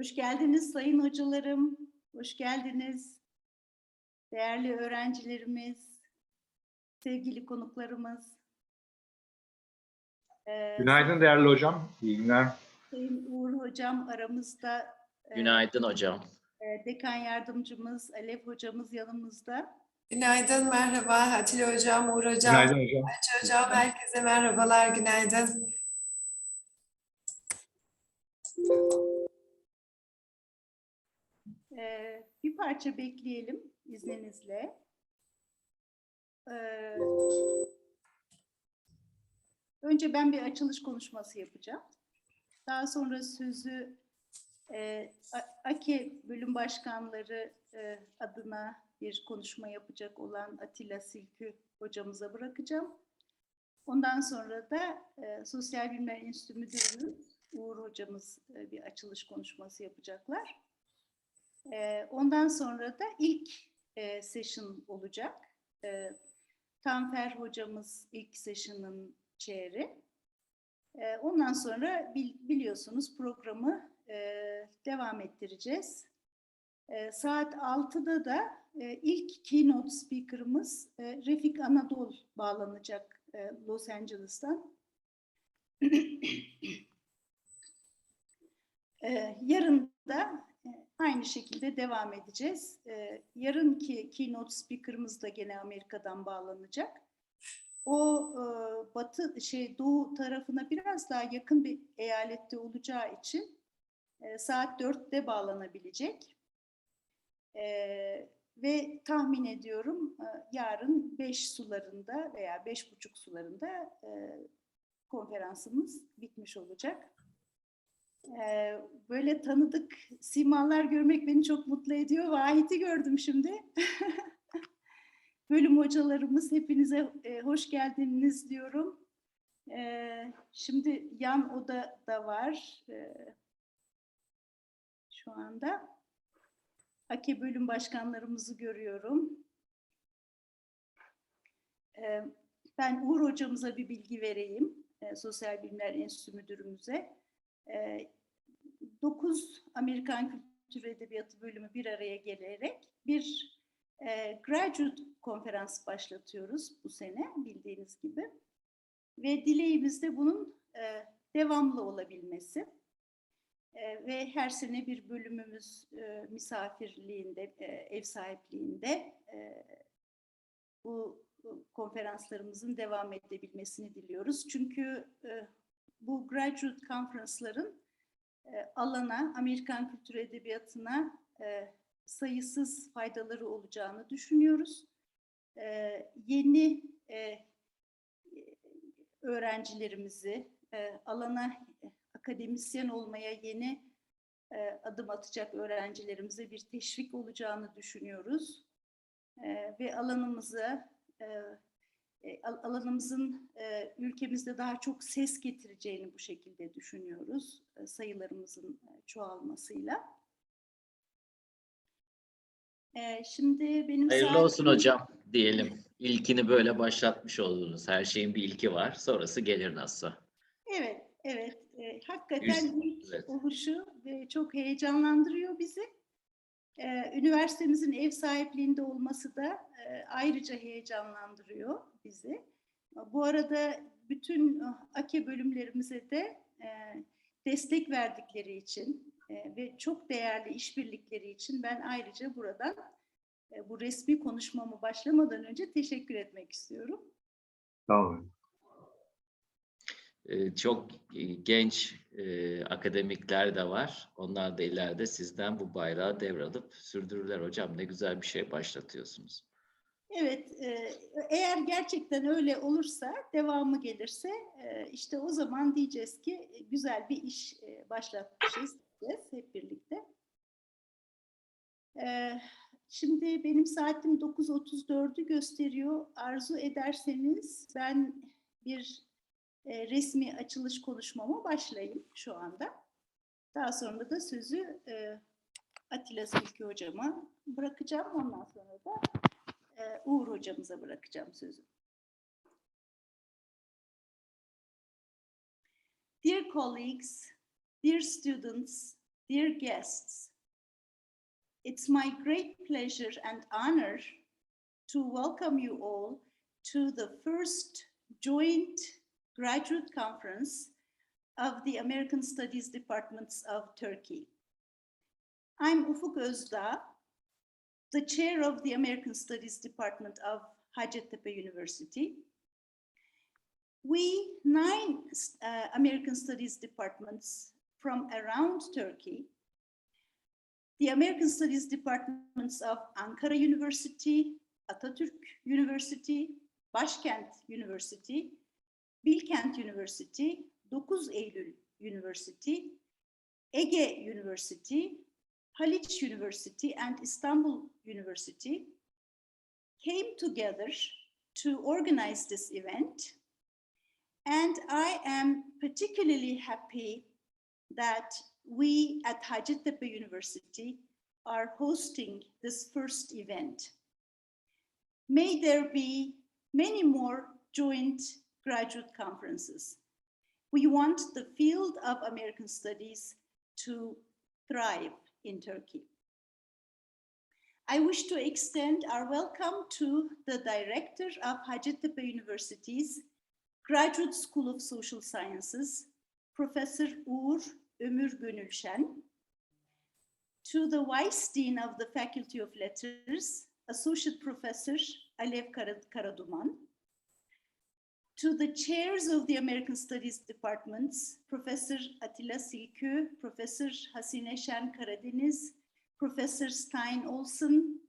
Hoş geldiniz sayın hocalarım, hoş geldiniz. Değerli öğrencilerimiz, sevgili konuklarımız. Günaydın değerli hocam, iyi günler. Sayın Uğur hocam aramızda. Günaydın hocam. Dekan yardımcımız Alev hocamız yanımızda. Günaydın, merhaba Hacettepe hocam, Uğur hocam. Günaydın hocam. Hacı hocam, herkese merhabalar, günaydın. Bir parça bekleyelim izninizle. Önce ben bir açılış konuşması yapacağım. Daha sonra sözü AKE bölüm başkanları adına bir konuşma yapacak olan Atilla Silkü hocamıza bırakacağım. Ondan sonra da Sosyal Bilimler Enstitüsü Müdürümüz Uğur hocamız bir açılış konuşması yapacaklar. Ondan sonra da ilk session olacak. Tanfer hocamız ilk session'ın chair'i. Ondan sonra biliyorsunuz programı devam ettireceğiz. Saat 6'da da ilk keynote speaker'ımız Refik Anadol bağlanacak Los Angeles'tan. Yarın da aynı şekilde devam edeceğiz. Yarınki keynote speaker'ımız da gene Amerika'dan bağlanacak. O doğu tarafına biraz daha yakın bir eyalette olacağı için saat 4'te bağlanabilecek. Ve tahmin ediyorum yarın 5 sularında veya 5.30 sularında konferansımız bitmiş olacak. Böyle tanıdık simalar görmek beni çok mutlu ediyor. Vahit'i gördüm şimdi. Bölüm hocalarımız hepinize hoş geldiniz diyorum. Şimdi yan oda da var şu anda. AKE bölüm başkanlarımızı görüyorum. Ben Uğur hocamıza bir bilgi vereyim. Sosyal Bilimler Enstitüsü Müdürümüze. 9 Amerikan Kültür Edebiyatı bölümü bir araya gelerek bir graduate konferans başlatıyoruz bu sene bildiğiniz gibi. Ve dileğimiz de bunun devamlı olabilmesi. Ve her sene bir bölümümüz misafirliğinde, ev sahipliğinde bu konferanslarımızın devam edebilmesini diliyoruz. Çünkü bu graduate konferansların alana, Amerikan kültür edebiyatına sayısız faydaları olacağını düşünüyoruz. Yeni öğrencilerimizi alana akademisyen olmaya yeni adım atacak öğrencilerimize bir teşvik olacağını düşünüyoruz. Ve alanımızın ülkemizde daha çok ses getireceğini bu şekilde düşünüyoruz. Sayılarımızın çoğalmasıyla. Şimdi benim hayırlı olsun hocam diyelim. İlkini böyle başlatmış oldunuz. Her şeyin bir ilki var. Sonrası gelir nasılsa. Evet. Hakikaten ilk oluşu çok heyecanlandırıyor bizi. Üniversitemizin ev sahipliğinde olması da ayrıca heyecanlandırıyor bizi. Bu arada bütün AKE bölümlerimize de destek verdikleri için ve çok değerli işbirlikleri için ben ayrıca buradan bu resmi konuşmamı başlamadan önce teşekkür etmek istiyorum. Tamam. Çok genç akademikler de var. Onlar da ileride sizden bu bayrağı devralıp sürdürürler. Hocam ne güzel bir şey başlatıyorsunuz. Evet, eğer gerçekten öyle olursa, devamı gelirse işte o zaman diyeceğiz ki güzel bir iş başlatmışız diyeceğiz hep birlikte. Şimdi benim saatim 9.34'ü gösteriyor. Arzu ederseniz ben bir resmi açılış konuşmama başlayayım şu anda. Daha sonra da sözü Atilla Silkü hocama bırakacağım. Ondan sonra da Uğur hocamıza bırakacağım sözü. Dear colleagues, dear students, dear guests, it's my great pleasure and honor to welcome you all to the first joint graduate conference of the American Studies Departments of Turkey. I'm Ufuk Özdağ, the chair of the American Studies Department of Hacettepe University. We 9 American Studies departments from around Turkey, the American Studies departments of Ankara University, Atatürk University, Başkent University, Bilkent University, Dokuz Eylül University, Ege University, Haliç University, and İstanbul University came together to organize this event. And I am particularly happy that we at Hacettepe University are hosting this first event. May there be many more joint graduate conferences. We want the field of American Studies to thrive in Turkey. I wish to extend our welcome to the director of Hacettepe University's Graduate School of Social Sciences, Professor Uğur Ömür Gönülşen, to the Vice Dean of the Faculty of Letters, Associate Professor Alev Karaduman, to the chairs of the American Studies departments, Professor Atilla Silkü, Professor Hasine Şen Karadeniz, Professor Stein Olsen,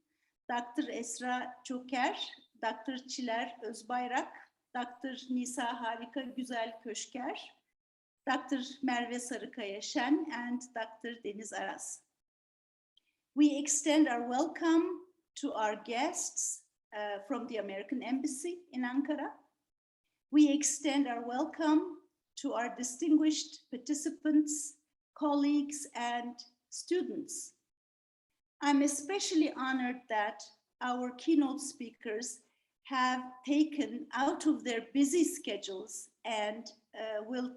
Dr. Esra Çoker, Dr. Çiler Özbayrak, Dr. Nisa Harika Güzel Köşker, Dr. Merve Sarıkaya Şen, and Dr. Deniz Aras. We extend our welcome to our guests from the American Embassy in Ankara. We extend our welcome to our distinguished participants, colleagues, and students. I'm especially honored that our keynote speakers have taken out of their busy schedules and will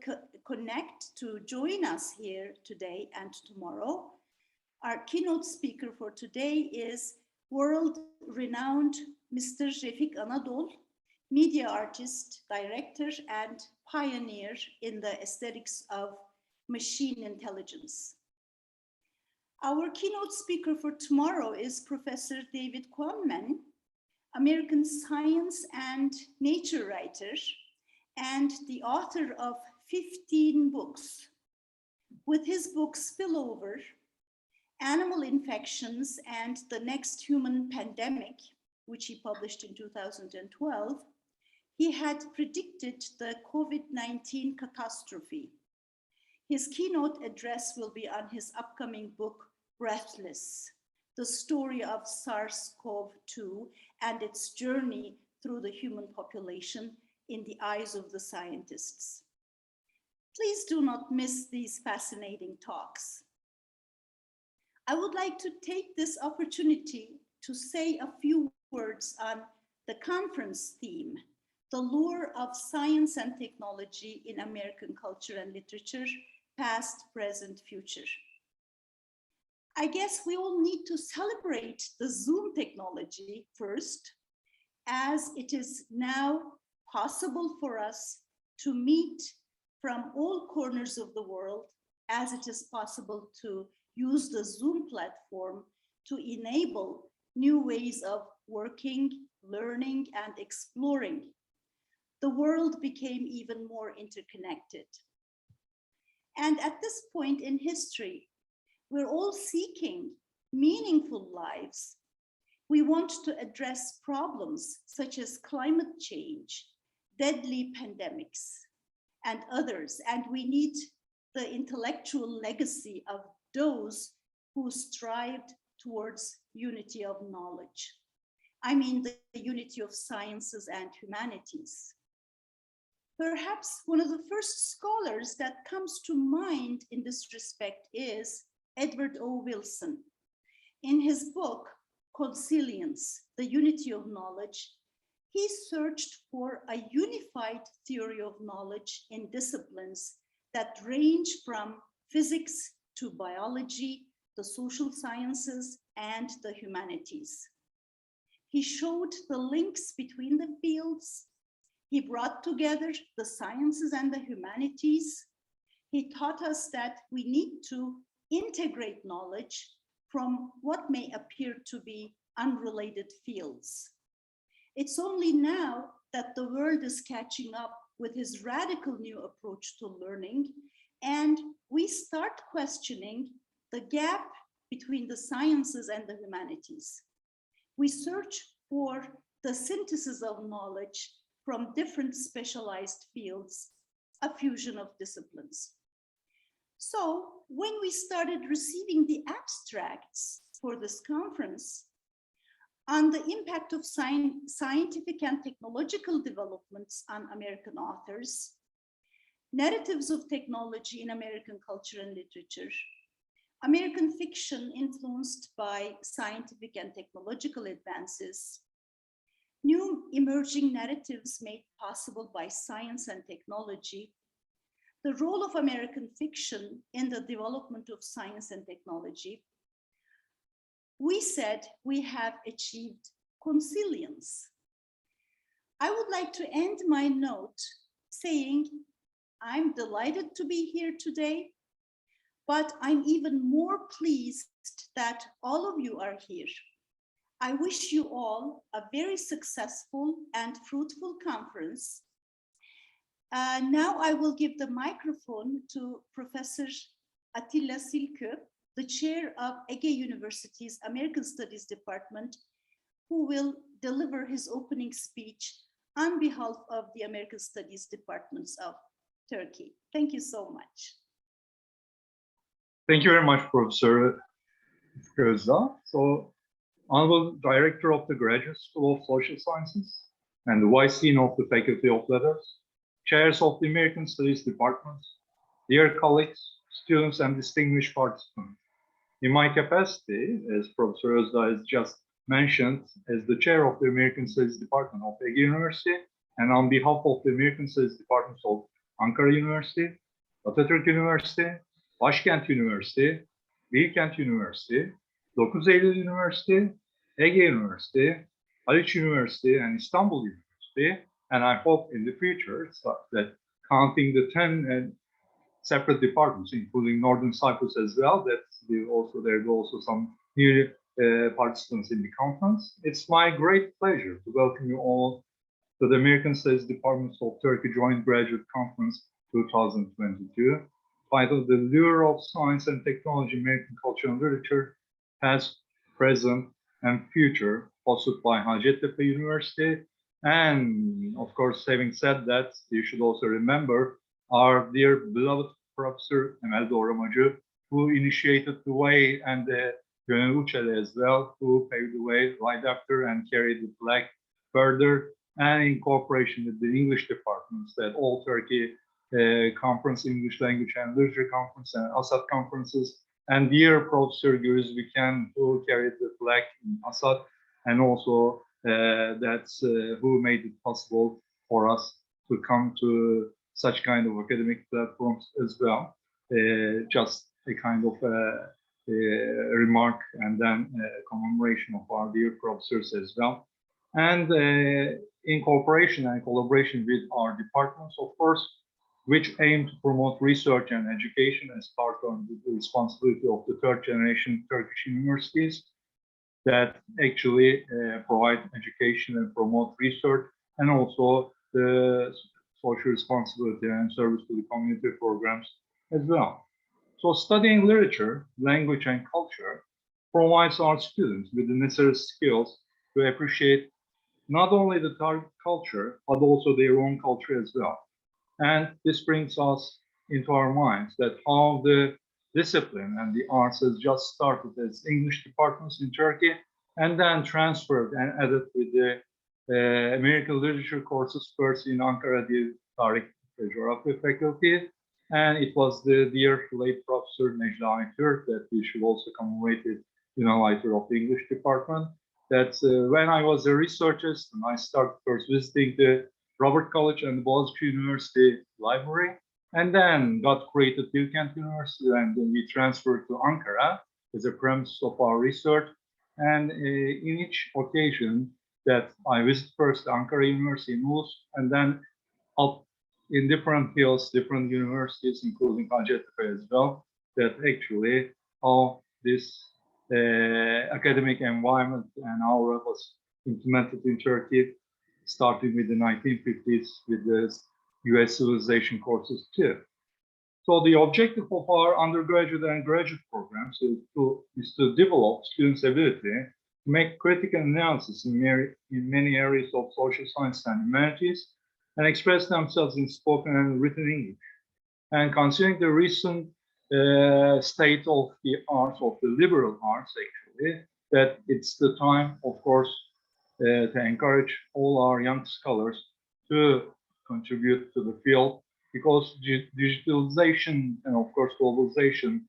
connect to join us here today and tomorrow. Our keynote speaker for today is world-renowned Mr. Refik Anadol, media artist, director, and pioneer in the aesthetics of machine intelligence. Our keynote speaker for tomorrow is Professor David Quammen, American science and nature writer, and the author of 15 books. With his book Spillover, Animal Infections and the Next Human Pandemic, which he published in 2012, he had predicted the COVID-19 catastrophe. His keynote address will be on his upcoming book, Breathless, the story of SARS-CoV-2 and its journey through the human population in the eyes of the scientists. Please do not miss these fascinating talks. I would like to take this opportunity to say a few words on the conference theme, the lure of science and technology in American culture and literature, past, present, future. I guess we all need to celebrate the Zoom technology first, as it is now possible for us to meet from all corners of the world, as it is possible to use the Zoom platform to enable new ways of working, learning, and exploring. The world became even more interconnected. And at this point in history, we're all seeking meaningful lives. We want to address problems such as climate change, deadly pandemics, and others. And we need the intellectual legacy of those who strived towards unity of knowledge. I mean the unity of sciences and humanities. Perhaps one of the first scholars that comes to mind in this respect is Edward O. Wilson. In his book, Consilience, the Unity of Knowledge, he searched for a unified theory of knowledge in disciplines that range from physics to biology, the social sciences, and the humanities. He showed the links between the fields. He brought together the sciences and the humanities. He taught us that we need to integrate knowledge from what may appear to be unrelated fields. It's only now that the world is catching up with his radical new approach to learning, and we start questioning the gap between the sciences and the humanities. We search for the synthesis of knowledge from different specialized fields, a fusion of disciplines. So when we started receiving the abstracts for this conference on the impact of scientific and technological developments on American authors, narratives of technology in American culture and literature, American fiction influenced by scientific and technological advances, new emerging narratives made possible by science and technology, the role of American fiction in the development of science and technology, we said we have achieved consilience. I would like to end my note saying, I'm delighted to be here today, but I'm even more pleased that all of you are here. I wish you all a very successful and fruitful conference. Now I will give the microphone to Professor Atilla Silkö, the chair of Ege University's American Studies Department, who will deliver his opening speech on behalf of the American Studies Departments of Turkey. Thank you so much. Thank you very much, Professor Gözda. So, Honorable Director of the Graduate School of Social Sciences and the Vice Dean of the Faculty of Letters, Chairs of the American Studies Department, dear colleagues, students, and distinguished participants. In my capacity, as Professor Özda has just mentioned, as the Chair of the American Studies Department of Ege University, and on behalf of the American Studies Departments of Ankara University, Atatürk University, Başkent University, Bilkent University, Dokuz Eylül University, Ege University, Haliç University, and İstanbul University, and I hope in the future that counting the 10 separate departments, including Northern Cyprus as well, that there are also some new participants in the conference. It's my great pleasure to welcome you all to the American Studies Departments of Turkey Joint Graduate Conference 2022, titled The Lure of Science and Technology, American Culture and Literature, Past, Present, and Future, hosted by Hacettepe University. And of course, having said that, you should also remember our dear beloved Professor Emel Doğramacı, who initiated the way, and Gönül Uçeli as well, who paved the way right after and carried the flag further, and in cooperation with the English departments, that all Turkey Conference, English Language and Literature Conference, and ASAT conferences, and dear Professor Gürüz Biken, who carried the flag in ASAT, and also that's who made it possible for us to come to such kind of academic platforms as well. Just a kind of remark and then commemoration of our dear professors as well. And in cooperation and collaboration with our departments, of course, which aim to promote research and education as part of the responsibility of the third generation Turkish universities that actually provide education and promote research, and also the social responsibility and service to the community programs as well. So studying literature, language, and culture provides our students with the necessary skills to appreciate not only the target culture, but also their own culture as well. And this brings us into our minds that how the discipline and the arts has just started as English departments in Turkey, and then transferred and added with the American literature courses, first in Ankara, the Tarih Geography faculty, and it was the dear late Professor Necla Aytürk that we should also commemorate it, lighter of the English department. That when I was a researcher, I started first visiting the Robert College and Boğaziçi University Library, And then got created Bilkent University, and then we transferred to Ankara as a premise of our research. And in each occasion that I visit first Ankara University in Ulus, and then up in different fields, different universities, including Hacettepe as well, that actually how this academic environment and how it was implemented in Turkey, starting with the 1950s with the US civilization courses too. So the objective of our undergraduate and graduate programs is to develop students' ability to make critical analysis in many areas of social science and humanities and express themselves in spoken and written English. And considering the recent state of the arts, of the liberal arts actually, that it's the time, of course, to encourage all our young scholars to contribute to the field, because digitalization and of course globalization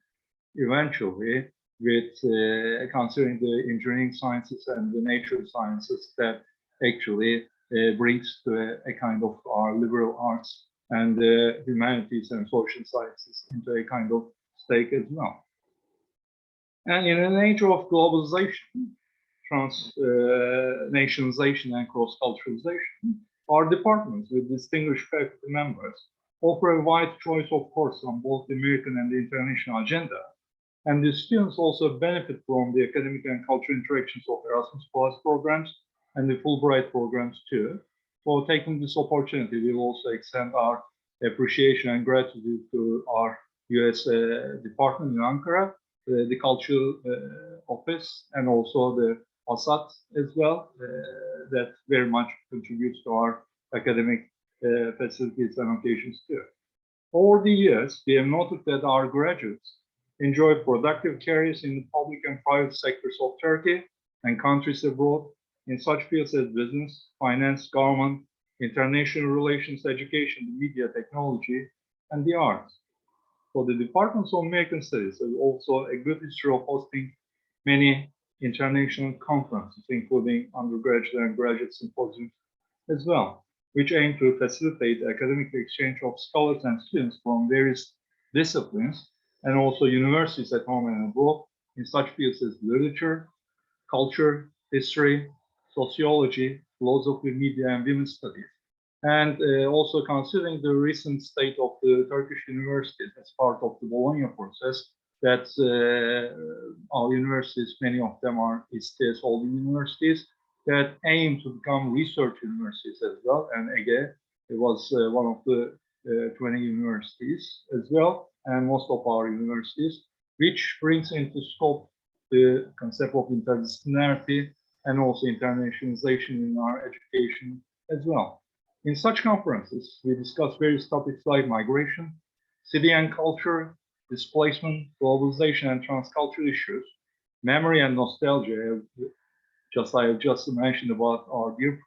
eventually, with considering the engineering sciences and the natural sciences, that actually brings to a kind of our liberal arts and humanities and social sciences into a kind of stake as well. And in an age of globalization, transnationalization and cross-culturalization, our departments with distinguished faculty members offer a wide choice of courses on both the American and the international agenda. And the students also benefit from the academic and cultural interactions of Erasmus Plus programs and the Fulbright programs too. For taking this opportunity, we will also extend our appreciation and gratitude to our US department in Ankara, the cultural office, and also the ASAT as well, that very much contributes to our academic facilities and occasions too. Over the years, we have noted that our graduates enjoy productive careers in the public and private sectors of Turkey and countries abroad in such fields as business, finance, government, international relations, education, media, technology, and the arts. So the Departments of American Studies have also a good history of hosting many international conferences, including undergraduate and graduate symposiums as well, which aim to facilitate the academic exchange of scholars and students from various disciplines, and also universities at home and abroad in such fields as literature, culture, history, sociology, philosophy, media, and women's studies. And also considering the recent state of the Turkish universities as part of the Bologna process, that our universities, many of them are ISTS holding universities that aim to become research universities as well. And again, it was one of the 20 universities as well, and most of our universities, which brings into scope the concept of interdisciplinarity and also internationalization in our education as well. In such conferences, we discuss various topics like migration, city and culture, displacement, globalization and transcultural issues, memory and nostalgia, I have just mentioned about our dear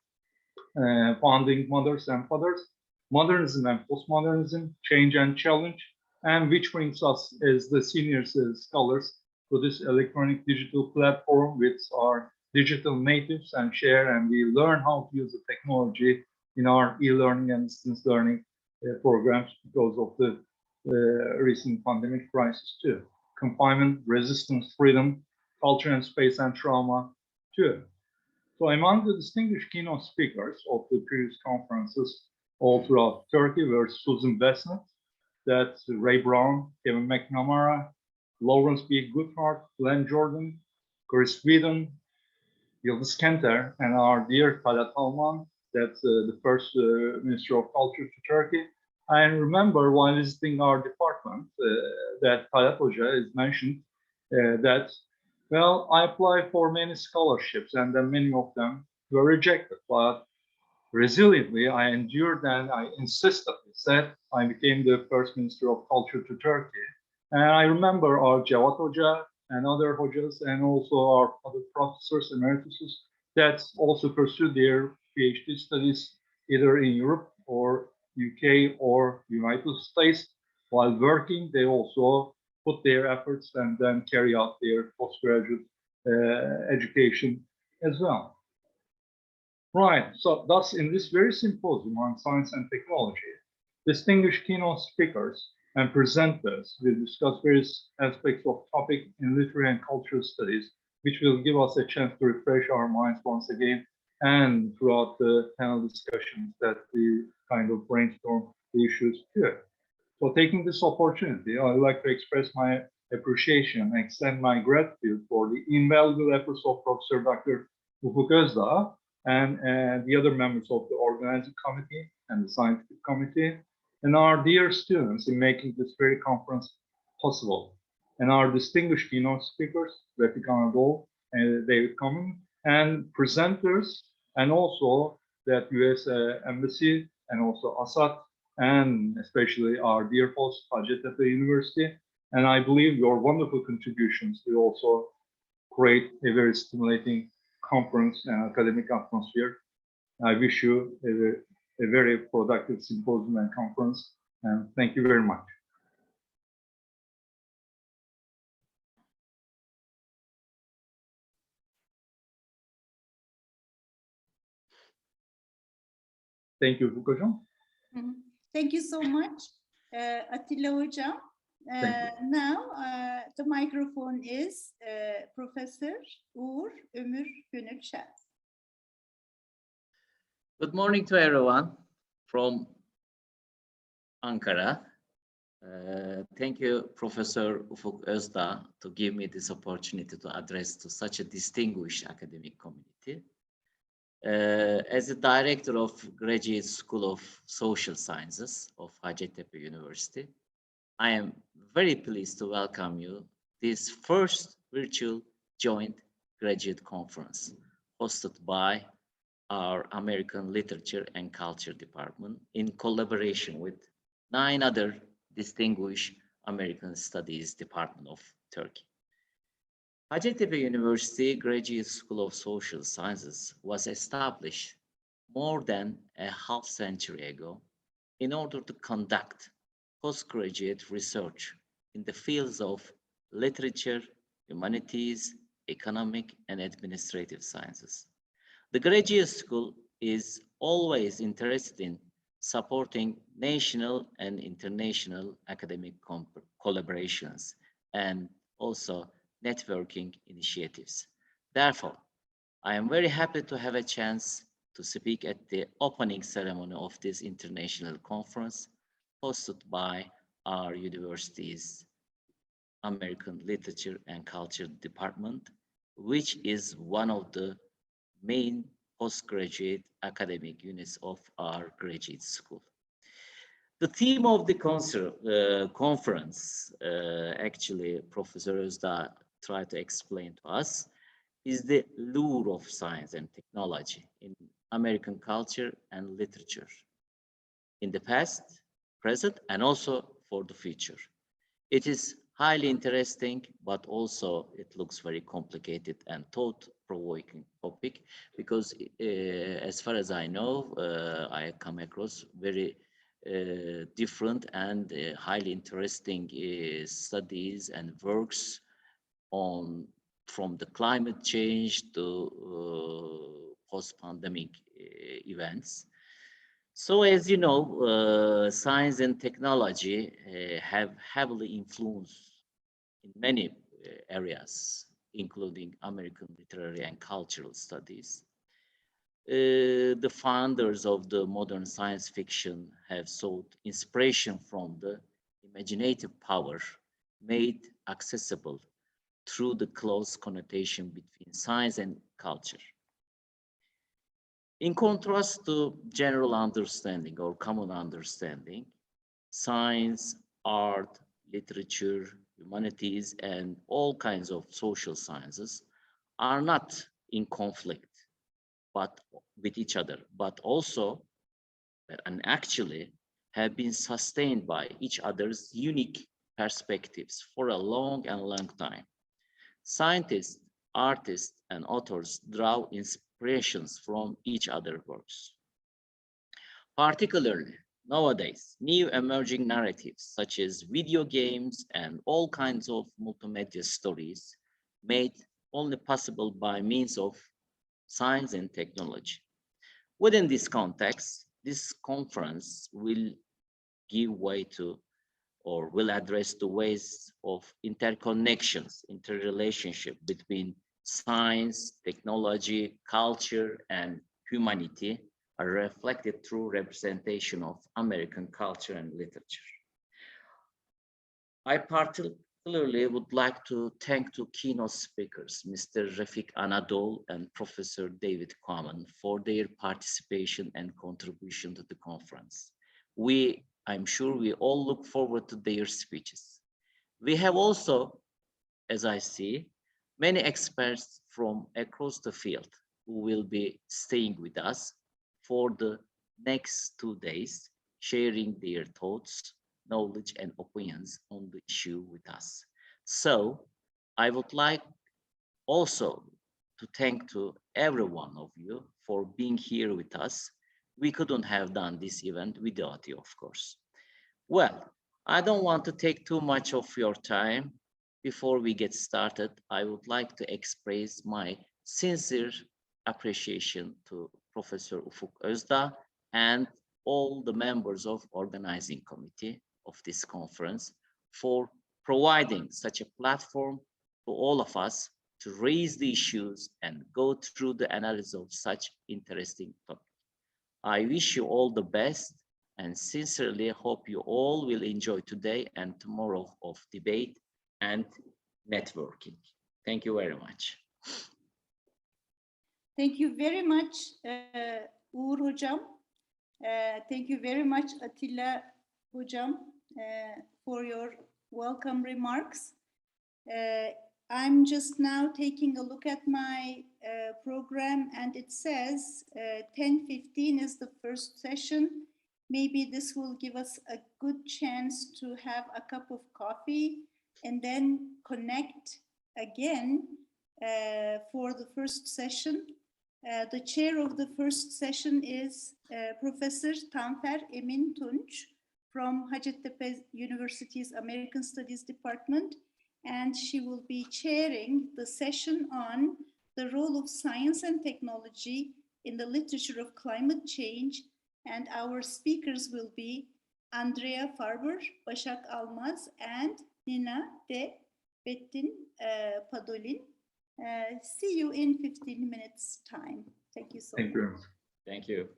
founding mothers and fathers, modernism and postmodernism, change and challenge, and which brings us as the seniors as scholars to this electronic digital platform with our digital natives and share, and we learn how to use the technology in our e-learning and distance learning programs because of the recent pandemic crisis too. Confinement, resistance, freedom, culture and space, and trauma too. So among the distinguished keynote speakers of the previous conferences all throughout Turkey were Susan Besnett, that's Ray Brown, Kevin McNamara, Lawrence B. Goodhart, Glenn Jordan, Chris Whedon, Yıldız Kenter, and our dear Talat Alman, that's the first Minister of Culture to Turkey. I remember while visiting our department that Talat Hoca is mentioned that, well, I applied for many scholarships and then many of them were rejected, but resiliently I endured and I insisted. Said I became the first Minister of Culture to Turkey. And I remember our Cevat Hoca and other Hojas and also our other professors, emeritus, that also pursued their PhD studies either in Europe or UK or United States. While working, they also put their efforts and then carry out their postgraduate education as well. Right, so thus in this very symposium on science and technology, Distinguished keynote speakers and presenters will discuss various aspects of topic in literary and cultural studies, which will give us a chance to refresh our minds once again and throughout the panel discussions that we kind of brainstorm the issues here. So taking this opportunity, I would like to express my appreciation and extend my gratitude for the invaluable efforts of Professor Dr. Ufuk Özdağ and the other members of the organizing committee and the scientific committee, and our dear students in making this very conference possible, and our distinguished keynote speakers, Refik Anadolu and David Common, and presenters, and also that US Embassy, and also Assad, and especially our dear host, Hacettepe University. And I believe your wonderful contributions will also create a very stimulating conference and academic atmosphere. I wish you a very productive symposium and conference, and thank you very much. Thank you, Ufuk Hocam. Thank you so much, Atilla Hocam. Now, the microphone is Professor Uğur Ömür Gönülşen. Good morning to everyone from Ankara. Thank you, Professor Ufuk Özdağ, to give me this opportunity to address to such a distinguished academic community. As the director of Graduate School of Social Sciences of Hacettepe University, I am very pleased to welcome you this first virtual joint graduate conference hosted by our American Literature and Culture Department in collaboration with 9 other distinguished American Studies Department of Turkey. Hacettepe University Graduate School of Social Sciences was established more than a half century ago in order to conduct postgraduate research in the fields of literature, humanities, economic, and administrative sciences. The graduate school is always interested in supporting national and international academic collaborations and also networking initiatives. Therefore, I am very happy to have a chance to speak at the opening ceremony of this international conference hosted by our university's American Literature and Culture Department, which is one of the main postgraduate academic units of our graduate school. The theme of the conference, actually, Professor Özdağ tried to explain to us, is the lure of science and technology in American culture and literature in the past, present, and also for the future. It is highly interesting, but also it looks very complicated and thought-provoking topic because as far as I know, I come across very different and highly interesting studies and works on from the climate change to post-pandemic events. So as you know, science and technology have heavily influenced in many areas, including American literary and cultural studies. The founders of the modern science fiction have sought inspiration from the imaginative power made accessible through the close connotation between science and culture. In contrast to general understanding or common understanding, science, art, literature, humanities, and all kinds of social sciences are not in conflict but with each other, but also and actually have been sustained by each other's unique perspectives for a long time. Scientists, artists, and authors draw inspirations from each other's works. Particularly nowadays, new emerging narratives such as video games and all kinds of multimedia stories made only possible by means of science and technology. Within this context, this conference will give way to or will address the ways of interconnections, interrelationship between science, technology, culture, and humanity are reflected through representation of American culture and literature. I particularly would like to thank two keynote speakers, Mr. Refik Anadol and Professor David Quammen, for their participation and contribution to the conference. I'm sure we all look forward to their speeches. We have also, as I see, many experts from across the field who will be staying with us for the next 2 days, sharing their thoughts, knowledge, and opinions on the issue with us. So I would like also to thank to every one of you for being here with us. We couldn't have done this event without you, of course. Well, I don't want to take too much of your time. Before we get started, I would like to express my sincere appreciation to Professor Ufuk Özda and all the members of organizing committee of this conference for providing such a platform to all of us to raise the issues and go through the analysis of such interesting topics. I wish you all the best and sincerely hope you all will enjoy today and tomorrow of debate and networking. Thank you very much. Thank you very much, Uğur Hocam. Thank you very much, Atilla Hocam, for your welcome remarks. I'm just now taking a look at my program, and it says 10:15 is the first session. Maybe this will give us a good chance to have a cup of coffee and then connect again for the first session. The chair of the first session is Professor Tanfer Emin Tunç from Hacettepe University's American Studies Department, and she will be chairing the session on the role of science and technology in the literature of climate change, and our speakers will be Andrea Farber, Başak Almaz, and Nina de Bettin Padolin. See you in 15 minutes time. Thank you so much. Thank you very much. Thank you.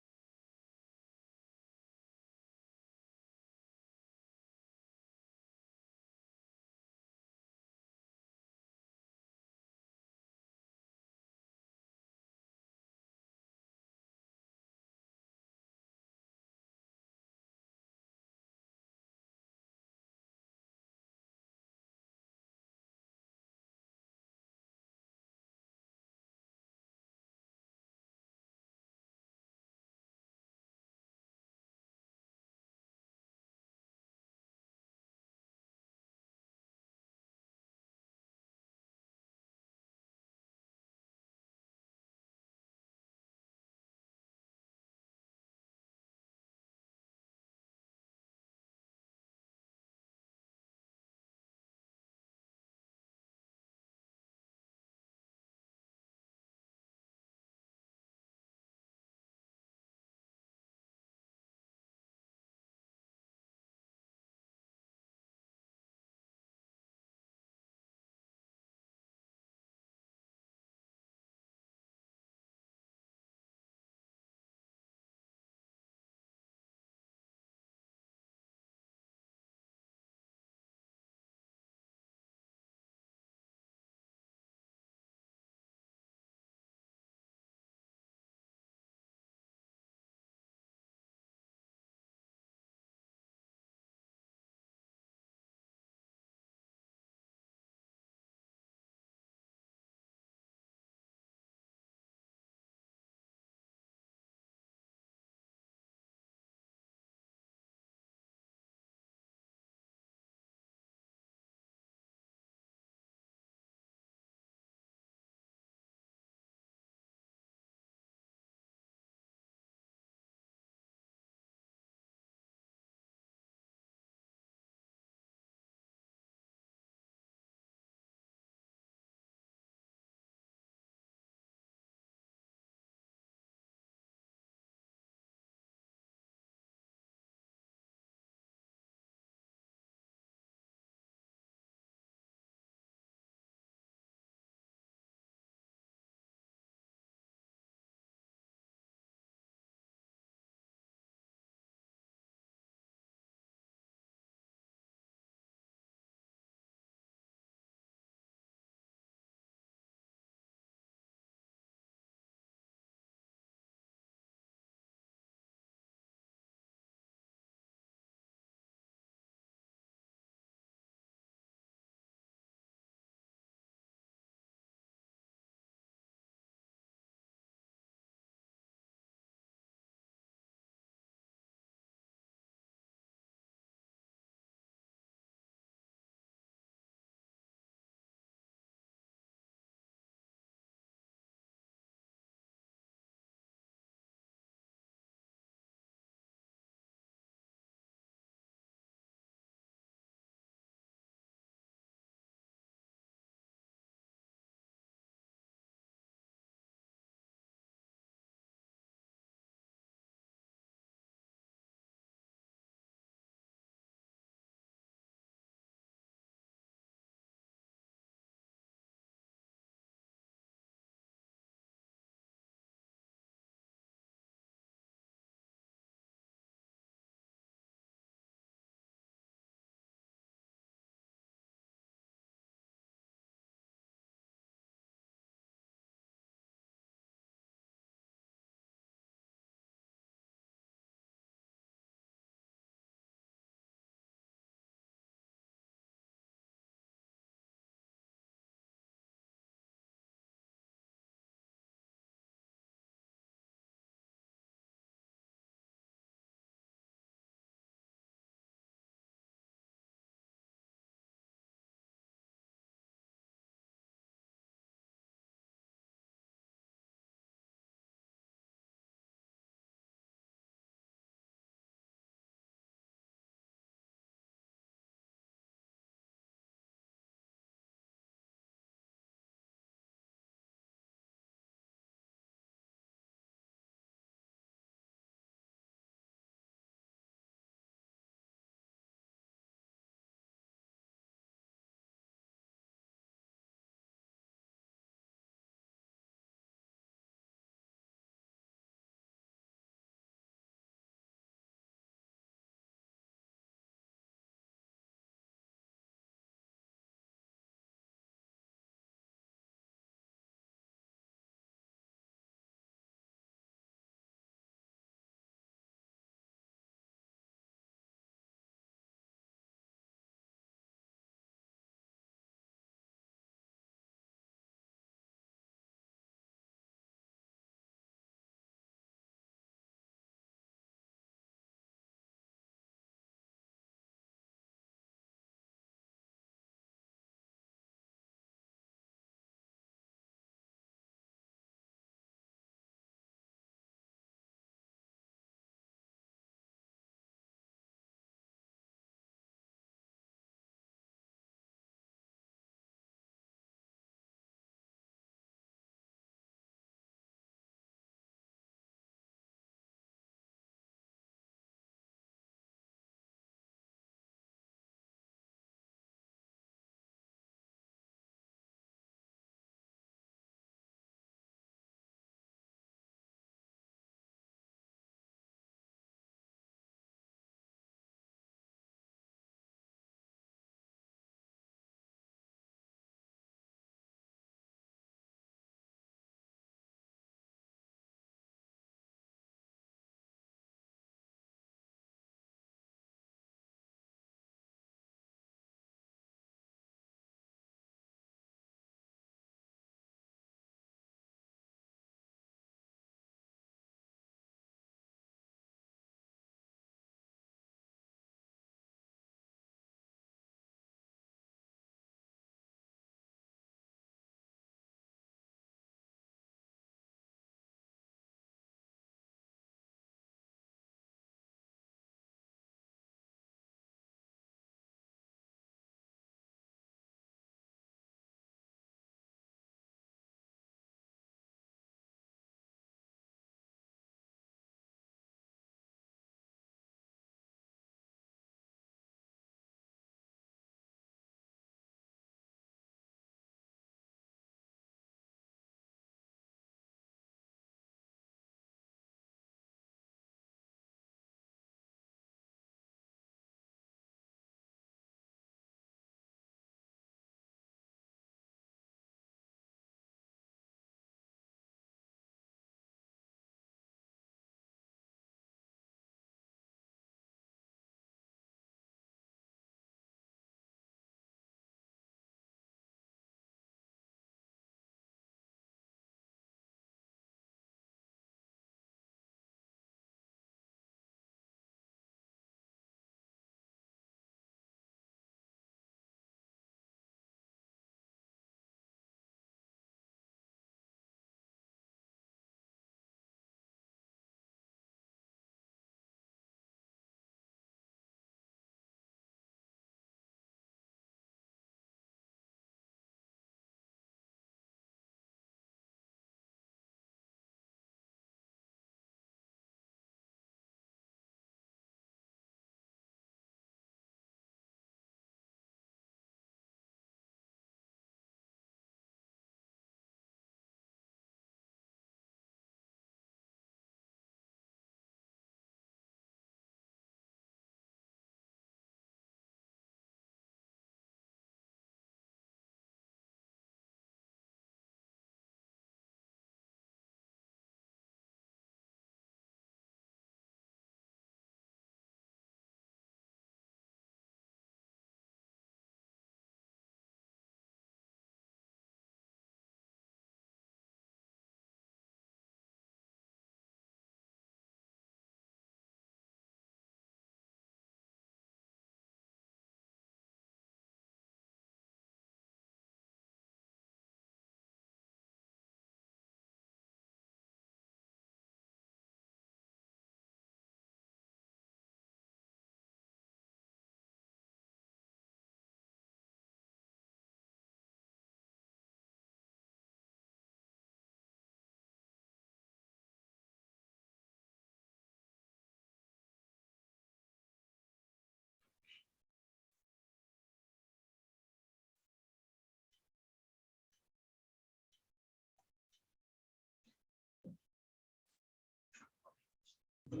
Hello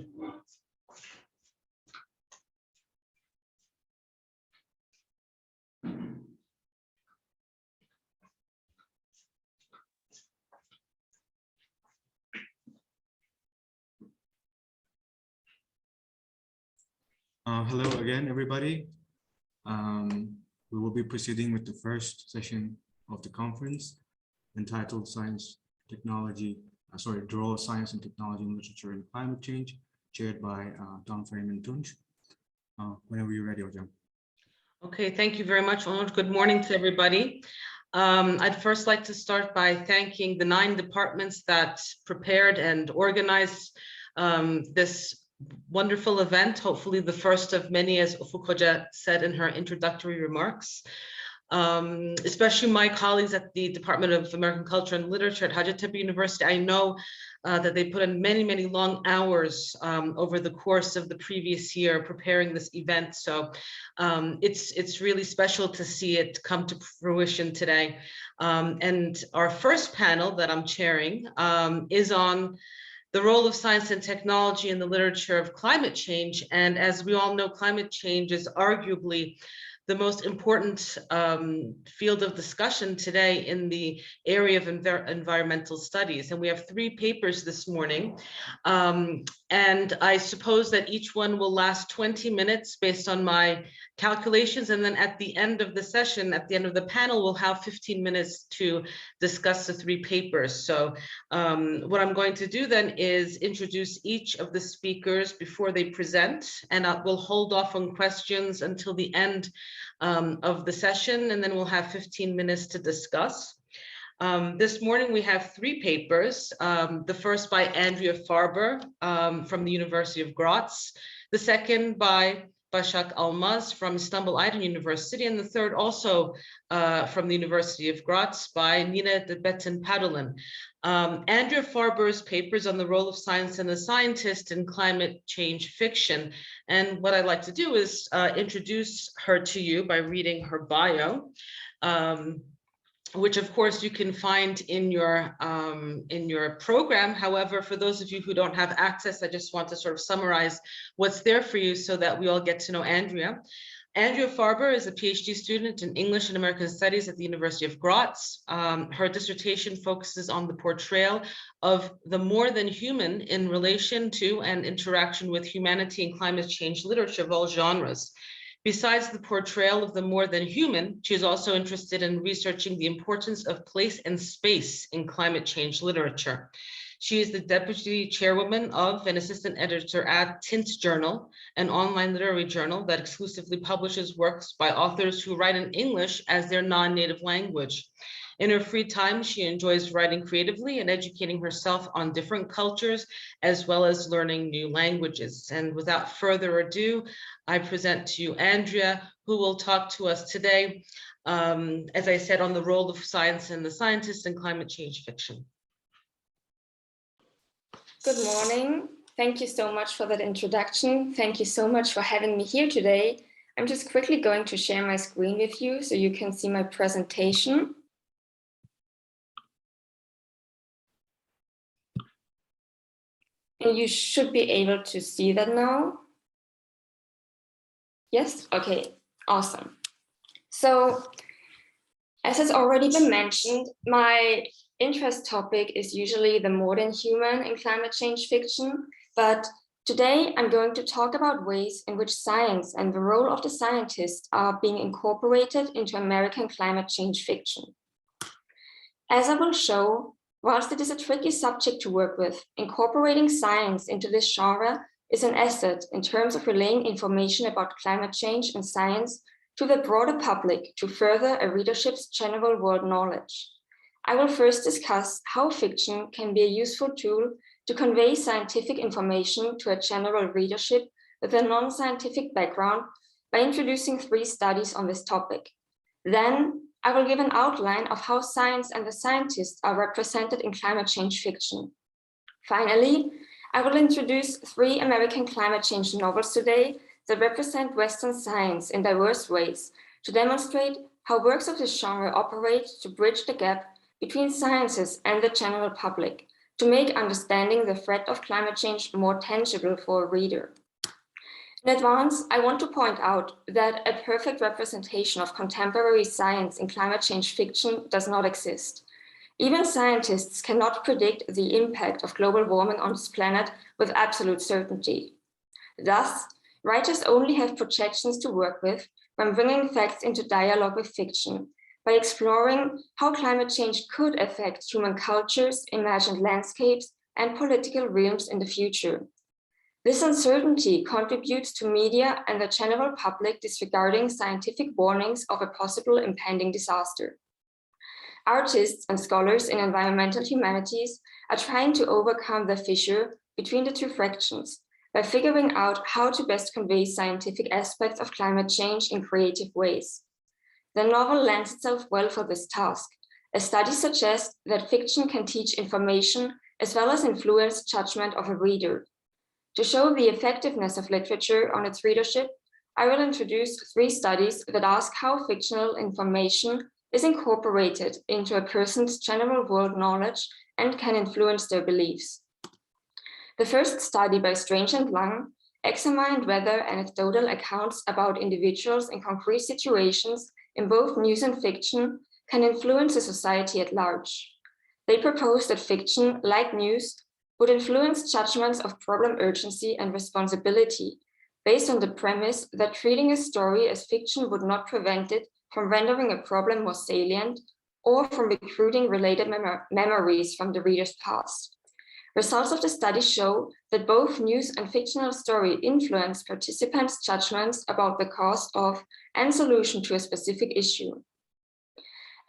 again, everybody. We will be proceeding with the first session of the conference entitled Science, Technology, the role of science and technology in literature and climate change, chaired by Don Freeman Tunch. Whenever you're ready, Ojam. Okay, thank you very much, Onur. Good morning to everybody. I'd first like to start by thanking the 9 departments that prepared and organized this wonderful event, hopefully the first of many, as Ufuk Hoca said in her introductory remarks. Especially my colleagues at the Department of American Culture and Literature at Hacettepe University. I know that they put in many, many long hours over the course of the previous year preparing this event. So it's really special to see it come to fruition today. And our first panel that I'm chairing is on the role of science and technology in the literature of climate change. And as we all know, climate change is arguably the most important field of discussion today in the area of environmental studies. And we have 3 papers this morning. And I suppose that each one will last 20 minutes based on my calculations. And then at the end of the session, at the end of the panel, we'll have 15 minutes to discuss the 3 papers. So what I'm going to do then is introduce each of the speakers before they present, and we'll hold off on questions until the end of the session, and then we'll have 15 minutes to discuss. This morning we have 3 papers. The first by Andrea Farber from the University of Graz, the second by Başak Almaz from İstanbul University, and the third also from the University of Graz by Nina de Betten-Padelin. Andrea Farber's papers on the role of science and the scientist in climate change fiction. And what I'd like to do is introduce her to you by reading her bio, which of course you can find in your program. However, for those of you who don't have access, I just want to sort of summarize what's there for you so that we all get to know Andrea. Andrea Farber is a PhD student in English and American Studies at the University of Graz. Her dissertation focuses on the portrayal of the more than human in relation to and interaction with humanity and climate change literature of all genres. Besides the portrayal of the more than human, she is also interested in researching the importance of place and space in climate change literature. She is the deputy chairwoman of and assistant editor at Tint Journal, an online literary journal that exclusively publishes works by authors who write in English as their non-native language. In her free time, she enjoys writing creatively and educating herself on different cultures, as well as learning new languages. And without further ado, I present to you Andrea, who will talk to us today, as I said, on the role of science and the scientist in climate change fiction. Good morning. Thank you so much for that introduction. Thank you so much for having me here today. I'm just quickly going to share my screen with you so you can see my presentation. And you should be able to see that now. Yes? Okay, awesome. So, as has already been mentioned, my interest topic is usually the more than human in climate change fiction, but today I'm going to talk about ways in which science and the role of the scientist are being incorporated into American climate change fiction. As I will show, whilst it is a tricky subject to work with, incorporating science into this genre is an asset in terms of relaying information about climate change and science to the broader public to further a readership's general world knowledge. I will first discuss how fiction can be a useful tool to convey scientific information to a general readership with a non-scientific background by introducing 3 studies on this topic. Then, I will give an outline of how science and the scientists are represented in climate change fiction. Finally, I will introduce 3 American climate change novels today that represent Western science in diverse ways to demonstrate how works of this genre operate to bridge the gap between sciences and the general public, to make understanding the threat of climate change more tangible for a reader. In advance, I want to point out that a perfect representation of contemporary science in climate change fiction does not exist. Even scientists cannot predict the impact of global warming on this planet with absolute certainty. Thus, writers only have projections to work with when bringing facts into dialogue with fiction, by exploring how climate change could affect human cultures, imagined landscapes, and political realms in the future. This uncertainty contributes to media and the general public disregarding scientific warnings of a possible impending disaster. Artists and scholars in environmental humanities are trying to overcome the fissure between the two fractions by figuring out how to best convey scientific aspects of climate change in creative ways. The novel lends itself well for this task. A study suggests that fiction can teach information as well as influence judgment of a reader. To show the effectiveness of literature on its readership, I will introduce 3 studies that ask how fictional information is incorporated into a person's general world knowledge and can influence their beliefs. The first study by Strange and Lang examined whether anecdotal accounts about individuals in concrete situations in both news and fiction can influence a society at large. They proposed that fiction, like news, would influence judgments of problem urgency and responsibility, based on the premise that treating a story as fiction would not prevent it from rendering a problem more salient or from recruiting related memories from the reader's past. Results of the study show that both news and fictional story influence participants' judgments about the cause of and solution to a specific issue.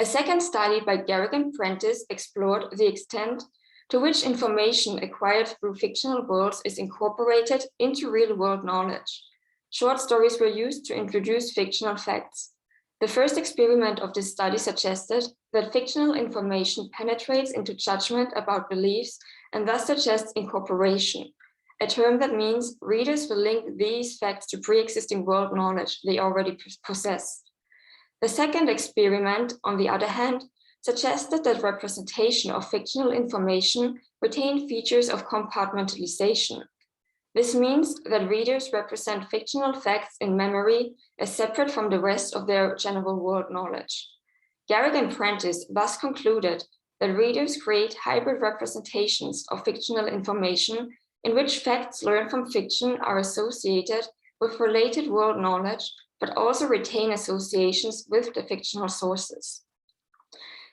A second study by Garrick and Prentice explored the extent to which information acquired through fictional worlds is incorporated into real-world knowledge. Short stories were used to introduce fictional facts. The first experiment of this study suggested that fictional information penetrates into judgment about beliefs and thus suggests incorporation, a term that means readers will link these facts to pre-existing world knowledge they already possess. The second experiment, on the other hand, suggested that representation of fictional information retained features of compartmentalization. This means that readers represent fictional facts in memory as separate from the rest of their general world knowledge. Garrick and Prentice thus concluded that readers create hybrid representations of fictional information in which facts learned from fiction are associated with related world knowledge, but also retain associations with the fictional sources.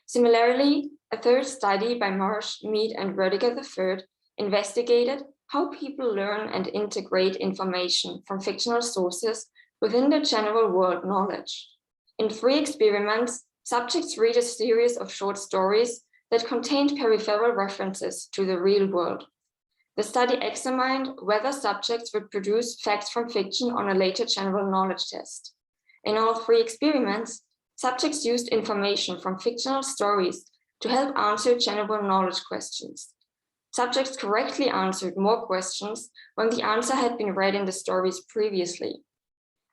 Similarly, a third study by Marsh, Mead, and Rödiger III investigated how people learn and integrate information from fictional sources within their general world knowledge. In 3 experiments, subjects read a series of short stories that contained peripheral references to the real world. The study examined whether subjects would produce facts from fiction on a later general knowledge test. In all 3 experiments, subjects used information from fictional stories to help answer general knowledge questions. Subjects correctly answered more questions when the answer had been read in the stories previously.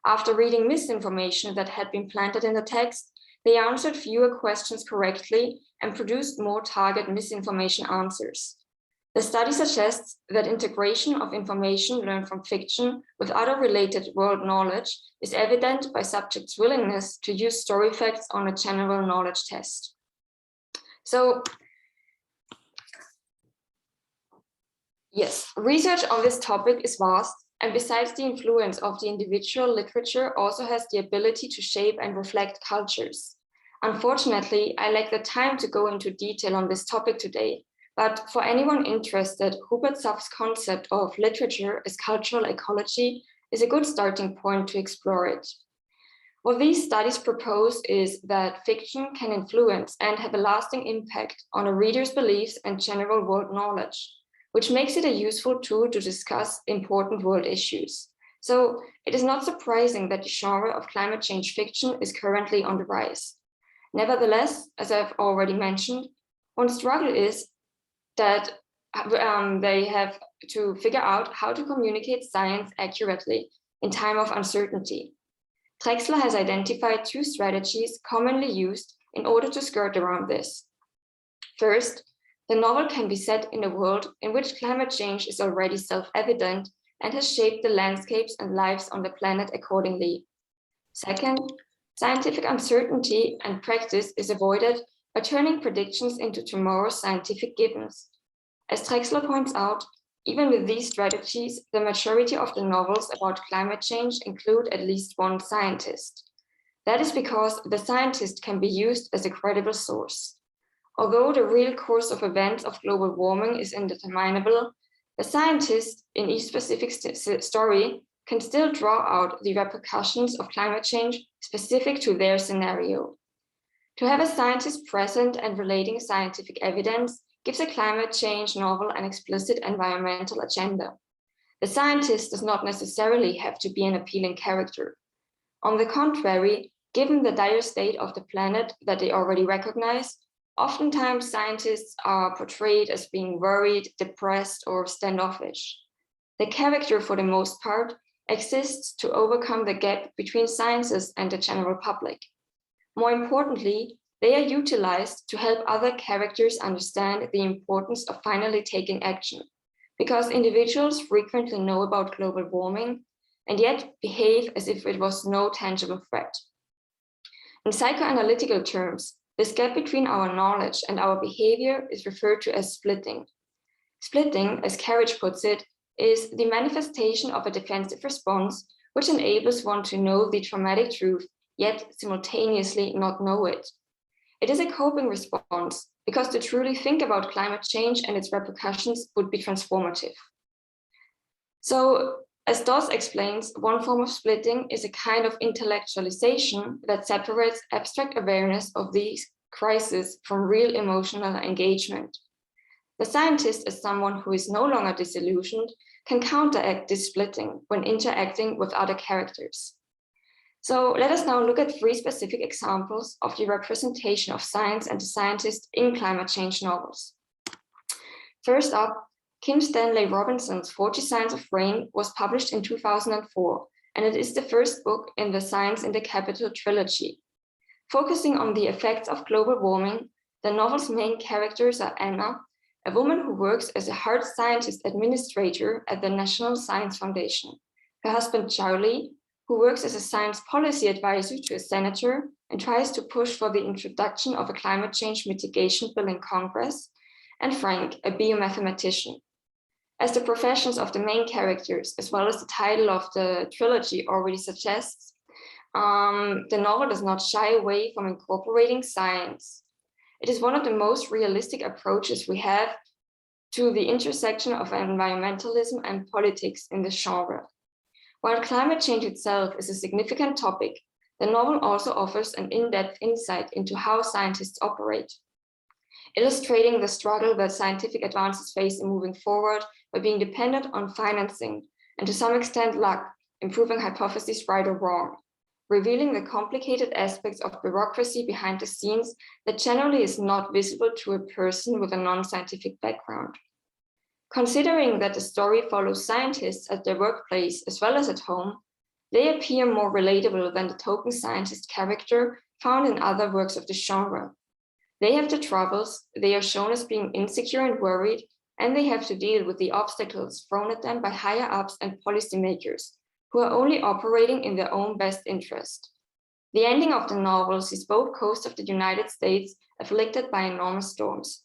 After reading misinformation that had been planted in the text, they answered fewer questions correctly and produced more target misinformation answers. The study suggests that integration of information learned from fiction with other related world knowledge is evident by subjects' willingness to use story facts on a general knowledge test. So, yes, research on this topic is vast, and besides the influence of the individual, literature also has the ability to shape and reflect cultures. Unfortunately, I lack the time to go into detail on this topic today, but for anyone interested, Hubert Saft's concept of literature as cultural ecology is a good starting point to explore it. What these studies propose is that fiction can influence and have a lasting impact on a reader's beliefs and general world knowledge, which makes it a useful tool to discuss important world issues. So it is not surprising that the genre of climate change fiction is currently on the rise. Nevertheless, as I've already mentioned, one struggle is that they have to figure out how to communicate science accurately in time of uncertainty. Drexler has identified 2 strategies commonly used in order to skirt around this. First, the novel can be set in a world in which climate change is already self-evident and has shaped the landscapes and lives on the planet accordingly. Second, scientific uncertainty and practice is avoided by turning predictions into tomorrow's scientific givens. As Drexler points out, even with these strategies, the majority of the novels about climate change include at least one scientist. That is because the scientist can be used as a credible source. Although the real course of events of global warming is indeterminable, the scientist in each specific story can still draw out the repercussions of climate change specific to their scenario. To have a scientist present and relating scientific evidence gives a climate change novel an explicit environmental agenda. The scientist does not necessarily have to be an appealing character. On the contrary, given the dire state of the planet that they already recognize, oftentimes scientists are portrayed as being worried, depressed, or standoffish. The character, for the most part, exists to overcome the gap between sciences and the general public. More importantly, they are utilized to help other characters understand the importance of finally taking action, because individuals frequently know about global warming and yet behave as if it was no tangible threat. In psychoanalytical terms, this gap between our knowledge and our behavior is referred to as splitting. Splitting, as Carriage puts it, is the manifestation of a defensive response which enables one to know the traumatic truth, yet simultaneously not know it. It is a coping response because to truly think about climate change and its repercussions would be transformative. So, as Doss explains, one form of splitting is a kind of intellectualization that separates abstract awareness of these crises from real emotional engagement. The scientist, as someone who is no longer disillusioned, can counteract this splitting when interacting with other characters. So let us now look at 3 specific examples of the representation of science and the scientist in climate change novels. First up, Kim Stanley Robinson's 40 Signs of Rain was published in 2004, and it is the first book in the Science in the Capital trilogy. Focusing on the effects of global warming, the novel's main characters are Anna, a woman who works as a hard scientist administrator at the National Science Foundation, her husband Charlie, who works as a science policy advisor to a senator and tries to push for the introduction of a climate change mitigation bill in Congress, and Frank, a biomathematician. As the professions of the main characters, as well as the title of the trilogy already suggests, the novel does not shy away from incorporating science. It is one of the most realistic approaches we have to the intersection of environmentalism and politics in the genre. While climate change itself is a significant topic, the novel also offers an in-depth insight into how scientists operate, illustrating the struggle that scientific advances face in moving forward by being dependent on financing and to some extent luck in proving hypotheses right or wrong, revealing the complicated aspects of bureaucracy behind the scenes that generally is not visible to a person with a non-scientific background. Considering that the story follows scientists at their workplace as well as at home, they appear more relatable than the token scientist character found in other works of the genre. They have the troubles, they are shown as being insecure and worried, and they have to deal with the obstacles thrown at them by higher-ups and policymakers, who are only operating in their own best interest. The ending of the novel sees both coasts of the United States afflicted by enormous storms,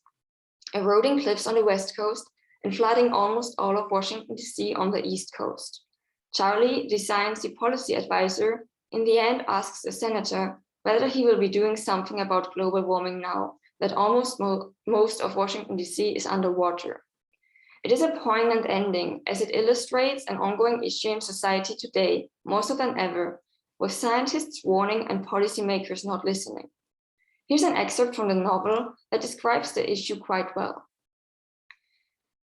eroding cliffs on the West Coast and flooding almost all of Washington, D.C. on the East Coast. Charlie, the science policy advisor, in the end asks the senator whether he will be doing something about global warming now that almost most of Washington, D.C. is underwater. It is a poignant ending as it illustrates an ongoing issue in society today, more so than ever, with scientists warning and policymakers not listening. Here's an excerpt from the novel that describes the issue quite well.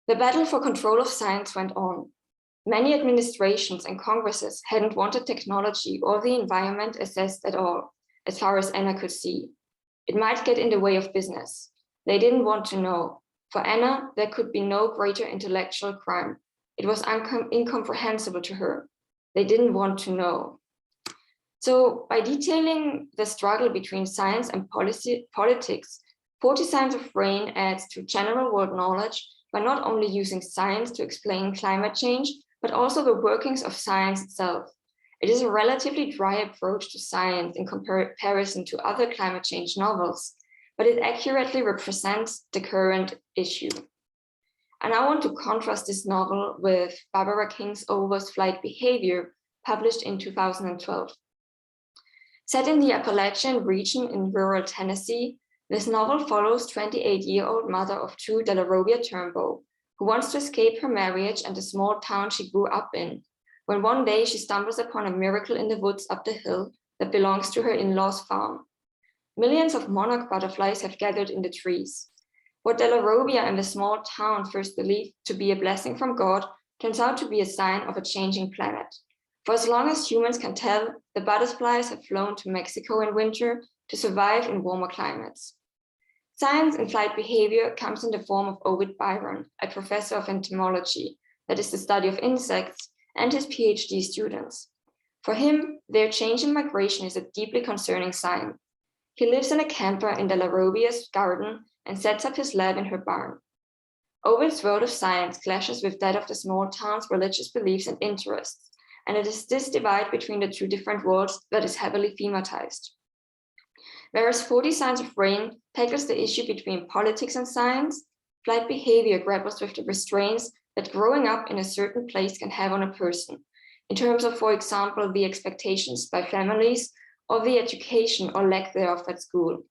The battle for control of science went on. Many administrations and congresses hadn't wanted technology or the environment assessed at all, as far as Anna could see. It might get in the way of business. They didn't want to know. For Anna, there could be no greater intellectual crime. It was incomprehensible to her. They didn't want to know. So by detailing the struggle between science and politics, 40 Signs of Rain adds to general world knowledge by not only using science to explain climate change, but also the workings of science itself. It is a relatively dry approach to science in comparison to other climate change novels, but it accurately represents the current issue. And I want to contrast this novel with Barbara Kingsolver's Flight Behavior, published in 2012. Set in the Appalachian region in rural Tennessee, this novel follows 28-year-old mother of two, Delarobia Turnbow, who wants to escape her marriage and the small town she grew up in, when one day she stumbles upon a miracle in the woods up the hill that belongs to her in-laws' farm. Millions of monarch butterflies have gathered in the trees. What Delarobia and the small town first believed to be a blessing from God turns out to be a sign of a changing planet. For as long as humans can tell, the butterflies have flown to Mexico in winter to survive in warmer climates. Science in flight behavior comes in the form of Ovid Byron, a professor of entomology, that is the study of insects, and his PhD students. For him, their change in migration is a deeply concerning sign. He lives in a camper in Delarobia's garden and sets up his lab in her barn. Ovid's world of science clashes with that of the small town's religious beliefs and interests, and it is this divide between the two different worlds that is heavily thematized. Whereas 40 Signs of Rain tackles the issue between politics and science, flight behavior grapples with the restraints that growing up in a certain place can have on a person, in terms of, for example, the expectations by families or the education or lack thereof at school.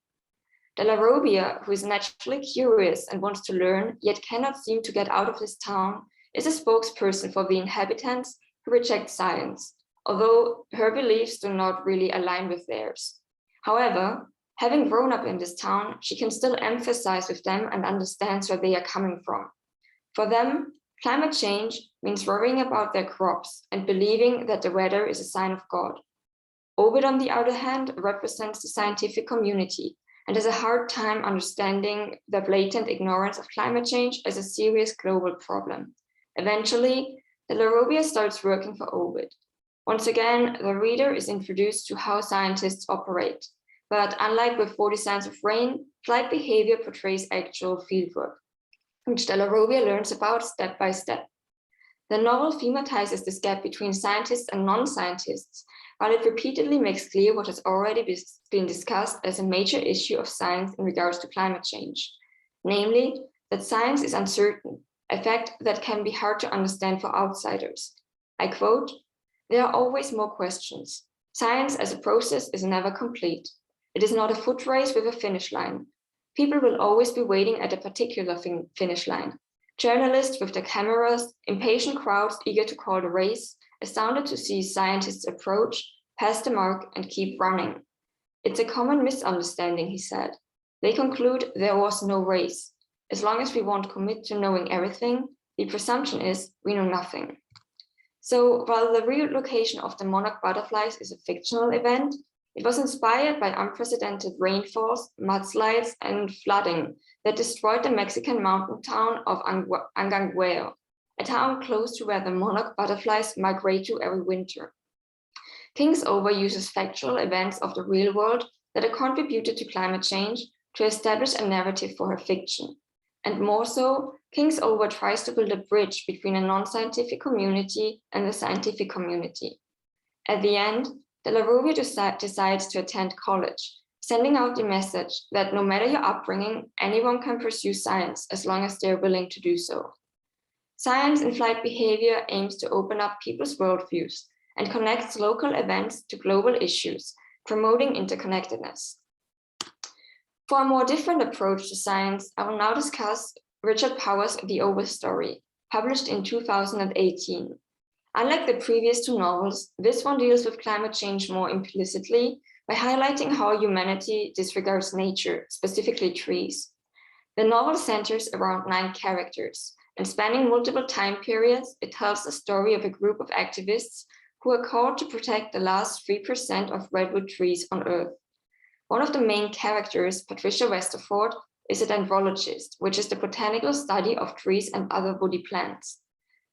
Delarobia, who is naturally curious and wants to learn, yet cannot seem to get out of this town, is a spokesperson for the inhabitants who reject science, although her beliefs do not really align with theirs. However, having grown up in this town, she can still emphasize with them and understands where they are coming from. For them, climate change means worrying about their crops and believing that the weather is a sign of God. Ovid, on the other hand, represents the scientific community and has a hard time understanding the blatant ignorance of climate change as a serious global problem. Eventually, Delarobia starts working for Ovid. Once again, the reader is introduced to how scientists operate, but unlike with 40 Signs of Rain, flight behavior portrays actual fieldwork, which Delarobia learns about step by step. The novel thematizes this gap between scientists and non-scientists, while it repeatedly makes clear what has already been discussed as a major issue of science in regards to climate change, namely that science is uncertain, a fact that can be hard to understand for outsiders. I quote, "There are always more questions. Science as a process is never complete. It is not a foot race with a finish line. People will always be waiting at a particular finish line. Journalists with their cameras, impatient crowds eager to call the race, astounded to see scientists approach, pass the mark, and keep running. It's a common misunderstanding," he said. They conclude there was no race. As long as we won't commit to knowing everything, the presumption is we know nothing. So while the relocation of the monarch butterflies is a fictional event, it was inspired by unprecedented rainfalls, mudslides, and flooding that destroyed the Mexican mountain town of Angangueo, a town close to where the monarch butterflies migrate to every winter. Kingsolver uses factual events of the real world that have contributed to climate change to establish a narrative for her fiction. And more so, Kingsolver tries to build a bridge between a non-scientific community and the scientific community. At the end, Delarobia decides to attend college, sending out the message that no matter your upbringing, anyone can pursue science as long as they're willing to do so. Science in flight behavior aims to open up people's worldviews and connects local events to global issues, promoting interconnectedness. For a more different approach to science, I will now discuss Richard Powers' The Overstory, published in 2018. Unlike the previous two novels, this one deals with climate change more implicitly by highlighting how humanity disregards nature, specifically trees. The novel centers around 9 characters, and spanning multiple time periods, it tells the story of a group of activists who are called to protect the last 3% of redwood trees on Earth. One of the main characters, Patricia Westerford, is a dendrologist, which is the botanical study of trees and other woody plants.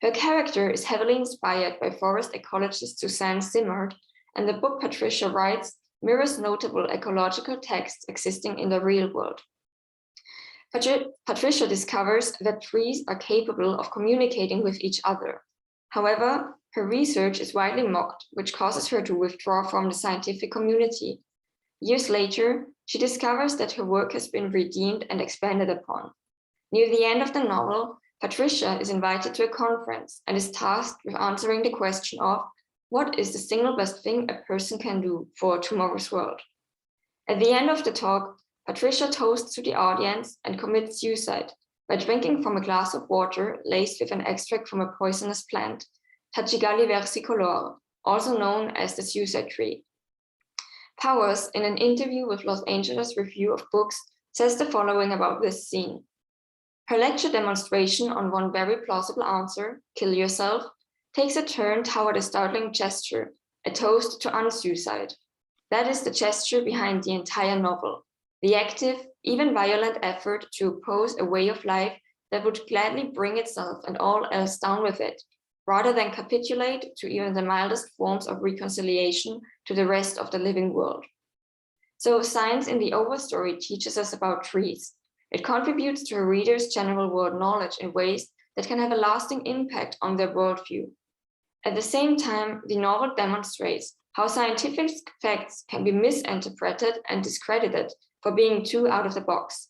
Her character is heavily inspired by forest ecologist Suzanne Simard, and the book Patricia writes mirrors notable ecological texts existing in the real world. Patricia discovers that trees are capable of communicating with each other. However, her research is widely mocked, which causes her to withdraw from the scientific community. Years later, she discovers that her work has been redeemed and expanded upon. Near the end of the novel, Patricia is invited to a conference and is tasked with answering the question of what is the single best thing a person can do for tomorrow's world. At the end of the talk, Patricia toasts to the audience and commits suicide by drinking from a glass of water laced with an extract from a poisonous plant, Tachigali versicolor, also known as the suicide tree. Powers, in an interview with Los Angeles Review of Books, says the following about this scene. Her lecture demonstration on one very plausible answer, kill yourself, takes a turn toward a startling gesture, a toast to unsuicide. That is the gesture behind the entire novel, the active, even violent effort to oppose a way of life that would gladly bring itself and all else down with it, rather than capitulate to even the mildest forms of reconciliation to the rest of the living world. So science in the overstory teaches us about trees. It contributes to a reader's general world knowledge in ways that can have a lasting impact on their worldview. At the same time, the novel demonstrates how scientific facts can be misinterpreted and discredited for being too out of the box.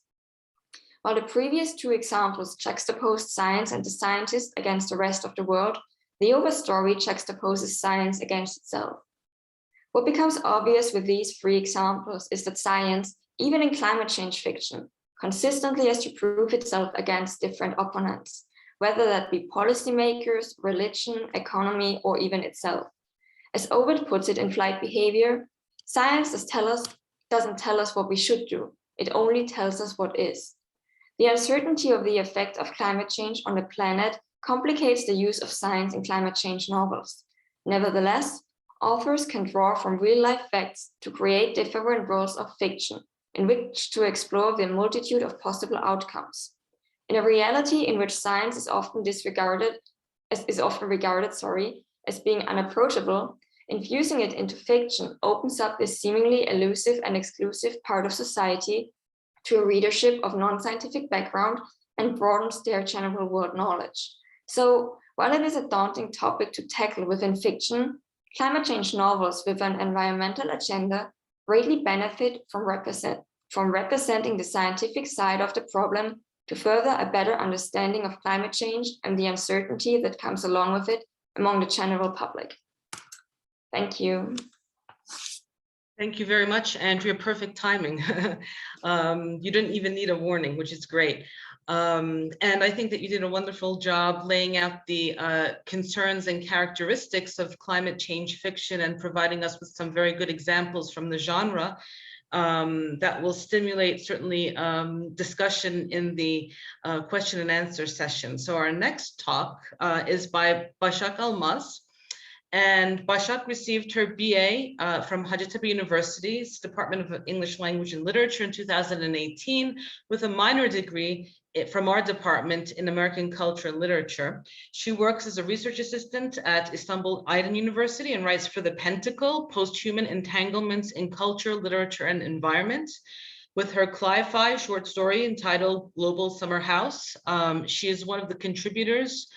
While the previous two examples juxtaposed science and the scientist against the rest of the world, the overstory juxtaposes science against itself. What becomes obvious with these three examples is that science, even in climate change fiction, consistently has to prove itself against different opponents, whether that be policymakers, religion, economy, or even itself. As Ovid puts it in Flight Behavior, science doesn't tell us what we should do, it only tells us what is. The uncertainty of the effect of climate change on the planet complicates the use of science in climate change novels. Nevertheless, authors can draw from real-life facts to create different worlds of fiction in which to explore the multitude of possible outcomes. In a reality in which science is often regarded as being unapproachable, infusing it into fiction opens up this seemingly elusive and exclusive part of society to a readership of non-scientific background and broadens their general world knowledge. So while it is a daunting topic to tackle within fiction, climate change novels with an environmental agenda greatly benefit from representing the scientific side of the problem to further a better understanding of climate change and the uncertainty that comes along with it among the general public. Thank you. Thank you very much, Andrea. Perfect timing. You didn't even need a warning, which is great. And I think that you did a wonderful job laying out the concerns and characteristics of climate change fiction and providing us with some very good examples from the genre that will stimulate certainly discussion in the question and answer session. So our next talk is by Başak Almaz. And Başak received her BA from Hacettepe University's Department of English Language and Literature in 2018 with a minor degree from our department in American Culture and Literature. She works as a research assistant at Istanbul Aydın University and writes for The Pentacle, Post-Human Entanglements in Culture, Literature, and Environment. With her Cli-Fi short story entitled Global Summer House, she is one of the contributors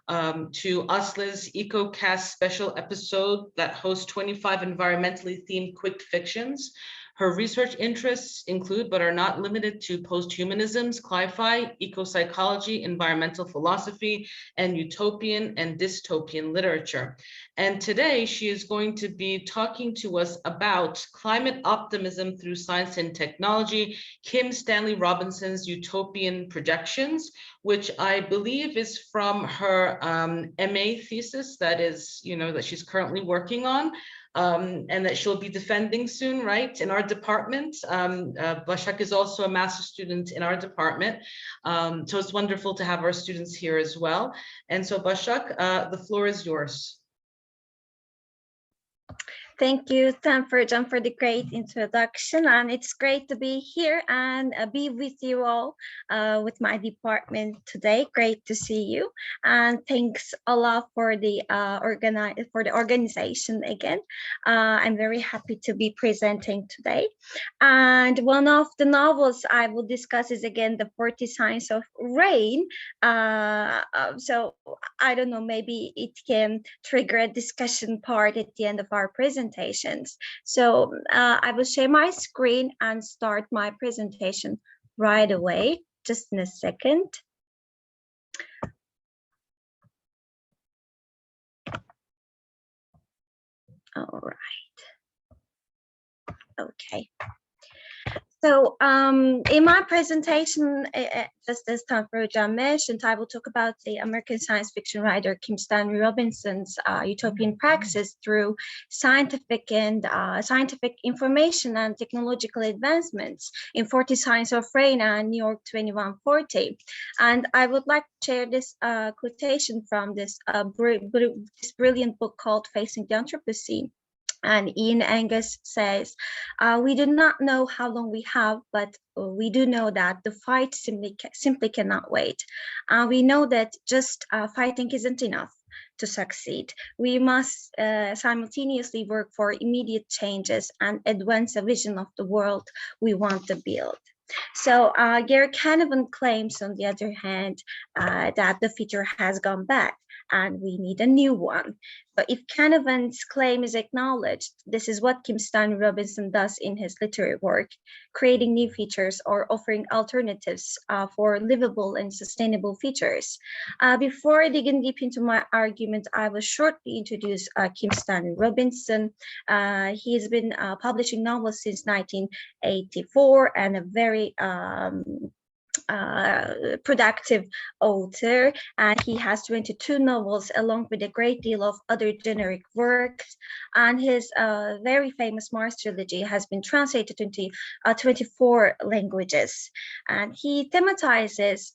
to USLA's EcoCast special episode that hosts 25 environmentally themed quick fictions. Her research interests include, but are not limited to, posthumanisms, cli-fi, eco-psychology, environmental philosophy, and utopian and dystopian literature. And today she is going to be talking to us about climate optimism through science and technology, Kim Stanley Robinson's Utopian Projections, which I believe is from her MA thesis that she's currently working on. And that she'll be defending soon, right, in our department. Başak is also a master's student in our department. So it's wonderful to have our students here as well. And so Başak, the floor is yours. Thank you, Stanford, for the great introduction. And it's great to be here and be with you all with my department today. Great to see you. And thanks a lot for the organization again. I'm very happy to be presenting today. And one of the novels I will discuss is again the 40 Signs of Rain. So I don't know, maybe it can trigger a discussion part at the end of our presentations. So I will share my screen and start my presentation right away, just in a second. All right. Okay. So in my presentation, just as Stanford mentioned, I will talk about the American science fiction writer Kim Stanley Robinson's utopian praxis through scientific information and technological advancements in 40 Signs of Rain and New York 2140. And I would like to share this quotation from this brilliant book called Facing the Anthropocene. And Ian Angus says, we do not know how long we have, but we do know that the fight simply cannot wait. We know that just fighting isn't enough to succeed. We must simultaneously work for immediate changes and advance a vision of the world we want to build. So Gary Canavan claims, on the other hand, that the future has gone back and we need a new one. But if Canavan's claim is acknowledged, this is what Kim Stanley Robinson does in his literary work, creating new features or offering alternatives for livable and sustainable features. Before digging deep into my argument, I will shortly introduce Kim Stanley Robinson. He has been publishing novels since 1984 and a very productive author, and he has 22 novels along with a great deal of other generic works, and his very famous Mars trilogy has been translated into 24 languages, and he thematizes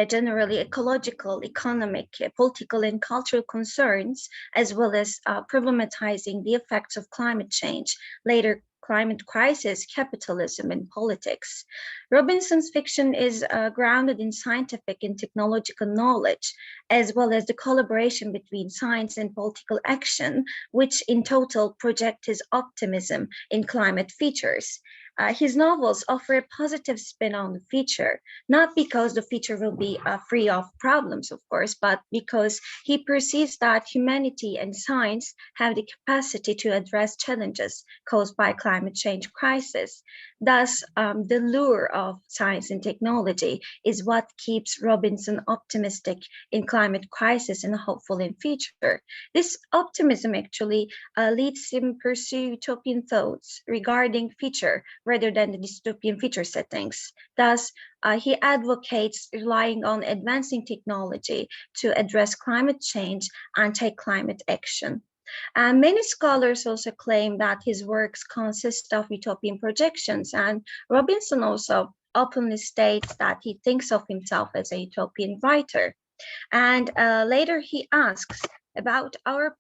generally ecological, economic, political, and cultural concerns, as well as problematizing the effects of climate change, later climate crisis, capitalism, and politics. Robinson's fiction is grounded in scientific and technological knowledge, as well as the collaboration between science and political action, which in total project his optimism in climate features. His novels offer a positive spin on the future, not because the future will be free of problems, of course, but because he perceives that humanity and science have the capacity to address challenges caused by climate change crisis. Thus, the lure of science and technology is what keeps Robinson optimistic in climate crisis and hopeful in future. This optimism actually leads him pursue utopian thoughts regarding future rather than the dystopian future settings. Thus, he advocates relying on advancing technology to address climate change and take climate action. Many scholars also claim that his works consist of utopian projections, and Robinson also openly states that he thinks of himself as a utopian writer. And later he asks about our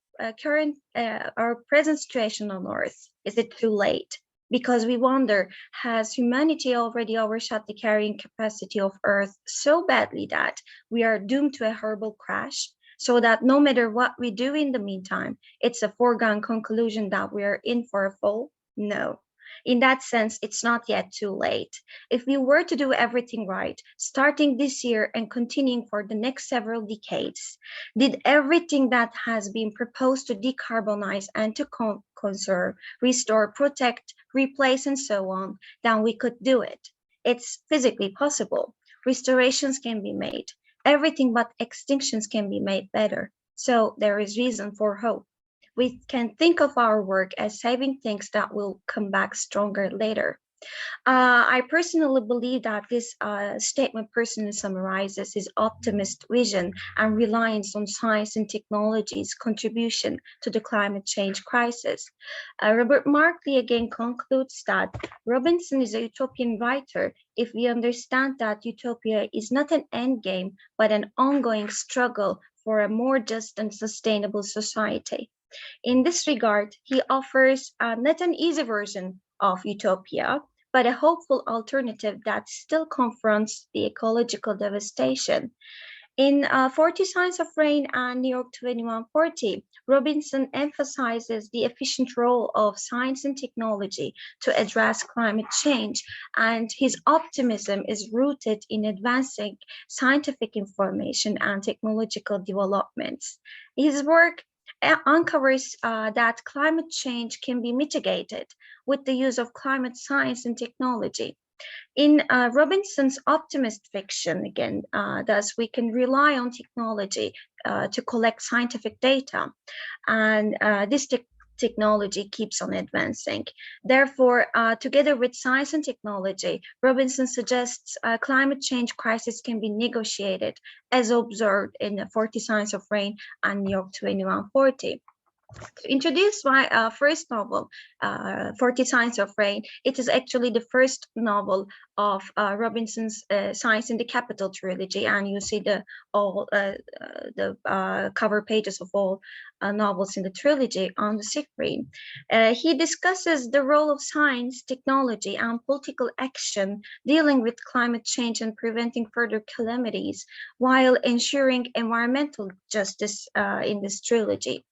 present situation on Earth. Is it too late? Because we wonder, has humanity already overshot the carrying capacity of Earth so badly that we are doomed to a horrible crash? So that no matter what we do in the meantime, it's a foregone conclusion that we are in for a fall? No. In that sense, it's not yet too late. If we were to do everything right, starting this year and continuing for the next several decades, did everything that has been proposed to decarbonize and to conserve, restore, protect, replace, and so on, then we could do it. It's physically possible. Restorations can be made. Everything but extinctions can be made better. So there is reason for hope. We can think of our work as saving things that will come back stronger later. I personally believe that this statement personally summarizes his optimist vision and reliance on science and technology's contribution to the climate change crisis. Robert Markley again concludes that Robinson is a utopian writer if we understand that utopia is not an end game, but an ongoing struggle for a more just and sustainable society. In this regard, he offers not an easy version of utopia, but a hopeful alternative that still confronts the ecological devastation. In 40 Signs of Rain and New York 2140, Robinson emphasizes the efficient role of science and technology to address climate change, and his optimism is rooted in advancing scientific information and technological developments. His work uncovers that climate change can be mitigated with the use of climate science and technology. In Robinson's optimist fiction, again, thus we can rely on technology to collect scientific data, and this technology keeps on advancing. Therefore, together with science and technology, Robinson suggests climate change crisis can be negotiated as observed in the 40 Signs of Rain and New York 2140. To introduce my first novel, 40 Signs of Rain, it is actually the first novel of Robinson's Science in the Capital trilogy, and you see the cover pages of all novels in the trilogy on the screen. He discusses the role of science, technology, and political action dealing with climate change and preventing further calamities, while ensuring environmental justice in this trilogy.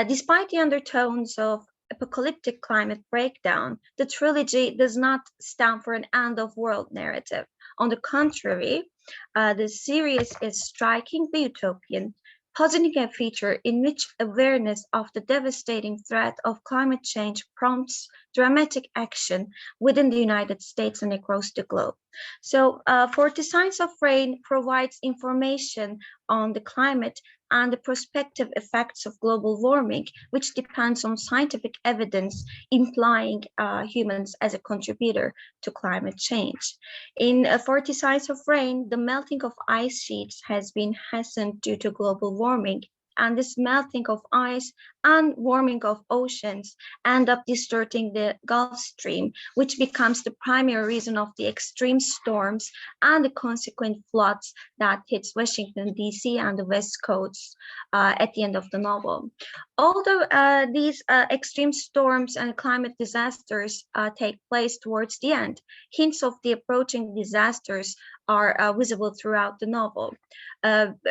Despite the undertones of apocalyptic climate breakdown, the trilogy does not stand for an end-of-world narrative. On the contrary, the series is strikingly utopian, positing a feature in which awareness of the devastating threat of climate change prompts dramatic action within the United States and across the globe. So 40 Signs of Rain provides information on the climate and the prospective effects of global warming, which depends on scientific evidence implying humans as a contributor to climate change. In 40 Signs of Rain, the melting of ice sheets has been hastened due to global warming, and this melting of ice and warming of oceans end up distorting the Gulf Stream, which becomes the primary reason of the extreme storms and the consequent floods that hits Washington, D.C. and the West Coast at the end of the novel. Although these extreme storms and climate disasters take place towards the end, hints of the approaching disasters are visible throughout the novel.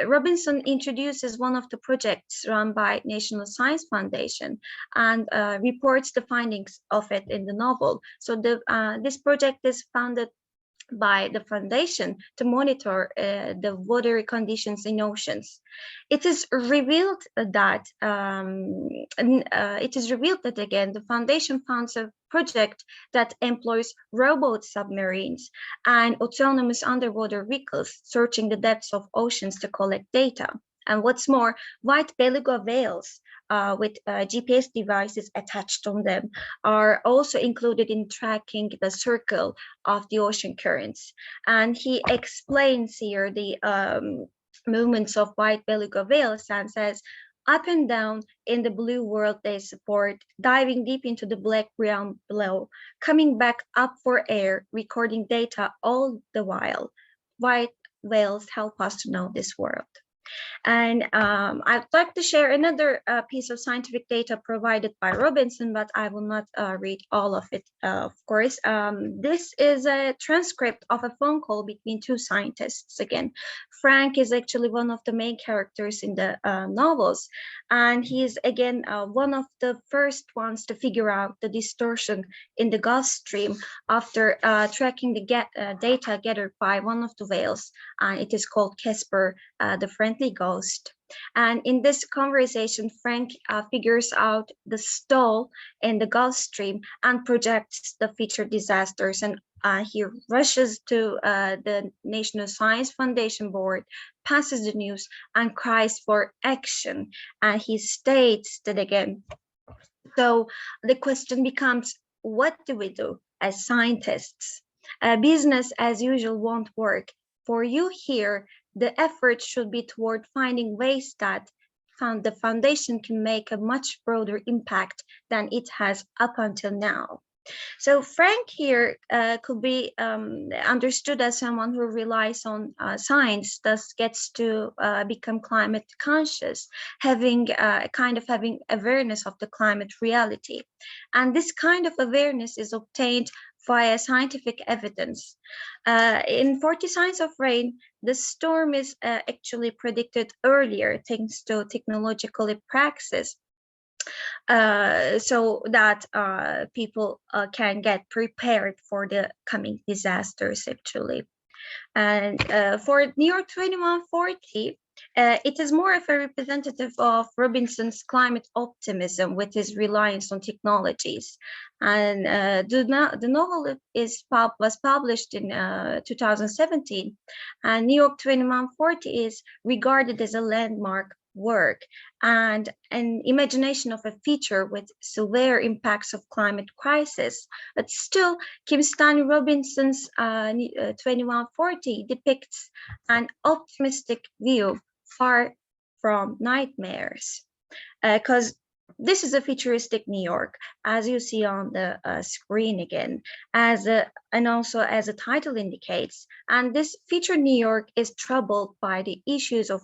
Robinson introduces one of the projects run by National Science Foundation and reports the findings of it in the novel. So this project is funded by the foundation to monitor the water conditions in oceans. It is revealed that again the foundation funds a project that employs robot submarines and autonomous underwater vehicles searching the depths of oceans to collect data. And what's more, white beluga whales with GPS devices attached on them are also included in tracking the circle of the ocean currents. And he explains here the movements of white beluga whales and says, up and down in the blue world they support, diving deep into the black realm below, coming back up for air, recording data all the while. White whales help us to know this world. And I'd like to share another piece of scientific data provided by Robinson, but I will not read all of it, of course. This is a transcript of a phone call between two scientists. Again, Frank is actually one of the main characters in the novels, and he is again one of the first ones to figure out the distortion in the Gulf Stream after tracking the data gathered by one of the whales. It is called Casper, the friendly ghost. And in this conversation, Frank figures out the stall in the Gulf Stream and projects the future disasters. And he rushes to the National Science Foundation board, passes the news, and cries for action. And he states that again. So the question becomes, what do we do as scientists? Business as usual won't work. For you here, the effort should be toward finding ways that the foundation can make a much broader impact than it has up until now. So Frank here could be understood as someone who relies on science, thus gets to become climate conscious, having having awareness of the climate reality. And this kind of awareness is obtained via scientific evidence. In 40 Signs of Rain, the storm is actually predicted earlier thanks to technological praxis. So that people can get prepared for the coming disasters actually. And for New York 2140, it is more of a representative of Robinson's climate optimism with his reliance on technologies. And the novel was published in 2017, and New York 2140 is regarded as a landmark work and an imagination of a future with severe impacts of climate crisis. But still, Kim Stanley Robinson's 2140 depicts an optimistic view far from nightmares, because this is a futuristic New York, as you see on the screen again, and also as the title indicates. And this future New York is troubled by the issues of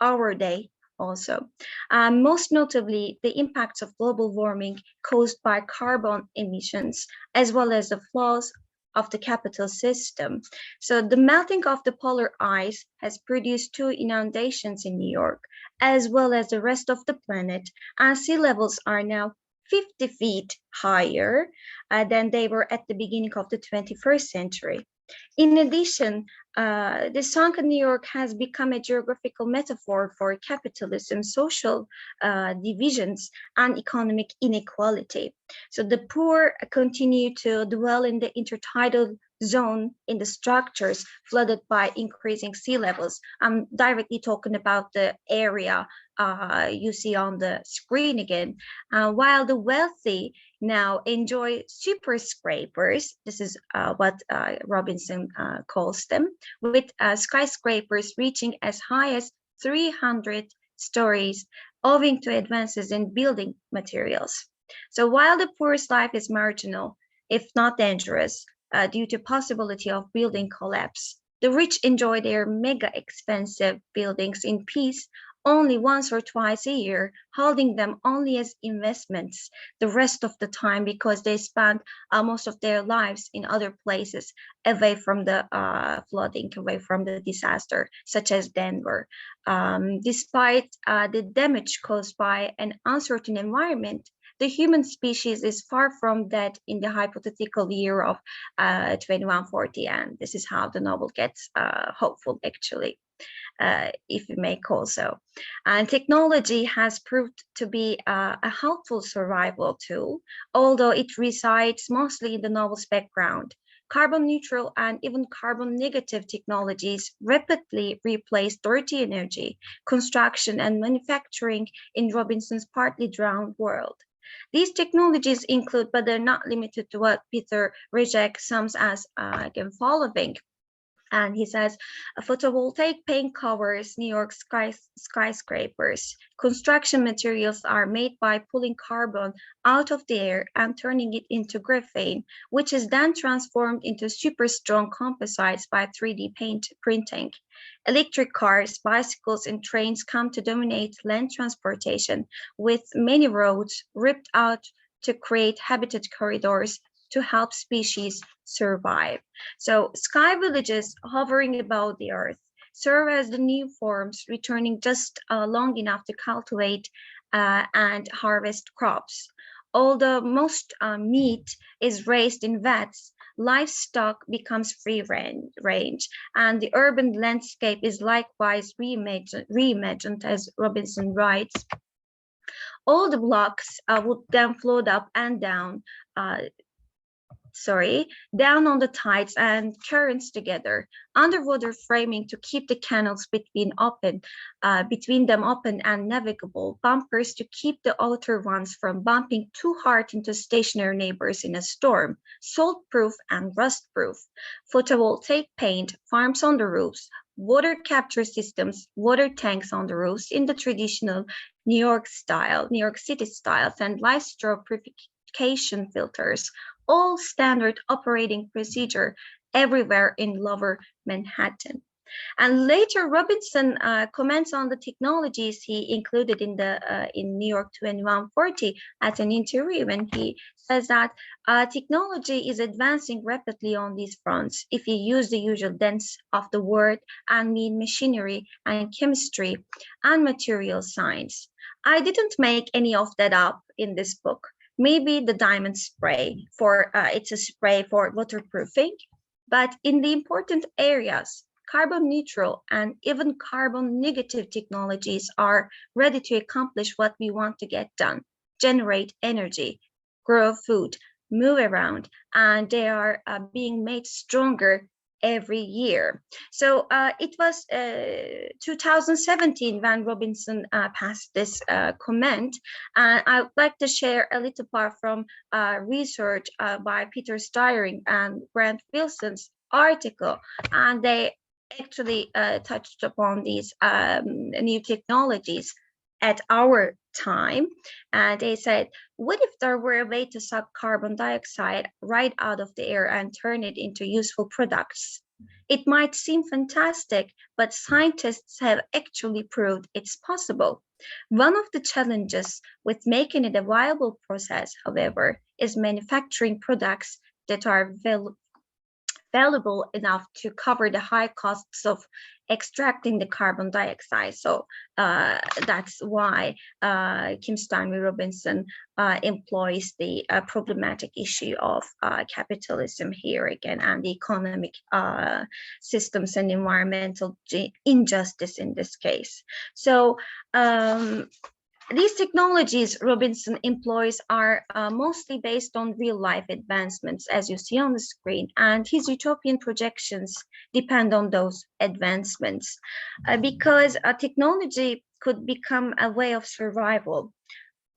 our day also. Most notably, the impacts of global warming caused by carbon emissions, as well as the flaws of the capital system. So the melting of the polar ice has produced 2 inundations in New York, as well as the rest of the planet, and sea levels are now 50 feet higher than they were at the beginning of the 21st century. In addition, the sunken New York has become a geographical metaphor for capitalism, social divisions, and economic inequality. So the poor continue to dwell in the intertidal zone in the structures flooded by increasing sea levels. I'm directly talking about the area you see on the screen again, while the wealthy now enjoy super scrapers. This is what Robinson calls them, with skyscrapers reaching as high as 300 stories, owing to advances in building materials. So while the poor's life is marginal, if not dangerous, due to possibility of building collapse, the rich enjoy their mega expensive buildings in peace only once or twice a year, holding them only as investments the rest of the time, because they spend most of their lives in other places away from the flooding, away from the disaster, such as Denver. Despite the damage caused by an uncertain environment, the human species is far from dead in the hypothetical year of 2140, and this is how the novel gets hopeful, actually. If you may call so. And technology has proved to be a helpful survival tool, although it resides mostly in the novel's background. Carbon neutral and even carbon negative technologies rapidly replace dirty energy, construction, and manufacturing in Robinson's partly drowned world. These technologies include, but they're not limited to, what Peter Rizek sums as again following. And he says, photovoltaic paint covers New York skyscrapers. Construction materials are made by pulling carbon out of the air and turning it into graphene, which is then transformed into super strong composites by 3D printing. Electric cars, bicycles, and trains come to dominate land transportation, with many roads ripped out to create habitat corridors to help species survive. So sky villages hovering above the earth serve as the new forms, returning just long enough to cultivate and harvest crops. Although most meat is raised in vats, livestock becomes free range, and the urban landscape is likewise reimagined, as Robinson writes. All the blocks would then float up and down on the tides and currents together, underwater framing to keep the canals between them open and navigable, bumpers to keep the outer ones from bumping too hard into stationary neighbors in a storm, salt-proof and rust-proof, photovoltaic paint, farms on the roofs, water capture systems, water tanks on the roofs in the traditional New York City styles, and live straw purification filters, all standard operating procedure everywhere in Lower Manhattan. And later, Robinson comments on the technologies he included in New York 2140 at an interview, and he says that technology is advancing rapidly on these fronts. If you use the usual tense of the word and mean machinery and chemistry and material science. I didn't make any of that up in this book. Maybe the diamond spray it's a spray for waterproofing, but in the important areas, carbon neutral and even carbon negative technologies are ready to accomplish what we want to get done: generate energy, grow food, move around, and they are being made stronger every year. So it was 2017 when Robinson passed this comment. And I would like to share a little part from research by Peter Styring and Grant Wilson's article, and they actually touched upon these new technologies at our time. And they said, what if there were a way to suck carbon dioxide right out of the air and turn it into useful products? It might seem fantastic, but scientists have actually proved it's possible. One of the challenges with making it a viable process, however, is manufacturing products that are valuable enough to cover the high costs of extracting the carbon dioxide. So that's why Kim Stanley Robinson employs the problematic issue of capitalism here again, and the economic systems and environmental injustice in this case. So these technologies Robinson employs are mostly based on real-life advancements, as you see on the screen, and his utopian projections depend on those advancements because technology could become a way of survival.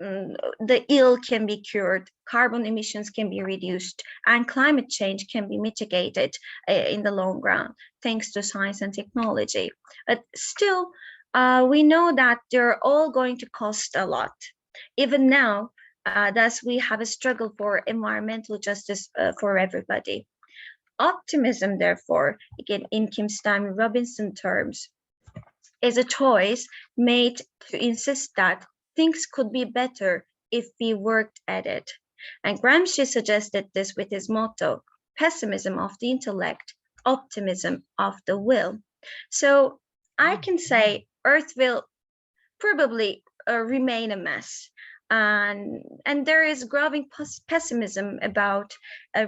The ill can be cured, carbon emissions can be reduced, and climate change can be mitigated in the long run, thanks to science and technology. But still, we know that they're all going to cost a lot. Even now, thus we have a struggle for environmental justice for everybody. Optimism, therefore, again in Kim Stanley Robinson terms, is a choice made to insist that things could be better if we worked at it. And Gramsci suggested this with his motto, pessimism of the intellect, optimism of the will. So I can say Earth will probably remain a mess. And there is growing pessimism about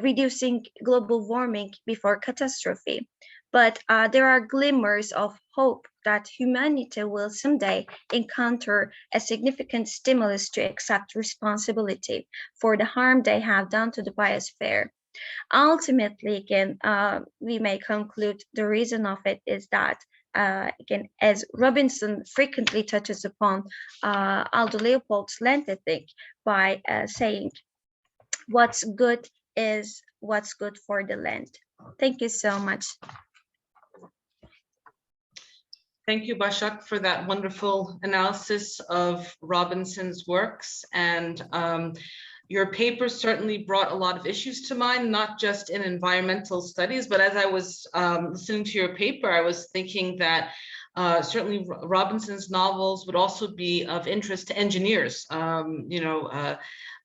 reducing global warming before catastrophe. But there are glimmers of hope that humanity will someday encounter a significant stimulus to accept responsibility for the harm they have done to the biosphere. Ultimately, again, we may conclude the reason of it is that again, as Robinson frequently touches upon Aldo Leopold's land ethic by saying, what's good is what's good for the land. Thank you so much. Thank you, Başak, for that wonderful analysis of Robinson's works. And your paper certainly brought a lot of issues to mind, not just in environmental studies, but as I was listening to your paper, I was thinking that certainly Robinson's novels would also be of interest to engineers,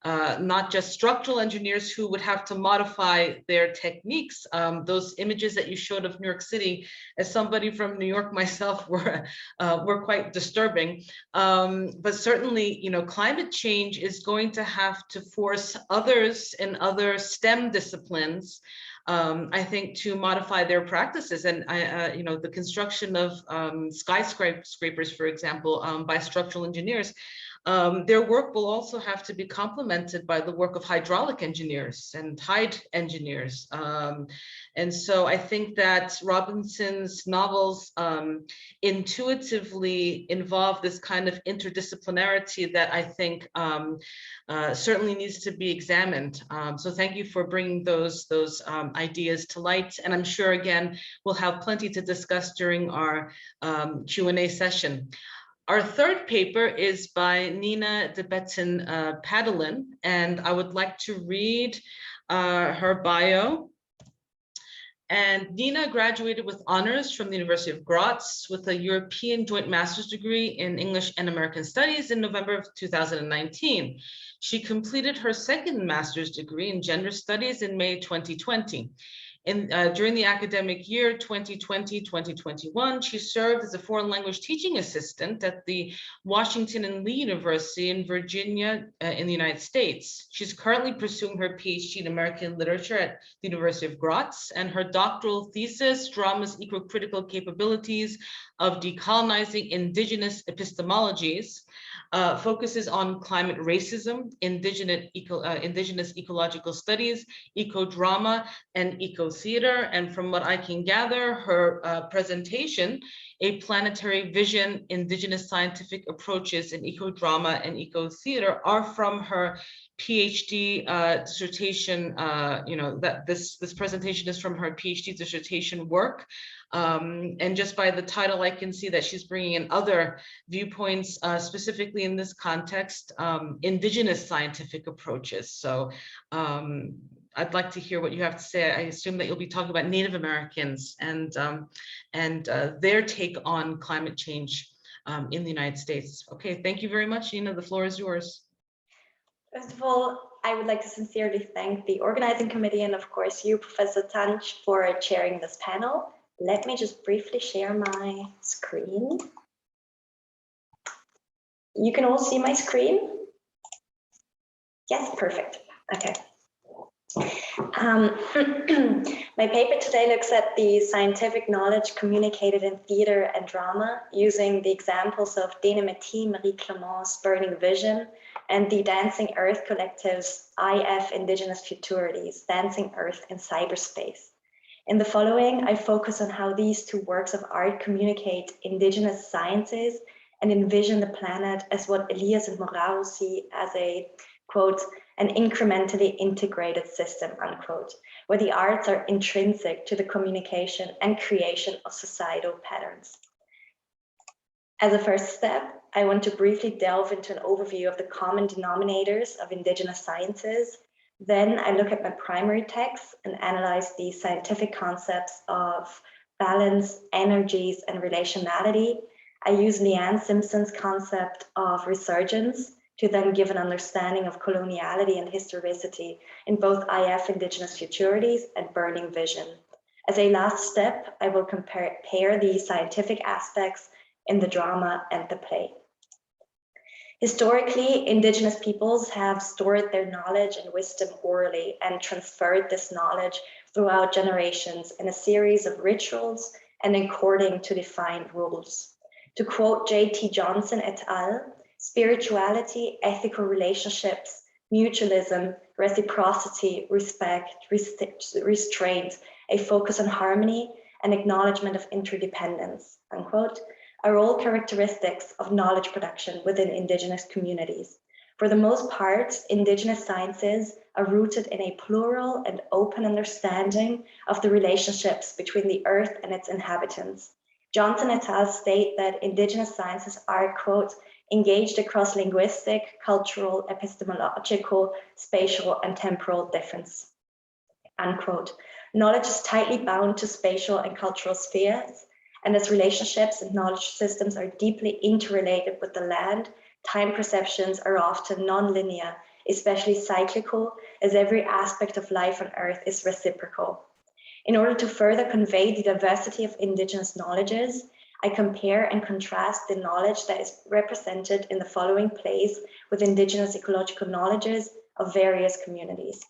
not just structural engineers who would have to modify their techniques. Those images that you showed of New York City, as somebody from New York myself, were quite disturbing. But certainly, climate change is going to have to force others in other STEM disciplines, I think, to modify their practices. And the construction of skyscrapers, for example, by structural engineers, their work will also have to be complemented by the work of hydraulic engineers and tide engineers. And so I think that Robinson's novels intuitively involve this kind of interdisciplinarity that I think certainly needs to be examined. So thank you for bringing those ideas to light. And I'm sure, again, we'll have plenty to discuss during our Q&A session. Our third paper is by Nina de Betten Padelin, and I would like to read her bio. And Nina graduated with honors from the University of Graz with a European Joint Master's degree in English and American Studies in November of 2019. She completed her second master's degree in Gender Studies in May 2020. During the academic year 2020-2021, she served as a foreign language teaching assistant at the Washington and Lee University in Virginia in the United States. She's currently pursuing her PhD in American Literature at the University of Graz, and her doctoral thesis, Drama's Eco-Critical Capabilities of Decolonizing Indigenous Epistemologies, focuses on climate racism, indigenous ecological studies, eco-drama, and eco-theater. And from what I can gather, her presentation, A Planetary Vision, Indigenous Scientific Approaches in Eco-Drama and Eco-Theater, are from her PhD dissertation. This presentation is from her PhD dissertation work. And just by the title, I can see that she's bringing in other viewpoints, specifically in this context, indigenous scientific approaches. So I'd like to hear what you have to say. I assume that you'll be talking about Native Americans and their take on climate change in the United States. Okay, thank you very much, Nina. The floor is yours. First of all, I would like to sincerely thank the organizing committee and of course you, Professor Tanch, for chairing this panel. Let me just briefly share my screen. You can all see my screen? Yes, perfect. Okay. My paper today looks at the scientific knowledge communicated in theater and drama using the examples of Denemeti, Marie Clement's Burning Vision, and the Dancing Earth Collective's IF Indigenous Futurities, Dancing Earth in Cyberspace. In the following, I focus on how these two works of art communicate indigenous sciences and envision the planet as what Elias and Moraro see as a, quote, an incrementally integrated system, unquote, where the arts are intrinsic to the communication and creation of societal patterns. As a first step, I want to briefly delve into an overview of the common denominators of indigenous sciences. Then I look at my primary text and analyze the scientific concepts of balance, energies, and relationality. I use Leanne Simpson's concept of resurgence to then give an understanding of coloniality and historicity in both IF Indigenous Futurities and Burning Vision. As a last step, I will compare the scientific aspects in the drama and the play. Historically, indigenous peoples have stored their knowledge and wisdom orally and transferred this knowledge throughout generations in a series of rituals and according to defined rules. To quote J.T. Johnson et al., spirituality, ethical relationships, mutualism, reciprocity, respect, restraint, a focus on harmony, and acknowledgement of interdependence, unquote, are all characteristics of knowledge production within indigenous communities. For the most part, indigenous sciences are rooted in a plural and open understanding of the relationships between the earth and its inhabitants. Johnson et al. State that indigenous sciences are, quote, engaged across linguistic, cultural, epistemological, spatial, and temporal difference, unquote. Knowledge is tightly bound to spatial and cultural spheres, and as relationships and knowledge systems are deeply interrelated with the land, time perceptions are often non-linear, especially cyclical, as every aspect of life on Earth is reciprocal. In order to further convey the diversity of indigenous knowledges, I compare and contrast the knowledge that is represented in the following plays with indigenous ecological knowledges of various communities.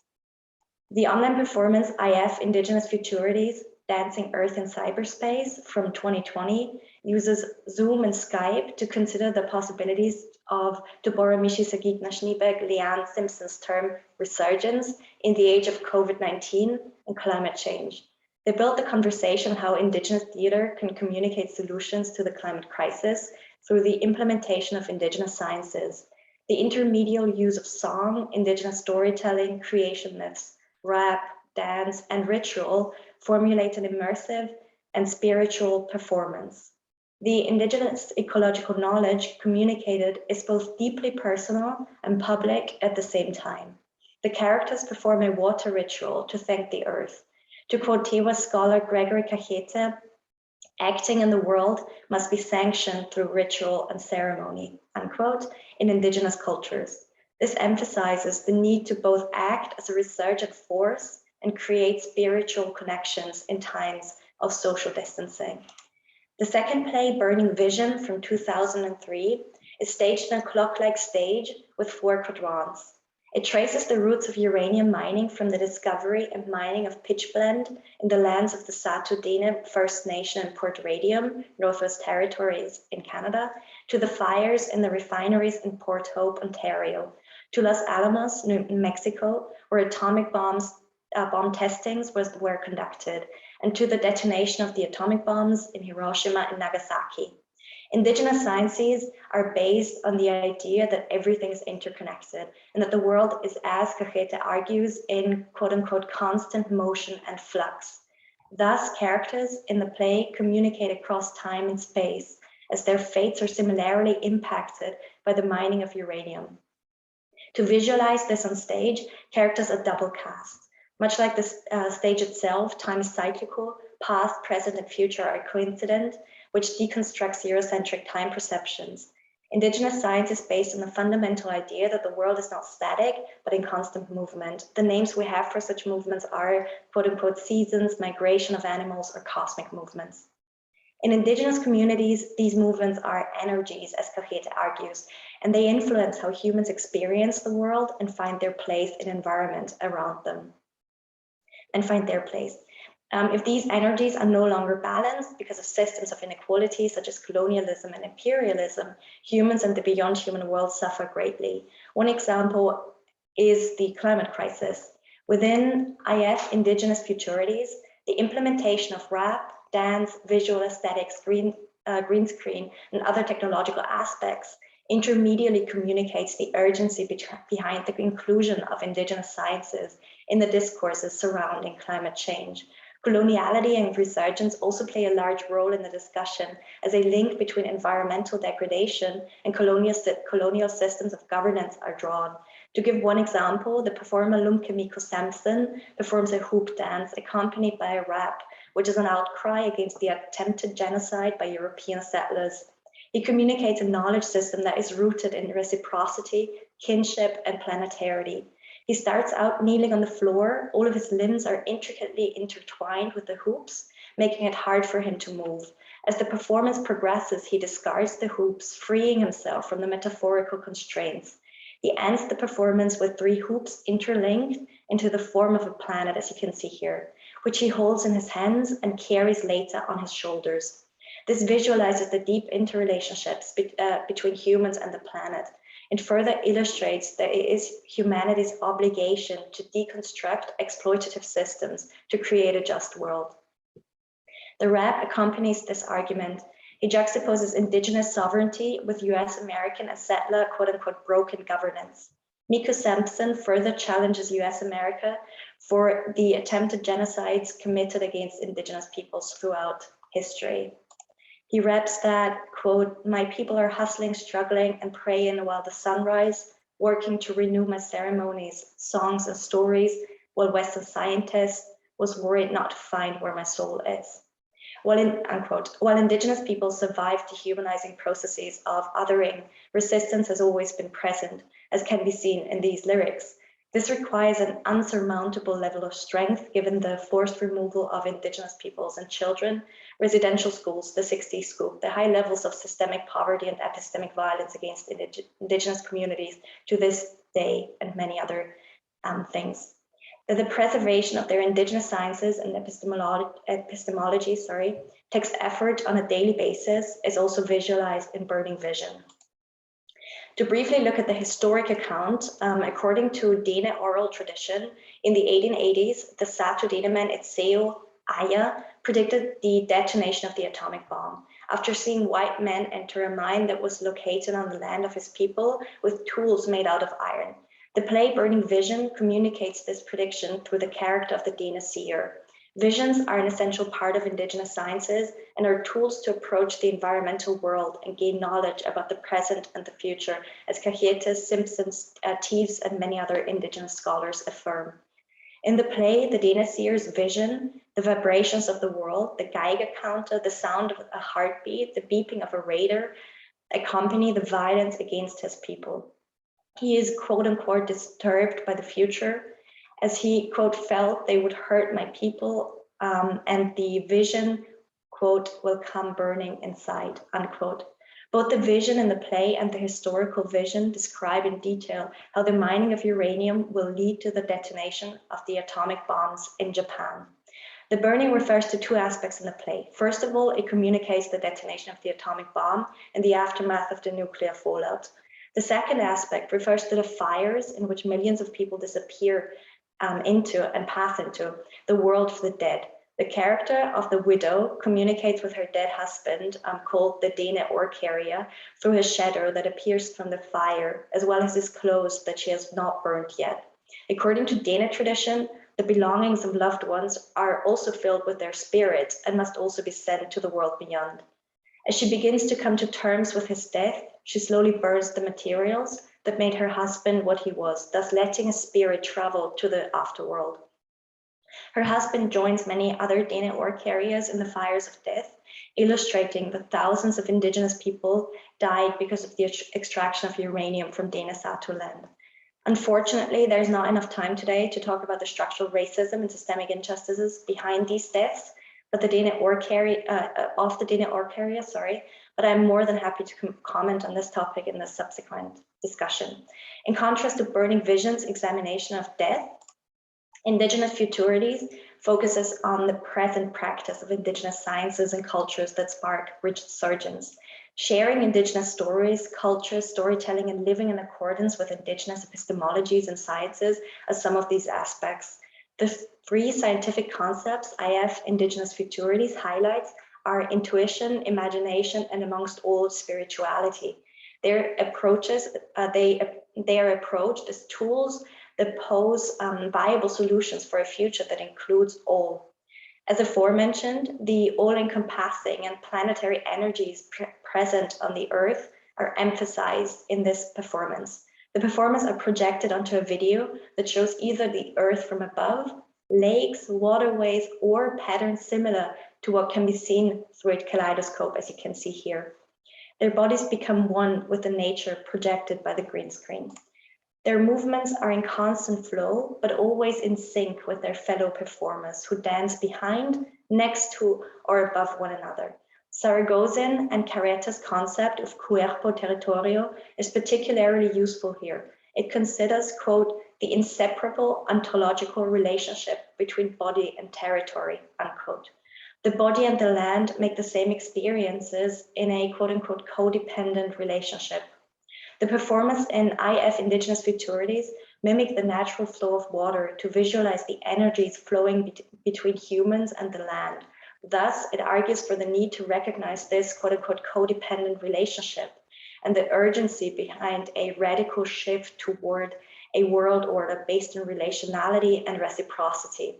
The online performance IF Indigenous Futurities, Dancing Earth in Cyberspace from 2020 uses Zoom and Skype to consider the possibilities of, to borrow Mishi Sagitna Schneeberg, Leanne Simpson's term, resurgence in the age of COVID-19 and climate change. They built the conversation on how indigenous theater can communicate solutions to the climate crisis through the implementation of indigenous sciences, the intermedial use of song, indigenous storytelling, creation myths, rap, dance, and ritual formulate an immersive and spiritual performance. The indigenous ecological knowledge communicated is both deeply personal and public at the same time. The characters perform a water ritual to thank the earth. To quote Tewa scholar Gregory Hacettepe, acting in the world must be sanctioned through ritual and ceremony, unquote, in indigenous cultures. This emphasizes the need to both act as a resurgent force and create spiritual connections in times of social distancing. The second play, Burning Vision from 2003, is staged on a clock-like stage with 4 quadrants. It traces the roots of uranium mining from the discovery and mining of pitchblende in the lands of the Sato Dene First Nation in Port Radium, Northwest Territories in Canada, to the fires in the refineries in Port Hope, Ontario, to Los Alamos, New Mexico, where atomic bomb testings were conducted, and to the detonation of the atomic bombs in Hiroshima and Nagasaki. Indigenous sciences are based on the idea that everything is interconnected and that the world is, as Hacettepe argues, in quote-unquote constant motion and flux. Thus, characters in the play communicate across time and space as their fates are similarly impacted by the mining of uranium. To visualize this on stage, characters are double cast. Much like the stage itself, time is cyclical, past, present, and future are coincident, which deconstructs Eurocentric time perceptions. Indigenous science is based on the fundamental idea that the world is not static, but in constant movement. The names we have for such movements are, quote-unquote, seasons, migration of animals, or cosmic movements. In indigenous communities, these movements are energies, as Hacettepe argues, and they influence how humans experience the world and find their place in environment around them. If these energies are no longer balanced because of systems of inequality such as colonialism and imperialism, humans and the beyond human world suffer greatly. One example is the climate crisis. Within IF Indigenous Futurities, the implementation of rap, dance, visual aesthetics, green screen, and other technological aspects intermediately communicates the urgency behind the inclusion of Indigenous sciences in the discourses surrounding climate change. Coloniality and resurgence also play a large role in the discussion as a link between environmental degradation and colonial systems of governance are drawn. To give one example, the performer Lumkemiko Sampson performs a hoop dance accompanied by a rap, which is an outcry against the attempted genocide by European settlers. He communicates a knowledge system that is rooted in reciprocity, kinship, and planetarity. He starts out kneeling on the floor. All of his limbs are intricately intertwined with the hoops, making it hard for him to move. As the performance progresses, he discards the hoops, freeing himself from the metaphorical constraints. He ends the performance with 3 hoops interlinked into the form of a planet, as you can see here, which he holds in his hands and carries later on his shoulders. This visualizes the deep interrelationships between humans and the planet. It further illustrates that it is humanity's obligation to deconstruct exploitative systems to create a just world. The rap accompanies this argument. He juxtaposes indigenous sovereignty with US American and settler quote-unquote broken governance. Miko Sampson further challenges US America for the attempted genocides committed against indigenous peoples throughout history. He raps that, quote, "My people are hustling, struggling, and praying while the sunrise, working to renew my ceremonies, songs, and stories, while Western scientists was worried not to find where my soul is." While indigenous people survive dehumanizing processes of othering, resistance has always been present, as can be seen in these lyrics. This requires an unsurmountable level of strength given the forced removal of indigenous peoples and children, residential schools, the 60s scoop, the high levels of systemic poverty and epistemic violence against indigenous communities to this day, and many other things. That the preservation of their indigenous sciences and epistemology takes effort on a daily basis is also visualized in Burning Vision. To briefly look at the historic account, according to Dene oral tradition, in the 1880s, the Sato Dene man Etseo Aya predicted the detonation of the atomic bomb after seeing white men enter a mine that was located on the land of his people with tools made out of iron. The play Burning Vision communicates this prediction through the character of the Dene seer. Visions are an essential part of Indigenous sciences and are tools to approach the environmental world and gain knowledge about the present and the future, as Hacettepe, Simpson, Teves, and many other Indigenous scholars affirm. In the play, the Dana seer's vision, the vibrations of the world, the Geiger counter, the sound of a heartbeat, the beeping of a radar, accompany the violence against his people. He is, quote unquote, disturbed by the future, as he, quote, felt they would hurt my people, and the vision, quote, will come burning inside, unquote. Both the vision in the play and the historical vision describe in detail how the mining of uranium will lead to the detonation of the atomic bombs in Japan. The burning refers to two aspects in the play. First of all, it communicates the detonation of the atomic bomb and the aftermath of the nuclear fallout. The second aspect refers to the fires in which millions of people disappear into and pass into the world of the dead. The character of the widow communicates with her dead husband, called the Dana Orcaria, through his shadow that appears from the fire, as well as his clothes that she has not burned yet. According to Dana tradition, the belongings of loved ones are also filled with their spirit and must also be sent to the world beyond. As she begins to come to terms with his death, she slowly burns the materials that made her husband what he was, thus letting his spirit travel to the afterworld. Her husband joins many other Dana Orcarias in the fires of death, illustrating that thousands of Indigenous people died because of the extraction of uranium from Dana Sato land. Unfortunately, there's not enough time today to talk about the structural racism and systemic injustices behind these deaths, but the Dana Orcaria, but I'm more than happy to comment on this topic in the subsequent discussion. In contrast to Burning Vision's examination of death, Indigenous Futurities focuses on the present practice of Indigenous sciences and cultures that spark resurgence. Sharing Indigenous stories, cultures, storytelling, and living in accordance with Indigenous epistemologies and sciences are some of these aspects. The three scientific concepts IF Indigenous Futurities highlights are intuition, imagination, and amongst all, spirituality. Their approaches, they are approached as tools that pose viable solutions for a future that includes all. As aforementioned, the all-encompassing and planetary energies present on the Earth are emphasized in this performance. The performers are projected onto a video that shows either the Earth from above, lakes, waterways, or patterns similar to what can be seen through a kaleidoscope, as you can see here. Their bodies become one with the nature projected by the green screen. Their movements are in constant flow, but always in sync with their fellow performers who dance behind, next to, or above one another. Saragozin and Carretta's concept of cuerpo territorio is particularly useful here. It considers, quote, the inseparable ontological relationship between body and territory, unquote. The body and the land make the same experiences in a quote unquote codependent relationship. The performance in IF Indigenous Futurities mimic the natural flow of water to visualize the energies flowing between humans and the land. Thus, it argues for the need to recognize this quote unquote codependent relationship and the urgency behind a radical shift toward a world order based on relationality and reciprocity.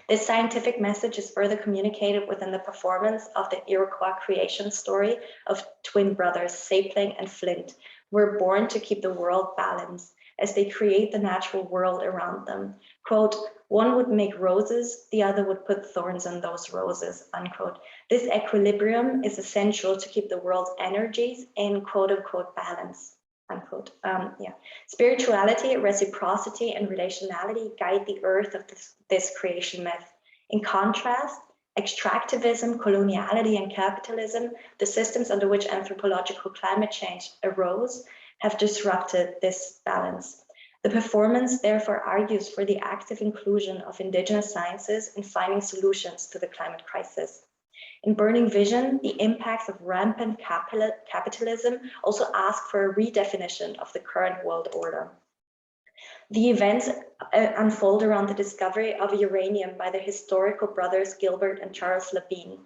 This scientific message is further communicated within the performance of the Iroquois creation story of twin brothers, Sapling and Flint, who were born to keep the world balanced as they create the natural world around them. Quote, one would make roses, the other would put thorns on those roses, unquote. This equilibrium is essential to keep the world's energies in quote unquote balance. Unquote. Spirituality, reciprocity, and relationality guide the earth of this creation myth. In contrast, extractivism, coloniality, and capitalism, the systems under which anthropological climate change arose, have disrupted this balance. The performance therefore argues for the active inclusion of Indigenous sciences in finding solutions to the climate crisis. In Burning Vision, the impacts of rampant capitalism also ask for a redefinition of the current world order. The events unfold around the discovery of uranium by the historical brothers Gilbert and Charles Labine.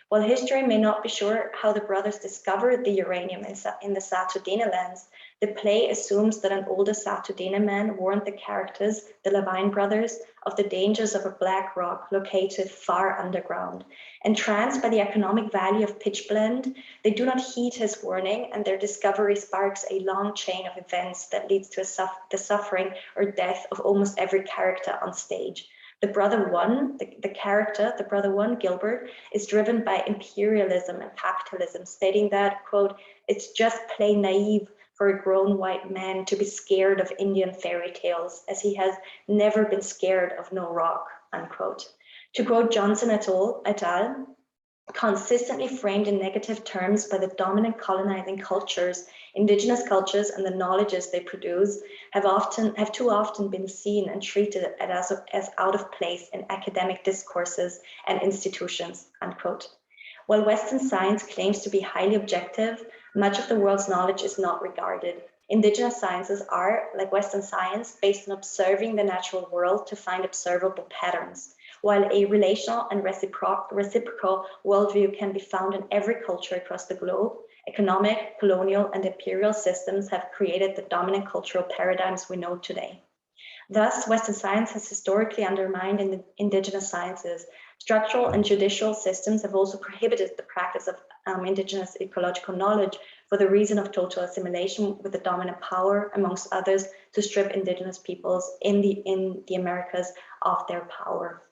While history may not be sure how the brothers discovered the uranium in the Sato Dana lands, The play assumes that an old Hacettepe man warned the characters, the Levine brothers, of the dangers of a black rock located far underground. Entranced by the economic value of pitchblende, they do not heed his warning, and their discovery sparks a long chain of events that leads to the suffering or death of almost every character on stage. The brother one, the brother one, Gilbert, is driven by imperialism and capitalism, stating that, quote, "It's just plain naive for a grown white man to be scared of Indian fairy tales, as he has never been scared of no rock," unquote. To quote Johnson et al., consistently framed in negative terms by the dominant colonizing cultures, indigenous cultures and the knowledges they produce have too often been seen and treated as out of place in academic discourses and institutions, unquote. While Western science claims to be highly objective, much of the world's knowledge is not regarded. Indigenous sciences are, like Western science, based on observing the natural world to find observable patterns. While a relational and reciprocal worldview can be found in every culture across the globe, economic, colonial, and imperial systems have created the dominant cultural paradigms we know today. Thus, Western science has historically undermined indigenous sciences. Structural and judicial systems have also prohibited the practice of indigenous ecological knowledge for the reason of total assimilation with the dominant power, amongst others, to strip indigenous peoples in the Americas of their power.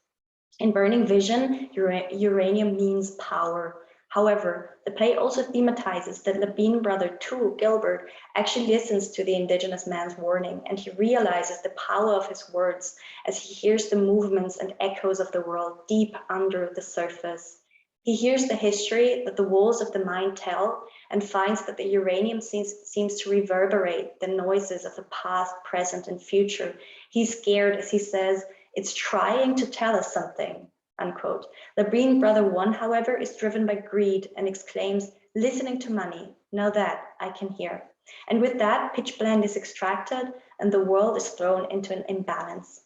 In Burning Vision, uranium means power. However, the play also thematizes that Levine brother 2, Gilbert, actually listens to the indigenous man's warning, and he realizes the power of his words as he hears the movements and echoes of the world deep under the surface. He hears the history that the walls of the mine tell and finds that the uranium seems to reverberate the noises of the past, present, and future. He's scared as he says, "It's trying to tell us something," unquote. Levine brother 1, however, is driven by greed and exclaims, "Listening to money, now that I can hear." And with that, pitchblende is extracted and the world is thrown into an imbalance.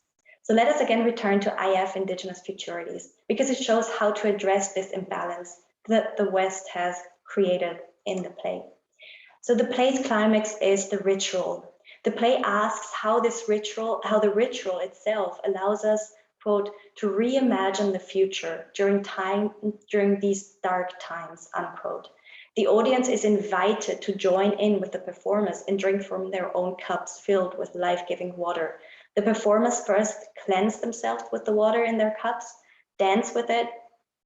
So let us again return to IF Indigenous Futurities, because it shows how to address this imbalance that the West has created in the play. So the play's climax is the ritual. The play asks how the ritual itself allows us, quote, "to reimagine the future during these dark times," unquote. The audience is invited to join in with the performers and drink from their own cups filled with life-giving water. The performers first cleanse themselves with the water in their cups, dance with it,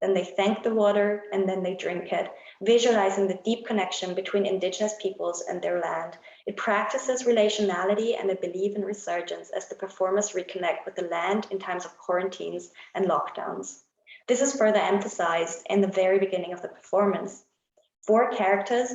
then they thank the water, and then they drink it, visualizing the deep connection between indigenous peoples and their land. It practices relationality and a belief in resurgence as the performers reconnect with the land in times of quarantines and lockdowns. This is further emphasized in the very beginning of the performance. 4 characters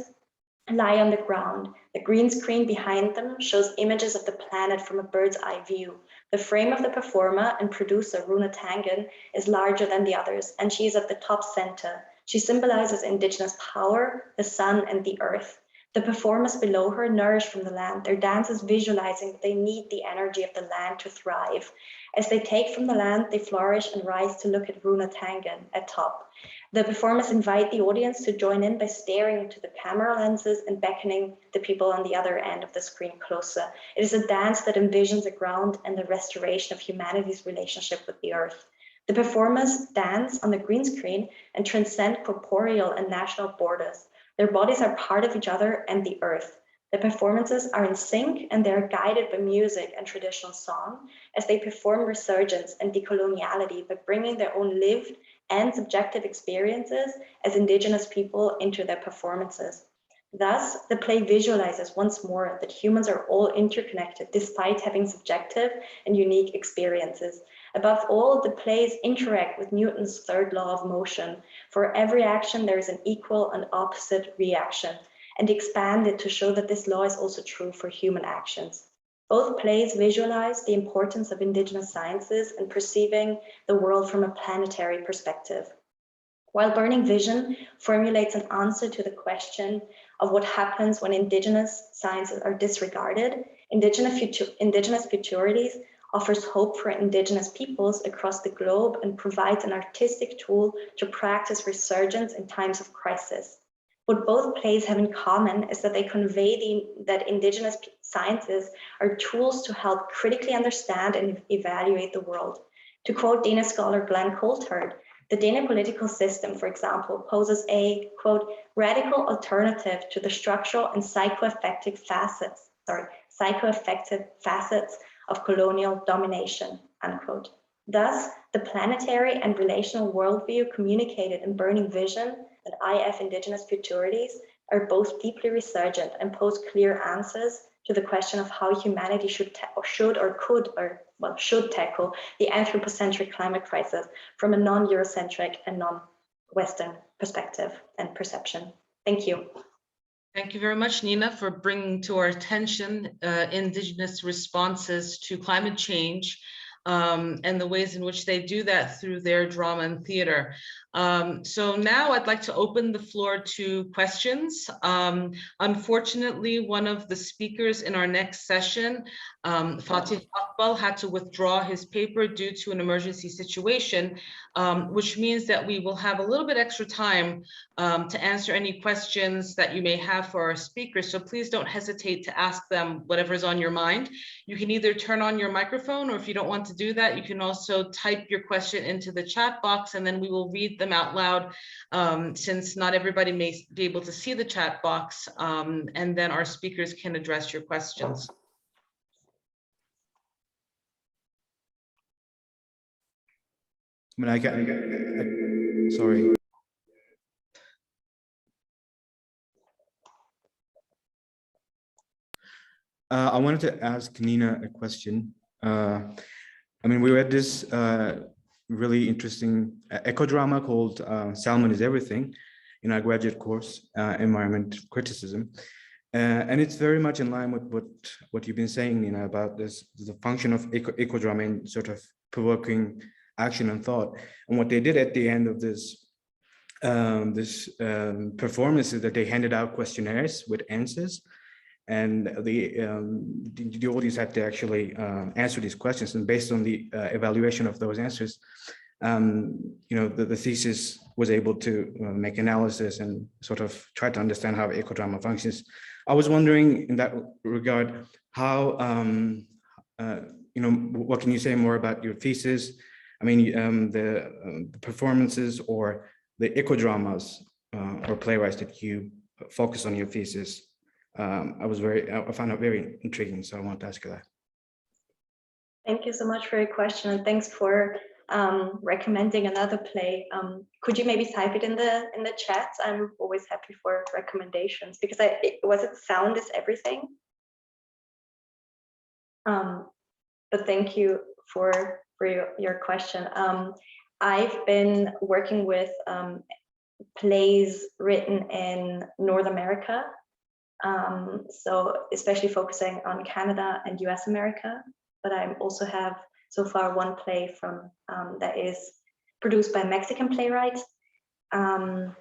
lie on the ground. The green screen behind them shows images of the planet from a bird's eye view. The frame of the performer and producer, Runa Tangen, is larger than the others, and she is at the top center. She symbolizes indigenous power, the sun, and the earth. The performers below her nourish from the land, their dancers visualizing that they need the energy of the land to thrive. As they take from the land, they flourish and rise to look at Runa Tangen at top. The performers invite the audience to join in by staring into the camera lenses and beckoning the people on the other end of the screen closer. It is a dance that envisions a ground and the restoration of humanity's relationship with the earth. The performers dance on the green screen and transcend corporeal and national borders. Their bodies are part of each other and the earth. The performances are in sync and they are guided by music and traditional song as they perform resurgence and decoloniality by bringing their own lived and subjective experiences as indigenous people into their performances. Thus, the play visualizes once more that humans are all interconnected despite having subjective and unique experiences. Above all, the plays interact with Newton's third law of motion. For every action, there is an equal and opposite reaction, and expand it to show that this law is also true for human actions. Both plays visualize the importance of indigenous sciences and perceiving the world from a planetary perspective. While Burning Vision formulates an answer to the question of what happens when indigenous sciences are disregarded, Indigenous Futurities offers hope for indigenous peoples across the globe and provides an artistic tool to practice resurgence in times of crisis. What both plays have in common is that they convey that indigenous sciences are tools to help critically understand and evaluate the world. To quote Danish scholar Glenn Coulthard, the Danish political system, for example, poses a, quote, radical alternative to the structural and psychoaffective facets of colonial domination, unquote. Thus, the planetary and relational worldview communicated in Burning Vision and IF Indigenous Futurities are both deeply resurgent and pose clear answers to the question of how humanity should tackle the anthropocentric climate crisis from a non-Eurocentric and non-Western perspective and perception. Thank you. Thank you very much, Nina, for bringing to our attention Indigenous responses to climate change and the ways in which they do that through their drama and theater. So now I'd like to open the floor to questions. Unfortunately, one of the speakers in our next session, Fatih Akbal, had to withdraw his paper due to an emergency situation, which means that we will have a little bit extra time to answer any questions that you may have for our speakers. So please don't hesitate to ask them whatever's on your mind. You can either turn on your microphone, or if you don't want to do that, you can also type your question into the chat box, and then we will read them out loud, since not everybody may be able to see the chat box, and then our speakers can address your questions. I mean, sorry. I wanted to ask Nina a question. I mean, we read this really interesting eco drama called Salmon is Everything in our graduate course, Environment Criticism. And it's very much in line with what you've been saying, Nina, about this, the function of eco drama in sort of provoking action and thought. And what they did at the end of this performance is that they handed out questionnaires with answers, and the audience had to actually answer these questions. And based on the evaluation of those answers, the thesis was able to make analysis and sort of try to understand how ecodrama functions. I was wondering in that regard, how, what can you say more about your thesis? I mean, the performances or the ecodramas or playwrights that you focus on your thesis. I found it very intriguing, so I want to ask you that. Thank you so much for your question, and thanks for recommending another play. Could you maybe type it in the chat? I'm always happy for recommendations, because was it Sound is Everything? But thank you for your question. I've been working with plays written in North America, so especially focusing on Canada and US America, but I also have so far one play from that is produced by a Mexican playwright, and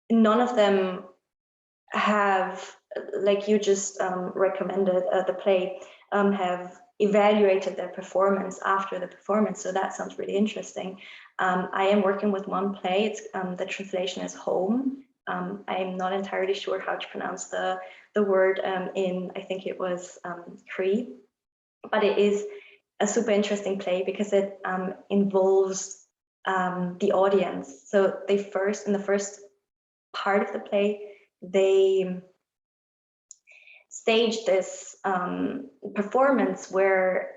none of them have, like you just recommended the play, have evaluated their performance after the performance. So that sounds really interesting. I am working with one play. It's the translation is Home. I'm not entirely sure how to pronounce the word in, I think it was Cree, but it is a super interesting play because it involves the audience. So in the first part of the play, they staged this performance where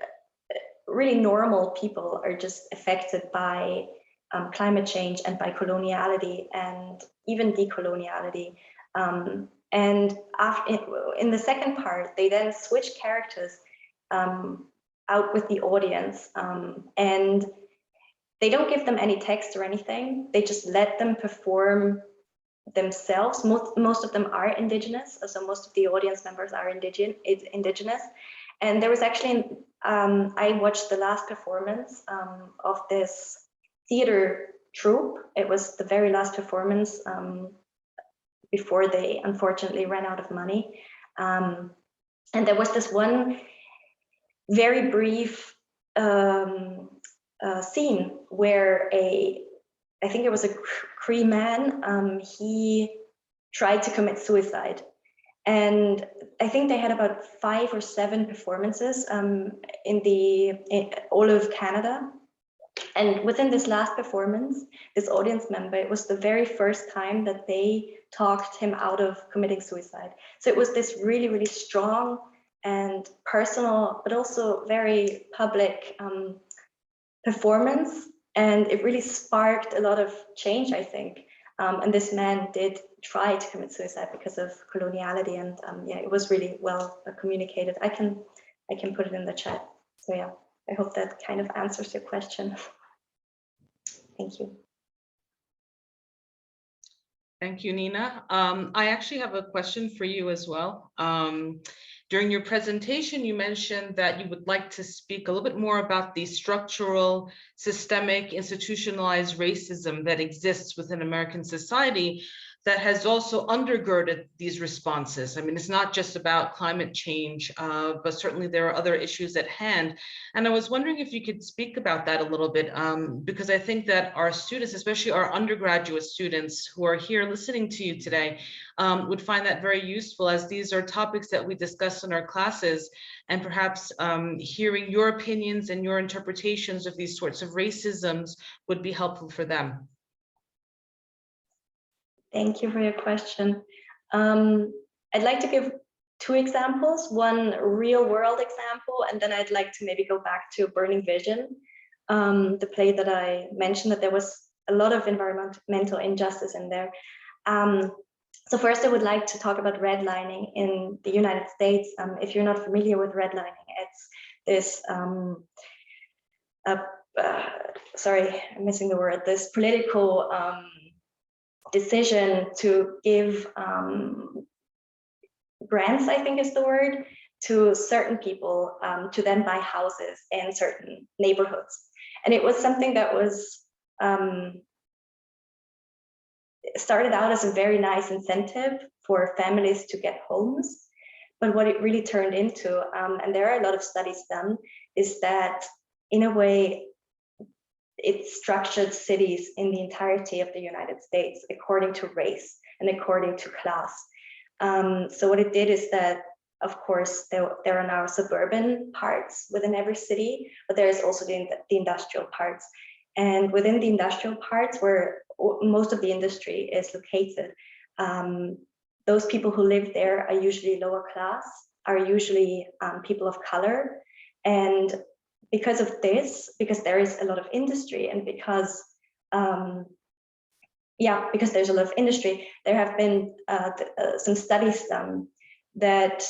really normal people are just affected by climate change and by coloniality and even decoloniality. And in the second part, they then switch characters out with the audience, and they don't give them any text or anything. They just let them perform themselves. Most of them are indigenous, so most of the audience members are indigenous. And there was actually, I watched the last performance of this theater troupe. It was the very last performance before they unfortunately ran out of money. And there was this one very brief scene where a I think it was a Cree man, he tried to commit suicide. And I think they had about 5 or 7 performances in all of Canada. And within this last performance, this audience member, it was the very first time that they talked him out of committing suicide. So it was this really, really strong and personal, but also very public performance. And it really sparked a lot of change, I think. And this man did try to commit suicide because of coloniality, and yeah, it was really well communicated. I can put it in the chat. So yeah, I hope that kind of answers your question. Thank you. Thank you, Nina. I actually have a question for you as well. During your presentation, you mentioned that you would like to speak a little bit more about the structural, systemic, institutionalized racism that exists within American society that has also undergirded these responses. I mean, it's not just about climate change, but certainly there are other issues at hand. And I was wondering if you could speak about that a little bit, because I think that our students, especially our undergraduate students who are here listening to you today, would find that very useful, as these are topics that we discuss in our classes, and perhaps hearing your opinions and your interpretations of these sorts of racisms would be helpful for them. Thank you for your question. I'd like to give 2 examples, one real world example, and then I'd like to maybe go back to Burning Vision, the play that I mentioned, that there was a lot of environmental injustice in there. So first I would like to talk about redlining in the United States. If you're not familiar with redlining, it's this, sorry, I'm missing the word, this political decision to give grants, I think is the word, to certain people to then buy houses in certain neighborhoods. And it was something that was started out as a very nice incentive for families to get homes. But what it really turned into, and there are a lot of studies done, is that in a way, it structured cities in the entirety of the United States according to race and according to class. So what it did is that, of course, there are now suburban parts within every city, but there is also the industrial parts. And within the industrial parts, where most of the industry is located, those people who live there are usually lower class, are usually people of color. And because of this, because there is a lot of industry, and because because there's a lot of industry, there have been some studies done that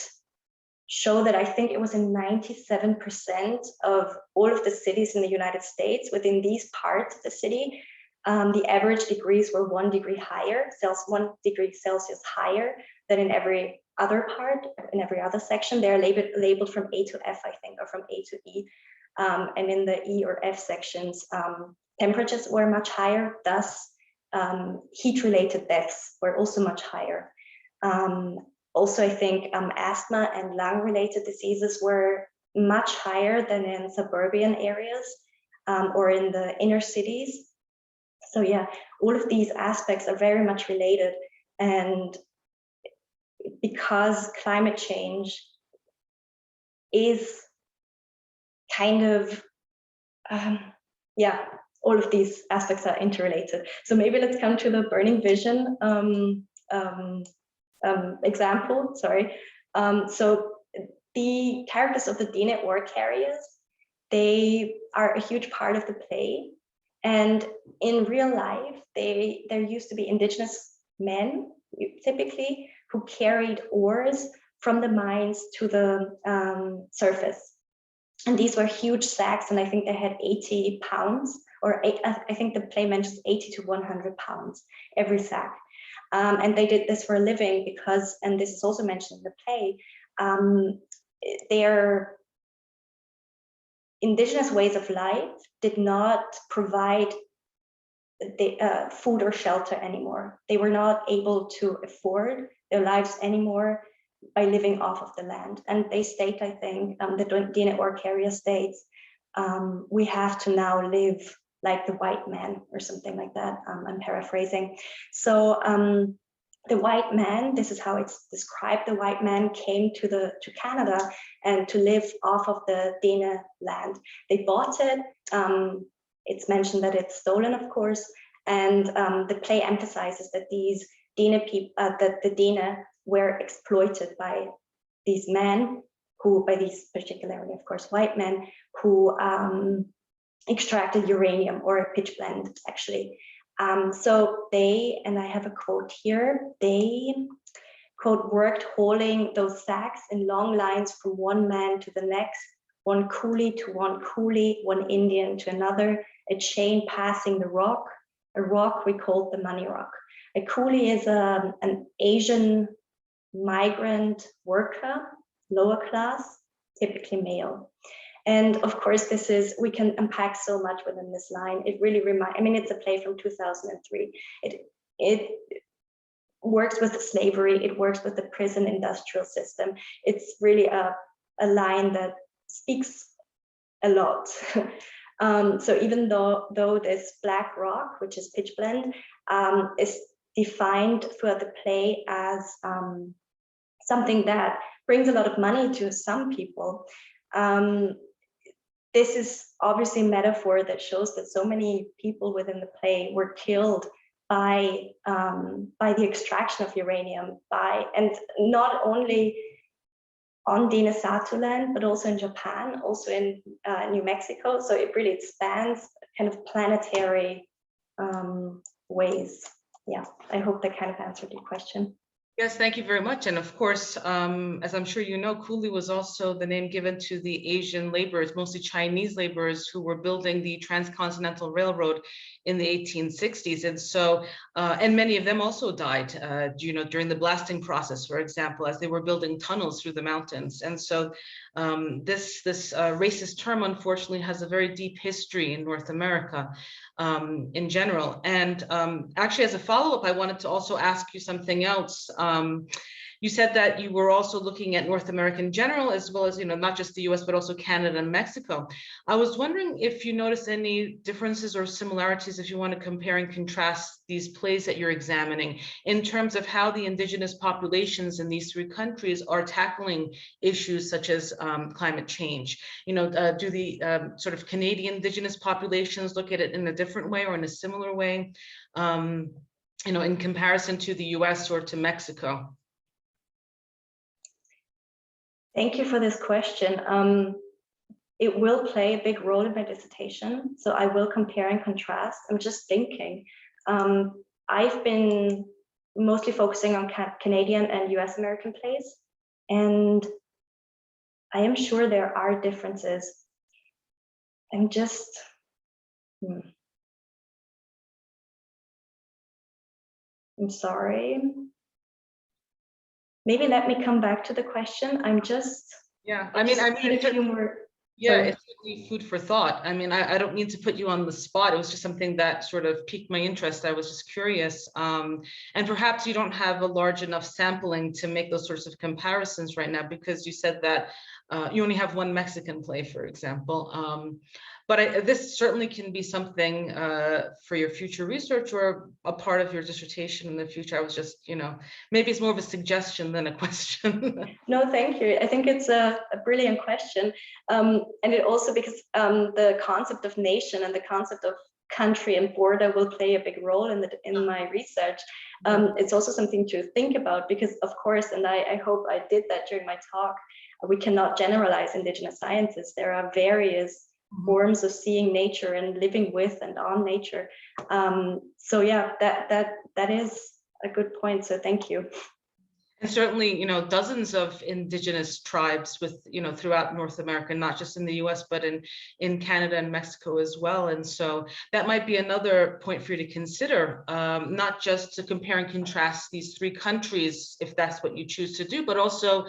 show that I think it was in 97% of all of the cities in the United States, within these parts of the city, the average degrees were 1 degree higher, 1 degree Celsius higher than in every other part, in every other section. They're labeled from A to F, I think, or from A to E. And in the E or F sections, temperatures were much higher, thus heat-related deaths were also much higher. Also, I think asthma and lung-related diseases were much higher than in suburban areas or in the inner cities. So yeah, all of these aspects are very much related. And because climate change is kind of, all of these aspects are interrelated. So maybe let's come to the Burning Vision example, sorry. So the characters of the DNet war carriers, they are a huge part of the play. And in real life, there used to be indigenous men, typically, who carried ores from the mines to the surface. And these were huge sacks, and I think they had 80 pounds, or I think the play mentions 80 to 100 pounds every sack. And they did this for a living because, and this is also mentioned in the play, their indigenous ways of life did not provide the, food or shelter anymore. They were not able to afford their lives anymore by living off of the land. And they state, I think, the DNet war carrier states, we have to now live like the white man or something like that. I'm paraphrasing. So the white man, this is how it's described, the white man came to Canada and to live off of the Dene land. They bought it. It's mentioned that it's stolen, of course, and the play emphasizes that these Dene people, that the Dene were exploited by these men who, by these particularly, of course, white men who extracted uranium or a pitch blende, actually. So they, and I have a quote here, they, quote, worked hauling those sacks in long lines from one man to the next, one coolie to one coolie, one Indian to another, a chain passing the rock, a rock we called the money rock. A coolie is an Asian migrant worker, lower class, typically male. And of course, this is, we can unpack so much within this line. It really reminds, I mean, it's a play from 2003. It works with slavery, it works with the prison industrial system. It's really a line that speaks a lot. So even though this black rock, which is pitch blende, is defined throughout the play as something that brings a lot of money to some people, this is obviously a metaphor that shows that so many people within the play were killed by the extraction of uranium, and not only on Dene Satu land, but also in Japan, also in New Mexico. So it really spans kind of planetary ways. Yeah, I hope that kind of answered your question. Yes, thank you very much. And of course, as I'm sure you know, coolie was also the name given to the Asian laborers, mostly Chinese laborers, who were building the Transcontinental Railroad in the 1860s. And so, and many of them also died, during the blasting process, for example, as they were building tunnels through the mountains. And so this racist term, unfortunately, has a very deep history in North America in general. And actually, as a follow-up, I wanted to also ask you something else. You said that you were also looking at North America in general, as well as, not just the US, but also Canada and Mexico. I was wondering if you noticed any differences or similarities, if you want to compare and contrast these plays that you're examining in terms of how the indigenous populations in these three countries are tackling issues such as climate change. Do the sort of Canadian indigenous populations look at it in a different way or in a similar way, in comparison to the US or to Mexico? Thank you for this question. It will play a big role in my dissertation, so I will compare and contrast. I'm just thinking. I've been mostly focusing on Canadian and US American plays, and I am sure there are differences. I'm just, I'm sorry. Maybe let me come back to the question. I'm just, yeah, it's certainly food for thought. I mean, I don't mean to put you on the spot. It was just something that sort of piqued my interest. I was just curious. And perhaps you don't have a large enough sampling to make those sorts of comparisons right now, because you said that you only have one Mexican play, for example. But this certainly can be something for your future research or a part of your dissertation in the future. I was just, maybe it's more of a suggestion than a question. No, thank you. I think it's a brilliant question. And it also, because the concept of nation and the concept of country and border will play a big role in my research. It's also something to think about, because of course, and I hope I did that during my talk, we cannot generalize indigenous sciences. There are various forms of seeing nature and living with and on nature. So yeah, that is a good point. So thank you. And certainly, dozens of indigenous tribes with, throughout North America, not just in the US, but in Canada and Mexico as well. And so that might be another point for you to consider, not just to compare and contrast these three countries, if that's what you choose to do, but also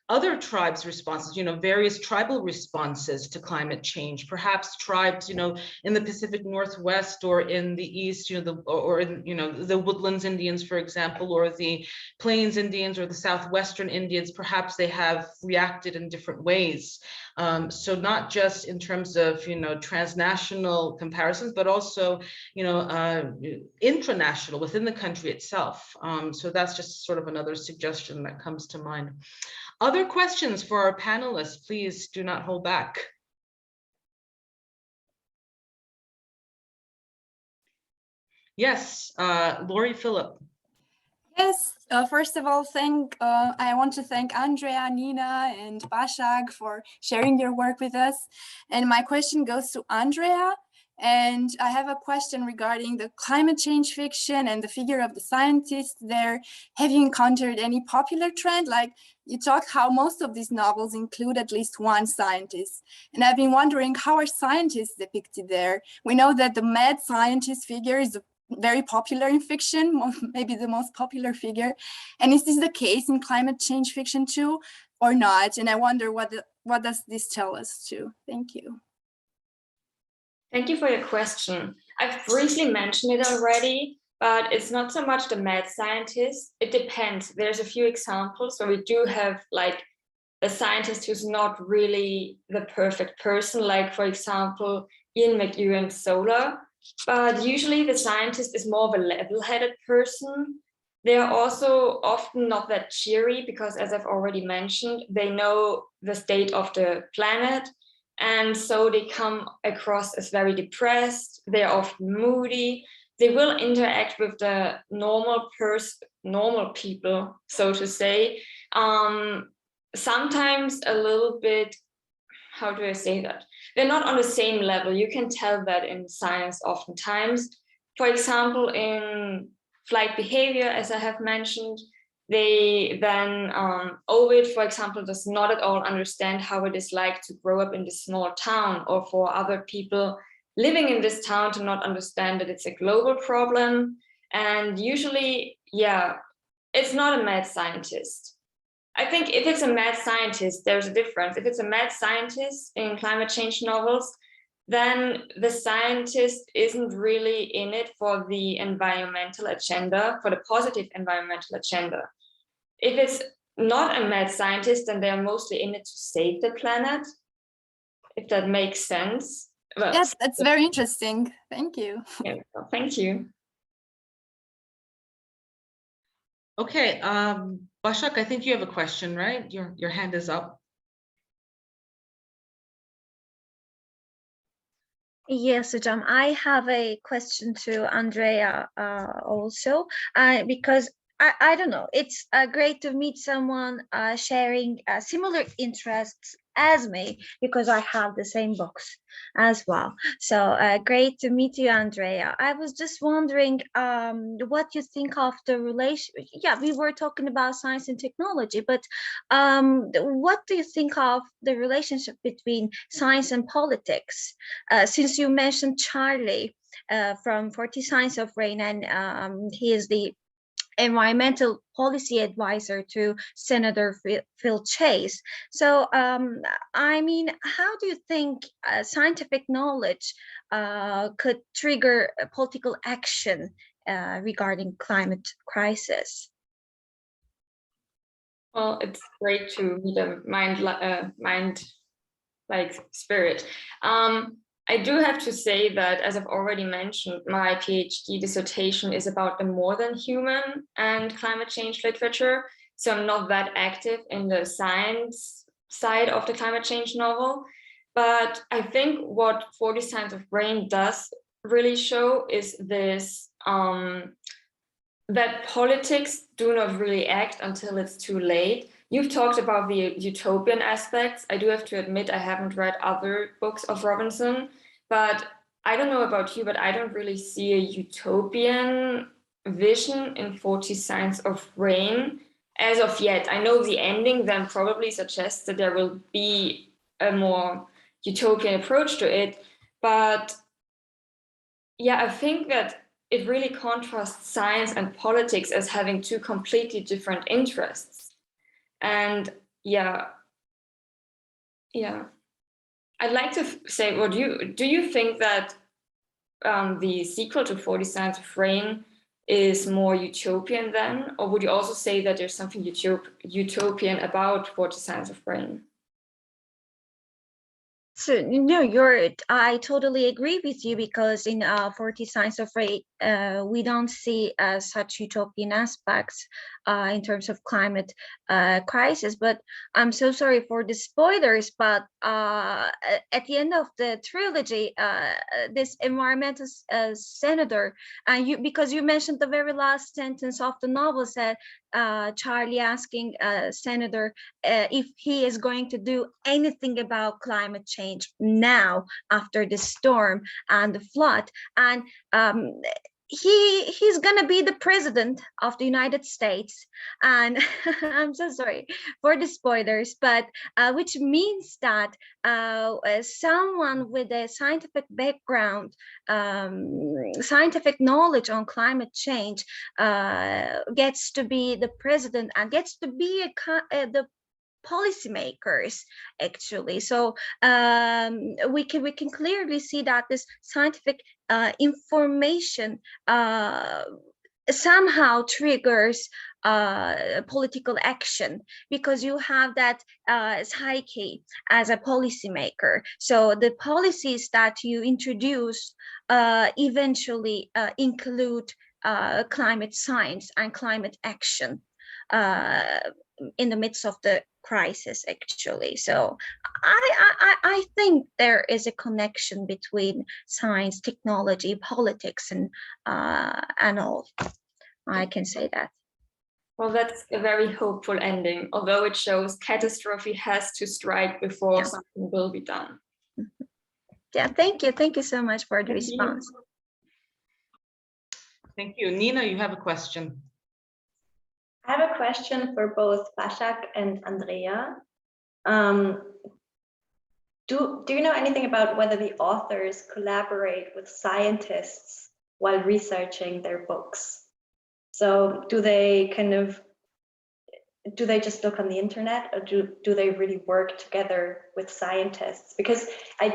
other tribes' responses, various tribal responses to climate change, perhaps tribes, in the Pacific Northwest or in the East, or in, the Woodlands Indians, for example, or the Plains Indians or the Southwestern Indians, perhaps they have reacted in different ways. So not just in terms of, transnational comparisons, but also, intranational within the country itself. So that's just sort of another suggestion that comes to mind. Other questions for our panelists, please do not hold back. Yes, Lori Phillip. Yes, first of all, I want to thank Andrea, Nina, and Başak for sharing your work with us. And my question goes to Andrea. And I have a question regarding the climate change fiction and the figure of the scientist there. Have you encountered any popular trend? Like you talked how most of these novels include at least one scientist. And I've been wondering, how are scientists depicted there? We know that the mad scientist figure is very popular in fiction, maybe the most popular figure. And is this the case in climate change fiction too, or not? And I wonder what does this tell us too? Thank you. Thank you for your question. I've briefly mentioned it already, but it's not so much the mad scientist. It depends. There's a few examples where we do have like a scientist who's not really the perfect person, like for example, Ian McEwan's Solar. But usually the scientist is more of a level-headed person. They are also often not that cheery because, as I've already mentioned, they know the state of the planet. And so they come across as very depressed. They're often moody. They will interact with the normal people, so to say. Sometimes a little bit, how do I say that? They're not on the same level. You can tell that in science oftentimes. For example, in flight behavior, as I have mentioned, they then, Ovid, for example, does not at all understand how it is like to grow up in this small town, or for other people living in this town to not understand that it's a global problem. And usually, yeah, it's not a mad scientist. I think if it's a mad scientist, there's a difference. If it's a mad scientist in climate change novels, then the scientist isn't really in it for the environmental agenda, for the positive environmental agenda. If it's not a mad scientist, then they're mostly in it to save the planet, if that makes sense. Well, yes, that's very interesting. Thank you. Yeah, thank you. Okay, Başak, I think you have a question, right? Your hand is up. Yes, Hocam, I have a question to Andrea also, because I don't know, it's great to meet someone sharing similar interests as me, because I have the same books as well. So great to meet you, Andrea. I was just wondering what you think of the relation. Yeah, we were talking about science and technology, but what do you think of the relationship between science and politics? Since you mentioned Charlie from 40 Signs of Rain, and he is the environmental policy advisor to Senator Phil Chase. So, I mean, how do you think scientific knowledge could trigger political action regarding climate crisis? Well, it's great to meet a mind-like spirit. I do have to say that, as I've already mentioned, my PhD dissertation is about the more than human and climate change literature. So I'm not that active in the science side of the climate change novel. But I think what 40 Signs of Rain does really show is this, that politics do not really act until it's too late. You've talked about the utopian aspects. I do have to admit I haven't read other books of Robinson, but I don't know about you, but I don't really see a utopian vision in 40 Signs of Rain as of yet. I know the ending then probably suggests that there will be a more utopian approach to it, but yeah, I think that it really contrasts science and politics as having two completely different interests. And yeah. I'd like to say, do you think that the sequel to 40 Signs of Rain is more utopian then, or would you also say that there's something utopian about 40 Signs of Rain? So no, I totally agree with you, because in 40 Signs of Rain, we don't see such utopian aspects in terms of climate crisis. But I'm so sorry for the spoilers, but at the end of the trilogy, this environmental senator, because you mentioned the very last sentence of the novel, said Charlie asking Senator if he is going to do anything about climate change now after the storm and the flood, and he's gonna be the president of the United States. And I'm so sorry for the spoilers, but which means that someone with a scientific background, scientific knowledge on climate change gets to be the president and gets to be the policymakers, actually. So we can clearly see that this scientific information somehow triggers political action, because you have that psyche as a policymaker. So the policies that you introduce eventually include climate science and climate action in the midst of the crisis, actually. So I think there is a connection between science, technology, politics, and all. I can say that. Well, that's a very hopeful ending, although it shows catastrophe has to strike before something will be done. Yeah, thank you so much for the response. Thank you. Nina, you have a question. I have a question for both Başak and Andrea. Do you know anything about whether the authors collaborate with scientists while researching their books? So do they just look on the internet, or do they really work together with scientists? Because I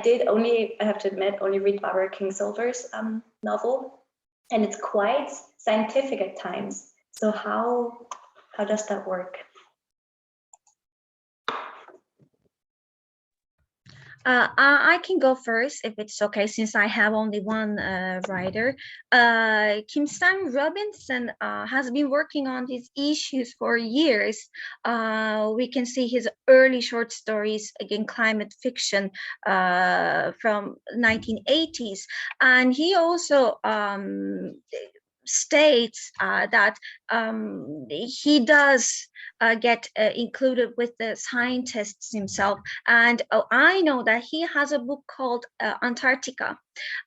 have to admit, only read Barbara Kingsolver's novel, and it's quite scientific at times. So how does that work? I can go first if it's okay, since I have only one writer. Kim Stanley Robinson has been working on these issues for years. We can see his early short stories, again, climate fiction from 1980s. And he also states that he does get included with the scientists himself. And I know that he has a book called Antarctica,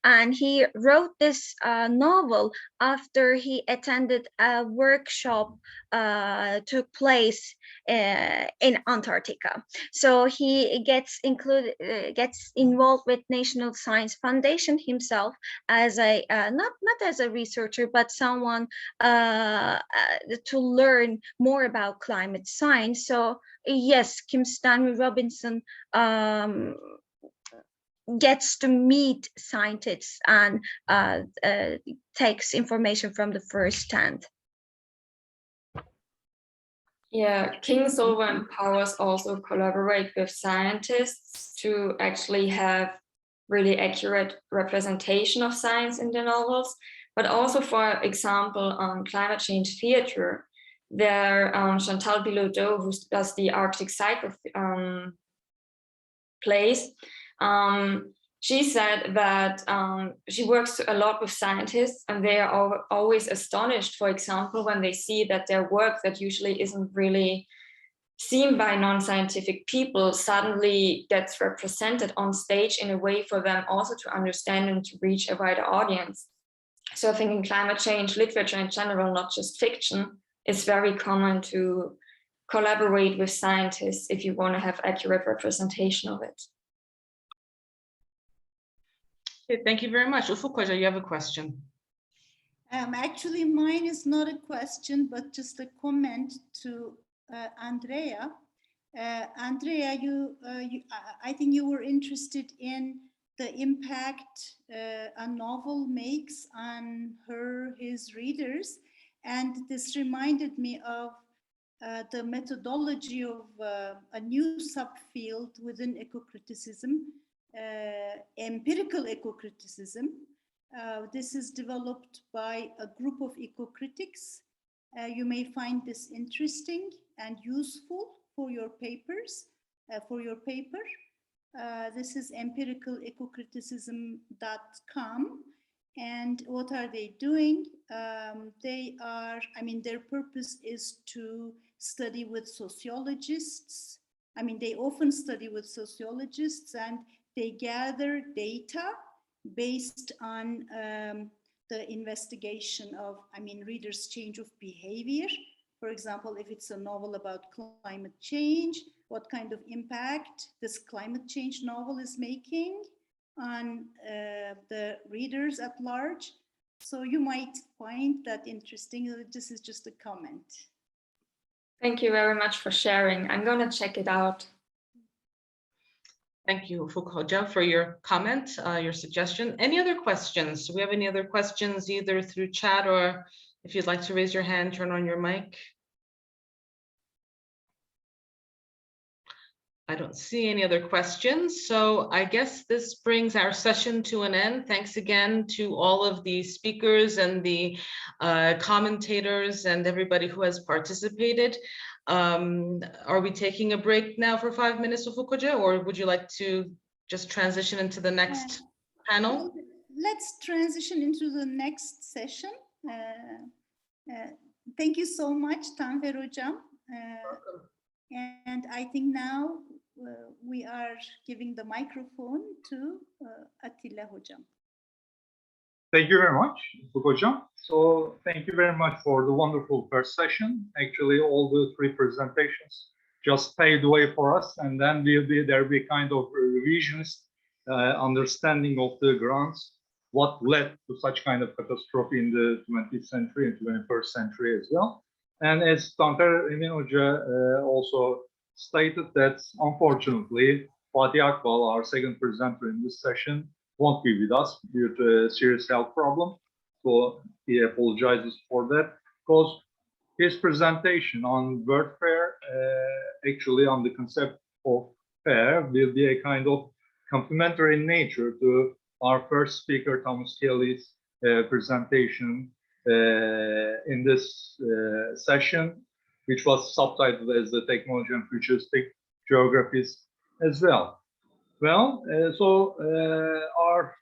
and he wrote this novel after he attended a workshop took place in Antarctica. So he gets involved with National Science Foundation himself as a not as a researcher, but someone to learn more about climate science. So yes, Kim Stanley Robinson gets to meet scientists and takes information from the first hand. Yeah, Kingsolver and Powers also collaborate with scientists to actually have really accurate representation of science in their novels, but also, for example, on climate change theater, there Chantal Bilodeau, who does the Arctic Cycle plays, she said that she works a lot with scientists, and they are always astonished, for example, when they see that their work that usually isn't really seen by non-scientific people suddenly gets represented on stage in a way for them also to understand and to reach a wider audience. So I think in climate change literature in general, not just fiction, it's very common to collaborate with scientists if you want to have accurate representation of it. Okay, thank you very much. Ufuk, you have a question. Actually, mine is not a question, but just a comment to Andrea. Andrea, I think you were interested in the impact a novel makes on his readers, and this reminded me of the methodology of a new subfield within eco-criticism, empirical eco-criticism. This is developed by a group of eco-critics. You may find this interesting and useful for your papers, for your paper. This is empiricalecocriticism.com. And what are they doing? Their purpose is to study with sociologists. They often study with sociologists, and they gather data based on the investigation of, readers' change of behavior. For example, if it's a novel about climate change, what kind of impact this climate change novel is making on the readers at large. So you might find that interesting. This is just a comment. Thank you very much for sharing. I'm going to check it out. Thank you, Ufuk Hoca, for your comment, your suggestion. Any other questions? Do we have any other questions, either through chat, or if you'd like to raise your hand, turn on your mic? I don't see any other questions, so I guess this brings our session to an end. Thanks again to all of the speakers and the commentators and everybody who has participated. Are we taking a break now for 5 minutes, Ufuk Hoca, or would you like to just transition into the next panel? Let's transition into the next session. Thank you so much, Tanfer Hocam. And I think now we are giving the microphone to Atilla Hocam. Thank you very much, Ufuk Hocam. So thank you very much for the wonderful first session. Actually, all the three presentations just paved the way for us, and then there'll be kind of a revisionist understanding of the grounds, what led to such kind of catastrophe in the 20th century and 21st century as well. And as Tanfer Hoca also stated, that unfortunately Fatih Akbal, our second presenter in this session, won't be with us due to a serious health problem. So he apologizes for that, because his presentation on World Fair, actually on the concept of fair, will be a kind of complementary in nature to our first speaker, Thomas Kelly's presentation in this session, which was subtitled as the Technology and Futuristic Geographies as well. Well, our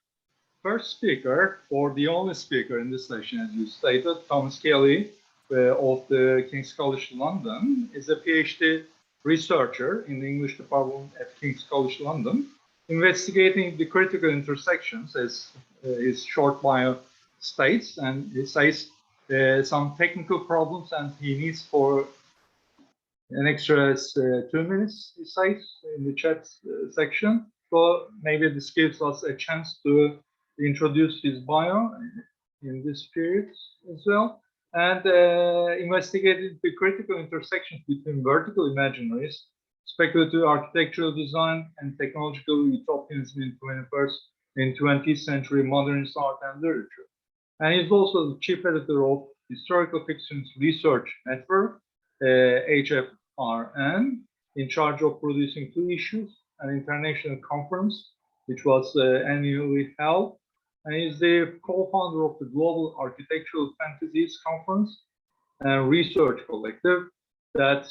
first speaker, or the only speaker in this session, as you stated, Thomas Kelly of the King's College London, is a PhD researcher in the English department at King's College London, investigating the critical intersections, as his short bio states, and he says some technical problems, and he needs for an extra 2 minutes, he says, in the chat section. So maybe this gives us a chance to introduce his bio in this period as well, and investigated the critical intersections between vertical imaginaries, speculative architectural design, and technological utopianism in 20th century modernist art and literature. And he's also the chief editor of Historical Fictions Research Network, HFRN, in charge of producing 2 issues, an international conference, which was annually held. And he's the co-founder of the Global Architectural Fantasies Conference and Research Collective. That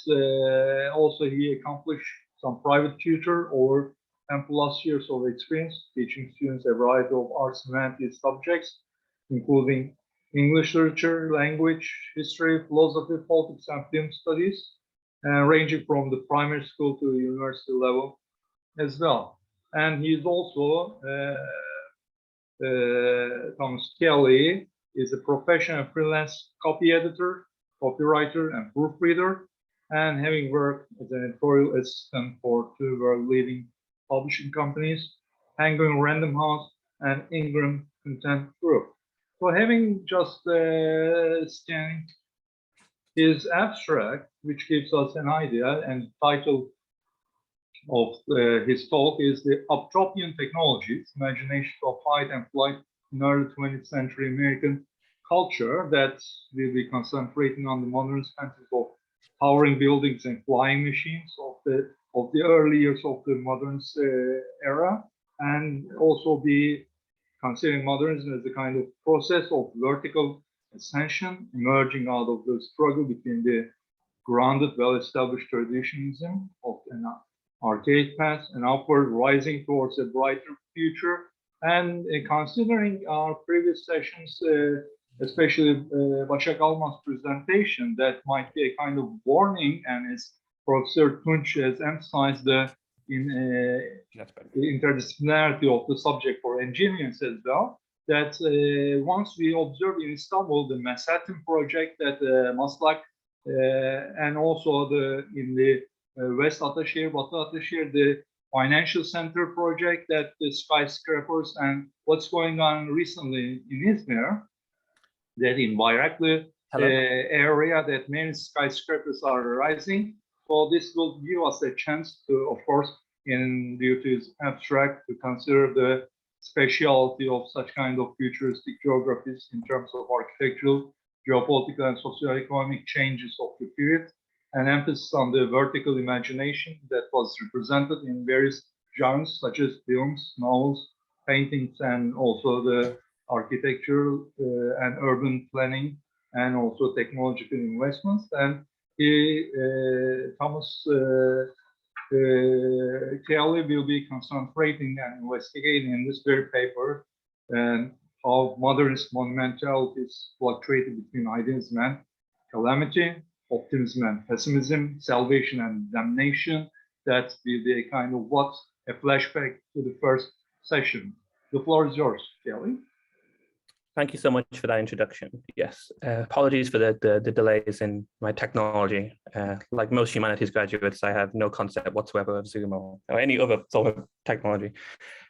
also he accomplished some private tutor over 10+ years of experience teaching students a variety of arts and humanities subjects, including English literature, language, history, philosophy, politics, and film studies, ranging from the primary school to university level as well. And he's also, Thomas Kelly is a professional freelance copy editor, copywriter, and proofreader, and having worked as an editorial assistant for 2 world-leading publishing companies, Penguin Random House and Ingram Content Group. So having just scanned his abstract, which gives us an idea, and titled of his talk is the Utopian Technologies, Imagination of Flight and Flight in Early 20th Century American Culture, that will be concentrating on the modern fantasy of towering buildings and flying machines of the early years of the modern era, and also be considering modernism as a kind of process of vertical ascension emerging out of the struggle between the grounded, well-established traditionalism of an archaic past and upward rising towards a brighter future. And considering our previous sessions, especially Başak Alman's presentation, that might be a kind of warning, and as Professor Tunç has emphasized, the interdisciplinarity of the subject for engineers as well, that once we observe in Istanbul the Hacettepe project, that Maslak and also in the West Ataşehir, Batı Ataşehir, the financial center project, that the skyscrapers, and what's going on recently in Izmir, that in Bayraklı area, that many skyscrapers are rising. So this will give us a chance to, of course, due to its abstract, to consider the speciality of such kind of futuristic geographies in terms of architectural, geopolitical, and socio-economic changes of the period, and emphasis on the vertical imagination that was represented in various genres such as films, novels, paintings, and also the architectural and urban planning, and also technological investments. And Thomas Kelly will be concentrating and investigating in this very paper and how modernist monumentalities fluctuated between idealism and calamity, optimism and pessimism, salvation and damnation. That will be a kind of a flashback to the first session. The floor is yours, Kelly. Thank you so much for that introduction. Yes, apologies for the delays in my technology. Like most humanities graduates, I have no concept whatsoever of Zoom or any other sort of technology.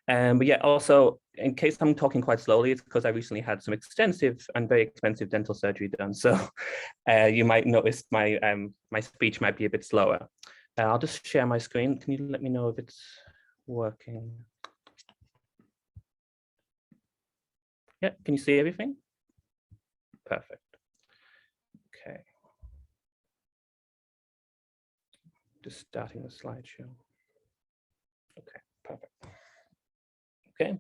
But yeah, also, in case I'm talking quite slowly, it's because I recently had some extensive and very expensive dental surgery done. So you might notice my speech might be a bit slower. I'll just share my screen. Can you let me know if it's working? Yeah, can you see everything? Perfect. Okay. Just starting the slideshow. Okay, perfect. Okay.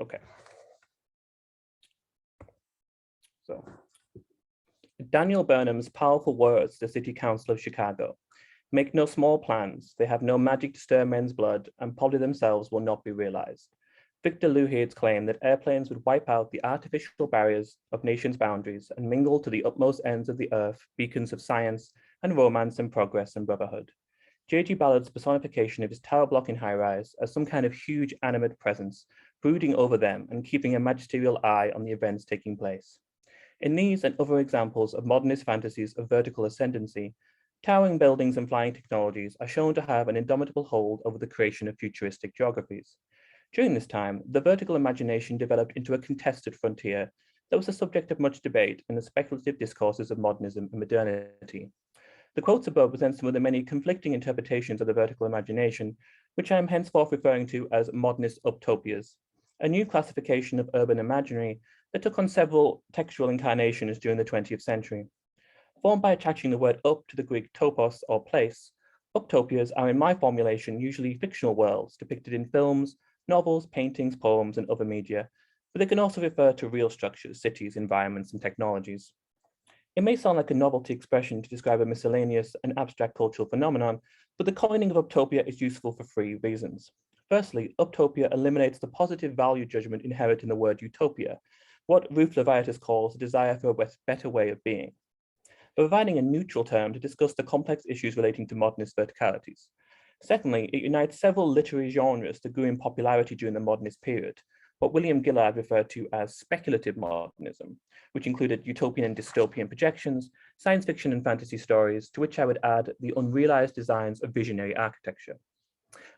Okay. So, Daniel Burnham's powerful words to the City Council of Chicago. Make no small plans, they have no magic to stir men's blood, and probably themselves will not be realized. Victor Luhid's claim that airplanes would wipe out the artificial barriers of nations' boundaries and mingle to the utmost ends of the earth, beacons of science and romance and progress and brotherhood. J.G. Ballard's personification of his tower blocking high-rise as some kind of huge animate presence, brooding over them and keeping a magisterial eye on the events taking place. In these and other examples of modernist fantasies of vertical ascendancy, towering buildings and flying technologies are shown to have an indomitable hold over the creation of futuristic geographies. During this time, the vertical imagination developed into a contested frontier that was the subject of much debate in the speculative discourses of modernism and modernity. The quotes above present some of the many conflicting interpretations of the vertical imagination, which I am henceforth referring to as modernist utopias, a new classification of urban imaginary that took on several textual incarnations during the 20th century. Formed by attaching the word up to the Greek topos or place, utopias are in my formulation usually fictional worlds depicted in films, novels, paintings, poems, and other media, but they can also refer to real structures, cities, environments, and technologies. It may sound like a novelty expression to describe a miscellaneous and abstract cultural phenomenon, but the coining of utopia is useful for three reasons. Firstly, utopia eliminates the positive value judgment inherent in the word utopia, what Ruth Leviathan calls a desire for a better way of being, providing a neutral term to discuss the complex issues relating to modernist verticalities. Secondly, it unites several literary genres that grew in popularity during the modernist period, what William Gillard referred to as speculative modernism, which included utopian and dystopian projections, science fiction and fantasy stories, to which I would add the unrealized designs of visionary architecture.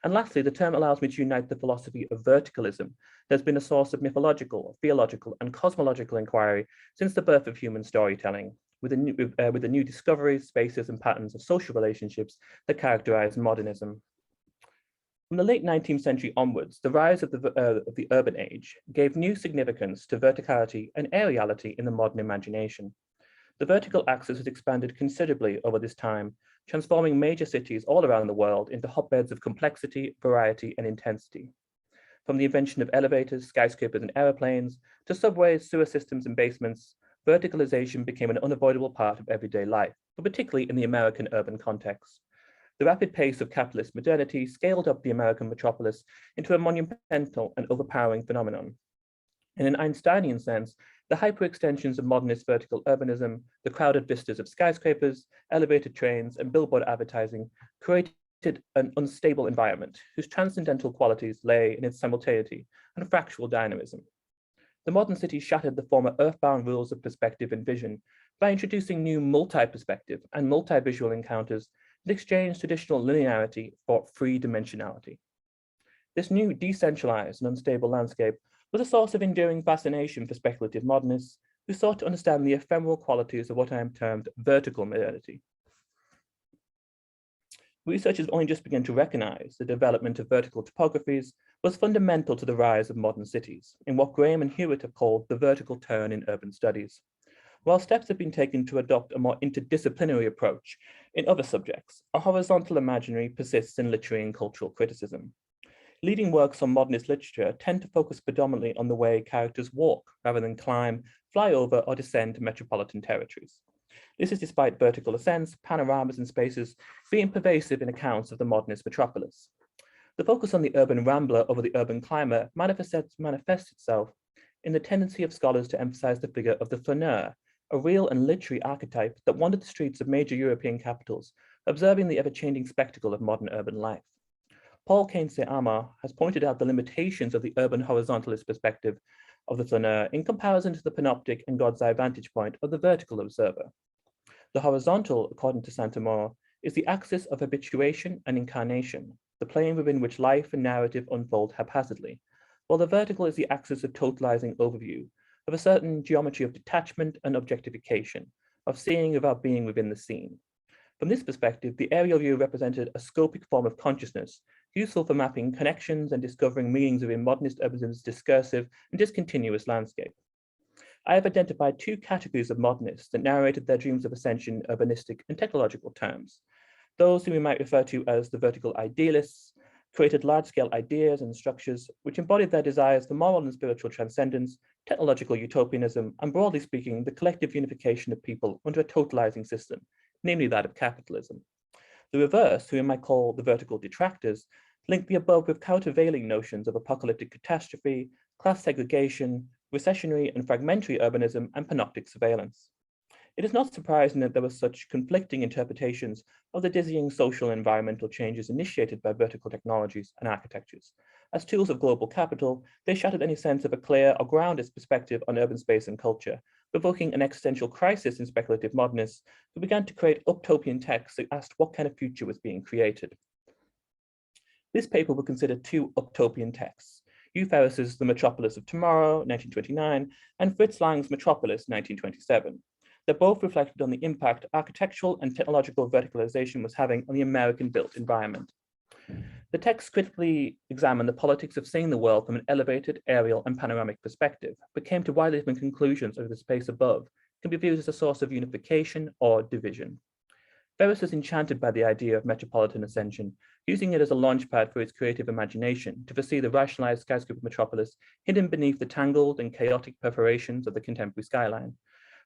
And lastly, the term allows me to unite the philosophy of verticalism that has been a source of mythological, theological, and cosmological inquiry since the birth of human storytelling, with the new discoveries, spaces, and patterns of social relationships that characterize modernism. From the late 19th century onwards, the rise of the urban age gave new significance to verticality and aeriality in the modern imagination. The vertical axis has expanded considerably over this time, transforming major cities all around the world into hotbeds of complexity, variety, and intensity. From the invention of elevators, skyscrapers, and aeroplanes, to subways, sewer systems, and basements, verticalization became an unavoidable part of everyday life, but particularly in the American urban context. The rapid pace of capitalist modernity scaled up the American metropolis into a monumental and overpowering phenomenon. In an Einsteinian sense, the hyperextensions of modernist vertical urbanism, the crowded vistas of skyscrapers, elevated trains, and billboard advertising created an unstable environment whose transcendental qualities lay in its simultaneity and fractal dynamism. The modern city shattered the former earthbound rules of perspective and vision by introducing new multi-perspective and multi-visual encounters that exchanged traditional linearity for three-dimensionality. This new decentralized and unstable landscape was a source of enduring fascination for speculative modernists who sought to understand the ephemeral qualities of what I have termed vertical modernity. Researchers only just began to recognize the development of vertical topographies was fundamental to the rise of modern cities, in what Graham and Hewitt have called the vertical turn in urban studies. While steps have been taken to adopt a more interdisciplinary approach in other subjects, a horizontal imaginary persists in literary and cultural criticism. Leading works on modernist literature tend to focus predominantly on the way characters walk rather than climb, fly over, or descend metropolitan territories. This is despite vertical ascents, panoramas, and spaces being pervasive in accounts of the modernist metropolis. The focus on the urban rambler over the urban climber manifests itself in the tendency of scholars to emphasize the figure of the flaneur, a real and literary archetype that wandered the streets of major European capitals, observing the ever-changing spectacle of modern urban life. Paul Keynes-Amar has pointed out the limitations of the urban horizontalist perspective of the flaneur in comparison to the panoptic and God's eye vantage point of the vertical observer. The horizontal, according to Saint-Amour, is the axis of habituation and incarnation, the plane within which life and narrative unfold haphazardly, while the vertical is the axis of totalizing overview, of a certain geometry of detachment and objectification, of seeing without being within the scene. From this perspective, the aerial view represented a scopic form of consciousness, useful for mapping connections and discovering meanings within modernist urbanism's discursive and discontinuous landscape. I have identified two categories of modernists that narrated their dreams of ascension in urbanistic and technological terms. Those who we might refer to as the vertical idealists created large-scale ideas and structures which embodied their desires for moral and spiritual transcendence, technological utopianism, and broadly speaking, the collective unification of people under a totalizing system, namely that of capitalism. The reverse, who we might call the vertical detractors, link the above with countervailing notions of apocalyptic catastrophe, class segregation, recessionary and fragmentary urbanism, and panoptic surveillance. It is not surprising that there were such conflicting interpretations of the dizzying social and environmental changes initiated by vertical technologies and architectures. As tools of global capital, they shattered any sense of a clear or grounded perspective on urban space and culture, provoking an existential crisis in speculative modernists who began to create utopian texts that asked what kind of future was being created. This paper will consider two utopian texts, Hugh Ferris's The Metropolis of Tomorrow, 1929, and Fritz Lang's Metropolis, 1927. That both reflected on the impact architectural and technological verticalization was having on the American-built environment. The text critically examined the politics of seeing the world from an elevated, aerial, and panoramic perspective, but came to widely different conclusions over the space above can be viewed as a source of unification or division. Ferris was enchanted by the idea of metropolitan ascension, using it as a launchpad for his creative imagination to foresee the rationalized skyscraper metropolis hidden beneath the tangled and chaotic perforations of the contemporary skyline.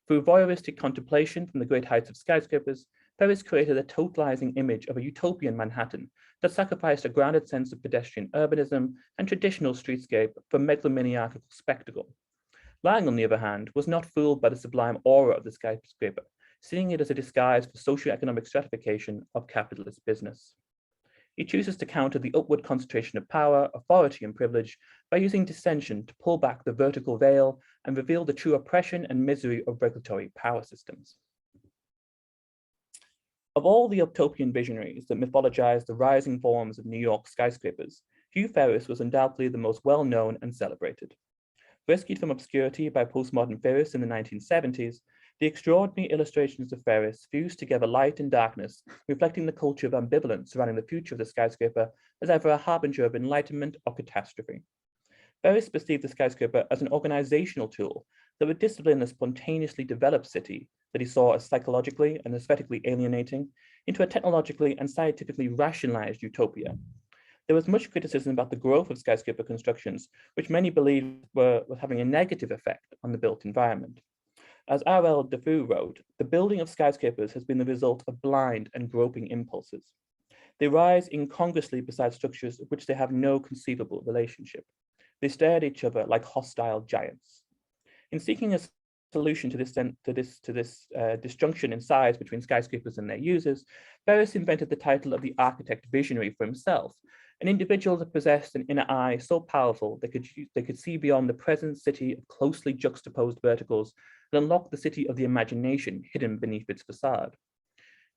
Through voyeuristic contemplation from the great heights of skyscrapers, Ferris created a totalizing image of a utopian Manhattan that sacrificed a grounded sense of pedestrian urbanism and traditional streetscape for megalomaniacal spectacle. Lang, on the other hand, was not fooled by the sublime aura of the skyscraper, seeing it as a disguise for socioeconomic stratification of capitalist business. He chooses to counter the upward concentration of power, authority, and privilege by using dissension to pull back the vertical veil and reveal the true oppression and misery of regulatory power systems. Of all the utopian visionaries that mythologize the rising forms of New York skyscrapers, Hugh Ferris was undoubtedly the most well-known and celebrated. Rescued from obscurity by postmodern theorists in the 1970s, The extraordinary illustrations of Ferris fuse together light and darkness, reflecting the culture of ambivalence surrounding the future of the skyscraper as either a harbinger of enlightenment or catastrophe. Ferris perceived the skyscraper as an organizational tool that would discipline a spontaneously developed city that he saw as psychologically and aesthetically alienating into a technologically and scientifically rationalized utopia. There was much criticism about the growth of skyscraper constructions, which many believed were having a negative effect on the built environment. As R.L. Defoe wrote, the building of skyscrapers has been the result of blind and groping impulses. They rise incongruously beside structures of which they have no conceivable relationship. They stare at each other like hostile giants. In seeking a solution to this disjunction in size between skyscrapers and their users, Ferris invented the title of the architect visionary for himself, an individual that possessed an inner eye so powerful they could see beyond the present city of closely juxtaposed verticals and unlock the city of the imagination hidden beneath its facade.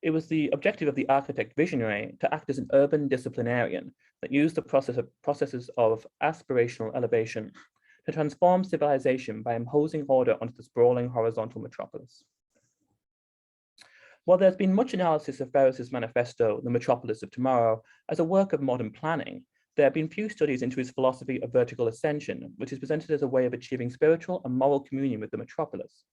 It was the objective of the architect visionary to act as an urban disciplinarian that used the processes of aspirational elevation to transform civilization by imposing order onto the sprawling horizontal metropolis. While there's been much analysis of Ferris's manifesto, The Metropolis of Tomorrow, as a work of modern planning, there have been few studies into his philosophy of vertical ascension, which is presented as a way of achieving spiritual and moral communion with the metropolis.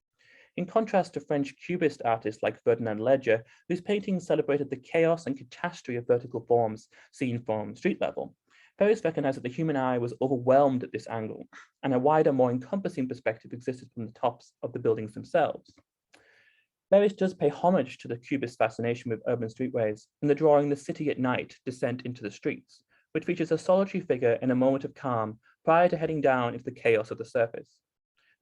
In contrast to French Cubist artists like Ferdinand Leger, whose paintings celebrated the chaos and catastrophe of vertical forms seen from street level, Ferris recognized that the human eye was overwhelmed at this angle, and a wider, more encompassing perspective existed from the tops of the buildings themselves. Ferris does pay homage to the Cubist fascination with urban streetways in the drawing The City at Night, Descent into the Streets, which features a solitary figure in a moment of calm prior to heading down into the chaos of the surface.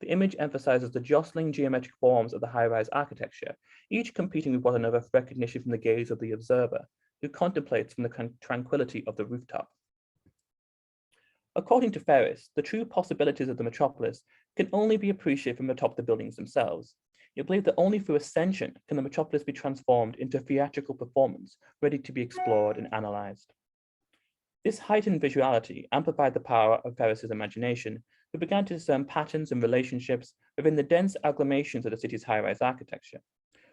The image emphasizes the jostling geometric forms of the high-rise architecture, each competing with one another for recognition from the gaze of the observer, who contemplates from the tranquility of the rooftop. According to Ferris, the true possibilities of the metropolis can only be appreciated from atop the buildings themselves. He believed that only through ascension can the metropolis be transformed into a theatrical performance ready to be explored and analyzed. This heightened visuality amplified the power of Ferris's imagination, who began to discern patterns and relationships within the dense agglomerations of the city's high-rise architecture.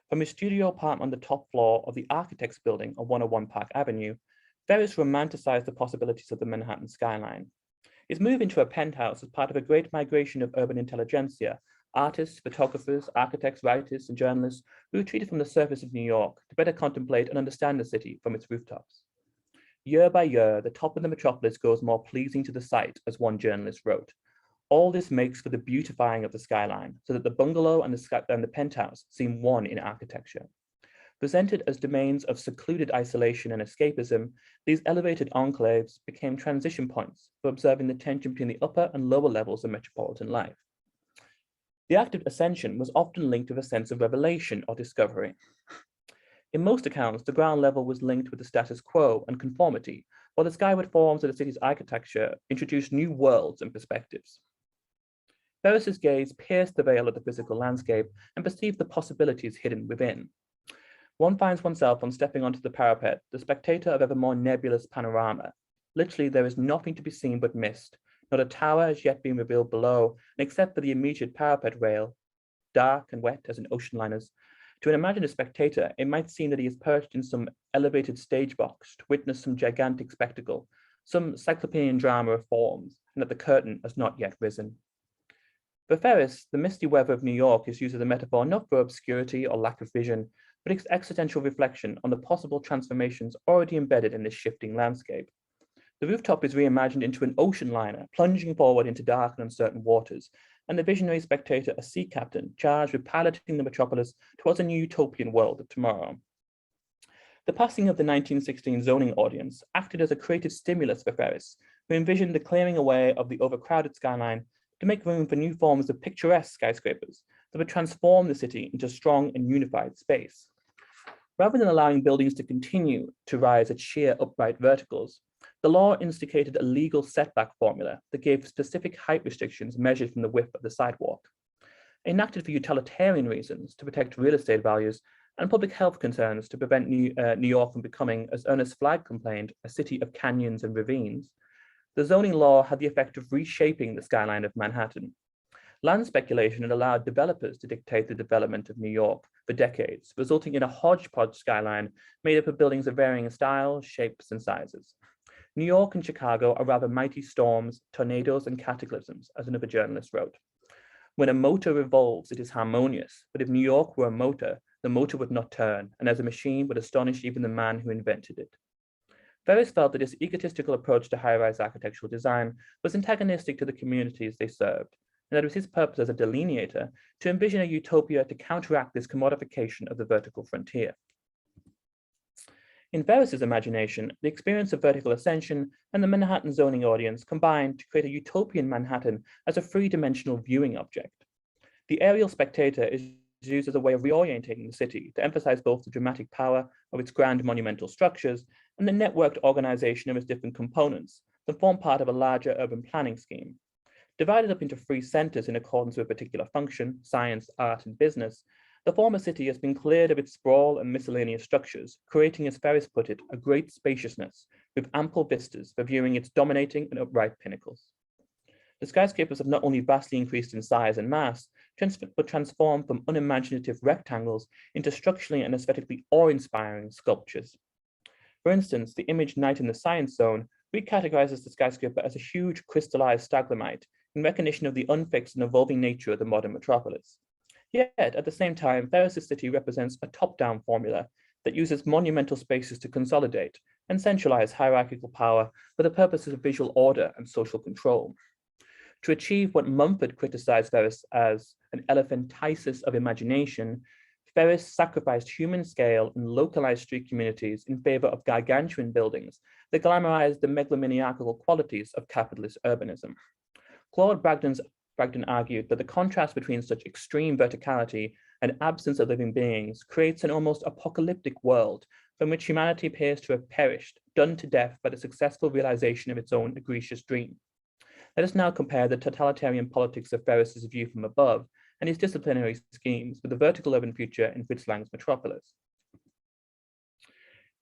From his studio apartment on the top floor of the Architects Building on 101 Park Avenue, Ferris romanticized the possibilities of the Manhattan skyline. His move into a penthouse was part of a great migration of urban intelligentsia, artists, photographers, architects, writers, and journalists who retreated from the surface of New York to better contemplate and understand the city from its rooftops. Year by year, the top of the metropolis grows more pleasing to the sight, as one journalist wrote. All this makes for the beautifying of the skyline, so that the bungalow and the penthouse seem one in architecture. Presented as domains of secluded isolation and escapism, these elevated enclaves became transition points for observing the tension between the upper and lower levels of metropolitan life. The act of ascension was often linked with a sense of revelation or discovery. In most accounts, the ground level was linked with the status quo and conformity, while the skyward forms of the city's architecture introduced new worlds and perspectives. Ferris's gaze pierced the veil of the physical landscape and perceived the possibilities hidden within. One finds oneself on stepping onto the parapet, the spectator of ever more nebulous panorama. Literally, there is nothing to be seen but mist. Not a tower has yet been revealed below, and except for the immediate parapet rail, dark and wet as an ocean liner's, to an imagined spectator, it might seem that he is perched in some elevated stage box to witness some gigantic spectacle, some cyclopean drama of forms, and that the curtain has not yet risen. For Ferris, the misty weather of New York is used as a metaphor not for obscurity or lack of vision, but its existential reflection on the possible transformations already embedded in this shifting landscape. The rooftop is reimagined into an ocean liner, plunging forward into dark and uncertain waters, and the visionary spectator a sea captain charged with piloting the metropolis towards a new utopian world of tomorrow. The passing of the 1916 zoning ordinance acted as a creative stimulus for Ferris, who envisioned the clearing away of the overcrowded skyline to make room for new forms of picturesque skyscrapers that would transform the city into strong and unified space. Rather than allowing buildings to continue to rise at sheer upright verticals, the law instigated a legal setback formula that gave specific height restrictions measured from the width of the sidewalk. Enacted for utilitarian reasons to protect real estate values and public health concerns to prevent New York from becoming, as Ernest Flagg complained, a city of canyons and ravines, the zoning law had the effect of reshaping the skyline of Manhattan. Land speculation had allowed developers to dictate the development of New York for decades, resulting in a hodgepodge skyline made up of buildings of varying styles, shapes, and sizes. New York and Chicago are rather mighty storms, tornadoes, and cataclysms, as another journalist wrote. When a motor revolves, it is harmonious, but if New York were a motor, the motor would not turn, and as a machine would astonish even the man who invented it. Ferris felt that this egotistical approach to high-rise architectural design was antagonistic to the communities they served, and that it was his purpose as a delineator to envision a utopia to counteract this commodification of the vertical frontier. In Ferris's imagination, the experience of vertical ascension and the Manhattan zoning audience combined to create a utopian Manhattan as a three-dimensional viewing object. The aerial spectator is used as a way of reorientating the city to emphasize both the dramatic power of its grand monumental structures and the networked organization of its different components that form part of a larger urban planning scheme. Divided up into 3 centers in accordance with a particular function, science, art, and business, the former city has been cleared of its sprawl and miscellaneous structures, creating, as Ferris put it, a great spaciousness with ample vistas for viewing its dominating and upright pinnacles. The skyscrapers have not only vastly increased in size and mass, but transformed from unimaginative rectangles into structurally and aesthetically awe-inspiring sculptures. For instance, the image Night in the Science Zone recategorizes the skyscraper as a huge crystallized stalagmite in recognition of the unfixed and evolving nature of the modern metropolis. Yet, at the same time, Ferris's city represents a top-down formula that uses monumental spaces to consolidate and centralize hierarchical power for the purposes of visual order and social control. To achieve what Mumford criticized Ferris as an elephantiasis of imagination, Ferris sacrificed human scale and localized street communities in favor of gargantuan buildings that glamorized the megalomaniacal qualities of capitalist urbanism. Claude Bragdon argued that the contrast between such extreme verticality and absence of living beings creates an almost apocalyptic world from which humanity appears to have perished, done to death by the successful realization of its own egregious dream. Let us now compare the totalitarian politics of Ferris's view from above and his disciplinary schemes with the vertical urban future in Fritz Lang's metropolis.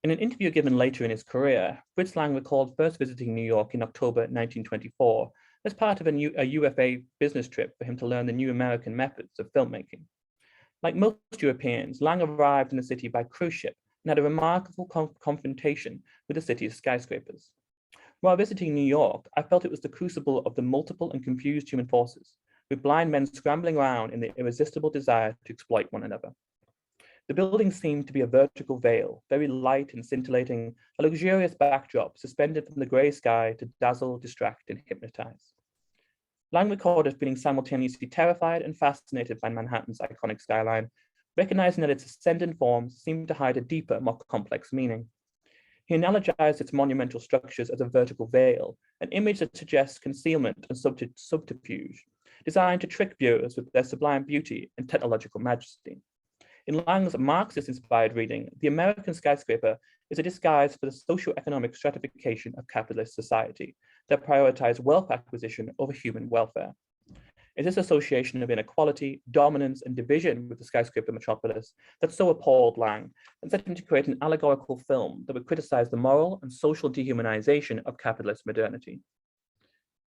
In an interview given later in his career, Fritz Lang recalled first visiting New York in October 1924 as part of a UFA business trip for him to learn the new American methods of filmmaking. Like most Europeans, Lang arrived in the city by cruise ship and had a remarkable confrontation with the city's skyscrapers. While visiting New York, I felt it was the crucible of the multiple and confused human forces, with blind men scrambling around in the irresistible desire to exploit one another. The building seemed to be a vertical veil, very light and scintillating, a luxurious backdrop suspended from the grey sky to dazzle, distract, and hypnotize. Lang recorded feeling simultaneously terrified and fascinated by Manhattan's iconic skyline, recognizing that its ascendant forms seemed to hide a deeper, more complex meaning. He analogized its monumental structures as a vertical veil, an image that suggests concealment and subterfuge, designed to trick viewers with their sublime beauty and technological majesty. In Lang's Marxist-inspired reading, the American skyscraper is a disguise for the socio-economic stratification of capitalist society that prioritizes wealth acquisition over human welfare. It is this association of inequality, dominance, and division with the skyscraper metropolis that so appalled Lang and set him to create an allegorical film that would criticize the moral and social dehumanization of capitalist modernity.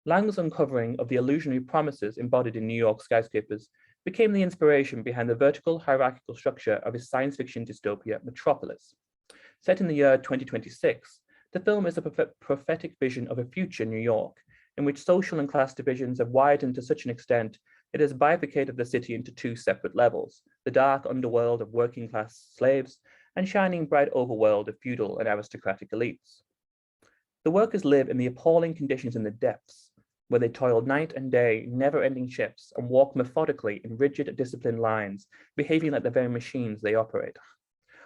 Lang's uncovering of the illusionary promises embodied in New York skyscrapers became the inspiration behind the vertical hierarchical structure of his science fiction dystopia Metropolis. Set in the year 2026, the film is a prophetic vision of a future New York, in which social and class divisions have widened to such an extent it has bifurcated the city into 2 separate levels, the dark underworld of working class slaves and shining bright overworld of feudal and aristocratic elites. The workers live in the appalling conditions in the depths, where they toil night and day, never-ending shifts, and walk methodically in rigid, disciplined lines, behaving like the very machines they operate.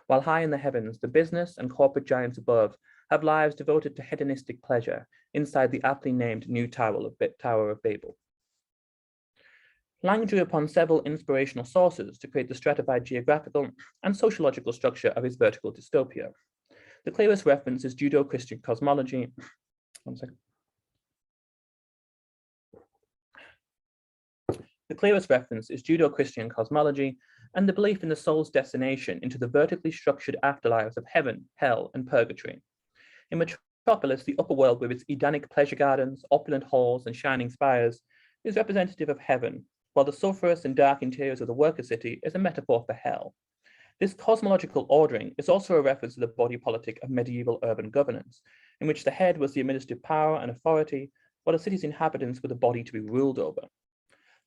While high in the heavens, the business and corporate giants above have lives devoted to hedonistic pleasure inside the aptly named New Tower of Babel. Lang drew upon several inspirational sources to create the stratified geographical and sociological structure of his vertical dystopia. The clearest reference is Judeo-Christian cosmology. The clearest reference is Judeo-Christian cosmology and the belief in the soul's destination into the vertically structured afterlives of heaven, hell, and purgatory. In Metropolis, the upper world with its Edenic pleasure gardens, opulent halls, and shining spires is representative of heaven, while the sulphurous and dark interiors of the worker city is a metaphor for hell. This cosmological ordering is also a reference to the body politic of medieval urban governance, in which the head was the administrative power and authority, while the city's inhabitants were the body to be ruled over.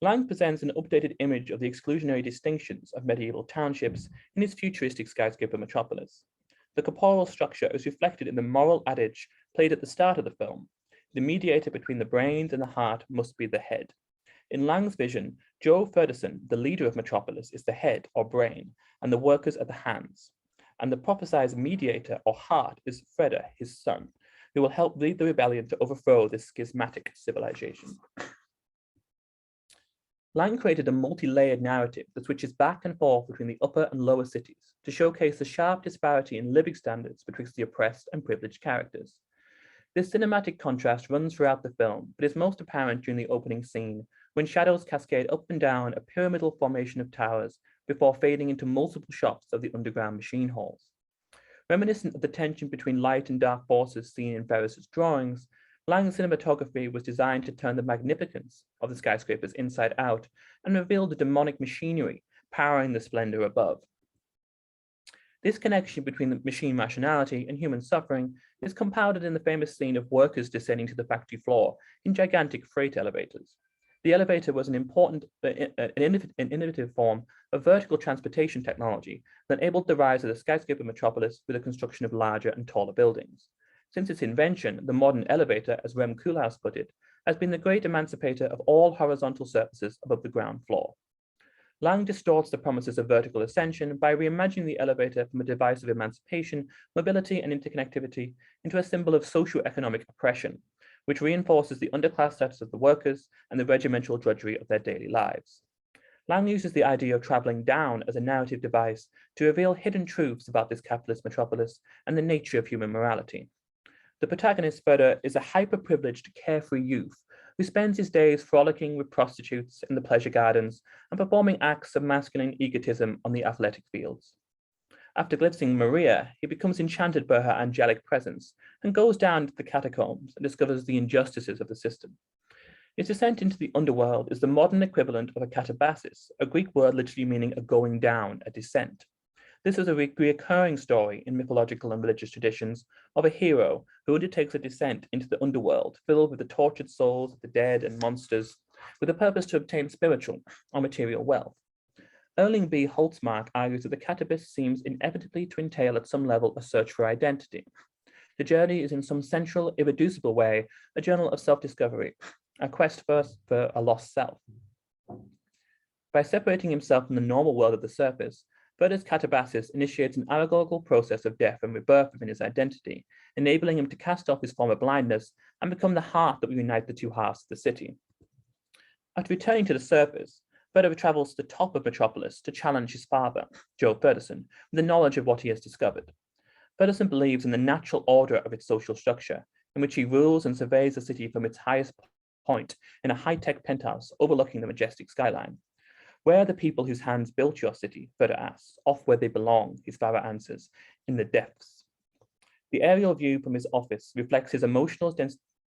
Lang presents an updated image of the exclusionary distinctions of medieval townships in his futuristic skyscraper metropolis. The corporeal structure is reflected in the moral adage played at the start of the film: the mediator between the brains and the heart must be the head. In Lang's vision, Joe Ferguson, the leader of Metropolis, is the head or brain, and the workers are the hands. And the prophesied mediator or heart is Freda, his son, who will help lead the rebellion to overthrow this schismatic civilization. Lang created a multi-layered narrative that switches back and forth between the upper and lower cities to showcase the sharp disparity in living standards betwixt the oppressed and privileged characters. This cinematic contrast runs throughout the film, but is most apparent during the opening scene, when shadows cascade up and down a pyramidal formation of towers before fading into multiple shots of the underground machine halls. Reminiscent of the tension between light and dark forces seen in Ferris's drawings, Lang's cinematography was designed to turn the magnificence of the skyscrapers inside out and reveal the demonic machinery powering the splendor above. This connection between the machine rationality and human suffering is compounded in the famous scene of workers descending to the factory floor in gigantic freight elevators. The elevator was an innovative form of vertical transportation technology that enabled the rise of the skyscraper metropolis with the construction of larger and taller buildings. Since its invention, the modern elevator, as Rem Koolhaas put it, has been the great emancipator of all horizontal surfaces above the ground floor. Lang distorts the promises of vertical ascension by reimagining the elevator from a device of emancipation, mobility, and interconnectivity into a symbol of socio-economic oppression, which reinforces the underclass status of the workers and the regimental drudgery of their daily lives. Lang uses the idea of traveling down as a narrative device to reveal hidden truths about this capitalist metropolis and the nature of human morality. The protagonist, Freda, is a hyper-privileged, carefree youth who spends his days frolicking with prostitutes in the pleasure gardens and performing acts of masculine egotism on the athletic fields. After glimpsing Maria, he becomes enchanted by her angelic presence and goes down to the catacombs and discovers the injustices of the system. His descent into the underworld is the modern equivalent of a katabasis, a Greek word literally meaning a going down, a descent. This is a recurring story in mythological and religious traditions of a hero who undertakes a descent into the underworld filled with the tortured souls of the dead and monsters with the purpose to obtain spiritual or material wealth. Erling B. Holtzmark argues that the katabasis seems inevitably to entail at some level a search for identity. The journey is in some central, irreducible way a journal of self-discovery, a quest first for a lost self. By separating himself from the normal world of the surface, Freda's katabasis initiates an allegorical process of death and rebirth within his identity, enabling him to cast off his former blindness and become the heart that will unite the two halves of the city. After returning to the surface, Freda travels to the top of Metropolis to challenge his father, Joe Ferguson, with the knowledge of what he has discovered. Ferguson believes in the natural order of its social structure, in which he rules and surveys the city from its highest point in a high-tech penthouse overlooking the majestic skyline. Where are the people whose hands built your city? Freda asks. Off where they belong, his father answers, in the depths. The aerial view from his office reflects his emotional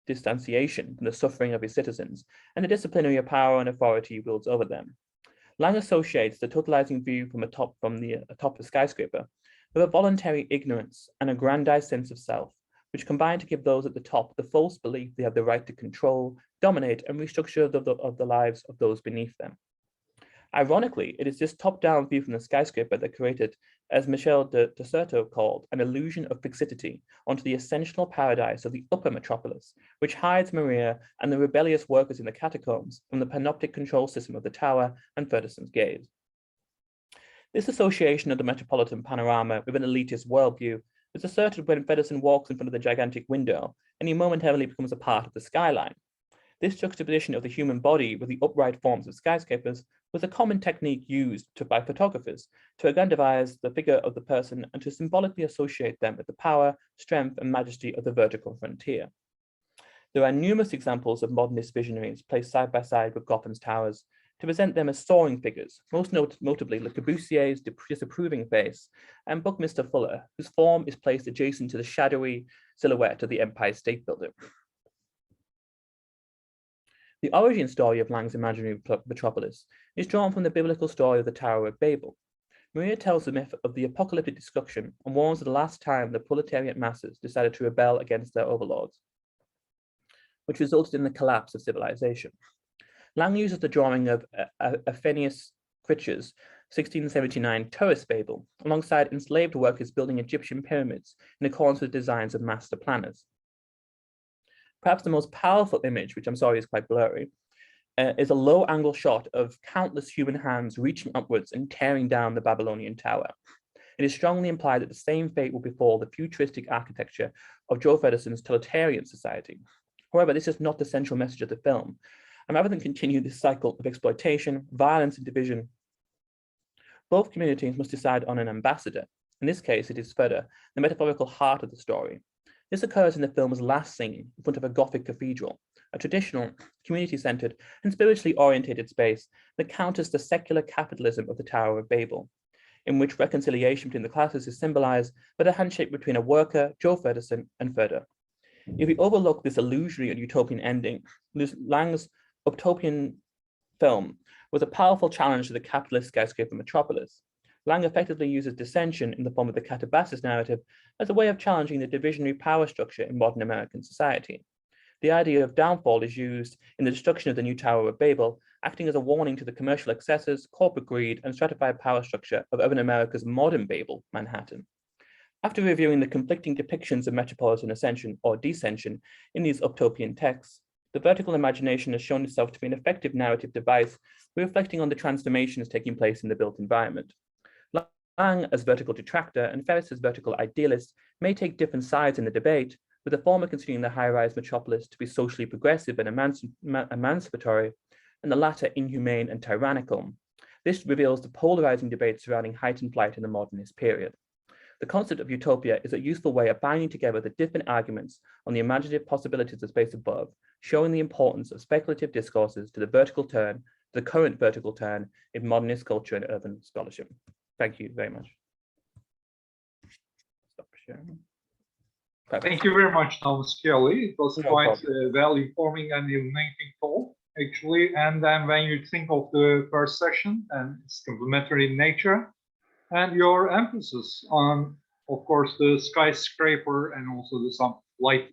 distanciation from the suffering of his citizens and the disciplinary power and authority he wields over them. Lang associates the totalizing view from atop the skyscraper with a voluntary ignorance and a grandized sense of self, which combine to give those at the top the false belief they have the right to control, dominate, and restructure the lives of those beneath them. Ironically, it is this top-down view from the skyscraper that created, as Michel de Certeau called, an illusion of fixity onto the ascensional paradise of the upper metropolis, which hides Maria and the rebellious workers in the catacombs from the panoptic control system of the tower and Ferguson's gaze. This association of the metropolitan panorama with an elitist worldview is asserted when Ferguson walks in front of the gigantic window and he momentarily becomes a part of the skyline. This juxtaposition of the human body with the upright forms of skyscrapers was a common technique used by photographers to aggrandise the figure of the person and to symbolically associate them with the power, strength, and majesty of the vertical frontier. There are numerous examples of modernist visionaries placed side by side with Gotham's towers to present them as soaring figures, most notably Le Corbusier's disapproving face and Buckminster Fuller, whose form is placed adjacent to the shadowy silhouette of the Empire State Building. The origin story of Lang's imaginary metropolis is drawn from the biblical story of the Tower of Babel. Maria tells the myth of the apocalyptic destruction and warns of the last time the proletariat masses decided to rebel against their overlords, which resulted in the collapse of civilization. Lang uses the drawing of Phineas Critcher's 1679 tourist Babel, alongside enslaved workers building Egyptian pyramids in accordance with designs of master planners. Perhaps the most powerful image, which I'm sorry is quite blurry, is a low angle shot of countless human hands reaching upwards and tearing down the Babylonian tower. It is strongly implied that the same fate will befall the futuristic architecture of Joe Fedderson's totalitarian society. However, this is not the central message of the film, and rather than continue this cycle of exploitation, violence, and division, both communities must decide on an ambassador. In this case, it is Fedder, the metaphorical heart of the story. This occurs in the film's last scene in front of a Gothic cathedral, a traditional, community-centered, and spiritually orientated space that counters the secular capitalism of the Tower of Babel, in which reconciliation between the classes is symbolized by the handshake between a worker, Joe Fedderson, and Fedder. If we overlook this illusory and utopian ending, Lang's utopian film was a powerful challenge to the capitalist skyscraper metropolis. Lang effectively uses dissension in the form of the Catabasis narrative as a way of challenging the divisionary power structure in modern American society. The idea of downfall is used in the destruction of the new Tower of Babel, acting as a warning to the commercial excesses, corporate greed, and stratified power structure of urban America's modern Babel, Manhattan. After reviewing the conflicting depictions of metropolitan ascension or descension in these utopian texts, the vertical imagination has shown itself to be an effective narrative device reflecting on the transformations taking place in the built environment. Lang as vertical detractor and Ferris as vertical idealist may take different sides in the debate, with the former considering the high-rise metropolis to be socially progressive and emancipatory, and the latter inhumane and tyrannical. This reveals the polarizing debate surrounding heightened flight in the modernist period. The concept of utopia is a useful way of binding together the different arguments on the imaginative possibilities of space above, showing the importance of speculative discourses to the vertical turn, the current vertical turn in modernist culture and urban scholarship. Thank you very much. Stop sharing. Thank you very much, Thomas Kelly. It was No quite problem. well-informing and illuminating talk, actually. And then when you think of the first session and its complementary in nature, and your emphasis on, of course, the skyscraper and also some light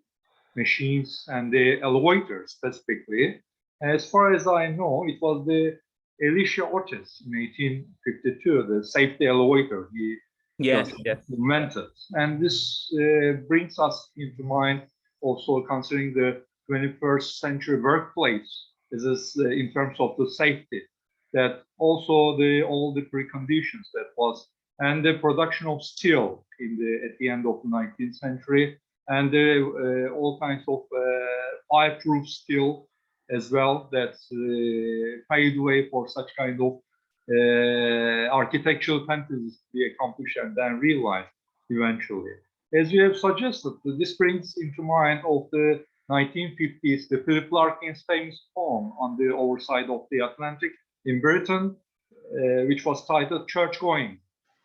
machines and the elevator specifically. As far as I know, it was the Elisha Otis in 1852, the safety elevator he Yes. invented. And this brings us into mind also considering the 21st century workplace is in terms of the safety, that also all the preconditions that was, and the production of steel at the end of the 19th century, and all kinds of fireproof steel as well that paved the way for such kind of architectural fantasies to be accomplished and then realized eventually. As you have suggested, this brings into mind of the 1950s, the Philip Larkin's famous poem on the overside of the Atlantic in Britain, which was titled Church Going.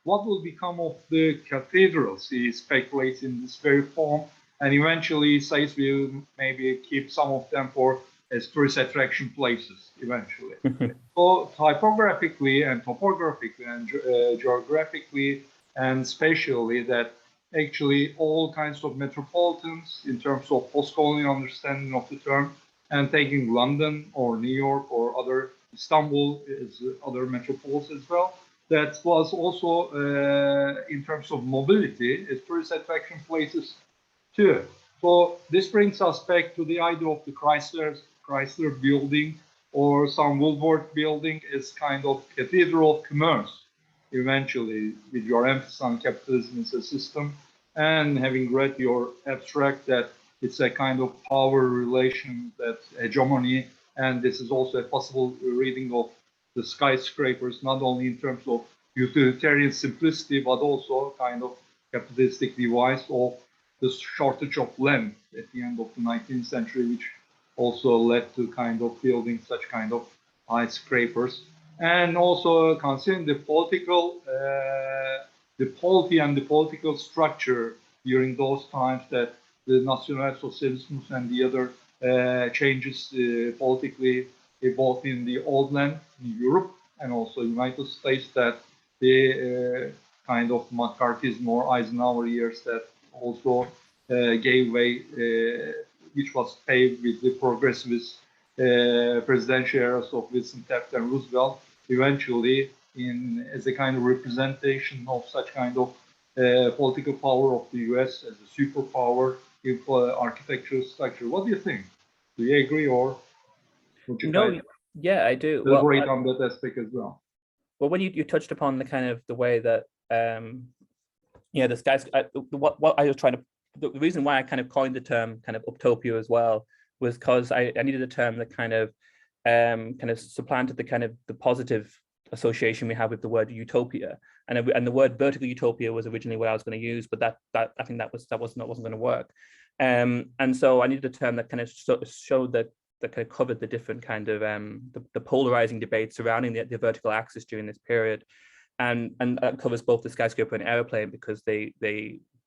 What will become of the cathedrals? He speculates in this very poem, and eventually he says we'll maybe keep some of them as tourist attraction places eventually. So typographically and topographically and geographically and spatially, that actually all kinds of metropolitans in terms of post-colonial understanding of the term, and taking London or New York or other Istanbul as other metropoles as well, that was also in terms of mobility as tourist attraction places too. So this brings us back to the idea of the Chrysler building or some Woolworth building as kind of cathedral of commerce, eventually, with your emphasis on capitalism as a system, and having read your abstract that it's a kind of power relation, that hegemony, and this is also a possible reading of the skyscrapers, not only in terms of utilitarian simplicity, but also kind of capitalistic device of the shortage of land at the end of the 19th century, which also led to kind of building such kind of skyscrapers. And also considering the political, the polity and the political structure during those times, that the Nationalsocialism and the other changes politically both in the old land, in Europe, and also United States, that the kind of McCarthyism or Eisenhower years that also gave way, which was paved with the progressivist presidential eras of Wilson, Taft, and Roosevelt, eventually as a kind of representation of such kind of political power of the US as a superpower in architectural structure. What do you think? Do you agree, or would you yeah, I do. elaborate on that aspect as well? Well, when you touched upon the kind of the way that the skies, what I was trying to, the reason why I kind of coined the term kind of utopia as well was because I needed a term that kind of supplanted the kind of the positive association we have with the word utopia, and the word vertical utopia was originally what I was going to use, but that I think that wasn't going to work, and so I needed a term that kind of showed that kind of covered the different kind of the polarizing debates surrounding the vertical axis during this period, and that covers both the skyscraper and airplane, because they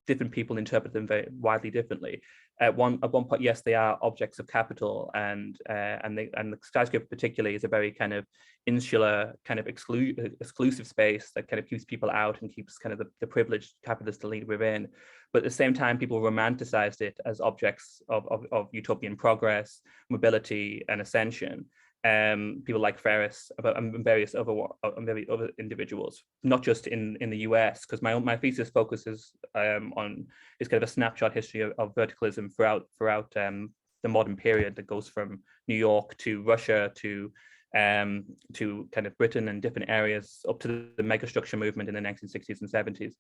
different people interpret them very widely differently. At one point, yes, they are objects of capital, and the skyscraper particularly is a very kind of insular, kind of exclusive space that kind of keeps people out and keeps kind of the privileged capitalist elite within. But at the same time, people romanticized it as objects of utopian progress, mobility, and ascension. People like Ferris and various other individuals, not just in the US, because my thesis focuses on is kind of a snapshot history of verticalism throughout the modern period that goes from New York to Russia to kind of Britain and different areas up to the megastructure movement in the 1960s and 70s.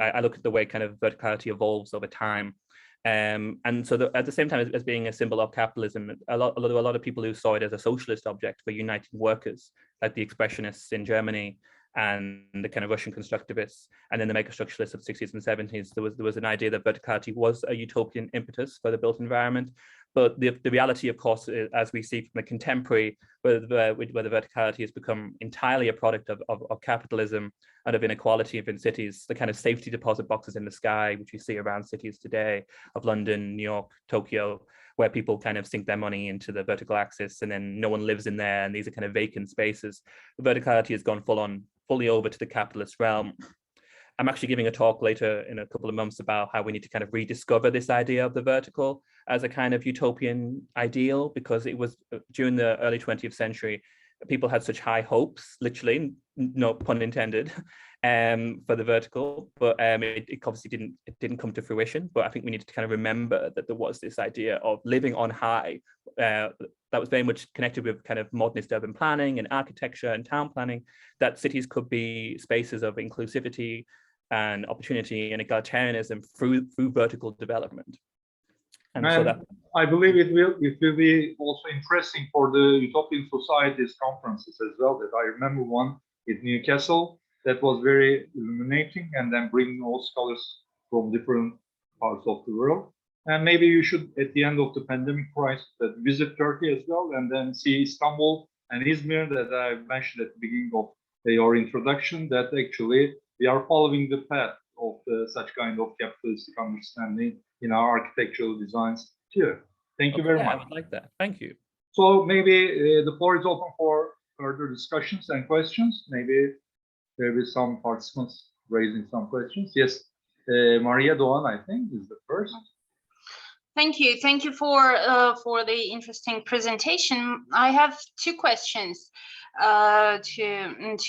I look at the way kind of verticality evolves over time. And so at the same time as being a symbol of capitalism, a lot of people who saw it as a socialist object were uniting workers, like the expressionists in Germany and the kind of Russian constructivists, and then the megastructuralists of the 60s and 70s. There was an idea that verticality was a utopian impetus for the built environment. But the reality, of course, as we see from the contemporary, where the verticality has become entirely a product of capitalism and of inequality within cities, the kind of safety deposit boxes in the sky, which we see around cities today, of London, New York, Tokyo, where people kind of sink their money into the vertical axis and then no one lives in there, and these are kind of vacant spaces. The verticality has gone fully over to the capitalist realm. I'm actually giving a talk later in a couple of months about how we need to kind of rediscover this idea of the vertical as a kind of utopian ideal, because it was during the early 20th century, people had such high hopes, literally, no pun intended, for the vertical, but it obviously didn't come to fruition. But I think we need to kind of remember that there was this idea of living on high that was very much connected with kind of modernist urban planning and architecture and town planning, that cities could be spaces of inclusivity and opportunity and egalitarianism through vertical development. And so that, I believe it will be also interesting for the Utopian Societies conferences as well. That I remember one in Newcastle that was very illuminating, and then bringing all scholars from different parts of the world. And maybe you should, at the end of the pandemic crisis, visit Turkey as well, and then see Istanbul and Izmir that I mentioned at the beginning of your introduction, that actually we are following the path of such kind of capitalistic understanding in our architectural designs too. Thank you very much. I would like that. Thank you. So maybe the floor is open for further discussions and questions. Maybe there will be some participants raising some questions. Yes, Maria Doğan, I think, is the first. Thank you. Thank you for the interesting presentation. I have two questions to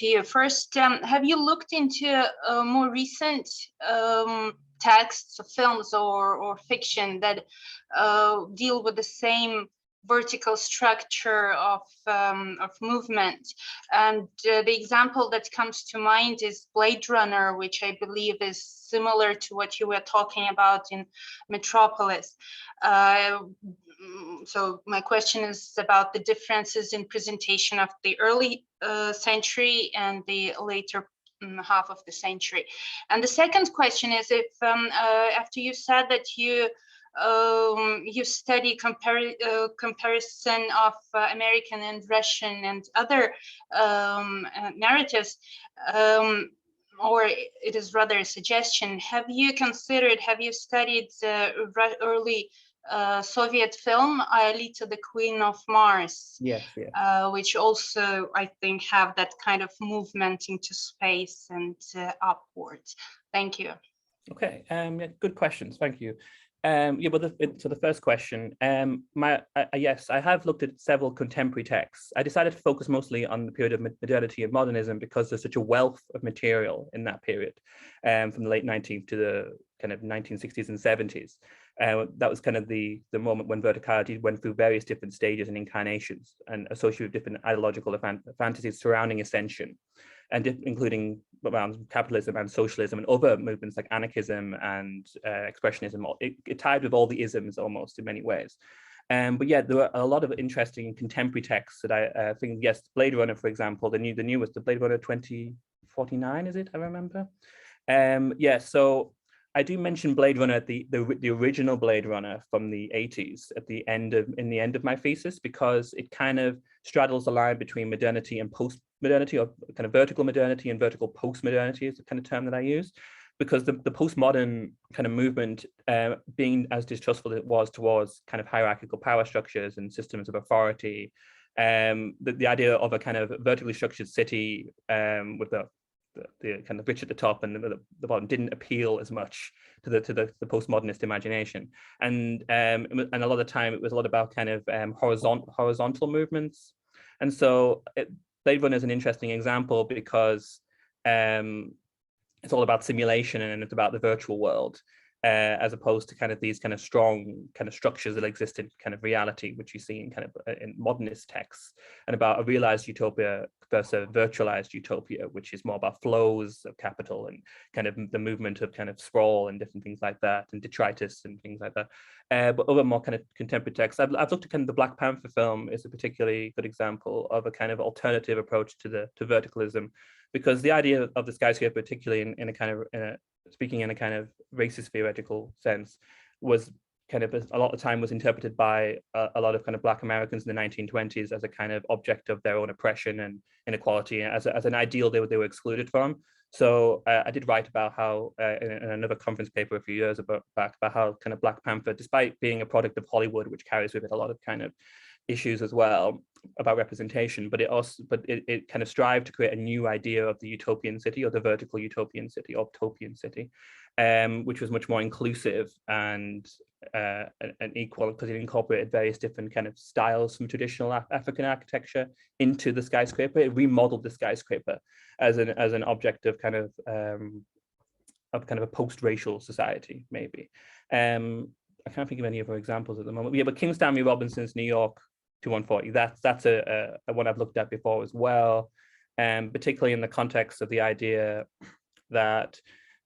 you. First, have you looked into more recent texts, films, or fiction that deal with the same vertical structure of movement? And the example that comes to mind is Blade Runner, which I believe is similar to what you were talking about in Metropolis. So my question is about the differences in presentation of the early century and the later half of the century. And the second question is, if after you said that you study comparison of American and Russian and other narratives, or it is rather a suggestion, have you studied the early Soviet film Aelita, the Queen of Mars. Yes, yes. Which also, I think, have that kind of movement into space and upwards. Thank you. Okay, yeah, good questions. Thank you. Yeah, but so the first question, yes, I have looked at several contemporary texts. I decided to focus mostly on the period of modernity and modernism because there's such a wealth of material in that period, from the late 19th to the kind of 1960s and 70s. That was kind of the moment when verticality went through various different stages and incarnations and associated with different ideological fantasies surrounding ascension, and including around capitalism and socialism and other movements like anarchism and expressionism. It tied with all the isms almost in many ways. But yeah, there were a lot of interesting contemporary texts that I think, yes, Blade Runner, for example, the newest, the Blade Runner 2049, is it? I remember. Yeah, so I do mention Blade Runner, the original Blade Runner from the 80s in the end of my thesis, because it kind of straddles the line between modernity and post-modernity, or kind of vertical modernity and vertical post-modernity is the kind of term that I use, because the postmodern kind of movement, being as distrustful as it was towards kind of hierarchical power structures and systems of authority, the idea of a kind of vertically structured city with the kind of rich at the top and the bottom didn't appeal as much to the postmodernist imagination, and a lot of the time it was a lot about kind of horizontal movements, and so Blade Runner is an interesting example because it's all about simulation and it's about the virtual world, as opposed to kind of these kind of strong kind of structures that exist in kind of reality, which you see in kind of in modernist texts, and about a realized utopia versus a virtualized utopia, which is more about flows of capital and kind of the movement of kind of sprawl and different things like that, and detritus and things like that. But other more kind of contemporary texts, I've looked at kind of the Black Panther film is a particularly good example of a kind of alternative approach to verticalism, because the idea of the skyscraper, particularly in a kind of speaking in a kind of racist theoretical sense, was kind of a lot of time was interpreted by a lot of kind of Black Americans in the 1920s as a kind of object of their own oppression and inequality, as an ideal they were excluded from. So I did write about how in another conference paper a few years back about how kind of Black Panther, despite being a product of Hollywood, which carries with it a lot of kind of issues as well about representation, but it kind of strived to create a new idea of the utopian city, or the vertical utopian city, or utopian city, which was much more inclusive and equal, because it incorporated various different kind of styles from traditional African architecture into the skyscraper. It remodeled the skyscraper as an object of kind of a post-racial society, maybe. I can't think of any other examples at the moment. Yeah, but King Stanley Robinson's New York 2140, that's a one I've looked at before as well, particularly in the context of the idea that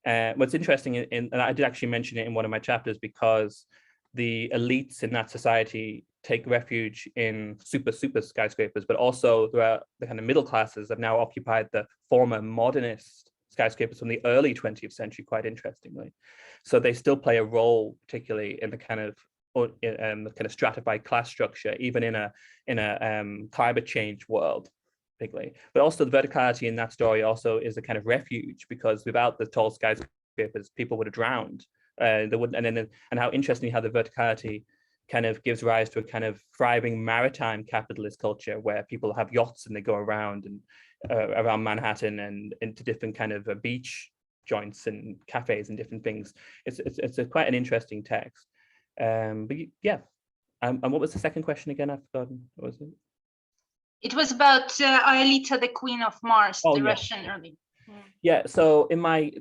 what's interesting, and I did actually mention it in one of my chapters, because the elites in that society take refuge in super skyscrapers, but also the kind of middle classes have now occupied the former modernist skyscrapers from the early 20th century, quite interestingly. So they still play a role, particularly in the kind of stratified class structure, even in a climate change world, particularly. But also the verticality in that story also is a kind of refuge, because without the tall skyscrapers, people would have drowned. And how interesting how the verticality kind of gives rise to a kind of thriving maritime capitalist culture, where people have yachts and they go around and around Manhattan and into different kind of beach joints and cafes and different things. It's quite an interesting text. But yeah, and what was the second question again? I've forgotten. What was it? It was about Aelita, the Queen of Mars, the Russian early. Yeah, so in my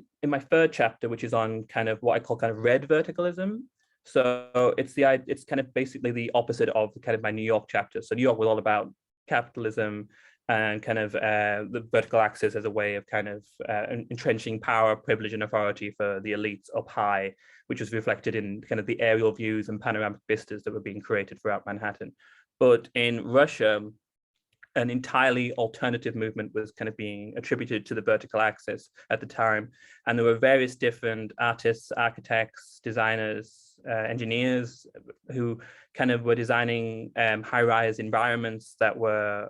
third chapter, which is on kind of what I call kind of red verticalism, so it's kind of basically the opposite of kind of my New York chapter. So New York was all about capitalism and kind of the vertical axis as a way of kind of entrenching power, privilege, and authority for the elites up high, which was reflected in kind of the aerial views and panoramic vistas that were being created throughout Manhattan. But in Russia, an entirely alternative movement was kind of being attributed to the vertical axis at the time. And there were various different artists, architects, designers, engineers who kind of were designing high-rise environments that were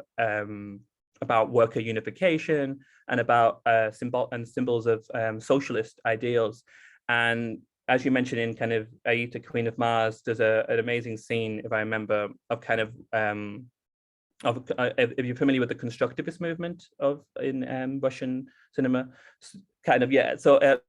about worker unification and about symbols of socialist ideals. And as you mentioned in kind of Aita, Queen of Mars, there's an amazing scene, if I remember, of kind of if you're familiar with the constructivist movement in Russian cinema, kind of, yeah. So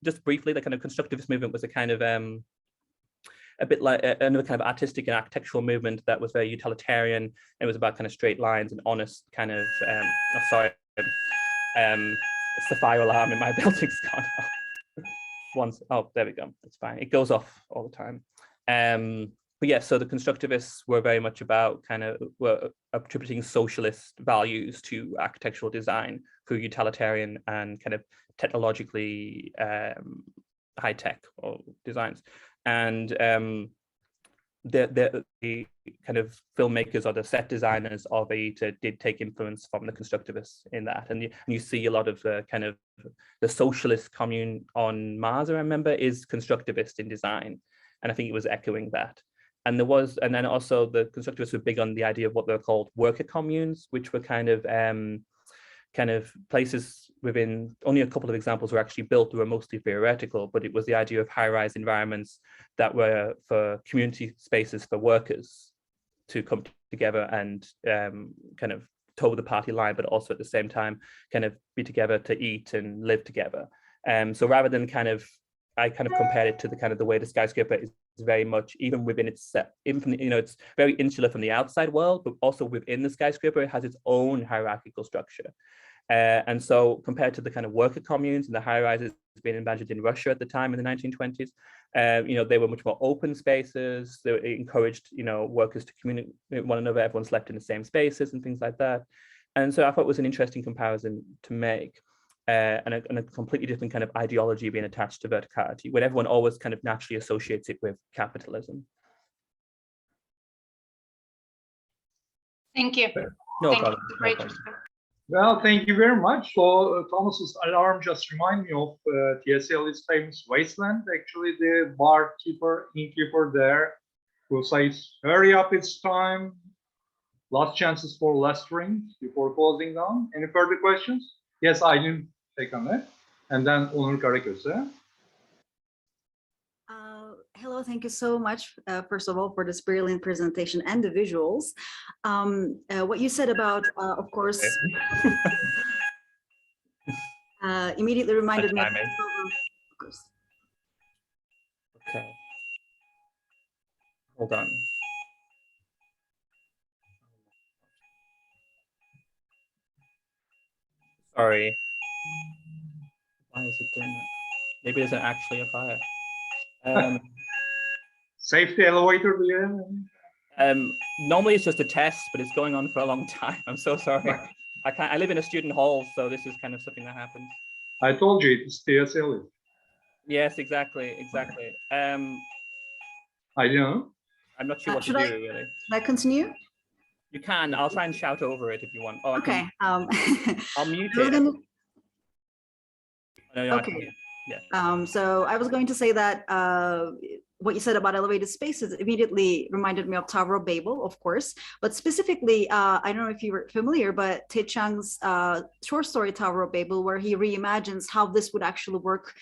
just briefly, the kind of constructivist movement was a kind of a bit like another kind of artistic and architectural movement that was very utilitarian. It was about kind of straight lines and honest kind of, oh, sorry, it's the fire alarm in my building's gone off. Once, oh, there we go, it's fine. It goes off all the time. But yeah, so the constructivists were very much about kind of were attributing socialist values to architectural design through utilitarian and kind of technologically high-tech designs. And the kind of filmmakers or the set designers of Aita did take influence from the constructivists in that. And you see a lot of kind of the socialist commune on Mars, I remember, is constructivist in design. And I think it was echoing that. And then also the constructivists were big on the idea of what they're called worker communes, which were kind of places within, only a couple of examples were actually built, they were mostly theoretical, but it was the idea of high-rise environments that were for community spaces for workers to come together and kind of toe the party line, but also at the same time kind of be together to eat and live together. So rather than I kind of compared it to the kind of the way the skyscraper is very much, even within its it's very insular from the outside world, but also within the skyscraper, it has its own hierarchical structure. And so compared to the kind of worker communes and the high rises being imagined in Russia at the time in the 1920s, they were much more open spaces. They encouraged, workers to communicate with one another. Everyone slept in the same spaces and things like that. And so I thought it was an interesting comparison to make. And a completely different kind of ideology being attached to verticality, when everyone always kind of naturally associates it with capitalism. Thank you. No Thank problem. you. Great. Well, thank you very much. So Thomas's alarm just reminded me of TSL's famous Wasteland. Actually, the innkeeper there, who says, "Hurry up, it's time. Last chances for last drinks before closing down." Any further questions? Yes, I didn't take on that. And then Onur Karaköse. Hello, thank you so much, first of all, for this brilliant presentation and the visuals. What you said about, of course, immediately reminded me of course. Okay. Hold on. Sorry. Why is it doing that? Maybe there's actually a fire. Safety elevator. Normally it's just a test, but it's going on for a long time. I'm so sorry. I live in a student hall, so this is kind of something that happens. I told you it's TSL. Yes, exactly. I don't know. I'm not sure what to do, really. Should I continue? You can. I'll try and shout over it if you want. Oh, okay. I'll mute it. No, okay. Yeah. So I was going to say that what you said about elevated spaces immediately reminded me of Tower of Babel, of course, but specifically, I don't know if you were familiar, but Ted Chiang's short story Tower of Babel, where he reimagines how this would actually work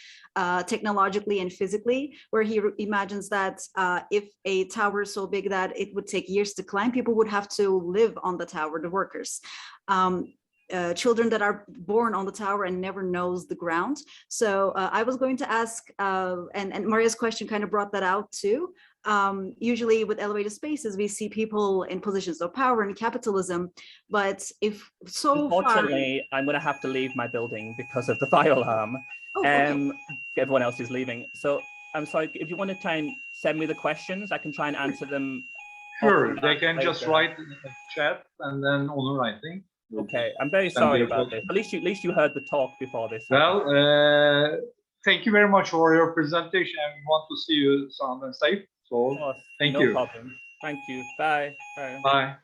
technologically and physically, where he imagines that if a tower is so big that it would take years to climb, people would have to live on the tower, the workers. Children that are born on the tower and never knows the ground. So I was going to ask, and Maria's question kind of brought that out too. Usually with elevated spaces, we see people in positions of power in capitalism, but if so unfortunately, I'm going to have to leave my building because of the fire alarm. Oh, okay. Everyone else is leaving. So I'm sorry, if you want to try and send me the questions, I can try and answer them. Sure, they can just write in the chat and then Onur, I think. Okay, I'm very sorry about this. At least you heard the talk before this. Well, thank you very much for your presentation, and we want to see you sound and safe. So thank you. No problem. Thank you. Bye. Bye. Bye.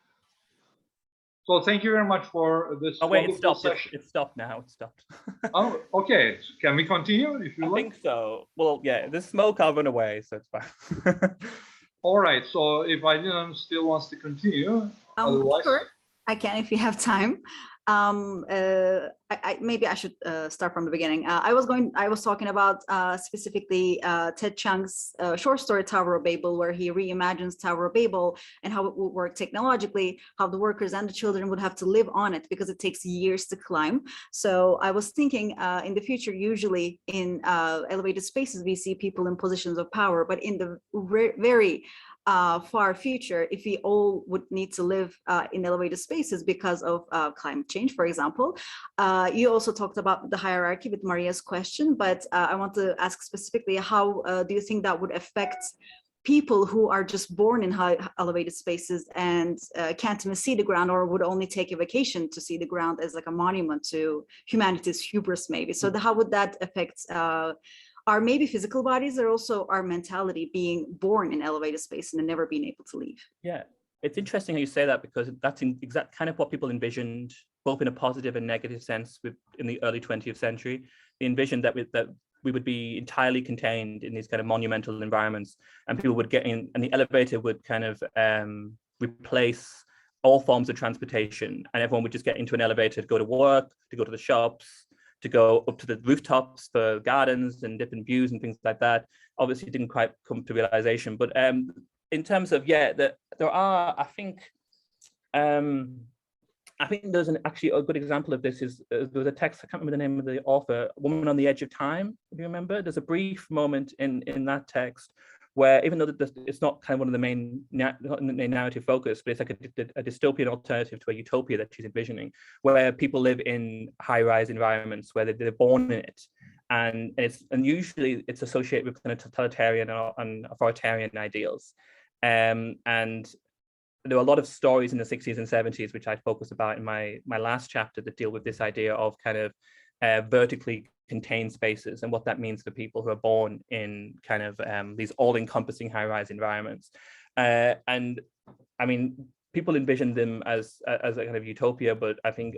So thank you very much for this. Oh wait, it stopped. It stopped now. It stopped. Oh, okay. Can we continue if you like? I think so. Well, yeah, the smoke, I'll run away, so it's fine. All right. So if I still wants to continue, otherwise. Sure. I can if you have time. maybe I should start from the beginning. I was talking about specifically Ted Chiang's short story Tower of Babel, where he reimagines Tower of Babel and how it would work technologically, how the workers and the children would have to live on it because it takes years to climb. So I was thinking in the future, usually in elevated spaces, we see people in positions of power, but in the very far future, if we all would need to live in elevated spaces because of climate change, for example. You also talked about the hierarchy with Maria's question, but I want to ask specifically, how do you think that would affect people who are just born in high elevated spaces and can't even see the ground, or would only take a vacation to see the ground as like a monument to humanity's hubris, maybe? So how would that affect our maybe physical bodies, or also our mentality, being born in elevated space and never being able to leave? Yeah, it's interesting how you say that, because that's exact kind of what people envisioned, both in a positive and negative sense, in the early 20th century. They envisioned that we would be entirely contained in these kind of monumental environments, and people would get in, and the elevator would kind of replace all forms of transportation, and everyone would just get into an elevator to go to work, to go to the shops, to go up to the rooftops for gardens and different views and things like that. Obviously, it didn't quite come to realization, but in terms of, yeah, there are, I think there's actually a good example of this is there was a text, I can't remember the name of the author, Woman on the Edge of Time, if you remember. There's a brief moment in that text where, even though it's not kind of one of the main narrative focus, but it's like a dystopian alternative to a utopia that she's envisioning, where people live in high-rise environments where they're born in it, and usually it's associated with kind of totalitarian and authoritarian ideals, and there were a lot of stories in the 60s and 70s, which I focused about in my last chapter, that deal with this idea of kind of vertically contained spaces and what that means for people who are born in kind of these all-encompassing high-rise environments. And I mean, people envisioned them as a kind of utopia, but I think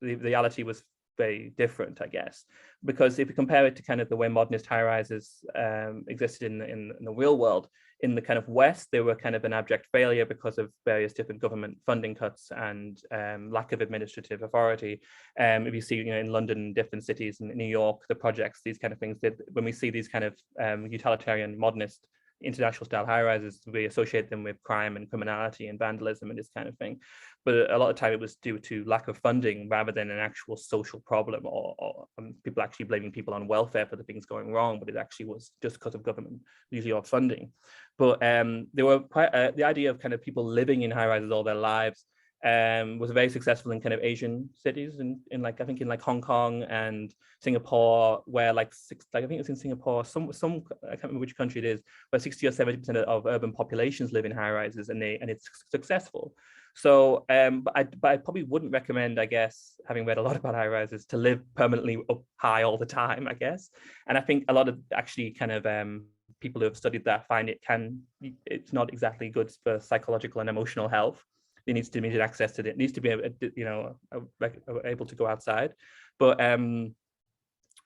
the reality was very different, I guess, because if you compare it to kind of the way modernist high-rises existed in the real world, in the kind of West, they were kind of an abject failure because of various different government funding cuts and lack of administrative authority. If you see, in London, different cities, in New York, the projects, these kind of things, when we see these kind of utilitarian, modernist, international style high-rises, we associate them with crime and criminality and vandalism and this kind of thing. But a lot of time it was due to lack of funding rather than an actual social problem, or people actually blaming people on welfare for the things going wrong, but it actually was just because of government, usually of funding. But they were quite, the idea of kind of people living in high-rises all their lives was very successful in kind of Asian cities, in like, I think in like Hong Kong and Singapore, where like I think it's in Singapore, some I can't remember which country it is, where 60 or 70% of urban populations live in high rises, and it's successful. So, but I probably wouldn't recommend, I guess, having read a lot about high rises, to live permanently up high all the time, I guess. And I think a lot of actually kind of people who have studied that find it's not exactly good for psychological and emotional health. It needs to be immediate access to it. It needs to be, able to go outside. But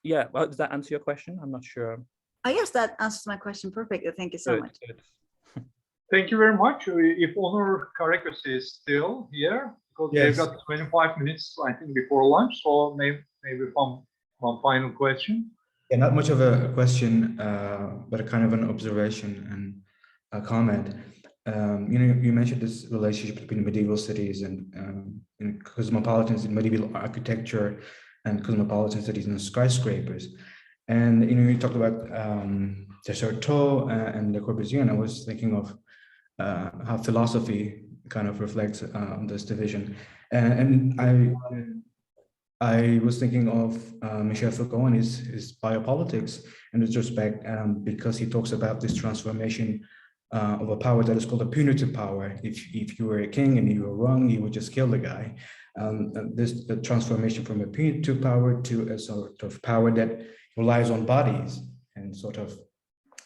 yeah, well, does that answer your question? I'm not sure. Yes, that answers my question perfectly. Thank you so much. Good. Thank you very much. If Onur Karaköse is still here, because Yes. we've got 25 minutes, I think, before lunch. So maybe one final question. Yeah, not much of a question, but a kind of an observation and a comment. You mentioned this relationship between medieval cities and cosmopolitans in medieval architecture and cosmopolitan cities and skyscrapers. And you talked about Hacettepe and Le Corbusier, and I was thinking of how philosophy kind of reflects on this division. And I was thinking of Michel Foucault and his biopolitics in this respect, because he talks about this transformation of a power that is called a punitive power. If you were a king and you were wrong, you would just kill the guy. The transformation from a punitive power to a sort of power that relies on bodies and sort of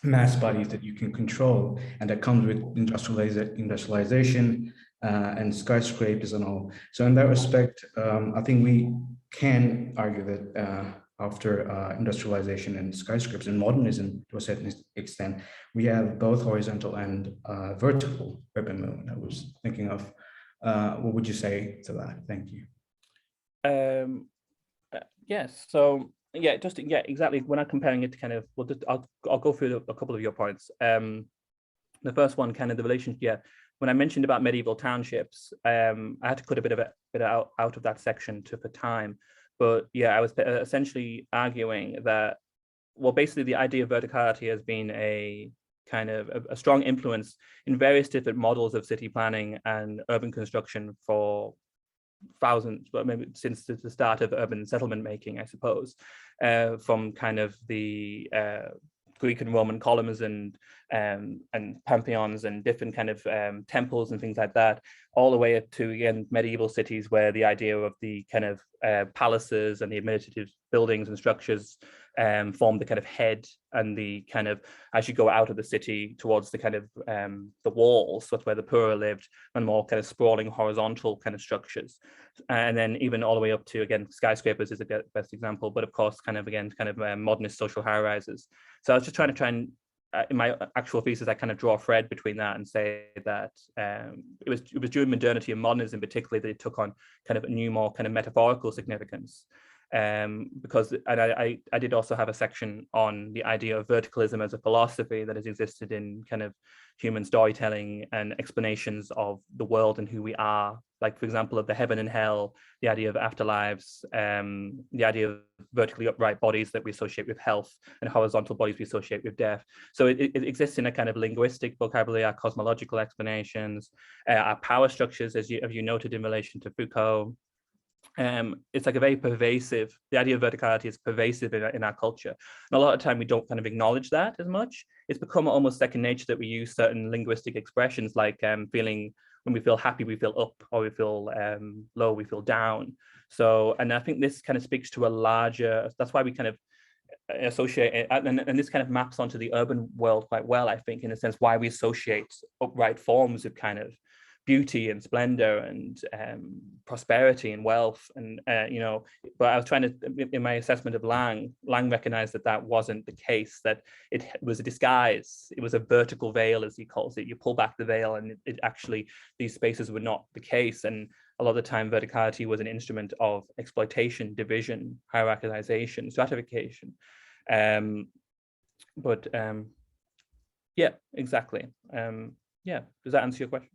mass bodies that you can control, and that comes with industrialization and skyscrapers and all. So in that respect, I think we can argue that after industrialization and skyscrapers and modernism, to a certain extent, we have both horizontal and vertical urban movement. I was thinking of, what would you say to that? Thank you. Yes. So yeah, exactly. When I'm comparing it to kind of, I'll go through a couple of your points. The first one, kind of the relationship. Yeah, when I mentioned about medieval townships, I had to cut a bit out of that section for time. But yeah, I was essentially arguing that, well, basically the idea of verticality has been a kind of a strong influence in various different models of city planning and urban construction for thousands, but maybe since the start of urban settlement making, I suppose, from kind of the Greek and Roman columns and pantheons and different kind of temples and things like that, all the way up to, again, medieval cities where the idea of the kind of palaces and the administrative buildings and structures form the kind of head, and the kind of, as you go out of the city towards the kind of the walls, that's where the poorer lived, and more kind of sprawling horizontal kind of structures. And then even all the way up to, again, skyscrapers is the best example, but of course, kind of, again, kind of modernist social high rises. So I was just trying to in my actual thesis, I kind of draw a thread between that and say that it was during modernity and modernism particularly that it took on kind of a new, more kind of metaphorical significance. Because, and I did also have a section on the idea of verticalism as a philosophy that has existed in kind of human storytelling and explanations of the world and who we are. Like, for example, of the heaven and hell, the idea of afterlives, the idea of vertically upright bodies that we associate with health and horizontal bodies we associate with death. So it exists in a kind of linguistic vocabulary, our cosmological explanations, our power structures, as you noted in relation to Foucault. It's like a very pervasive, the idea of verticality is pervasive in our culture. And a lot of time we don't kind of acknowledge that as much. It's become almost second nature that we use certain linguistic expressions like feeling, when we feel happy, we feel up, or we feel low, we feel down. So, and I think this kind of speaks to a larger, that's why we kind of associate it, and this kind of maps onto the urban world quite well, I think, in a sense, why we associate upright forms of kind of beauty and splendor and prosperity and wealth, and you know, but I was trying to, in my assessment of Lang recognized that wasn't the case, that it was a disguise, it was a vertical veil, as he calls it. You pull back the veil and it actually, these spaces were not the case, and a lot of the time verticality was an instrument of exploitation, division, hierarchization, stratification. Yeah, exactly. Yeah, does that answer your question?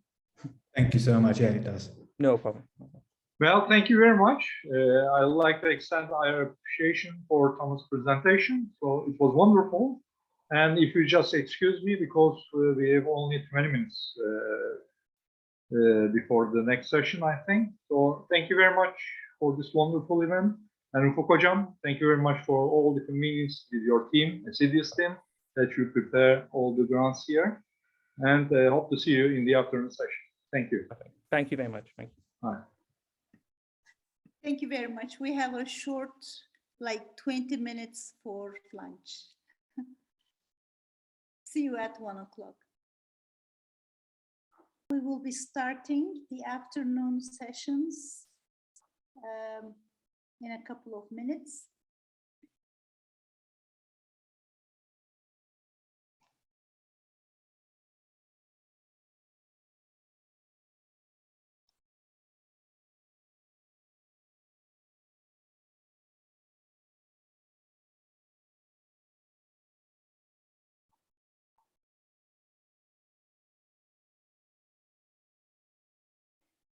Thank you so much. Yeah, it does. No problem. Well, thank you very much. I'd like to extend our appreciation for Thomas' presentation. So it was wonderful. And if you just excuse me, because we have only 20 minutes before the next session, I think. So thank you very much for this wonderful event. And Ufuk Hocam, thank you very much for all the convenience with your team, assiduous team, that you prepare all the grants here. And hope to see you in the afternoon session. Thank you. Thank you very much. Thank you. Bye. Thank you very much. We have a short, like 20 minutes for lunch. See you at 1 o'clock. We will be starting the afternoon sessions in a couple of minutes.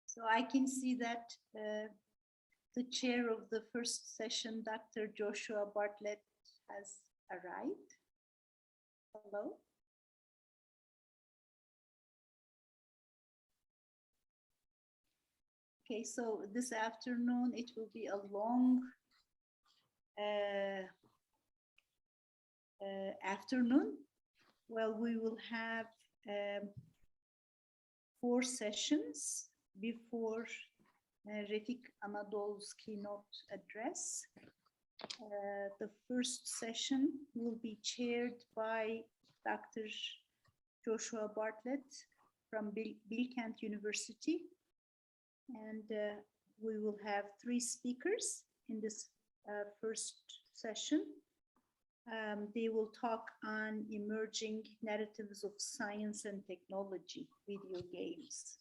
So I can see that the chair of the first session, Dr. Joshua Bartlett, has arrived. Hello. Okay, so this afternoon it will be a long afternoon. Well, we will have 4 sessions before Refik Anadolu's keynote address. The first session will be chaired by Dr. Joshua Bartlett from Bilkent University. And we will have 3 speakers in this first session. They will talk on emerging narratives of science and technology, video games.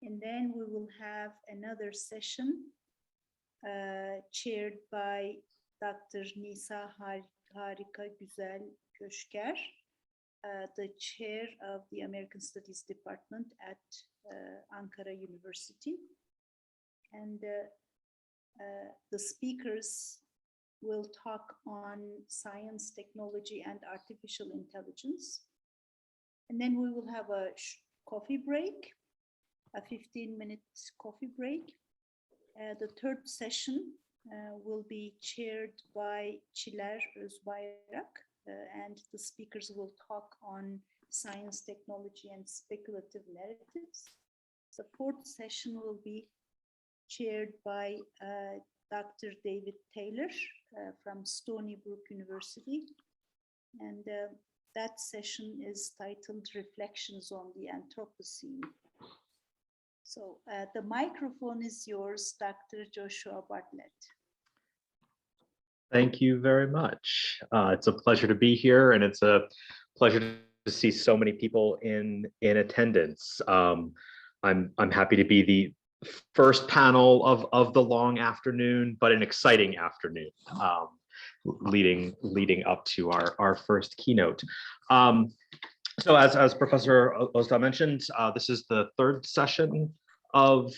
And then we will have another session chaired by Dr. Nisa Harika Güzel Köşker, the chair of the American Studies Department at Ankara University. And the speakers will talk on science, technology, and artificial intelligence. And then we will have a coffee break, a 15-minute coffee break. The third session will be chaired by Çiler Özbayrak, and the speakers will talk on science, technology, and speculative narratives. The fourth session will be chaired by Dr. David Taylor from Stony Brook University. And that session is titled Reflections on the Anthropocene. So the microphone is yours, Dr. Joshua Bartlett. Thank you very much. It's a pleasure to be here, and it's a pleasure to see so many people in attendance. I'm happy to be the first panel of the long afternoon, but an exciting afternoon, leading up to our first keynote. So as Professor Özda mentioned, this is the third session of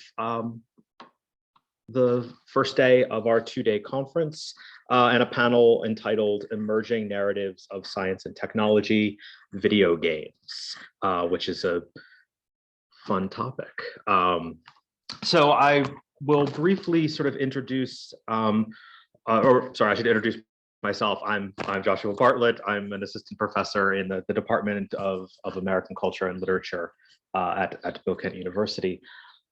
the first day of our two-day conference, and a panel entitled Emerging Narratives of Science and Technology, Video Games, which is a fun topic. So I will briefly sort of introduce, I should introduce myself. I'm Joshua Bartlett. I'm an assistant professor in the Department of American Culture and Literature at Bilkent University.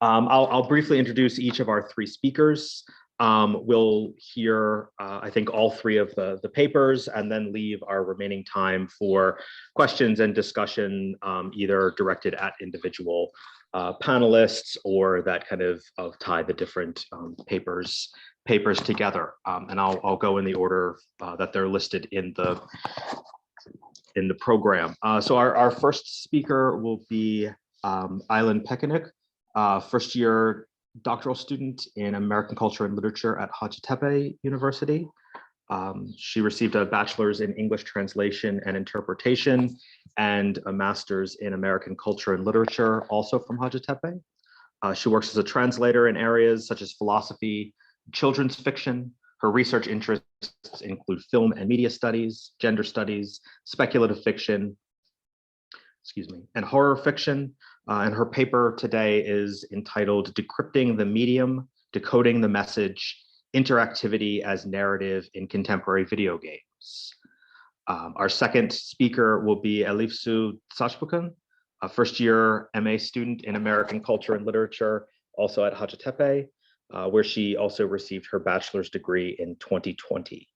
I'll briefly introduce each of our three speakers. We'll hear, I think, all three of the papers, and then leave our remaining time for questions and discussion, either directed at individual panelists or that kind of tie the different papers together. And I'll go in the order that they're listed in the program. So our first speaker will be Aylin Pekinik, first year doctoral student in American Culture and Literature at Hacettepe University. She received a bachelor's in English translation and interpretation and a master's in American Culture and Literature, also from Hacettepe. She works as a translator in areas such as philosophy, children's fiction. Her research interests include film and media studies, gender studies, speculative fiction, and horror fiction. And her paper today is entitled Decrypting the Medium, Decoding the Message, Interactivity as Narrative in Contemporary Video Games. Our second speaker will be Elifsu Saçbukan, a first-year MA student in American Culture and Literature, also at Hacettepe, where she also received her bachelor's degree in 2020.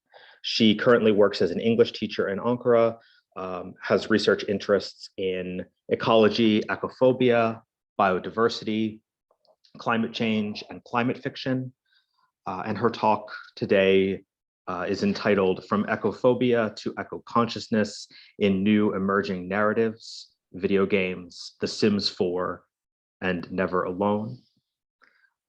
She currently works as an English teacher in Ankara, has research interests in ecology, ecophobia, biodiversity, climate change, and climate fiction. And her talk today is entitled From Ecophobia to Eco-Consciousness in New Emerging Narratives, Video Games, The Sims 4, and Never Alone.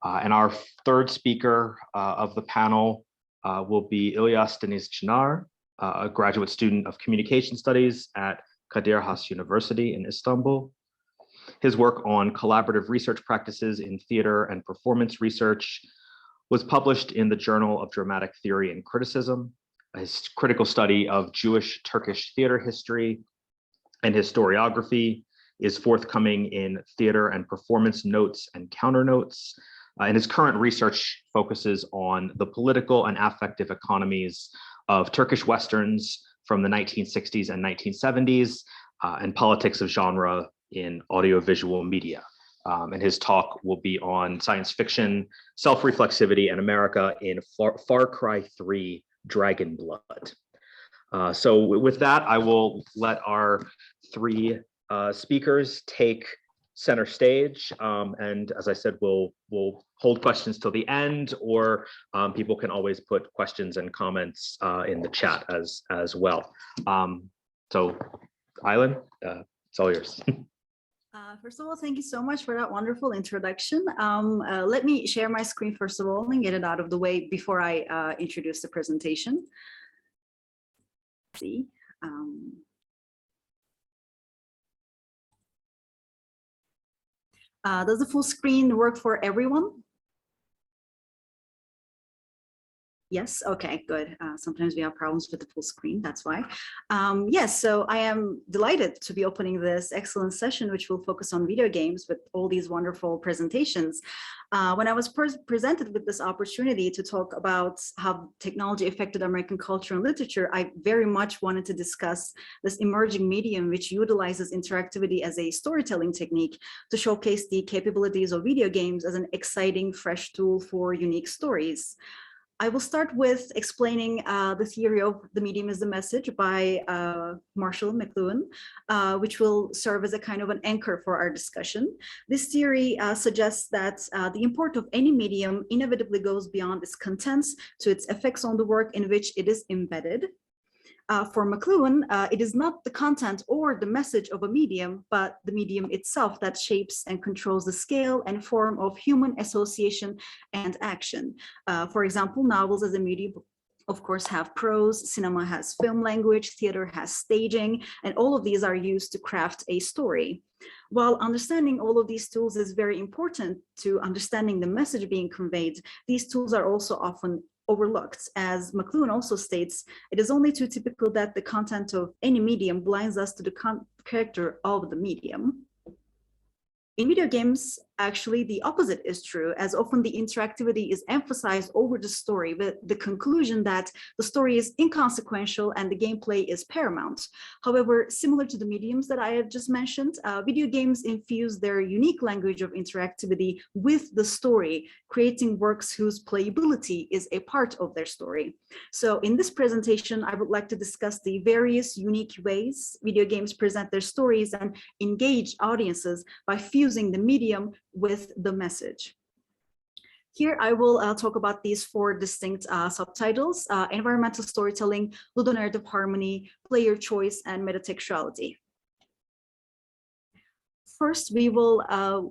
And our third speaker of the panel will be İlyas Deniz Çınar, a graduate student of communication studies at Kadir Has University in Istanbul. His work on collaborative research practices in theater and performance research was published in the Journal of Dramatic Theory and Criticism. His critical study of Jewish Turkish theater history and historiography is forthcoming in Theater and Performance Notes and Counter Notes. And his current research focuses on the political and affective economies of Turkish Westerns from the 1960s and 1970s, and politics of genre in audiovisual media. And his talk will be on science fiction, self-reflexivity, and America in Far Cry 3 Dragon Blood. So with that, I will let our three speakers take center stage. And as I said, we'll hold questions till the end, or people can always put questions and comments in the chat as well. So Aylin, it's all yours. First of all, thank you so much for that wonderful introduction. Let me share my screen first of all and get it out of the way before I introduce the presentation. Let's see. Does the full screen work for everyone? Yes, okay, good. Sometimes we have problems with the full screen, that's why. Yes, so I am delighted to be opening this excellent session, which will focus on video games with all these wonderful presentations. When I was presented with this opportunity to talk about how technology affected American culture and literature, I very much wanted to discuss this emerging medium which utilizes interactivity as a storytelling technique to showcase the capabilities of video games as an exciting, fresh tool for unique stories. I will start with explaining the theory of the medium is the message by Marshall McLuhan, which will serve as a kind of an anchor for our discussion. This theory suggests that the import of any medium inevitably goes beyond its contents to its effects on the work in which it is embedded. For McLuhan, it is not the content or the message of a medium, but the medium itself that shapes and controls the scale and form of human association and action. For example, novels as a medium, of course, have prose, cinema has film language, theater has staging, and all of these are used to craft a story. While understanding all of these tools is very important to understanding the message being conveyed, these tools are also often overlooked. As McLuhan also states, it is only too typical that the content of any medium blinds us to the character of the medium. In video games, actually, the opposite is true, as often the interactivity is emphasized over the story, with the conclusion that the story is inconsequential and the gameplay is paramount. However, similar to the mediums that I have just mentioned, video games infuse their unique language of interactivity with the story, creating works whose playability is a part of their story. So in this presentation, I would like to discuss the various unique ways video games present their stories and engage audiences by fusing the medium with the message. Here I will talk about these four distinct subtitles: environmental storytelling, ludonarrative harmony, player choice, and metatextuality. First, we will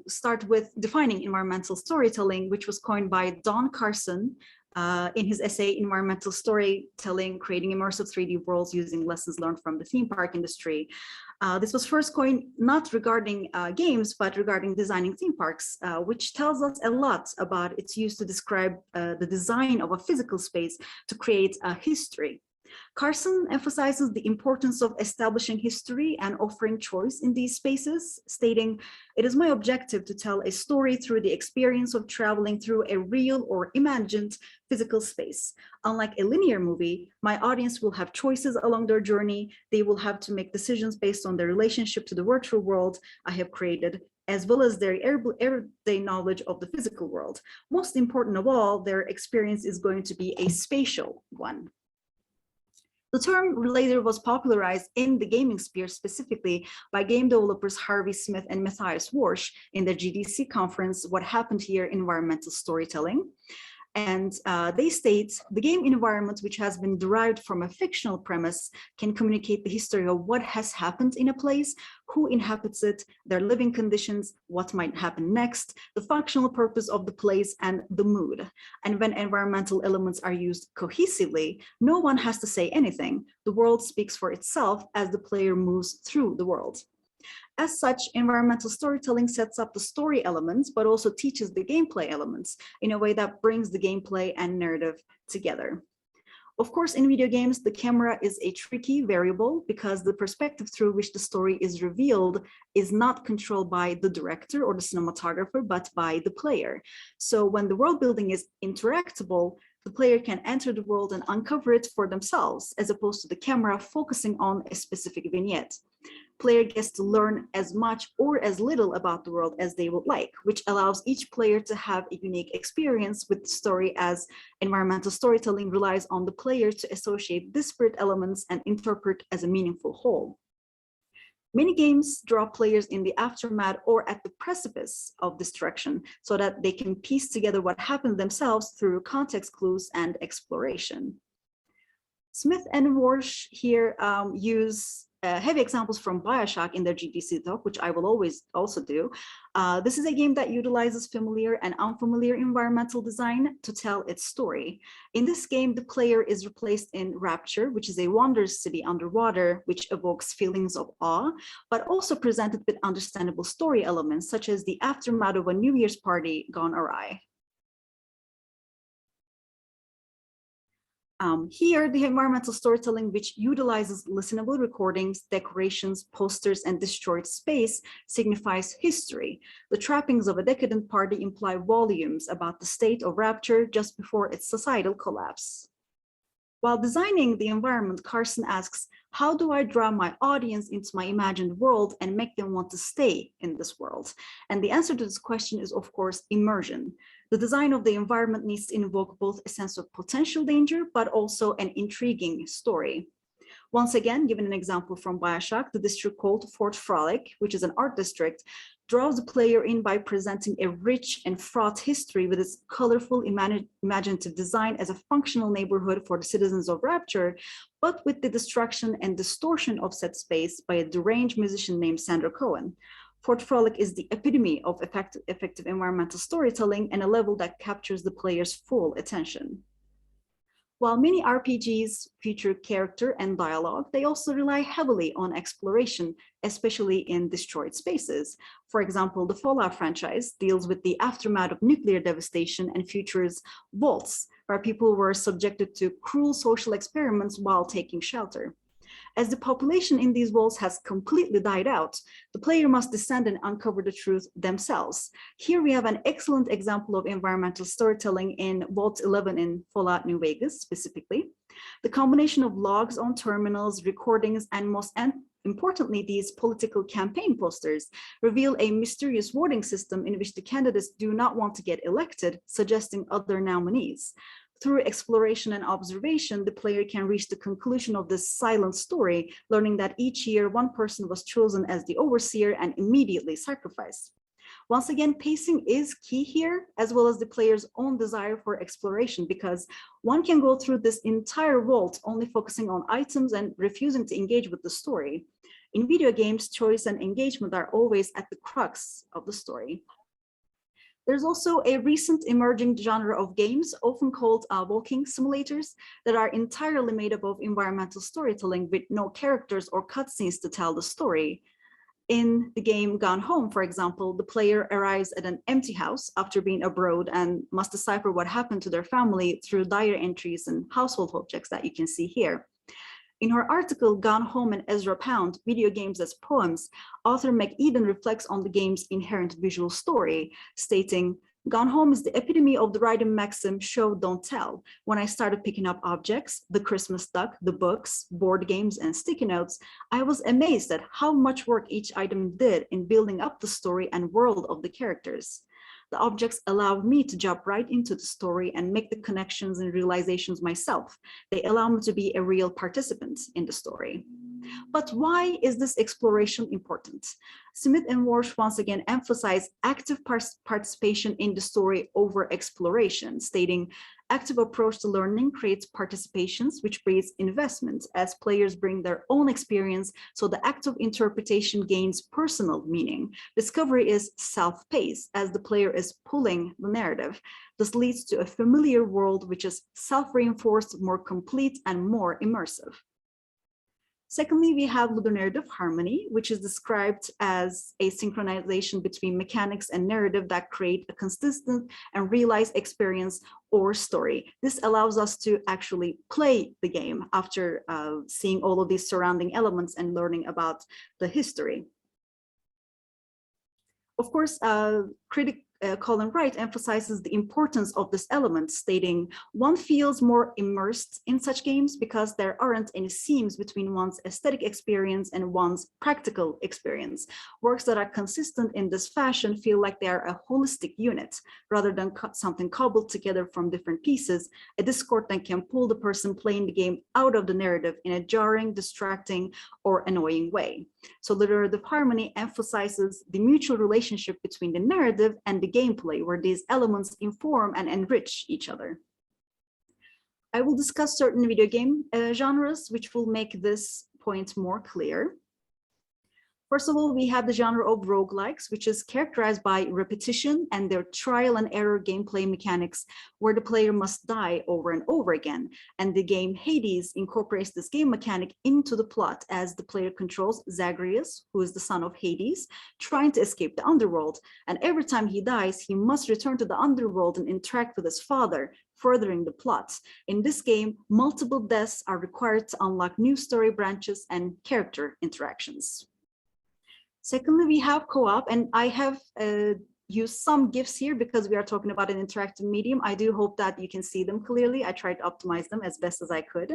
start with defining environmental storytelling, which was coined by Don Carson in his essay, Environmental Storytelling, Creating Immersive 3D Worlds Using Lessons Learned from the Theme Park Industry. This was first coined not regarding games, but regarding designing theme parks, which tells us a lot about its use to describe the design of a physical space to create a history. Carson emphasizes the importance of establishing history and offering choice in these spaces, stating, "It is my objective to tell a story through the experience of traveling through a real or imagined physical space. Unlike a linear movie, my audience will have choices along their journey. They will have to make decisions based on their relationship to the virtual world I have created, as well as their everyday knowledge of the physical world. Most important of all, their experience is going to be a spatial one." The term later was popularized in the gaming sphere, specifically by game developers Harvey Smith and Matthias Warsch in the GDC conference, What Happened Here? Environmental Storytelling. And they state, "The game environment, which has been derived from a fictional premise, can communicate the history of what has happened in a place, who inhabits it, their living conditions, what might happen next, the functional purpose of the place, and the mood. And when environmental elements are used cohesively, no one has to say anything. The world speaks for itself as the player moves through the world." As such, environmental storytelling sets up the story elements, but also teaches the gameplay elements in a way that brings the gameplay and narrative together. Of course, in video games, the camera is a tricky variable because the perspective through which the story is revealed is not controlled by the director or the cinematographer, but by the player. So when the world building is interactable, the player can enter the world and uncover it for themselves, as opposed to the camera focusing on a specific vignette. Player gets to learn as much or as little about the world as they would like, which allows each player to have a unique experience with the story, as environmental storytelling relies on the player to associate disparate elements and interpret as a meaningful whole. Many games draw players in the aftermath or at the precipice of destruction so that they can piece together what happened themselves through context clues and exploration. Smith and Warsch here use heavy examples from BioShock in their GDC talk, which I will always also do. This is a game that utilizes familiar and unfamiliar environmental design to tell its story. In this game, the player is replaced in Rapture, which is a wondrous city underwater, which evokes feelings of awe, but also presented with understandable story elements, such as the aftermath of a New Year's party gone awry. Here, the environmental storytelling, which utilizes listenable recordings, decorations, posters, and destroyed space, signifies history. The trappings of a decadent party imply volumes about the state of Rapture just before its societal collapse. While designing the environment, Carson asks, how do I draw my audience into my imagined world and make them want to stay in this world? And the answer to this question is, of course, immersion. The design of the environment needs to invoke both a sense of potential danger, but also an intriguing story. Once again, given an example from BioShock, the district called Fort Frolic, which is an art district, draws the player in by presenting a rich and fraught history with its colorful, imaginative design as a functional neighborhood for the citizens of Rapture, but with the destruction and distortion of said space by a deranged musician named Sandra Cohen. Fort Frolic is the epitome of effective environmental storytelling and a level that captures the player's full attention. While many RPGs feature character and dialogue, they also rely heavily on exploration, especially in destroyed spaces. For example, the Fallout franchise deals with the aftermath of nuclear devastation and features vaults, where people were subjected to cruel social experiments while taking shelter. As the population in these walls has completely died out, the player must descend and uncover the truth themselves. Here we have an excellent example of environmental storytelling in Vault 11 in Fallout New Vegas specifically. The combination of logs on terminals, recordings, and most importantly, these political campaign posters reveal a mysterious voting system in which the candidates do not want to get elected, suggesting other nominees. Through exploration and observation, the player can reach the conclusion of this silent story, learning that each year one person was chosen as the overseer and immediately sacrificed. Once again, pacing is key here, as well as the player's own desire for exploration, because one can go through this entire vault only focusing on items and refusing to engage with the story. In video games, choice and engagement are always at the crux of the story. There's also a recent emerging genre of games, often called walking simulators, that are entirely made up of environmental storytelling with no characters or cutscenes to tell the story. In the game Gone Home, for example, the player arrives at an empty house after being abroad and must decipher what happened to their family through diary entries and household objects that you can see here. In her article, Gone Home and Ezra Pound, Video Games as Poems, author McEden reflects on the game's inherent visual story, stating, Gone Home is the epitome of the writing maxim, show, don't tell. When I started picking up objects, the Christmas duck, the books, board games, and sticky notes, I was amazed at how much work each item did in building up the story and world of the characters. The objects allowed me to jump right into the story and make the connections and realizations myself. They allow me to be a real participant in the story. But why is this exploration important? Smith and Walsh once again emphasize active participation in the story over exploration, stating, active approach to learning creates participations, which breeds investment as players bring their own experience, so the act of interpretation gains personal meaning. Discovery is self-paced as the player is pulling the narrative. This leads to a familiar world which is self-reinforced, more complete, and more immersive. Secondly, we have ludonarrative harmony, which is described as a synchronization between mechanics and narrative that create a consistent and realized experience or story. This allows us to actually play the game after seeing all of these surrounding elements and learning about the history. Of course, critic Colin Wright emphasizes the importance of this element, stating, one feels more immersed in such games because there aren't any seams between one's aesthetic experience and one's practical experience. Works that are consistent in this fashion feel like they are a holistic unit, rather than something cobbled together from different pieces. A discord then can pull the person playing the game out of the narrative in a jarring, distracting, or annoying way. So ludonarrative harmony emphasizes the mutual relationship between the narrative and the gameplay, where these elements inform and enrich each other. I will discuss certain video game genres which will make this point more clear. First of all, we have the genre of roguelikes, which is characterized by repetition and their trial and error gameplay mechanics, where the player must die over and over again. And the game Hades incorporates this game mechanic into the plot as the player controls Zagreus, who is the son of Hades, trying to escape the underworld. And every time he dies, he must return to the underworld and interact with his father, furthering the plot. In this game, multiple deaths are required to unlock new story branches and character interactions. Secondly, we have co-op, and I have used some GIFs here because we are talking about an interactive medium. I do hope that you can see them clearly. I tried to optimize them as best as I could.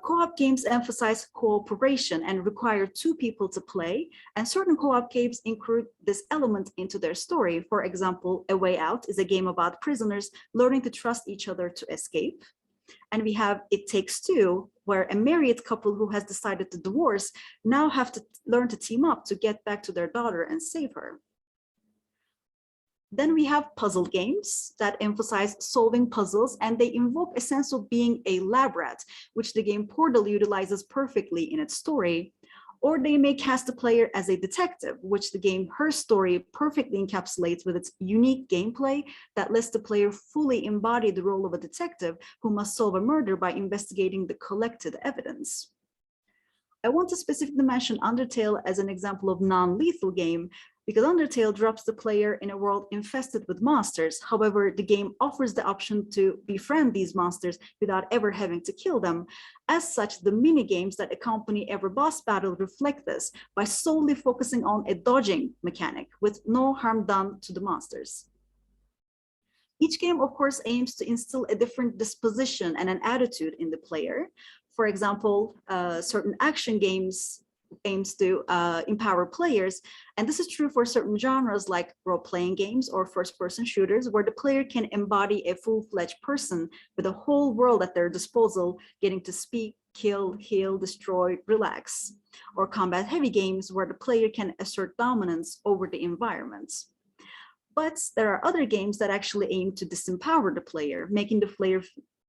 Co-op games emphasize cooperation and require two people to play, and certain co-op games include this element into their story. For example, A Way Out is a game about prisoners learning to trust each other to escape. And we have It Takes Two, where a married couple who has decided to divorce now have to learn to team up to get back to their daughter and save her. Then we have puzzle games that emphasize solving puzzles, and they invoke a sense of being a lab rat, which the game Portal utilizes perfectly in its story. Or they may cast the player as a detective, which the game Her Story perfectly encapsulates with its unique gameplay that lets the player fully embody the role of a detective who must solve a murder by investigating the collected evidence. I want to specifically mention Undertale as an example of non-lethal game, because Undertale drops the player in a world infested with monsters. However, the game offers the option to befriend these monsters without ever having to kill them. As such, the mini games that accompany every boss battle reflect this by solely focusing on a dodging mechanic with no harm done to the monsters. Each game, of course, aims to instill a different disposition and an attitude in the player. For example, certain action games aims to empower players. And this is true for certain genres like role-playing games or first-person shooters, where the player can embody a full-fledged person with a whole world at their disposal, getting to speak, kill, heal, destroy, relax. Or combat-heavy games where the player can assert dominance over the environment. But there are other games that actually aim to disempower the player, making the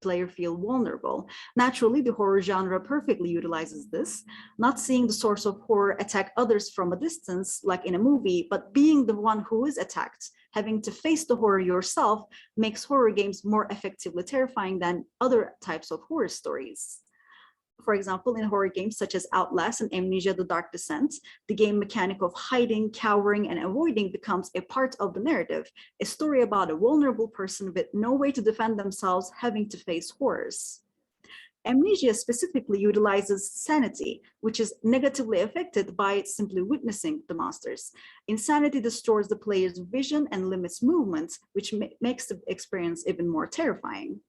player feel vulnerable. Naturally, the horror genre perfectly utilizes this, not seeing the source of horror attack others from a distance, like in a movie, but being the one who is attacked. Having to face the horror yourself makes horror games more effectively terrifying than other types of horror stories. For example, in horror games such as Outlast and Amnesia: The Dark Descent, the game mechanic of hiding, cowering, and avoiding becomes a part of the narrative, a story about a vulnerable person with no way to defend themselves having to face horrors. Amnesia specifically utilizes sanity, which is negatively affected by simply witnessing the monsters. Insanity distorts the player's vision and limits movements, which makes the experience even more terrifying.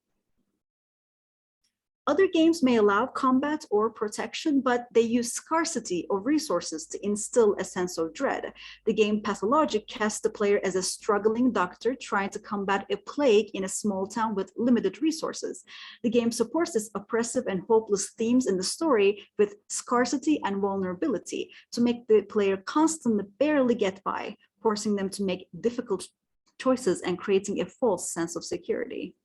Other games may allow combat or protection, but they use scarcity of resources to instill a sense of dread. The game Pathologic casts the player as a struggling doctor trying to combat a plague in a small town with limited resources. The game supports this oppressive and hopeless themes in the story with scarcity and vulnerability to make the player constantly barely get by, forcing them to make difficult choices and creating a false sense of security.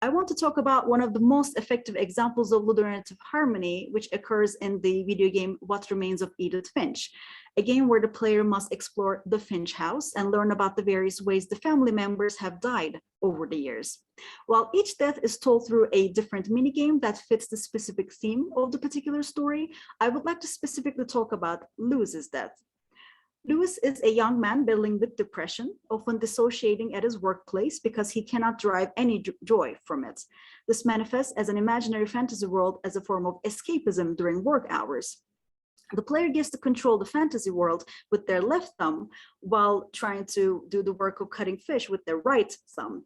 I want to talk about one of the most effective examples of ludonarrative harmony, which occurs in the video game What Remains of Edith Finch, a game where the player must explore the Finch house and learn about the various ways the family members have died over the years. While each death is told through a different minigame that fits the specific theme of the particular story, I would like to specifically talk about Lewis's death. Lewis is a young man battling with depression, often dissociating at his workplace because he cannot derive any joy from it. This manifests as an imaginary fantasy world as a form of escapism during work hours. The player gets to control the fantasy world with their left thumb while trying to do the work of cutting fish with their right thumb.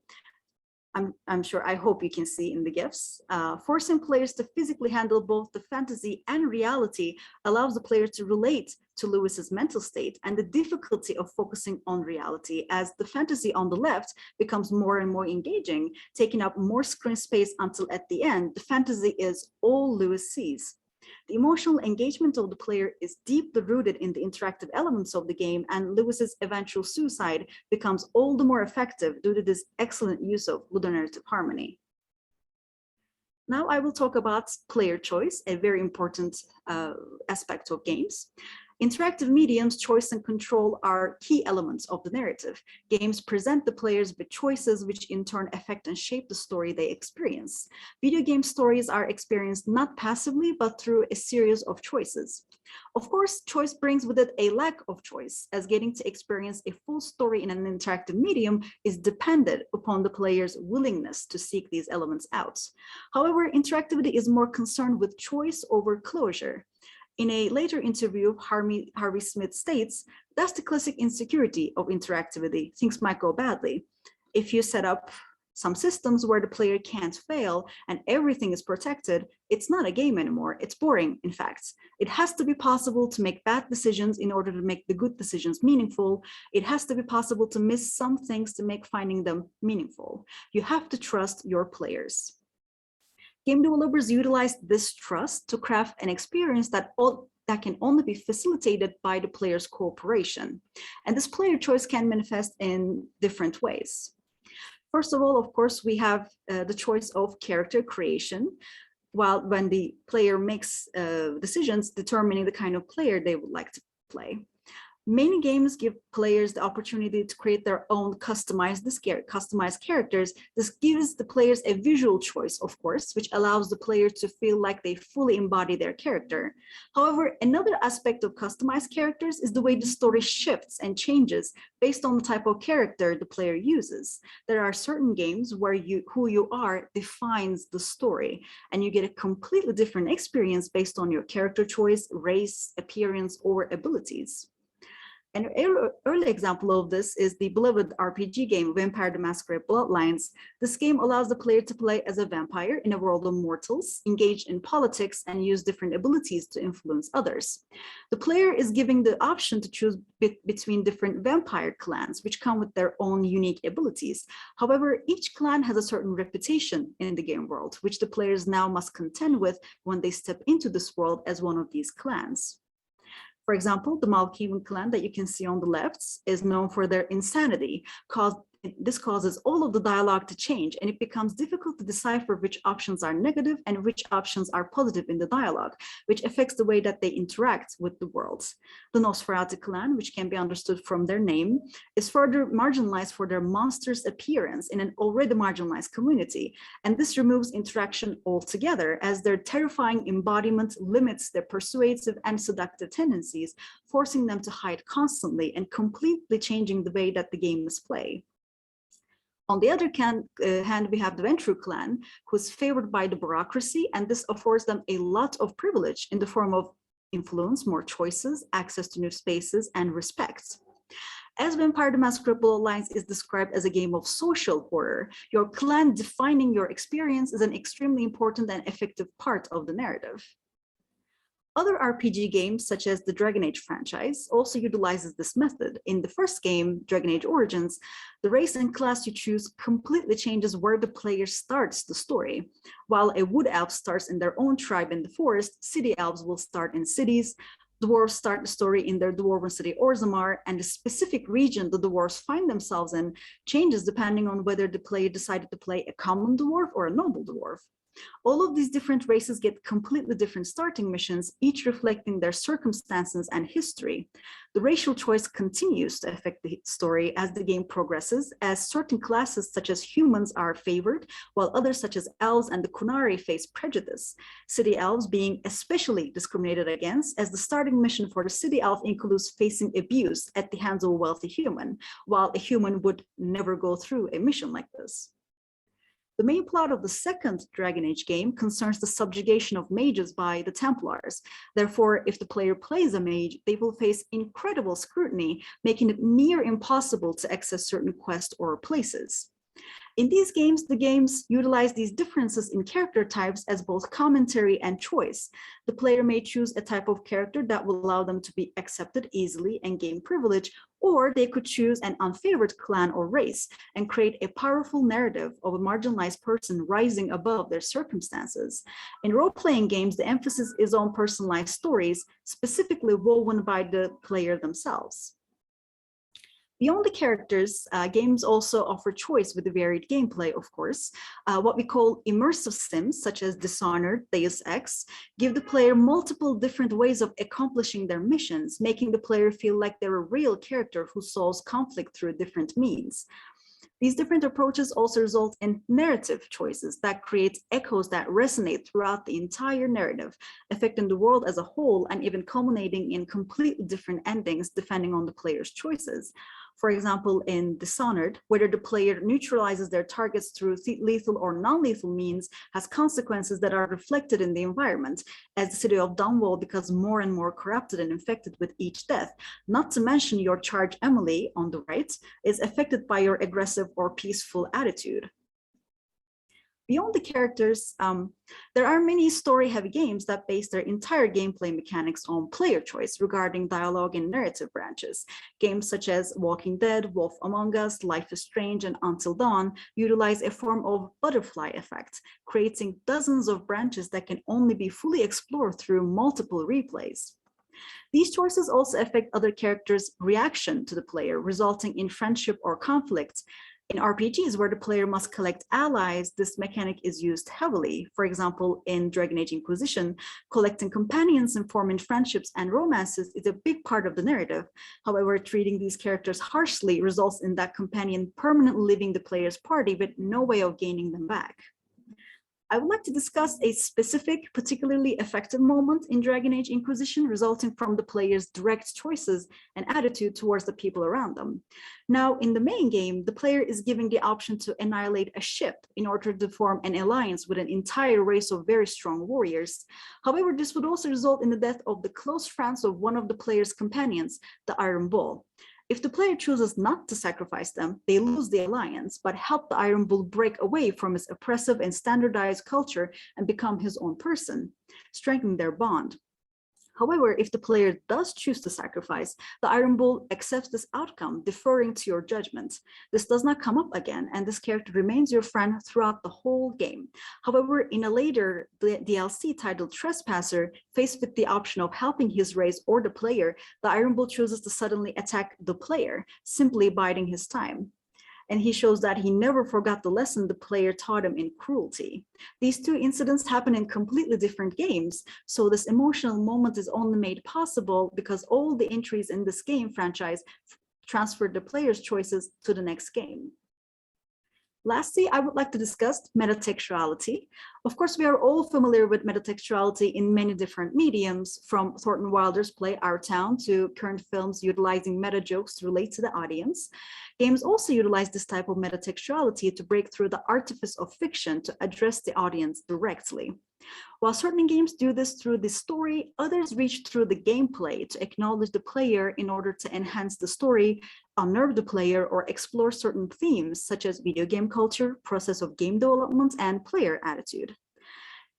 I hope you can see in the GIFs. Forcing players to physically handle both the fantasy and reality allows the player to relate to Lewis's mental state and the difficulty of focusing on reality, as the fantasy on the left becomes more and more engaging, taking up more screen space until at the end, the fantasy is all Lewis sees. The emotional engagement of the player is deeply rooted in the interactive elements of the game, and Lewis's eventual suicide becomes all the more effective due to this excellent use of ludonarrative harmony. Now I will talk about player choice, a very important aspect of games. Interactive mediums, choice and control are key elements of the narrative. Games present the players with choices which in turn affect and shape the story they experience. Video game stories are experienced not passively, but through a series of choices. Of course, choice brings with it a lack of choice, as getting to experience a full story in an interactive medium is dependent upon the player's willingness to seek these elements out. However, interactivity is more concerned with choice over closure. In a later interview, Harvey Smith states, that's the classic insecurity of interactivity. Things might go badly. If you set up some systems where the player can't fail and everything is protected, it's not a game anymore. It's boring, in fact. It has to be possible to make bad decisions in order to make the good decisions meaningful. It has to be possible to miss some things to make finding them meaningful. You have to trust your players. Game developers utilize this trust to craft an experience that can only be facilitated by the player's cooperation. And this player choice can manifest in different ways. First of all, of course, we have the choice of character creation. When the player makes decisions determining the kind of player they would like to play. Many games give players the opportunity to create their own customized characters. This gives the players a visual choice, of course, which allows the player to feel like they fully embody their character. However, another aspect of customized characters is the way the story shifts and changes based on the type of character the player uses. There are certain games where who you are defines the story, and you get a completely different experience based on your character choice, race, appearance, or abilities. An early example of this is the beloved RPG game, Vampire the Masquerade Bloodlines. This game allows the player to play as a vampire in a world of mortals, engage in politics, and use different abilities to influence others. The player is given the option to choose between different vampire clans, which come with their own unique abilities. However, each clan has a certain reputation in the game world, which the players now must contend with when they step into this world as one of these clans. For example, the Malkavian clan that you can see on the left is known for their insanity. This causes all of the dialogue to change, and it becomes difficult to decipher which options are negative and which options are positive in the dialogue, which affects the way that they interact with the world. The Nosferatu clan, which can be understood from their name, is further marginalized for their monstrous appearance in an already marginalized community, and this removes interaction altogether, as their terrifying embodiment limits their persuasive and seductive tendencies, forcing them to hide constantly and completely changing the way that the game is played. On the other hand, we have the Ventru clan, who is favored by the bureaucracy, and this affords them a lot of privilege in the form of influence, more choices, access to new spaces, and respect. As Vampire the Masquerade Bloodlines is described as a game of social horror, your clan defining your experience is an extremely important and effective part of the narrative. Other RPG games, such as the Dragon Age franchise, also utilizes this method. In the first game, Dragon Age Origins, the race and class you choose completely changes where the player starts the story. While a wood elf starts in their own tribe in the forest, city elves will start in cities, dwarves start the story in their dwarven city Orzammar, and the specific region the dwarves find themselves in changes depending on whether the player decided to play a common dwarf or a noble dwarf. All of these different races get completely different starting missions, each reflecting their circumstances and history. The racial choice continues to affect the story as the game progresses, as certain classes such as humans are favored, while others such as elves and the Kunari face prejudice. City elves being especially discriminated against, as the starting mission for the city elf includes facing abuse at the hands of a wealthy human, while a human would never go through a mission like this. The main plot of the second Dragon Age game concerns the subjugation of mages by the Templars. Therefore, if the player plays a mage, they will face incredible scrutiny, making it near impossible to access certain quests or places. In these games, the games utilize these differences in character types as both commentary and choice. The player may choose a type of character that will allow them to be accepted easily and gain privilege, or they could choose an unfavored clan or race and create a powerful narrative of a marginalized person rising above their circumstances. In role-playing games, the emphasis is on personalized stories, specifically woven by the player themselves. Beyond the characters, games also offer choice with a varied gameplay, of course. What we call immersive sims, such as Dishonored, Deus Ex, give the player multiple different ways of accomplishing their missions, making the player feel like they're a real character who solves conflict through different means. These different approaches also result in narrative choices that create echoes that resonate throughout the entire narrative, affecting the world as a whole and even culminating in completely different endings depending on the player's choices. For example, in Dishonored, whether the player neutralizes their targets through lethal or non-lethal means has consequences that are reflected in the environment, as the city of Dunwall becomes more and more corrupted and infected with each death. Not to mention your charge Emily on the right is affected by your aggressive or peaceful attitude. Beyond the characters, there are many story-heavy games that base their entire gameplay mechanics on player choice regarding dialogue and narrative branches. Games such as Walking Dead, Wolf Among Us, Life is Strange, and Until Dawn utilize a form of butterfly effect, creating dozens of branches that can only be fully explored through multiple replays. These choices also affect other characters' reaction to the player, resulting in friendship or conflict. In RPGs where the player must collect allies, this mechanic is used heavily. For example, in Dragon Age Inquisition, collecting companions and forming friendships and romances is a big part of the narrative. However, treating these characters harshly results in that companion permanently leaving the player's party with no way of gaining them back. I would like to discuss a specific, particularly effective moment in Dragon Age Inquisition resulting from the player's direct choices and attitude towards the people around them. Now, in the main game, the player is given the option to annihilate a ship in order to form an alliance with an entire race of very strong warriors. However, this would also result in the death of the close friends of one of the player's companions, the Iron Bull. If the player chooses not to sacrifice them, they lose the alliance, but help the Iron Bull break away from his oppressive and standardized culture and become his own person, strengthening their bond. However, if the player does choose to sacrifice, the Iron Bull accepts this outcome, deferring to your judgment. This does not come up again, and this character remains your friend throughout the whole game. However, in a later DLC titled Trespasser, faced with the option of helping his race or the player, the Iron Bull chooses to suddenly attack the player, simply biding his time. And he shows that he never forgot the lesson the player taught him in cruelty. These two incidents happen in completely different games, so this emotional moment is only made possible because all the entries in this game franchise transferred the player's choices to the next game. Lastly, I would like to discuss metatextuality. Of course, we are all familiar with metatextuality in many different mediums, from Thornton Wilder's play Our Town to current films utilizing meta jokes to relate to the audience. Games also utilize this type of metatextuality to break through the artifice of fiction to address the audience directly. While certain games do this through the story, others reach through the gameplay to acknowledge the player in order to enhance the story, unnerve the player, or explore certain themes such as video game culture, process of game development, and player attitude.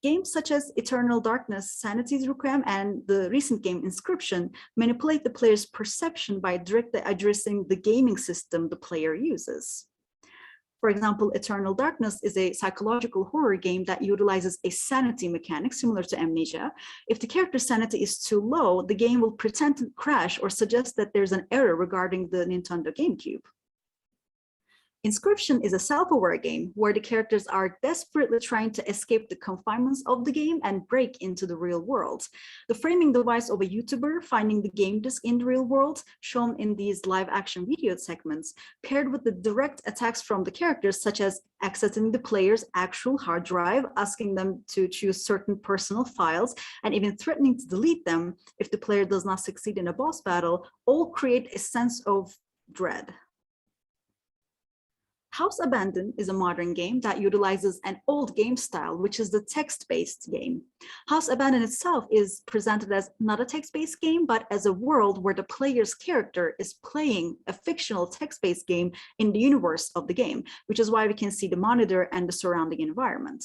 Games such as Eternal Darkness, Sanity's Requiem, and the recent game Inscription manipulate the player's perception by directly addressing the gaming system the player uses. For example, Eternal Darkness is a psychological horror game that utilizes a sanity mechanic similar to Amnesia. If the character's sanity is too low, the game will pretend to crash or suggest that there's an error regarding the Nintendo GameCube. Inscription is a self-aware game where the characters are desperately trying to escape the confinements of the game and break into the real world. The framing device of a YouTuber finding the game disc in the real world, shown in these live-action video segments, paired with the direct attacks from the characters, such as accessing the player's actual hard drive, asking them to choose certain personal files, and even threatening to delete them if the player does not succeed in a boss battle, all create a sense of dread. House Abandoned is a modern game that utilizes an old game style, which is the text-based game. House Abandoned itself is presented as not a text-based game, but as a world where the player's character is playing a fictional text-based game in the universe of the game, which is why we can see the monitor and the surrounding environment.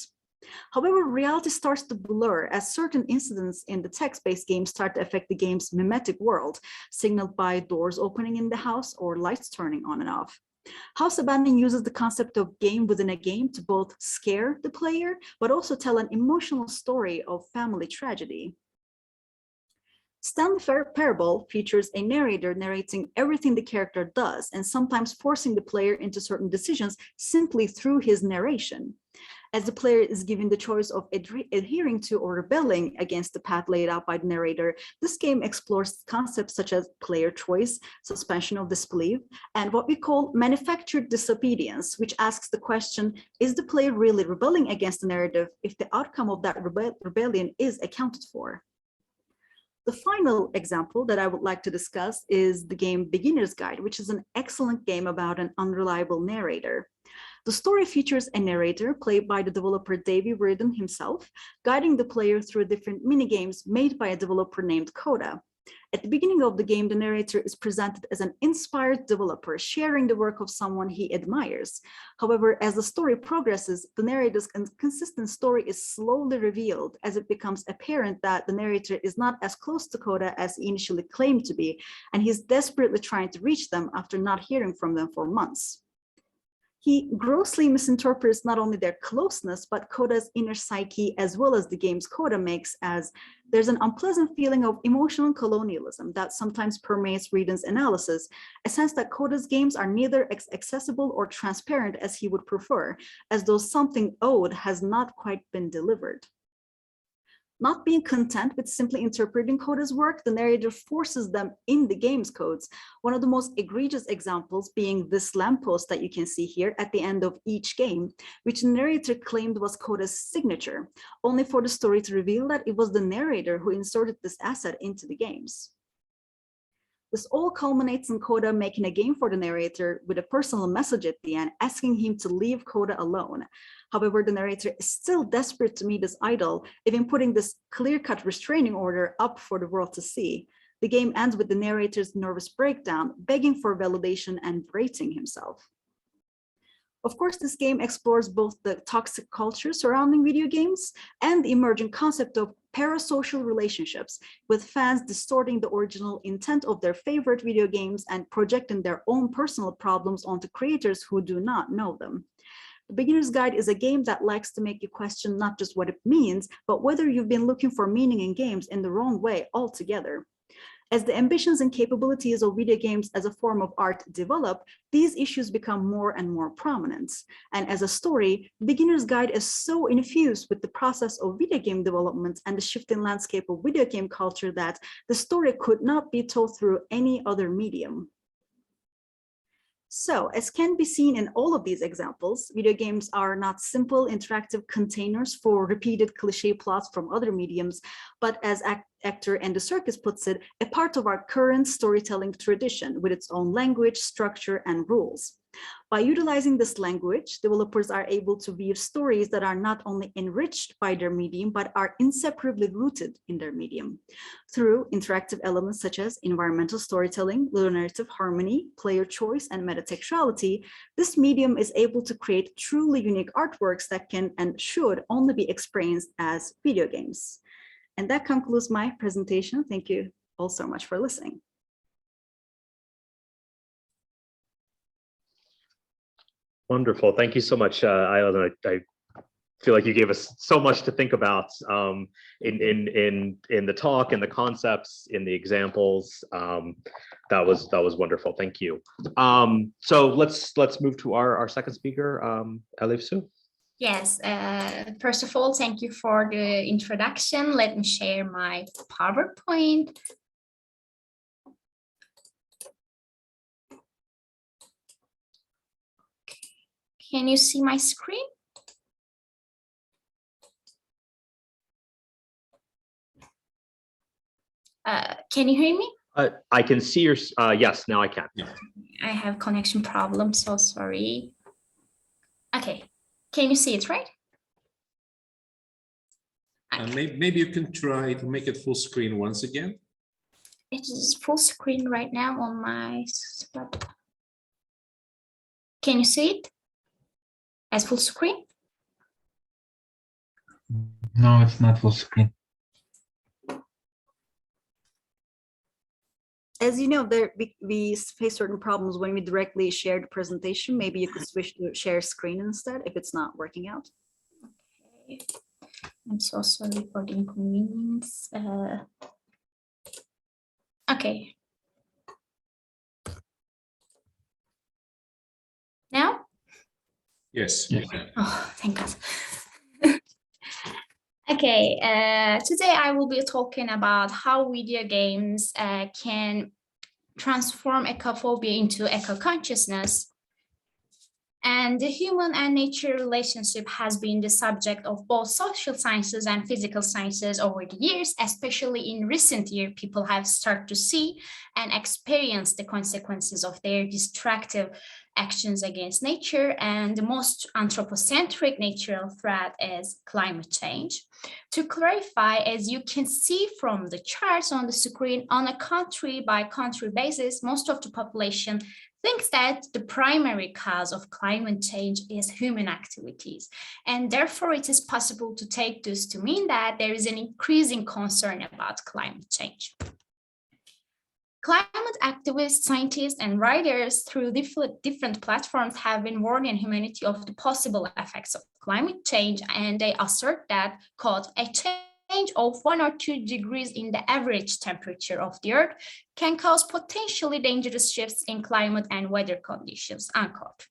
However, reality starts to blur as certain incidents in the text-based game start to affect the game's mimetic world, signaled by doors opening in the house or lights turning on and off. House Abandoned uses the concept of game within a game to both scare the player, but also tell an emotional story of family tragedy. Stanley Parable features a narrator narrating everything the character does and sometimes forcing the player into certain decisions simply through his narration. As the player is given the choice of adhering to or rebelling against the path laid out by the narrator, this game explores concepts such as player choice, suspension of disbelief, and what we call manufactured disobedience, which asks the question, is the player really rebelling against the narrative if the outcome of that rebellion is accounted for? The final example that I would like to discuss is the game Beginner's Guide, which is an excellent game about an unreliable narrator. The story features a narrator played by the developer Davey Reardon himself, guiding the player through different mini-games made by a developer named Coda. At the beginning of the game, the narrator is presented as an inspired developer sharing the work of someone he admires. However, as the story progresses, the narrator's consistent story is slowly revealed as it becomes apparent that the narrator is not as close to Coda as he initially claimed to be, and he's desperately trying to reach them after not hearing from them for months. He grossly misinterprets not only their closeness, but Coda's inner psyche, as well as the games Coda makes, as there's an unpleasant feeling of emotional colonialism that sometimes permeates Reardon's analysis, a sense that Coda's games are neither accessible or transparent as he would prefer, as though something owed has not quite been delivered. Not being content with simply interpreting Coda's work, the narrator forces them in the game's codes. One of the most egregious examples being this lamppost that you can see here at the end of each game, which the narrator claimed was Coda's signature, only for the story to reveal that it was the narrator who inserted this asset into the games. This all culminates in Coda making a game for the narrator with a personal message at the end, asking him to leave Coda alone. However, the narrator is still desperate to meet his idol, even putting this clear-cut restraining order up for the world to see. The game ends with the narrator's nervous breakdown, begging for validation and berating himself. Of course, this game explores both the toxic culture surrounding video games and the emerging concept of parasocial relationships, with fans distorting the original intent of their favorite video games and projecting their own personal problems onto creators who do not know them. The Beginner's Guide is a game that likes to make you question not just what it means, but whether you've been looking for meaning in games in the wrong way altogether. As the ambitions and capabilities of video games as a form of art develop, these issues become more and more prominent. And as a story, Beginner's Guide is so infused with the process of video game development and the shifting landscape of video game culture that the story could not be told through any other medium. So, as can be seen in all of these examples, video games are not simple interactive containers for repeated cliche plots from other mediums, but as actor Andy Serkis puts it, a part of our current storytelling tradition with its own language, structure, and rules. By utilizing this language, developers are able to weave stories that are not only enriched by their medium, but are inseparably rooted in their medium. Through interactive elements such as environmental storytelling, narrative harmony, player choice, and metatextuality, this medium is able to create truly unique artworks that can and should only be experienced as video games. And that concludes my presentation. Thank you all so much for listening. Wonderful. Thank you so much, Aylin. I feel like you gave us so much to think about in the talk, in the concepts, in the examples. That was wonderful. Thank you. So let's move to our second speaker, Elif Su. Yes, first of all, thank you for the introduction. Let me share my PowerPoint. Can you see my screen? Can you hear me? I can see your, yes, now I can. I have connection problem, so sorry. Okay, can you see it, right? Maybe you can try to make it full screen once again. It is full screen right now on my laptop. Can you see it as full screen? No, it's not full screen. As you know, we face certain problems when we directly share the presentation. Maybe you could switch to share screen instead if it's not working out. Okay. I'm so sorry for the inconvenience. Okay. Now? Yes. Oh, thank God. Okay, today I will be talking about how video games can transform ecophobia into eco-consciousness. And the human and nature relationship has been the subject of both social sciences and physical sciences over the years, especially in recent years, people have started to see and experience the consequences of their destructive actions against nature, and the most anthropocentric natural threat is climate change. To clarify, as you can see from the charts on the screen, on a country by country basis, most of the population thinks that the primary cause of climate change is human activities. And therefore, it is possible to take this to mean that there is an increasing concern about climate change. Climate activists, scientists, and writers through different platforms have been warning humanity of the possible effects of climate change, and they assert that, quote, a change of 1 or 2 degrees in the average temperature of the Earth can cause potentially dangerous shifts in climate and weather conditions, unquote.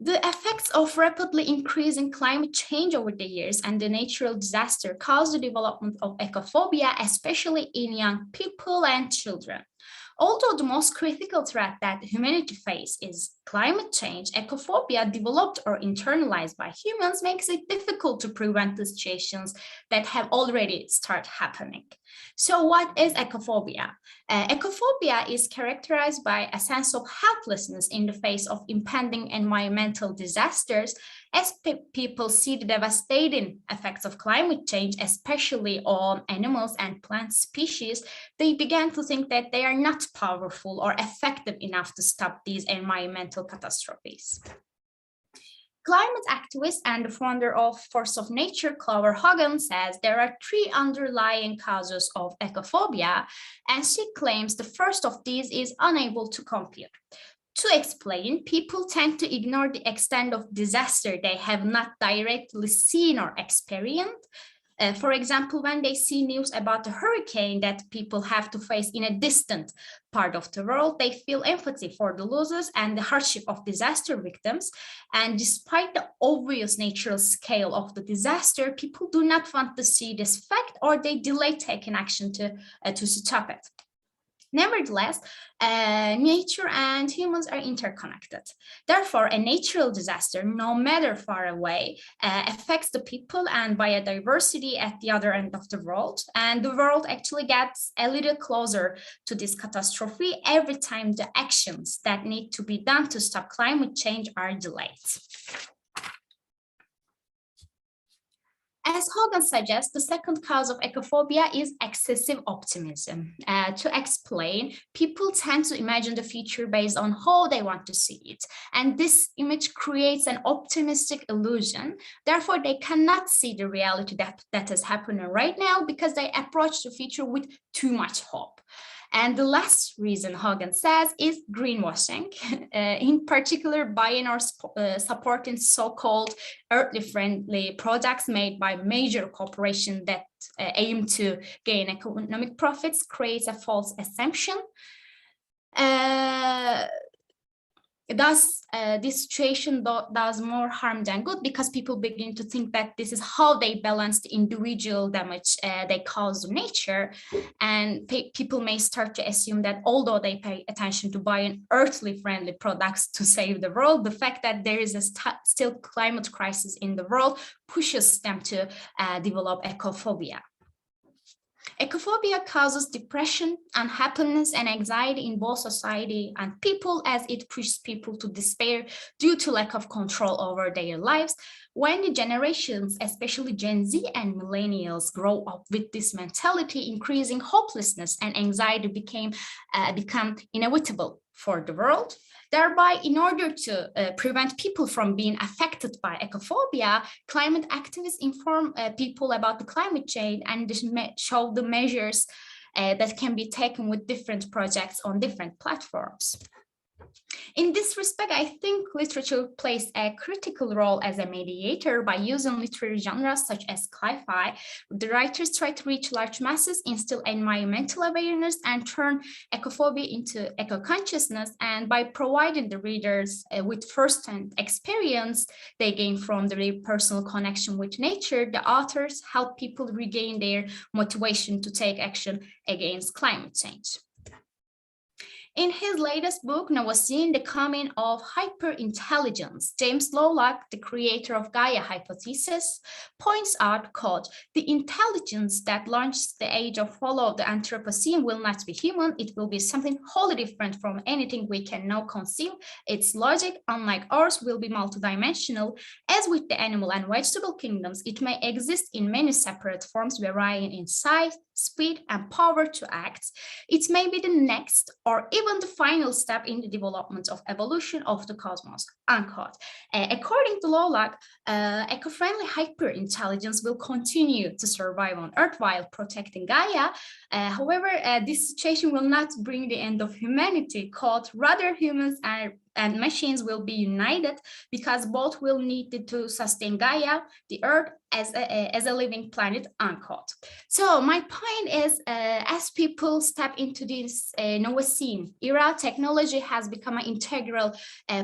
The effects of rapidly increasing climate change over the years and the natural disaster cause the development of ecophobia, especially in young people and children. Although the most critical threat that humanity faces is climate change, ecophobia developed or internalized by humans makes it difficult to prevent the situations that have already started happening. So what is ecophobia? Ecophobia is characterized by a sense of helplessness in the face of impending environmental disasters. As people see the devastating effects of climate change, especially on animals and plant species, they began to think that they are not powerful or effective enough to stop these environmental catastrophes. Climate activist and the founder of Force of Nature, Clover Hogan, says there are 3 underlying causes of ecophobia, and she claims the first of these is unable to compute. To explain, people tend to ignore the extent of disaster they have not directly seen or experienced. For example, when they see news about a hurricane that people have to face in a distant part of the world, they feel empathy for the losses and the hardship of disaster victims. And despite the obvious natural scale of the disaster, people do not want to see this fact, or they delay taking action to stop it. Nevertheless, nature and humans are interconnected. Therefore, a natural disaster, no matter far away, affects the people and biodiversity at the other end of the world. And the world actually gets a little closer to this catastrophe every time the actions that need to be done to stop climate change are delayed. As Hogan suggests, the second cause of ecophobia is excessive optimism. To explain, people tend to imagine the future based on how they want to see it. And this image creates an optimistic illusion. Therefore, they cannot see the reality that is happening right now because they approach the future with too much hope. And the last reason, Hogan says, is greenwashing, in particular buying or supporting so-called earthly friendly products made by major corporations that aim to gain economic profits creates a false assumption. Thus, this situation does more harm than good because people begin to think that this is how they balance the individual damage they cause to nature. And people may start to assume that although they pay attention to buying earthly friendly products to save the world, the fact that there is a still climate crisis in the world pushes them to develop ecophobia. Ecophobia causes depression, unhappiness, and anxiety in both society and people, as it pushes people to despair due to lack of control over their lives. When the generations, especially Gen Z and millennials, grow up with this mentality, increasing hopelessness and anxiety become inevitable for the world. Thereby, in order to prevent people from being affected by ecophobia, climate activists inform people about the climate change and show the measures that can be taken with different projects on different platforms. In this respect, I think literature plays a critical role as a mediator. By using literary genres such as sci-fi, the writers try to reach large masses, instill environmental awareness, and turn ecophobia into eco-consciousness. And by providing the readers with first-hand experience they gain from their personal connection with nature, the authors help people regain their motivation to take action against climate change. In his latest book, Novacene, The Coming of Hyperintelligence, James Lovelock, the creator of Gaia hypothesis, points out, quote, "The intelligence that launches the age of follow the Anthropocene will not be human. It will be something wholly different from anything we can now conceive. Its logic, unlike ours, will be multidimensional. As with the animal and vegetable kingdoms, it may exist in many separate forms varying in size, speed, and power to act. It may be the next or even the final step in the development of evolution of the cosmos," unquote. According to Lovelock, eco-friendly hyperintelligence will continue to survive on Earth while protecting Gaia. However, this situation will not bring the end of humanity, quote, "Rather, humans and machines will be united because both will need to sustain Gaia, the Earth, as a living planet," unquote. So my point is, as people step into this Novacene era, technology has become an integral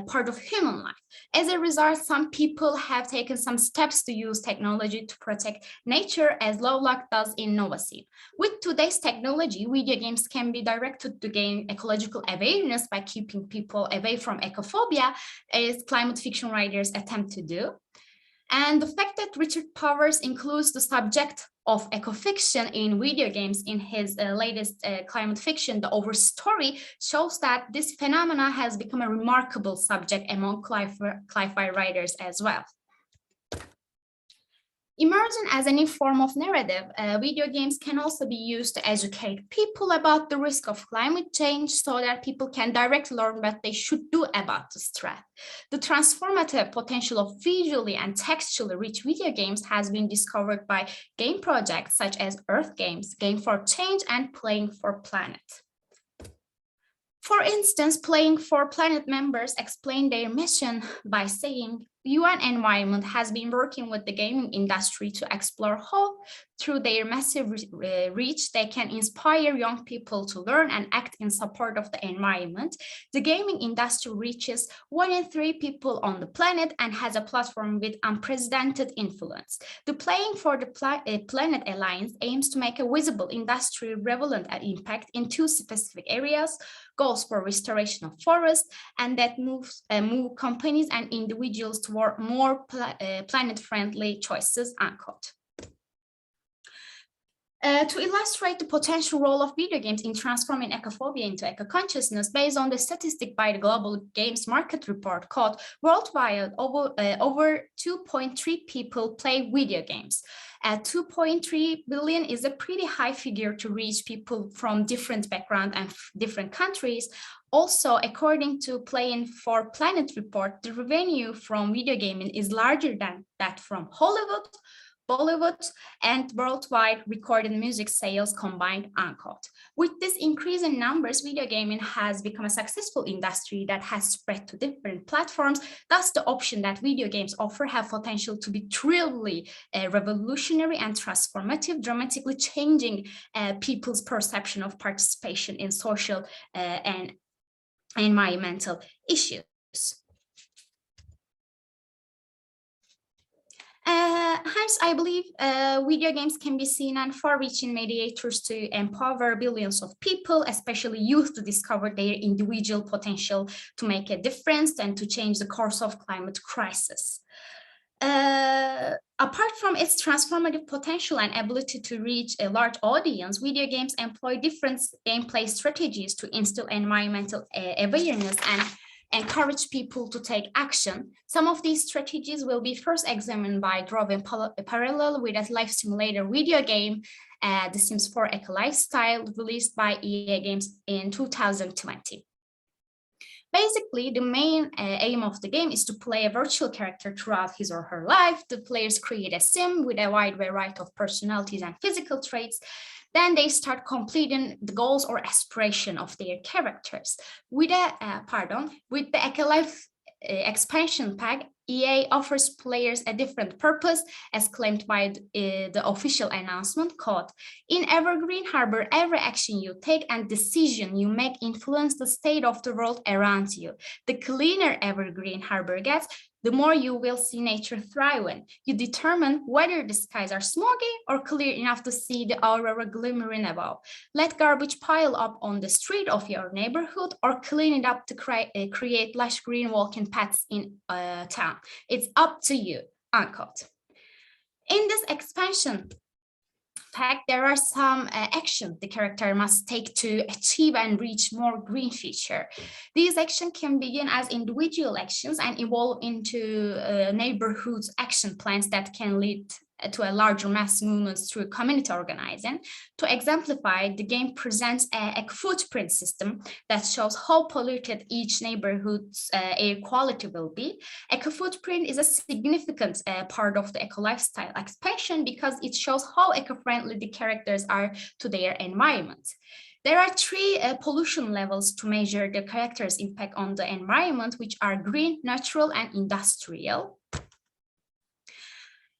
part of human life. As a result, some people have taken some steps to use technology to protect nature, as Lovelock does in Novacene. With today's technology, video games can be directed to gain ecological awareness by keeping people away from ecophobia, as climate fiction writers attempt to do. And the fact that Richard Powers includes the subject of ecofiction in video games in his latest climate fiction, The Overstory, shows that this phenomena has become a remarkable subject among sci-fi writers as well. Emerging as a new form of narrative, video games can also be used to educate people about the risk of climate change so that people can directly learn what they should do about this threat. The transformative potential of visually and textually rich video games has been discovered by game projects such as Earth Games, Game for Change, and Playing for Planet. For instance, Playing for Planet members explain their mission by saying, UN Environment has been working with the gaming industry to explore how, through their massive reach, they can inspire young people to learn and act in support of the environment. The gaming industry reaches 1 in 3 people on the planet and has a platform with unprecedented influence. The Playing for the Planet Alliance aims to make a visible industry relevant impact in 2 specific areas: goals for restoration of forests, and that move companies and individuals toward more planet-friendly choices, unquote. To illustrate the potential role of video games in transforming ecophobia into eco-consciousness, based on the statistic by the Global Games Market Report called Worldwide, over 2.3 people play video games. 2.3 billion is a pretty high figure to reach people from different backgrounds and different countries. Also, according to Playing for Planet report, the revenue from video gaming is larger than that from Hollywood, Bollywood, and worldwide recorded music sales combined, unquote. With this increase in numbers, video gaming has become a successful industry that has spread to different platforms. Thus, the option that video games offer have potential to be truly revolutionary and transformative, dramatically changing people's perception of participation in social and environmental issues. Hence, I believe video games can be seen as far-reaching mediators to empower billions of people, especially youth, to discover their individual potential to make a difference and to change the course of climate crisis. Apart from its transformative potential and ability to reach a large audience, video games employ different gameplay strategies to instill environmental awareness and encourage people to take action. Some of these strategies will be first examined by drawing a parallel with a life simulator video game, The Sims 4 Eco Lifestyle, released by EA Games in 2020. Basically, the main aim of the game is to play a virtual character throughout his or her life. The players create a sim with a wide variety of personalities and physical traits. Then they start completing the goals or aspiration of their characters. With the Ecolife expansion pack, EA offers players a different purpose, as claimed by the official announcement called, in Evergreen Harbor, every action you take and decision you make influence the state of the world around you. The cleaner Evergreen Harbor gets, the more you will see nature thriving. You determine whether the skies are smoggy or clear enough to see the aurora glimmering above. Let garbage pile up on the street of your neighborhood or clean it up to create lush green walking paths in town. It's up to you, unquote. In this expansion pack, there are some actions the character must take to achieve and reach more green feature. These actions can begin as individual actions and evolve into neighborhoods action plans that can lead to a larger mass movements through community organizing. To exemplify, the game presents a footprint system that shows how polluted each neighborhood's air quality will be. Eco-footprint is a significant part of the eco-lifestyle expansion because it shows how eco-friendly the characters are to their environment. There are three pollution levels to measure the character's impact on the environment, which are green, natural, and industrial.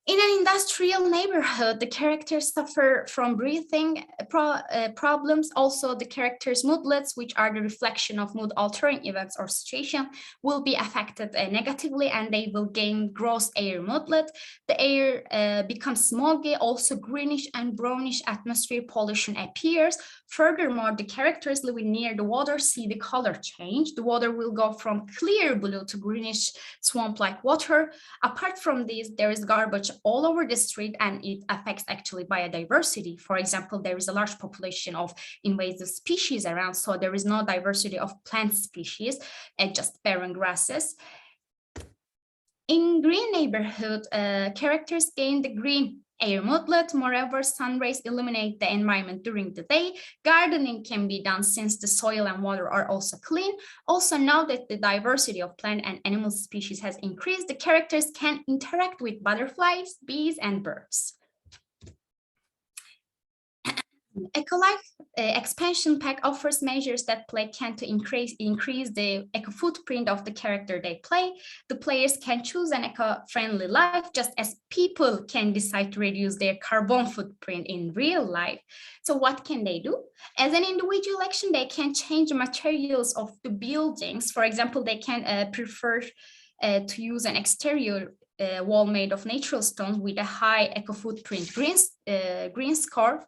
In an industrial neighborhood, the characters suffer from breathing problems. Also, the characters' moodlets, which are the reflection of mood-altering events or situation, will be affected negatively, and they will gain gross air moodlet. The air becomes smoggy, also greenish and brownish atmosphere pollution appears. Furthermore, the characters living near the water see the color change. The water will go from clear blue to greenish swamp-like water. Apart from this, there is garbage all over the street, and it affects actually biodiversity. For example, there is a large population of invasive species around, so there is no diversity of plant species and just barren grasses. In green neighborhood, characters gain the green air moodlet. Moreover, sun rays illuminate the environment during the day. Gardening can be done since the soil and water are also clean. Also, now that the diversity of plant and animal species has increased, the characters can interact with butterflies, bees, and birds. Ecolife expansion pack offers measures that play can to increase the eco footprint of the character they play. The players can choose an eco-friendly life, just as people can decide to reduce their carbon footprint in real life. So what can they do? As an individual action, they can change the materials of the buildings. For example, they can prefer to use an exterior wall made of natural stones with a high eco footprint green score.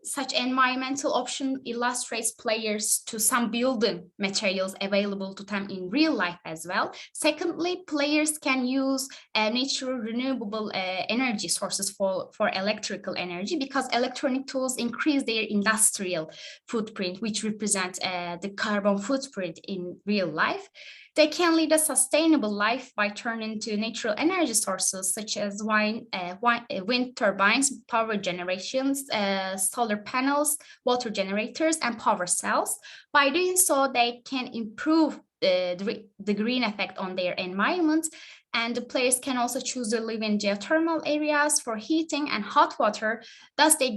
Such environmental option illustrates players to some building materials available to them in real life as well. Secondly, players can use natural renewable energy sources for electrical energy, because electronic tools increase their industrial footprint, which represents the carbon footprint in real life. They can lead a sustainable life by turning to natural energy sources such as wind turbines, power generations, solar panels, water generators, and power cells. By doing so, they can improve the green effect on their environment. And the players can also choose to live in geothermal areas for heating and hot water. Thus, they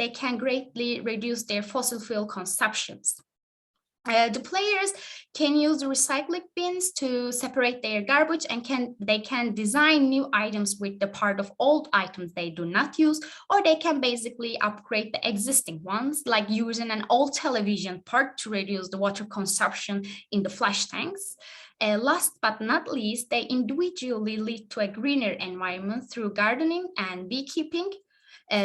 can greatly reduce their fossil fuel consumptions. The players can use recycling bins to separate their garbage, and they can design new items with the part of old items they do not use, or they can basically upgrade the existing ones, like using an old television part to reduce the water consumption in the flash tanks. Last but not least, they individually lead to a greener environment through gardening and beekeeping.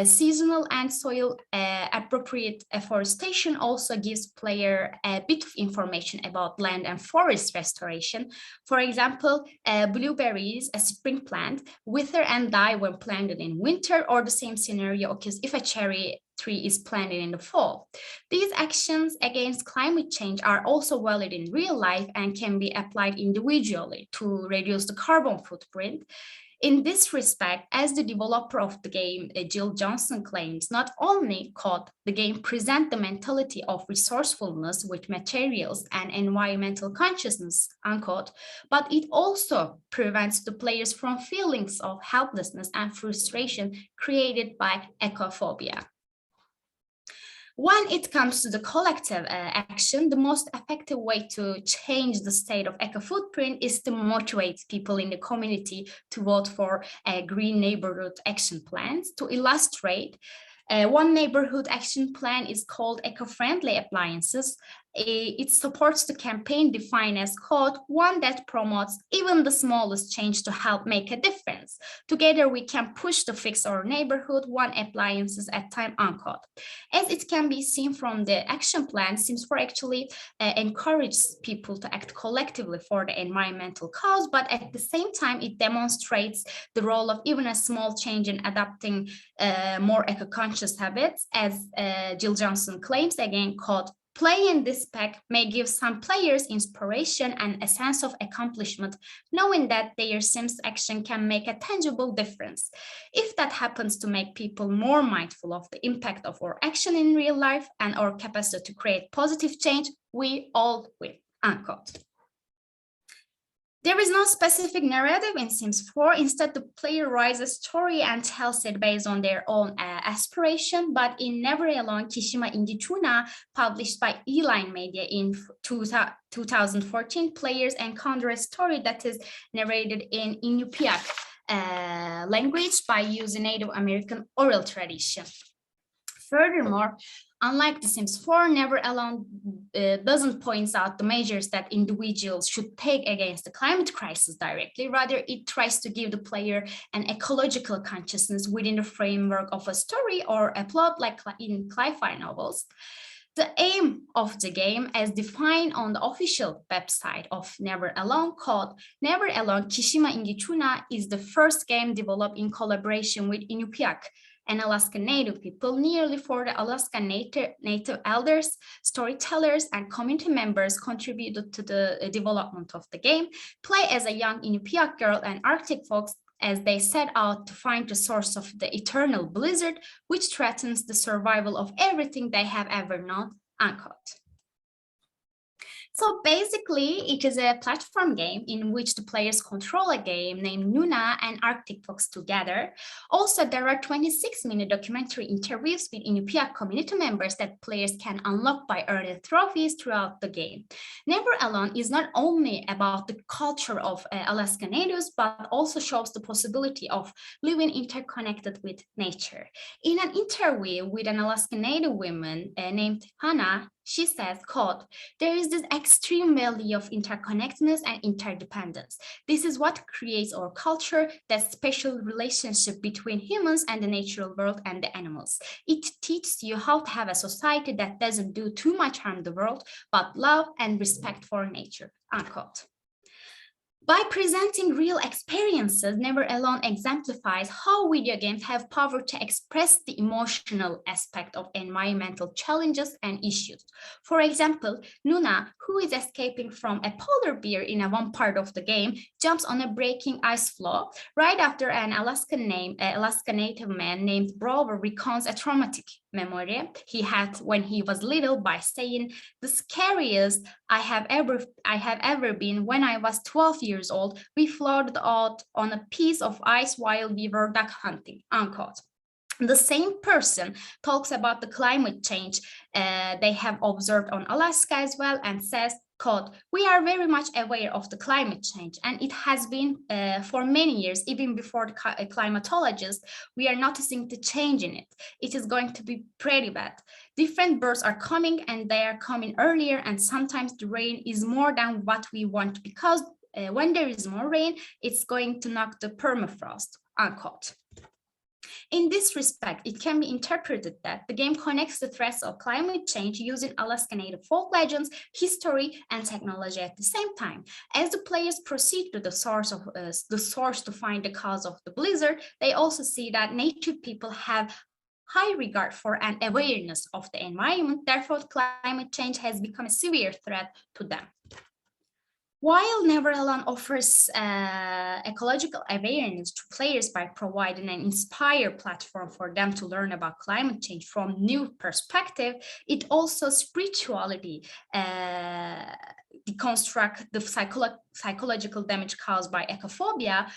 Seasonal and soil appropriate afforestation also gives player a bit of information about land and forest restoration. For example, blueberries, a spring plant, wither and die when planted in winter, or the same scenario occurs if a cherry tree is planted in the fall. These actions against climate change are also valid in real life and can be applied individually to reduce the carbon footprint. In this respect, as the developer of the game, Jill Johnson claims, not only quote, the game present the mentality of resourcefulness with materials and environmental consciousness, unquote, but it also prevents the players from feelings of helplessness and frustration created by ecophobia. When it comes to the collective action, the most effective way to change the state of eco-footprint is to motivate people in the community to vote for green neighborhood action plans. To illustrate, one neighborhood action plan is called Eco-Friendly Appliances. It supports the campaign defined as quote, one that promotes even the smallest change to help make a difference. Together we can push to fix our neighborhood one appliances at a time, unquote. As it can be seen from the action plan, Sims 4 actually encourages people to act collectively for the environmental cause, but at the same time it demonstrates the role of even a small change in adopting more eco-conscious habits, as Jill Johnson claims, again, quote, play in this pack may give some players inspiration and a sense of accomplishment, knowing that their Sims action can make a tangible difference. If that happens to make people more mindful of the impact of our action in real life and our capacity to create positive change, we all win, unquote. There is no specific narrative in Sims 4. Instead, the player writes a story and tells it based on their own aspiration. But in Never Alone, Kishima Ingituna, published by E-Line Media in 2014, players encounter a story that is narrated in Inupiaq language by using Native American oral tradition. Furthermore, unlike The Sims 4, Never Alone doesn't point out the measures that individuals should take against the climate crisis directly. Rather, it tries to give the player an ecological consciousness within the framework of a story or a plot, like in sci-fi novels. The aim of the game, as defined on the official website of Never Alone, called Never Alone Kishima Ingituna, is the first game developed in collaboration with Inupiaq, and Alaska Native people. Nearly 40 Alaska Native elders, storytellers, and community members contributed to the development of the game. Play as a young Inupiaq girl and Arctic folks as they set out to find the source of the eternal blizzard, which threatens the survival of everything they have ever known, unquote. So basically, it is a platform game in which the players control a game named Nuna and Arctic Fox together. Also, there are 26-minute documentary interviews with Inupiaq community members that players can unlock by earning trophies throughout the game. Never Alone is not only about the culture of Alaska Natives, but also shows the possibility of living interconnected with nature. In an interview with an Alaska Native woman named Hannah, she says, quote, there is this extreme value of interconnectedness and interdependence. This is what creates our culture, that special relationship between humans and the natural world and the animals. It teaches you how to have a society that doesn't do too much harm to the world, but love and respect for nature, unquote. By presenting real experiences, Never Alone exemplifies how video games have power to express the emotional aspect of environmental challenges and issues. For example, Nuna, who is escaping from a polar bear in one part of the game, jumps on a breaking ice floe right after an Alaska Native man named Brower recounts a traumatic memory he had when he was little by saying, the scariest I have ever been when I was 12 years old. We floated out on a piece of ice while we were duck hunting, unquote. The same person talks about the climate change they have observed on Alaska as well and says, quote, we are very much aware of the climate change, and it has been for many years, even before the climatologists, we are noticing the change in it. It is going to be pretty bad. Different birds are coming, and they are coming earlier, and sometimes the rain is more than what we want, because when there is more rain, it's going to knock the permafrost, unquote. In this respect, it can be interpreted that the game connects the threats of climate change using Alaska Native folk legends, history, and technology at the same time. As the players proceed to the source to find the cause of the blizzard, they also see that Native people have high regard for and awareness of the environment. Therefore, climate change has become a severe threat to them. While Neverland offers ecological awareness to players by providing an inspired platform for them to learn about climate change from new perspective, it also spirituality deconstruct the psychological damage caused by ecophobia.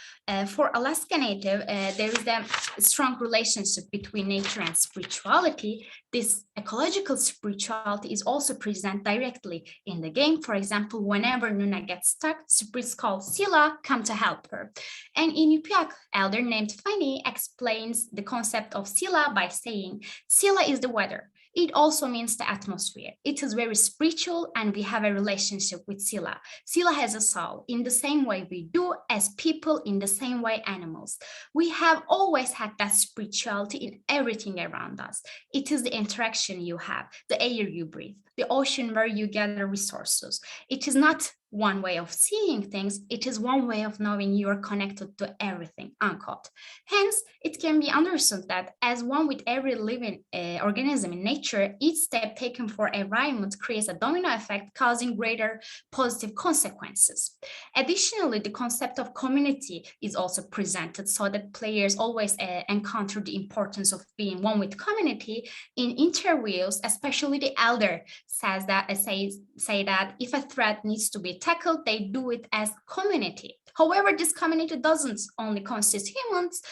For Alaska Native, there is a strong relationship between nature and spirituality. This ecological spirituality is also present directly in the game. For example, whenever Nuna gets stuck, spirits called Sila come to help her. And Inupiaq elder named Fanny explains the concept of Sila by saying, Sila is the weather. It also means the atmosphere. It is very spiritual and we have a relationship with Sila. Sila has a soul in the same way we do as people, in the same way animals. We have always had that spirituality in everything around us. It is the interaction you have, the air you breathe, the ocean where you gather resources. It is not one way of seeing things, it is one way of knowing you are connected to everything, unquote. Hence, it can be understood that as one with every living organism in nature, each step taken for environment creates a domino effect, causing greater positive consequences. Additionally, the concept of community is also presented so that players always encounter the importance of being one with community. In interviews, especially the elder say that if a threat needs to be tackled, they do it as community. However, this community doesn't only consist humans,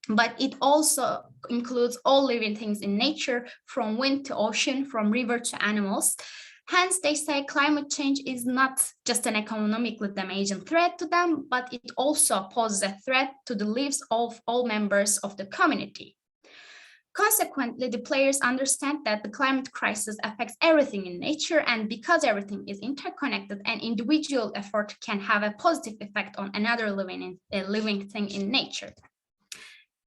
but it also includes all living things in nature, from wind to ocean, from river to animals. Hence, they say climate change is not just an economically damaging threat to them, but it also poses a threat to the lives of all members of the community. Consequently, the players understand that the climate crisis affects everything in nature, and because everything is interconnected, an individual effort can have a positive effect on another living thing in nature.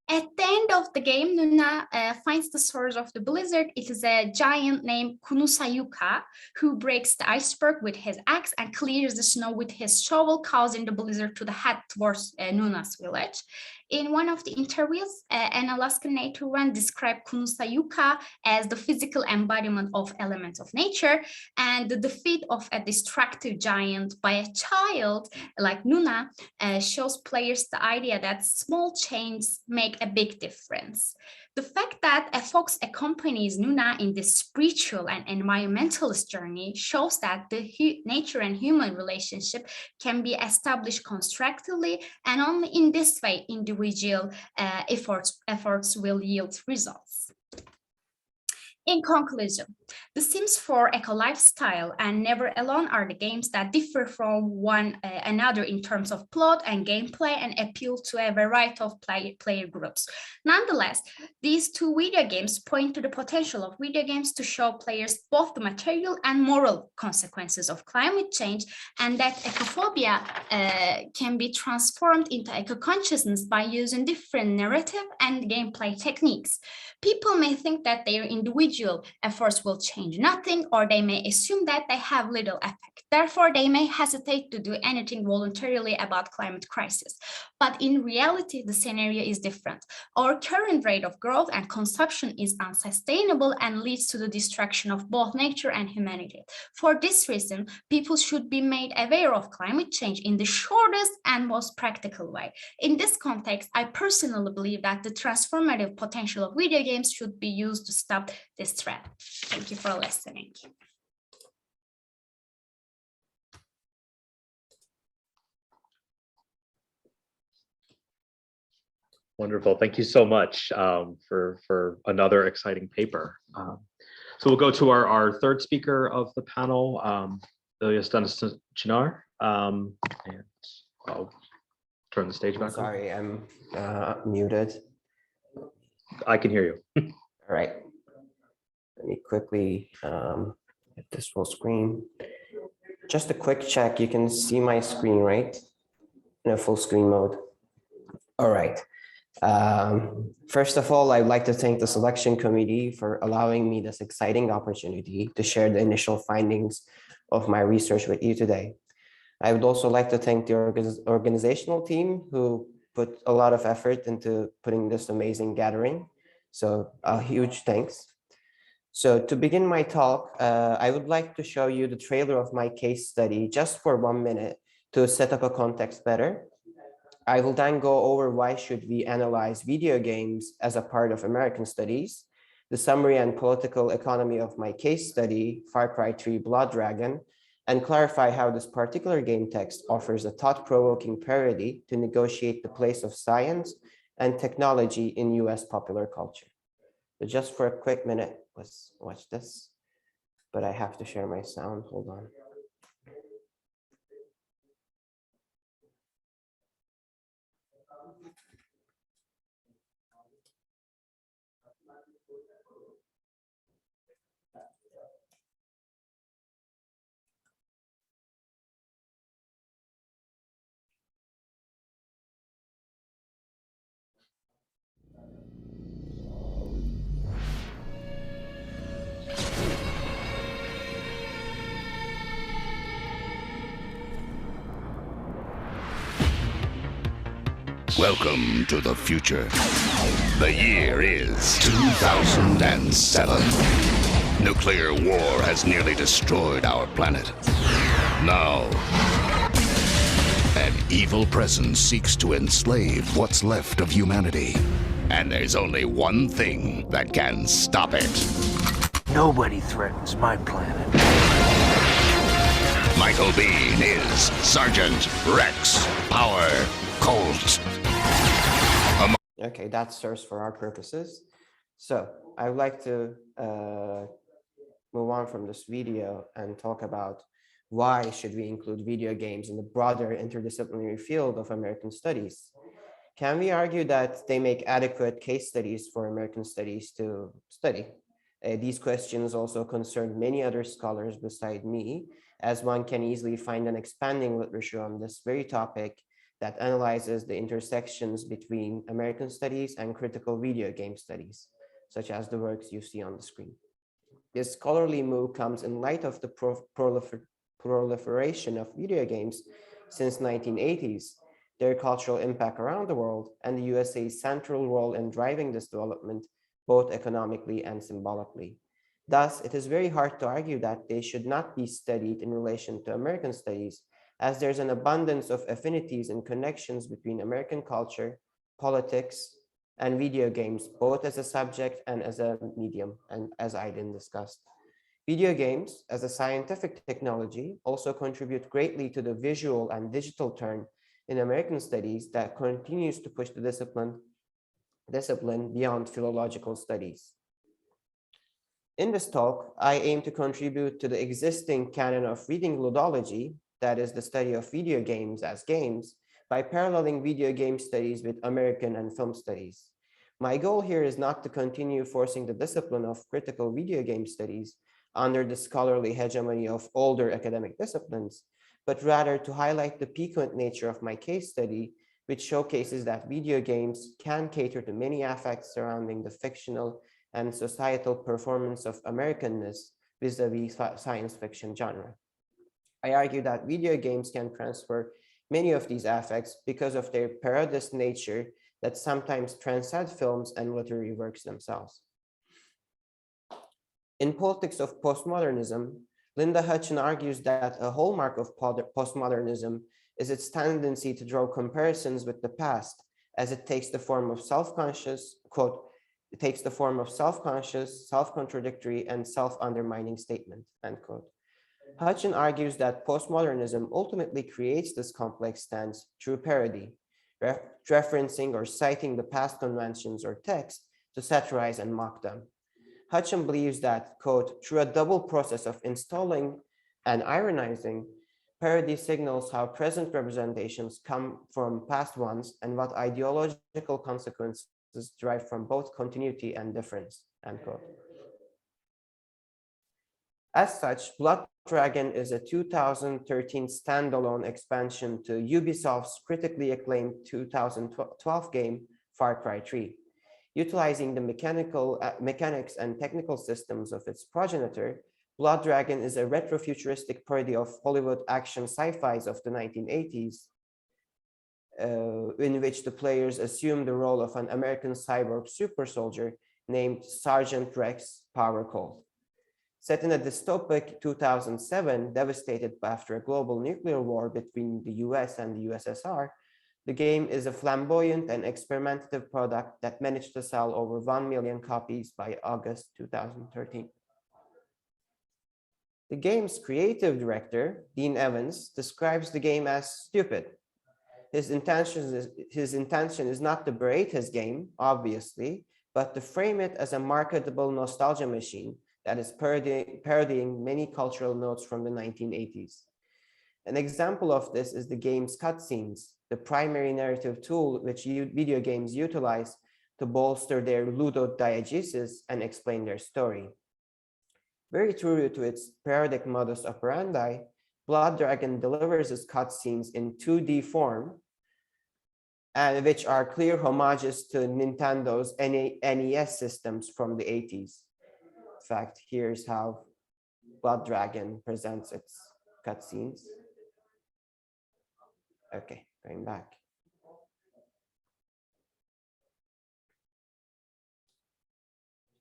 At the end of the game, Nuna finds the source of the blizzard. It is a giant named Kunusayuka who breaks the iceberg with his axe and clears the snow with his shovel, causing the blizzard to head towards Nuna's village. In one of the interviews, an Alaskan native one described Kunusayuka as the physical embodiment of elements of nature, and the defeat of a destructive giant by a child like Nuna shows players the idea that small changes make a big difference. The fact that a fox accompanies Nuna in this spiritual and environmentalist journey shows that the nature and human relationship can be established constructively, and only in this way individual efforts will yield results. In conclusion, The Sims 4 Eco Lifestyle and Never Alone are the games that differ from one another in terms of plot and gameplay and appeal to a variety of player groups. Nonetheless, these two video games point to the potential of video games to show players both the material and moral consequences of climate change, and that ecophobia can be transformed into eco-consciousness by using different narrative and gameplay techniques. People may think that their individual efforts will change nothing, or they may assume that they have little effect. Therefore, they may hesitate to do anything voluntarily about climate crisis. But in reality, the scenario is different. Our current rate of growth and consumption is unsustainable and leads to the destruction of both nature and humanity. For this reason, people should be made aware of climate change in the shortest and most practical way. In this context, I personally believe that the transformative potential of video games should be used to stop this threat. Thank you for listening. Wonderful. Thank you so much for another exciting paper. So we'll go to our third speaker of the panel, Ilya Stanislavchinar, and I'll turn the stage back on. Sorry, I'm muted. I can hear you. All right. Let me quickly get this full screen. Just a quick check. You can see my screen, right? In a full screen mode. All right. First of all, I'd like to thank the selection committee for allowing me this exciting opportunity to share the initial findings of my research with you today. I would also like to thank the organizational team who put a lot of effort into putting this amazing gathering. So a huge thanks. So to begin my talk, I would like to show you the trailer of my case study just for 1 minute to set up a context better. I will then go over why should we analyze video games as a part of American studies, the summary and political economy of my case study, Far Cry 3 Blood Dragon, and clarify how this particular game text offers a thought-provoking parody to negotiate the place of science and technology in US popular culture. So just for a quick minute, let's watch this, but I have to share my sound, hold on. Welcome to the future. The year is 2007. Nuclear war has nearly destroyed our planet. Now, an evil presence seeks to enslave what's left of humanity. And there's only one thing that can stop it. Nobody threatens my planet. Michael Biehn is Sergeant Rex Power Colt. Okay, that serves for our purposes. So I would like to move on from this video and talk about why should we include video games in the broader interdisciplinary field of American studies. Can we argue that they make adequate case studies for American studies to study? These questions also concern many other scholars beside me, as one can easily find an expanding literature on this very topic that analyzes the intersections between American studies and critical video game studies, such as the works you see on the screen. This scholarly move comes in light of the proliferation of video games since 1980s, their cultural impact around the world, and the USA's central role in driving this development, both economically and symbolically. Thus, it is very hard to argue that they should not be studied in relation to American studies, as there's an abundance of affinities and connections between American culture, politics, and video games, both as a subject and as a medium, and as Aydin discussed. Video games, as a scientific technology, also contribute greatly to the visual and digital turn in American studies that continues to push the discipline beyond philological studies. In this talk, I aim to contribute to the existing canon of reading ludology, that is the study of video games as games, by paralleling video game studies with American and film studies. My goal here is not to continue forcing the discipline of critical video game studies under the scholarly hegemony of older academic disciplines, but rather to highlight the piquant nature of my case study, which showcases that video games can cater to many affects surrounding the fictional and societal performance of Americanness vis-a-vis science fiction genre. I argue that video games can transfer many of these affects because of their parodist nature that sometimes transcend films and literary works themselves. In Politics of Postmodernism, Linda Hutchin argues that a hallmark of postmodernism is its tendency to draw comparisons with the past, as it takes the form of self-conscious, quote, it takes the form of self-conscious, self-contradictory, and self-undermining statement, end quote. Hutchin argues that postmodernism ultimately creates this complex stance through parody, referencing or citing the past conventions or texts to satirize and mock them. Hutchin believes that, quote, through a double process of installing and ironizing, parody signals how present representations come from past ones and what ideological consequences derive from both continuity and difference, end quote. As such, Blood Dragon is a 2013 standalone expansion to Ubisoft's critically acclaimed 2012 game, Far Cry 3. Utilizing the mechanics and technical systems of its progenitor, Blood Dragon is a retrofuturistic parody of Hollywood action sci-fis of the 1980s, in which the players assume the role of an American cyborg super soldier named Sergeant Rex Power Cold. Set in a dystopic 2007, devastated after a global nuclear war between the US and the USSR, the game is a flamboyant and experimentative product that managed to sell over 1 million copies by August 2013. The game's creative director, Dean Evans, describes the game as stupid. His intention is not to berate his game, obviously, but to frame it as a marketable nostalgia machine that is parodying many cultural notes from the 1980s. An example of this is the game's cutscenes, the primary narrative tool which video games utilize to bolster their ludodiegesis and explain their story. Very true to its parodic modus operandi, Blood Dragon delivers its cutscenes in 2D form, and which are clear homages to Nintendo's NES systems from the 80s. In fact, here's how Blood Dragon presents its cutscenes. Okay, going back.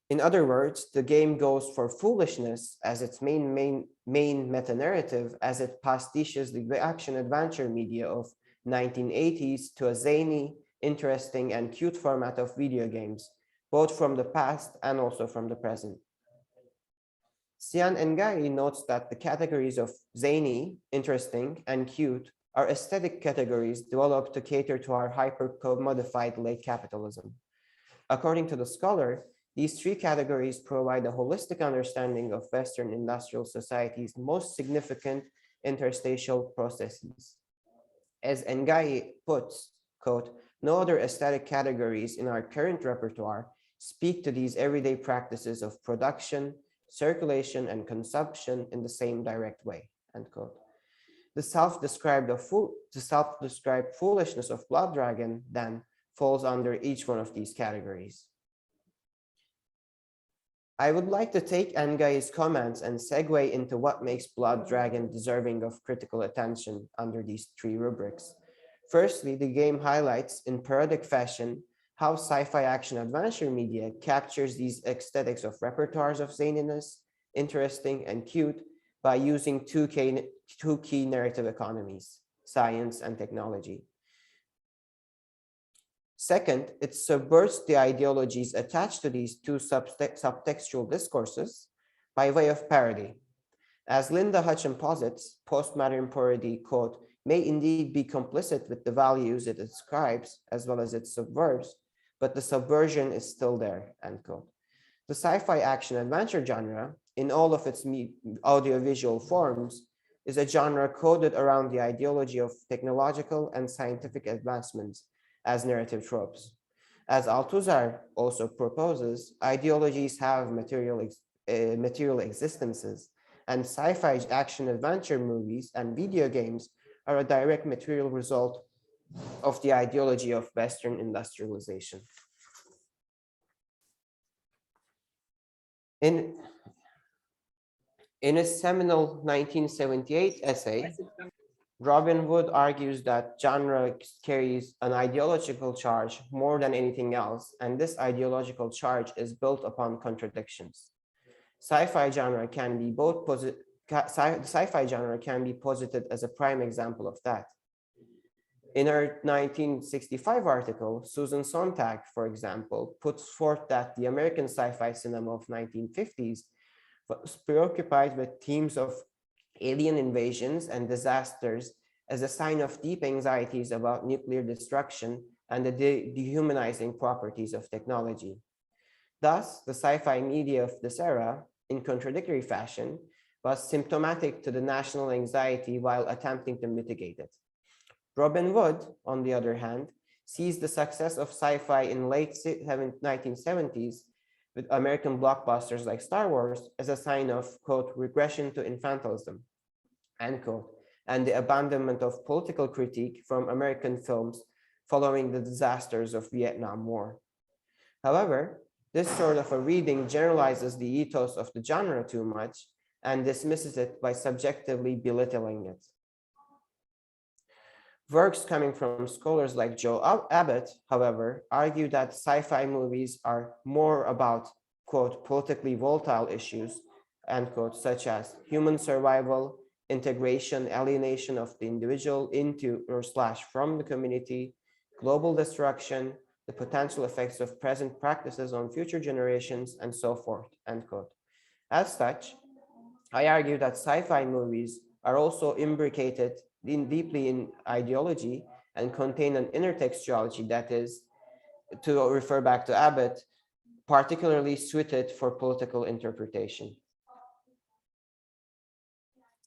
In other words, the game goes for foolishness as its main meta-narrative, as it pastiches the action-adventure media of 1980s to a zany, interesting, and cute format of video games, both from the past and also from the present. Sian Ngai notes that the categories of zany, interesting, and cute are aesthetic categories developed to cater to our hyper-commodified late capitalism. According to the scholar, these three categories provide a holistic understanding of Western industrial society's most significant interstitial processes. As Ngai puts, quote, "No other aesthetic categories in our current repertoire speak to these everyday practices of production, circulation, and consumption in the same direct way," end quote. The self-described foolishness of Blood Dragon then falls under each one of these categories. I would like to take Ngai's comments and segue into what makes Blood Dragon deserving of critical attention under these three rubrics. Firstly, the game highlights in parodic fashion how sci-fi action adventure media captures these aesthetics of repertoires of zaniness, interesting, and cute by using two key narrative economies, science and technology. Second, it subverts the ideologies attached to these two subtextual discourses by way of parody. As Linda Hutchin posits, postmodern parody, quote, "may indeed be complicit with the values it ascribes as well as it subverts, but the subversion is still there," end quote. The sci-fi action adventure genre, in all of its audiovisual forms, is a genre coded around the ideology of technological and scientific advancements as narrative tropes. As Althusser also proposes, ideologies have material existences, and sci-fi action adventure movies and video games are a direct material result of the ideology of Western industrialization. In a seminal 1978 essay, Robin Wood argues that genre carries an ideological charge more than anything else, and this ideological charge is built upon contradictions. Sci-fi genre can be sci-fi genre can be posited as a prime example of that. In her 1965 article, Susan Sontag, for example, puts forth that the American sci-fi cinema of 1950s was preoccupied with themes of alien invasions and disasters as a sign of deep anxieties about nuclear destruction and the dehumanizing properties of technology. Thus, the sci-fi media of this era, in contradictory fashion, was symptomatic to the national anxiety while attempting to mitigate it. Robin Wood, on the other hand, sees the success of sci-fi in late 1970s with American blockbusters like Star Wars as a sign of, quote, regression to infantilism, end quote, and the abandonment of political critique from American films following the disasters of Vietnam War. However, this sort of a reading generalizes the ethos of the genre too much and dismisses it by subjectively belittling it. Works coming from scholars like Joe Abbott, however, argue that sci-fi movies are more about, quote, politically volatile issues, end quote, such as human survival, integration, alienation of the individual into or slash from the community, global destruction, the potential effects of present practices on future generations, and so forth, end quote. As such, I argue that sci-fi movies are also imbricated deeply in ideology and contain an intertextuality that is, to refer back to Abbott, particularly suited for political interpretation.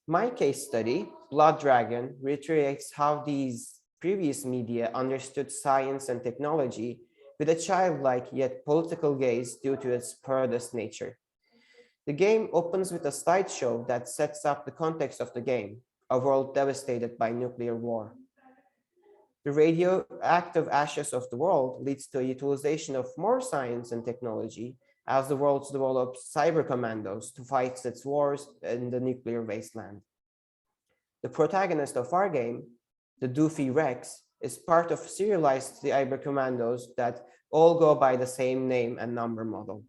My case study, Blood Dragon, reiterates how these previous media understood science and technology with a childlike yet political gaze due to its parodist nature. The game opens with a slideshow that sets up the context of the game, a world devastated by nuclear war. The radioactive ashes of the world leads to a utilization of more science and technology as the world develops cyber commandos to fight its wars in the nuclear wasteland. The protagonist of our game, the doofy Rex, is part of serialized cyber commandos that all go by the same name and number model.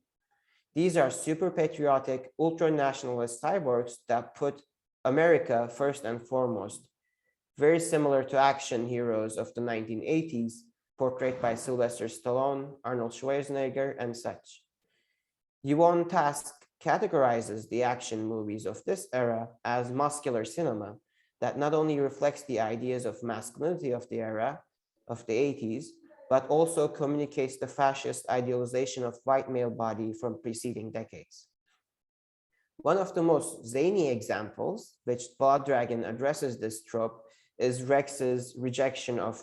These are super patriotic, ultra-nationalist cyborgs that put America first and foremost, very similar to action heroes of the 1980s, portrayed by Sylvester Stallone, Arnold Schwarzenegger, and such. Yuan Task categorizes the action movies of this era as muscular cinema that not only reflects the ideas of masculinity of the era of the 80s, but also communicates the fascist idealization of white male body from preceding decades. One of the most zany examples, which Blood Dragon addresses this trope, is Rex's rejection of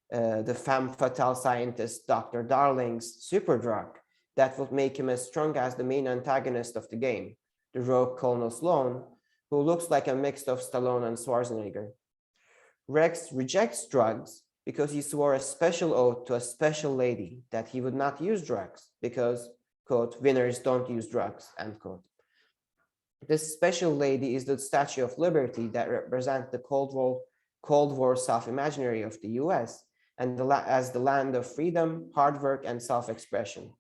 the femme fatale scientist Dr. Darling's super drug that would make him as strong as the main antagonist of the game, the rogue Colonel Sloan, who looks like a mix of Stallone and Schwarzenegger. Rex rejects drugs because he swore a special oath to a special lady that he would not use drugs because, quote, winners don't use drugs, end quote. This special lady is the Statue of Liberty that represents the Cold War self-imaginary of the US and as the land of freedom, hard work, and self-expression.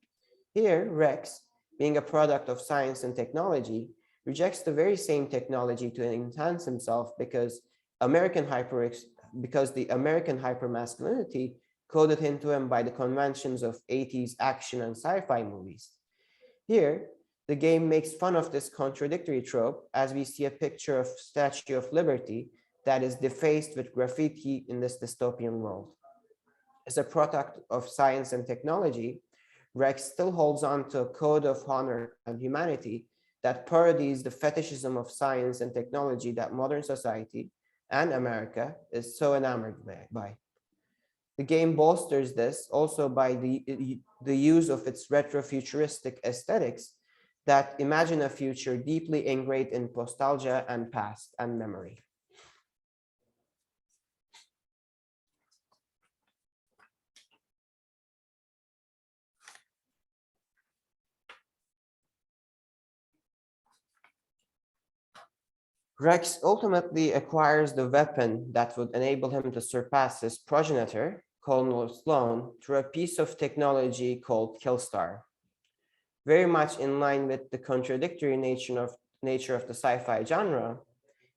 Here, Rex, being a product of science and technology, rejects the very same technology to enhance himself because the American hypermasculinity coded into him by the conventions of 80s action and sci-fi movies. Here, the game makes fun of this contradictory trope as we see a picture of Statue of Liberty that is defaced with graffiti in this dystopian world. As a product of science and technology, Rex still holds on to a code of honor and humanity that parodies the fetishism of science and technology that modern society and America is so enamored by. The game bolsters this also by the use of its retrofuturistic aesthetics that imagine a future deeply ingrained in nostalgia and past and memory. Rex ultimately acquires the weapon that would enable him to surpass his progenitor, Colonel Sloan, through a piece of technology called Killstar. Very much in line with the contradictory nature of the sci-fi genre,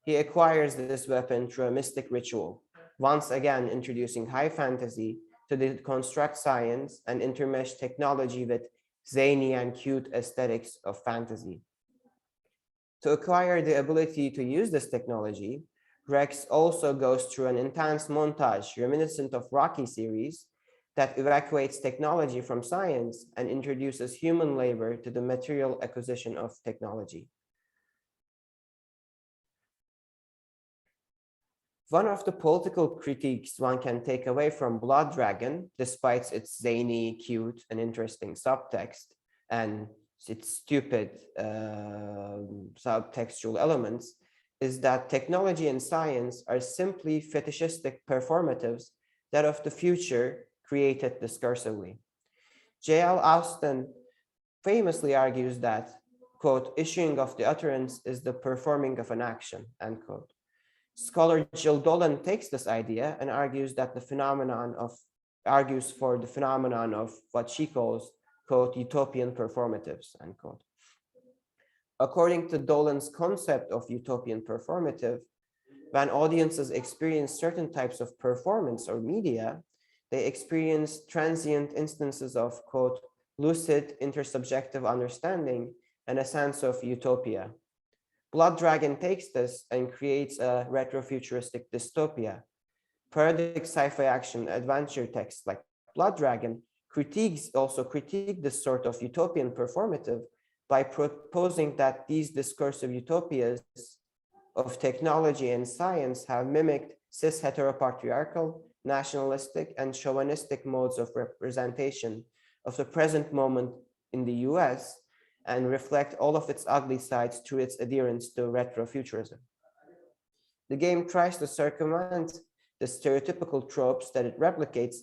he acquires this weapon through a mystic ritual, once again introducing high fantasy to deconstruct science and intermesh technology with zany and cute aesthetics of fantasy. To acquire the ability to use this technology, Rex also goes through an intense montage reminiscent of Rocky series that evacuates technology from science and introduces human labor to the material acquisition of technology. One of the political critiques one can take away from Blood Dragon, despite its zany, cute, and interesting subtext and its stupid subtextual elements, is that technology and science are simply fetishistic performatives that of the future created discursively. J.L. Austin famously argues that, quote, issuing of the utterance is the performing of an action, end quote. Scholar Jill Dolan takes this idea and argues for the phenomenon of what she calls, quote, utopian performatives, unquote. According to Dolan's concept of utopian performative, when audiences experience certain types of performance or media, they experience transient instances of, quote, lucid intersubjective understanding and a sense of utopia. Blood Dragon takes this and creates a retrofuturistic dystopia. Parodic sci-fi action adventure texts like Blood Dragon also critique this sort of utopian performative by proposing that these discursive utopias of technology and science have mimicked cis heteropatriarchal, nationalistic, and chauvinistic modes of representation of the present moment in the US and reflect all of its ugly sides through its adherence to retrofuturism. The game tries to circumvent the stereotypical tropes that it replicates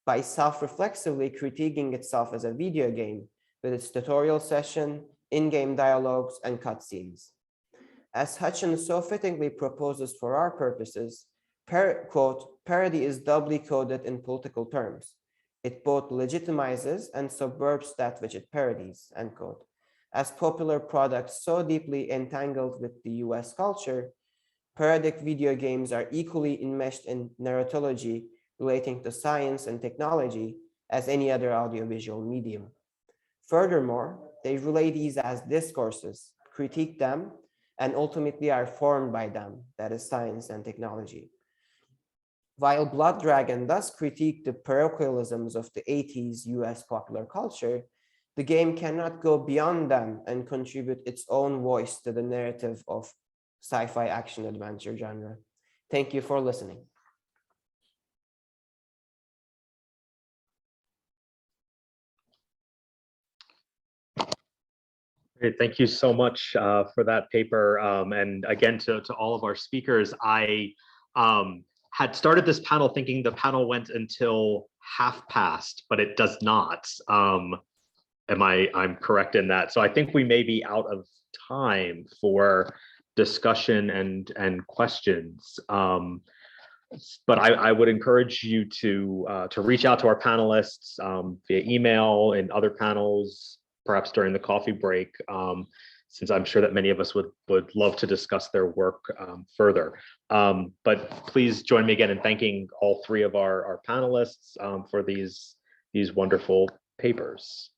by self-reflexively critiquing itself as a video game with its tutorial session, in-game dialogues, and cutscenes. As Hutchins so fittingly proposes for our purposes, quote, parody is doubly coded in political terms. It both legitimizes and subverts that which it parodies, end quote. As popular products so deeply entangled with the US culture, parodic video games are equally enmeshed in narratology relating to science and technology as any other audiovisual medium. Furthermore, they relay these as discourses, critique them, and ultimately are formed by them, that is science and technology. While Blood Dragon does critique the parochialisms of the 80s US popular culture, the game cannot go beyond them and contribute its own voice to the narrative of sci-fi action adventure genre. Thank you for listening. Great, thank you so much for that paper. And again, to all of our speakers, I had started this panel thinking the panel went until 12:30, but it does not. I'm correct in that. So I think we may be out of time for discussion and questions. But I would encourage you to reach out to our panelists via email and other panels, perhaps during the coffee break, since I'm sure that many of us would love to discuss their work further. But please join me again in thanking all three of our panelists for these wonderful papers.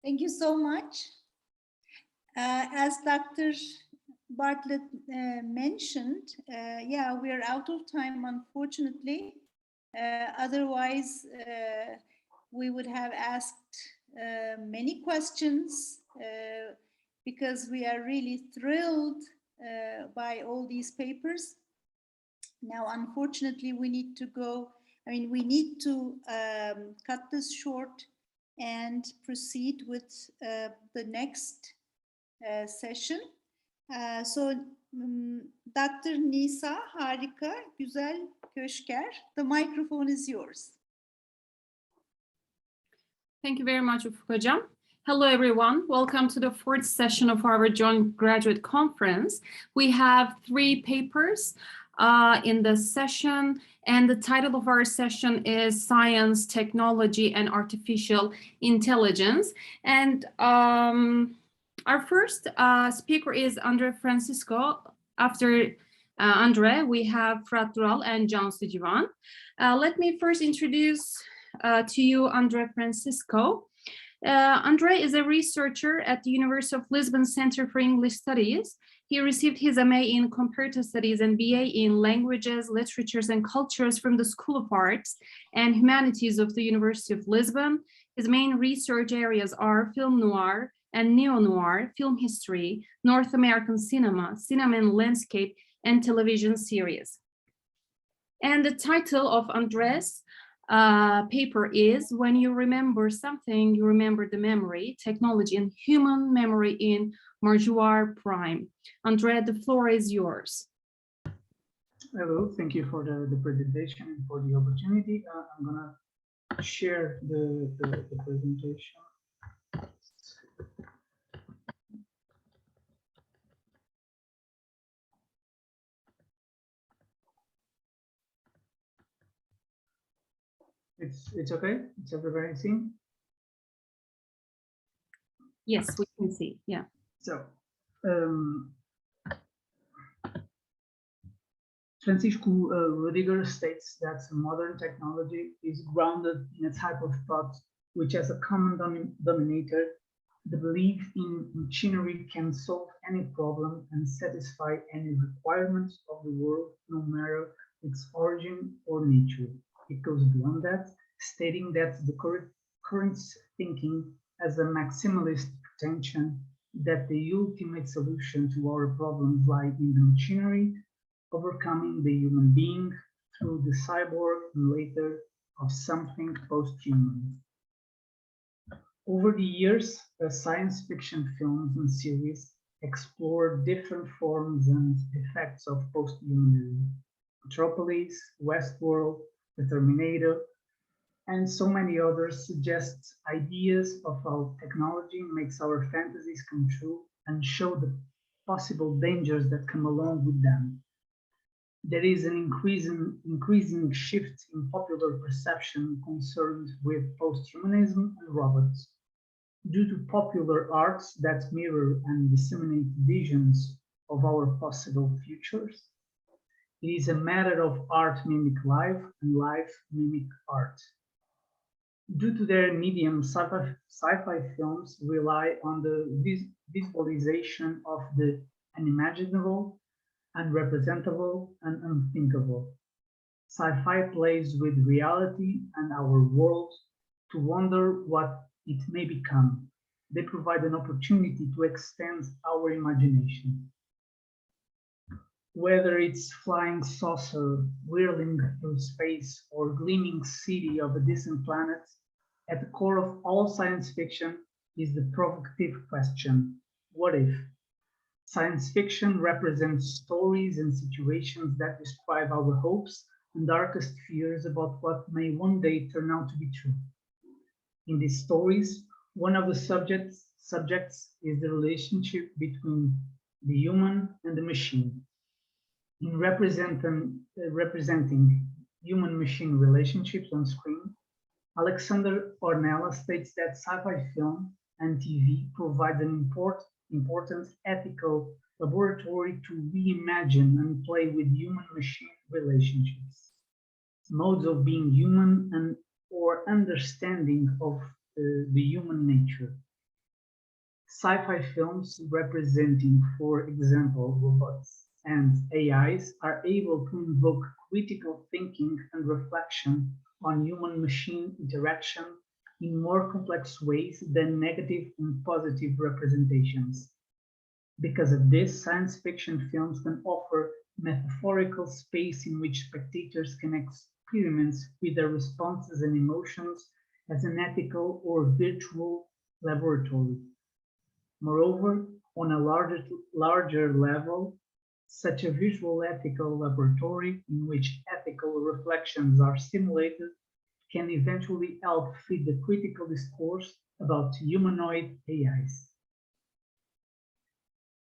Thank you so much. As Dr. Bartlett mentioned, yeah, we are out of time, unfortunately. Otherwise, we would have asked many questions because we are really thrilled by all these papers. Now, unfortunately, we need to go, we need to cut this short and proceed with the next session. So Dr. Nisa Harika Güzel Köşker, the microphone is yours. Thank you very much, Ufuk Hocam. Hello, everyone. Welcome to the fourth session of our joint graduate conference. We have 3 papers in the session, and the title of our session is Science, Technology, and Artificial Intelligence. And our first speaker is Andre Francisco. After Andre, we have Fırat Dural and Cansu Civan. Let me first introduce to you Andre Francisco. Andre is a researcher at the University of Lisbon Center for English Studies. He received his MA in Comparative Studies and BA in Languages, Literatures, and Cultures from the School of Arts and Humanities of the University of Lisbon. His main research areas are film noir and neo-noir, film history, North American cinema, cinema and landscape, and television series. And the title of Andre's paper is When You Remember Something, You Remember the Memory, Technology and Human Memory in Marjoir Prime. Andre, the floor is yours. Hello, thank you for the presentation and for the opportunity. I'm gonna share the presentation. It's okay? It's everybody seeing? Yes, we can see. Yeah. So, Francisco Rudiger states that modern technology is grounded in a type of thought which has a common denominator. The belief in machinery can solve any problem and satisfy any requirements of the world, no matter its origin or nature. It goes beyond that, stating that the current thinking has a maximalist pretension that the ultimate solution to our problems lie in the machinery, overcoming the human being through the cyborg and later of something post-human. Over the years, science fiction films and series explore different forms and effects of post-humanism. Metropolis, Westworld, The Terminator, and so many others suggest ideas of how technology makes our fantasies come true and show the possible dangers that come along with them. There is an increasing shift in popular perception concerned with post-humanism and robots. Due to popular arts that mirror and disseminate visions of our possible futures, it is a matter of art mimic life and life mimic art. Due to their medium, sci-fi films rely on the visualization of the unimaginable, unrepresentable, and unthinkable. Sci-fi plays with reality and our world to wonder what it may become. They provide an opportunity to extend our imagination. Whether it's flying saucer, whirling through space, or gleaming city of a distant planet, at the core of all science fiction is the provocative question, what if? Science fiction represents stories and situations that describe our hopes and darkest fears about what may one day turn out to be true. In these stories, one of the subjects is the relationship between the human and the machine. In representing human-machine relationships on screen, Alexander Ornella states that sci-fi film and TV provide an important ethical laboratory to reimagine and play with human-machine relationships, modes of being human and or understanding of the human nature. Sci-fi films representing, for example, robots and AIs are able to invoke critical thinking and reflection on human-machine interaction in more complex ways than negative and positive representations. Because of this, science fiction films can offer metaphorical space in which spectators can experiment with their responses and emotions as an ethical or virtual laboratory. Moreover, on a larger level, such a visual ethical laboratory in which ethical reflections are stimulated can eventually help feed the critical discourse about humanoid AIs.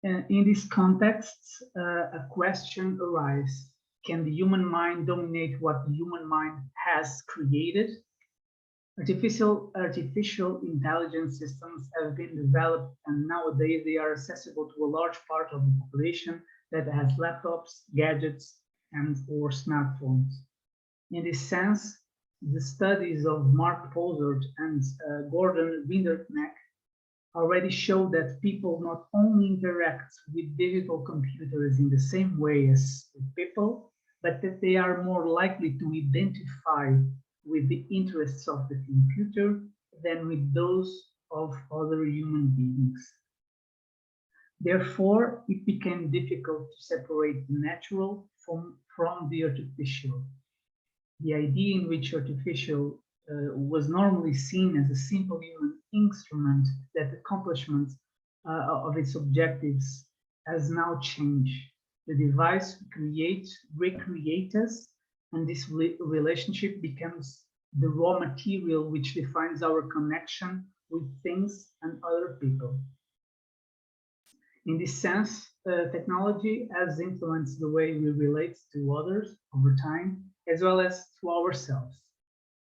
In this context, a question arises. Can the human mind dominate what the human mind has created? Artificial intelligence systems have been developed, and nowadays they are accessible to a large part of the population that has laptops, gadgets, and or smartphones. In this sense, the studies of Mark Posert and Gordon Winderknecht already show that people not only interact with digital computers in the same way as people, but that they are more likely to identify with the interests of the computer than with those of other human beings. Therefore, it became difficult to separate the natural from the artificial. The idea in which artificial was normally seen as a simple human instrument that accomplishment of its objectives has now changed. The device recreates us, and this relationship becomes the raw material which defines our connection with things and other people. In this sense, technology has influenced the way we relate to others over time, as well as to ourselves.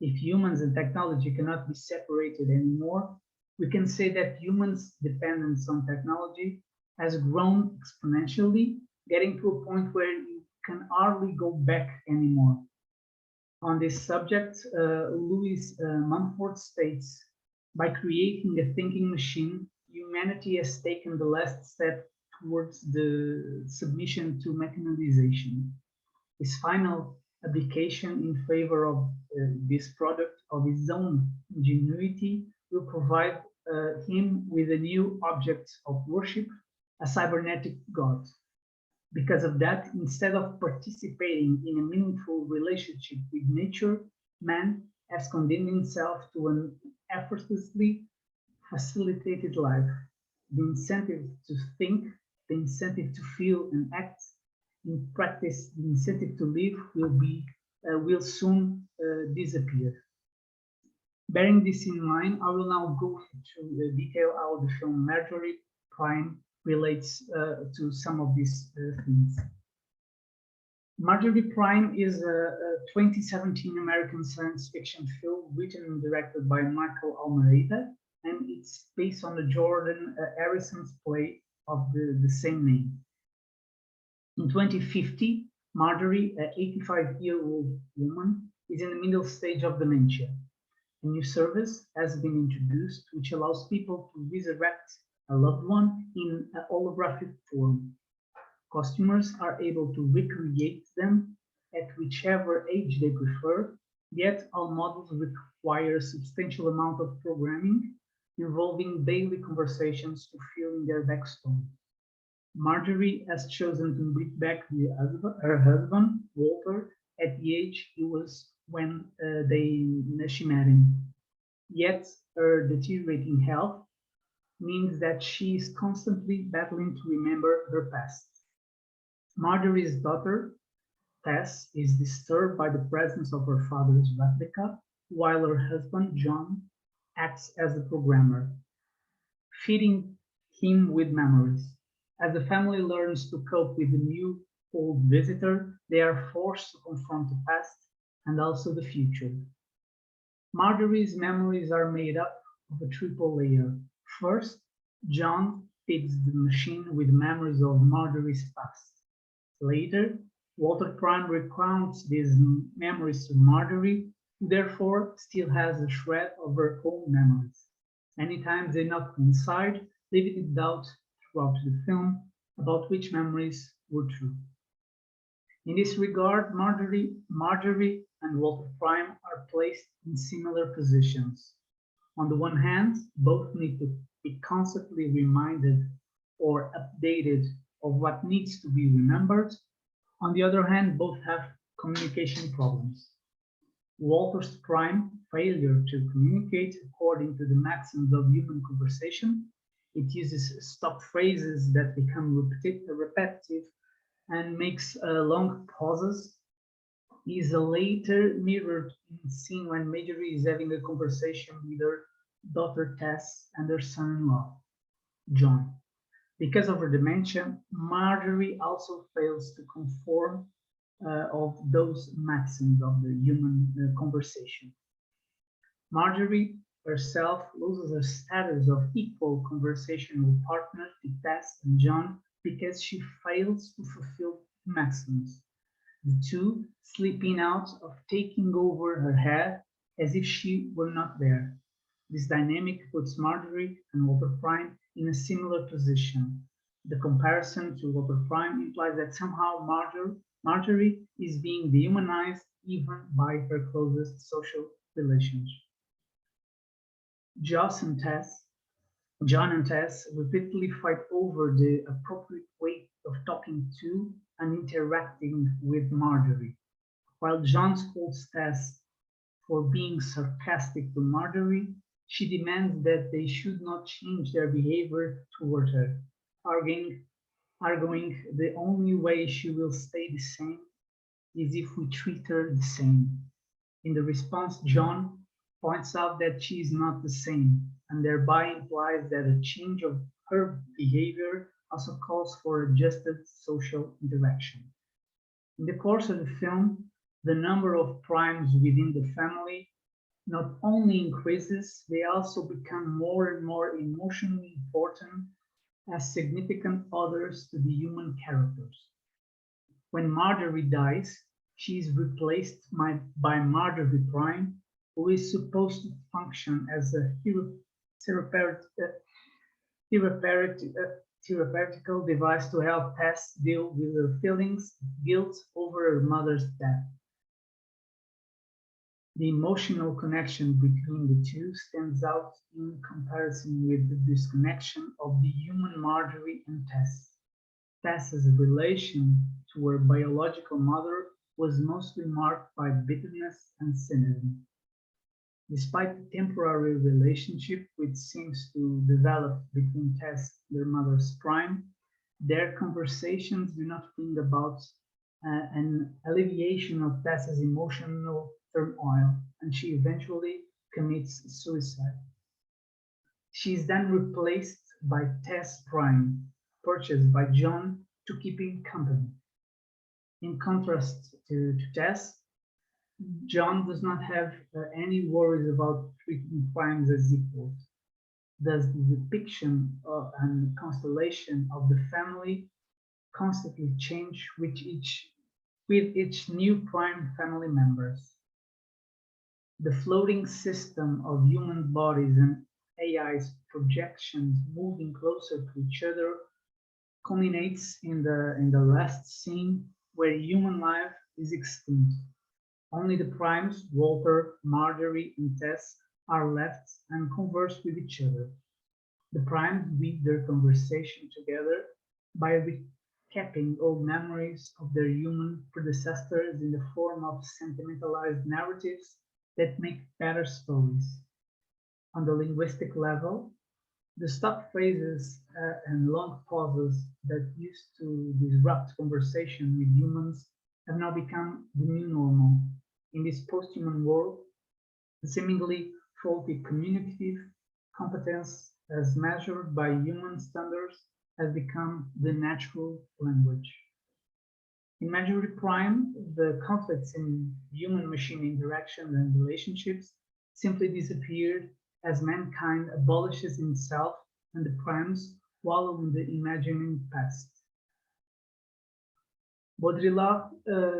If humans and technology cannot be separated anymore, we can say that humans' dependence on technology has grown exponentially, getting to a point where you can hardly go back anymore. On this subject, Louis Mumford states, by creating a thinking machine, humanity has taken the last step towards the submission to mechanization. His final application in favor of this product of his own ingenuity will provide him with a new object of worship, a cybernetic god. Because of that, instead of participating in a meaningful relationship with nature, man has condemned himself to an effortlessly facilitated life. The incentive to think, the incentive to feel and act, in practice, the incentive to live will soon disappear. Bearing this in mind, I will now go into detail how the film Marjorie Prime relates to some of these things. Marjorie Prime is a 2017 American science fiction film written and directed by Michael Almereyda, and it's based on the Jordan Harrison's play of the same name. In 2050, Marjorie, an 85-year-old woman, is in the middle stage of dementia. A new service has been introduced which allows people to resurrect a loved one in a holographic form. Customers are able to recreate them at whichever age they prefer, yet all models require a substantial amount of programming involving daily conversations to fill in their backstory. Marjorie has chosen to bring back her husband, Walter, at the age he was when she met him. Yet her deteriorating health means that she is constantly battling to remember her past. Marjorie's daughter, Tess, is disturbed by the presence of her father's replica, while her husband, John, acts as the programmer, feeding him with memories. As the family learns to cope with the new old visitor, they are forced to confront the past and also the future. Marjorie's memories are made up of a triple layer. First, John feeds the machine with memories of Marjorie's past. Later, Walter Prime recounts these memories to Marjorie, who therefore still has a shred of her own memories. Many times they not coincide, leaving in doubt throughout the film about which memories were true. In this regard, Marjorie and Walter Prime are placed in similar positions. On the one hand, both need to be constantly reminded or updated of what needs to be remembered. On the other hand, both have communication problems. Walter's Prime failure to communicate according to the maxims of human conversation. It uses stop phrases that become repetitive and makes long pauses. Is later mirrored in the scene when Marjorie is having a conversation with her daughter Tess and her son-in-law, John. Because of her dementia, Marjorie also fails to conform of those maxims of the human conversation. Marjorie herself loses her status of equal conversational partner to Tess and John because she fails to fulfill maxims. The two slipping out of taking over her head as if she were not there. This dynamic puts Marjorie and Walter Prime in a similar position. The comparison to Walter Prime implies that somehow Marjorie is being dehumanized even by her closest social relations. John and Tess repeatedly fight over the appropriate way of talking to and interacting with Marjorie. While John scolds Tess for being sarcastic to Marjorie, she demands that they should not change their behavior toward her, arguing the only way she will stay the same is if we treat her the same. In the response, John points out that she is not the same, and thereby implies that a change of her behavior also calls for adjusted social interaction. In the course of the film, the number of primes within the family not only increases, they also become more and more emotionally important as significant others to the human characters. When Marjorie dies, she is replaced by Marjorie Prime, who is supposed to function as a therapeutical device to help Tess deal with her feelings, guilt over her mother's death. The emotional connection between the two stands out in comparison with the disconnection of the human Marjorie and Tess. Tess's relation to her biological mother was mostly marked by bitterness and cynicism. Despite the temporary relationship which seems to develop between Tess and her mother's prime, their conversations do not bring about an alleviation of Tess's emotional turmoil, and she eventually commits suicide. She is then replaced by Tess Prime, purchased by John to keep him company. In contrast to Tess, John does not have any worries about treating primes as equals. Thus, the depiction and constellation of the family constantly change with each new prime family members. The floating system of human bodies and AI's projections moving closer to each other culminates in the last scene where human life is extinct. Only the primes, Walter, Marjorie, and Tess, are left and converse with each other. The primes weave their conversation together by recapping old memories of their human predecessors in the form of sentimentalized narratives that make better stories. On the linguistic level, the stop phrases and long pauses that used to disrupt conversation with humans have now become the new normal. In this post-human world, the seemingly faulty communicative competence as measured by human standards has become the natural language. In Marjorie Prime, the conflicts in human-machine interaction and relationships simply disappeared as mankind abolishes itself and the primes wallow in the imagining past. Baudrillard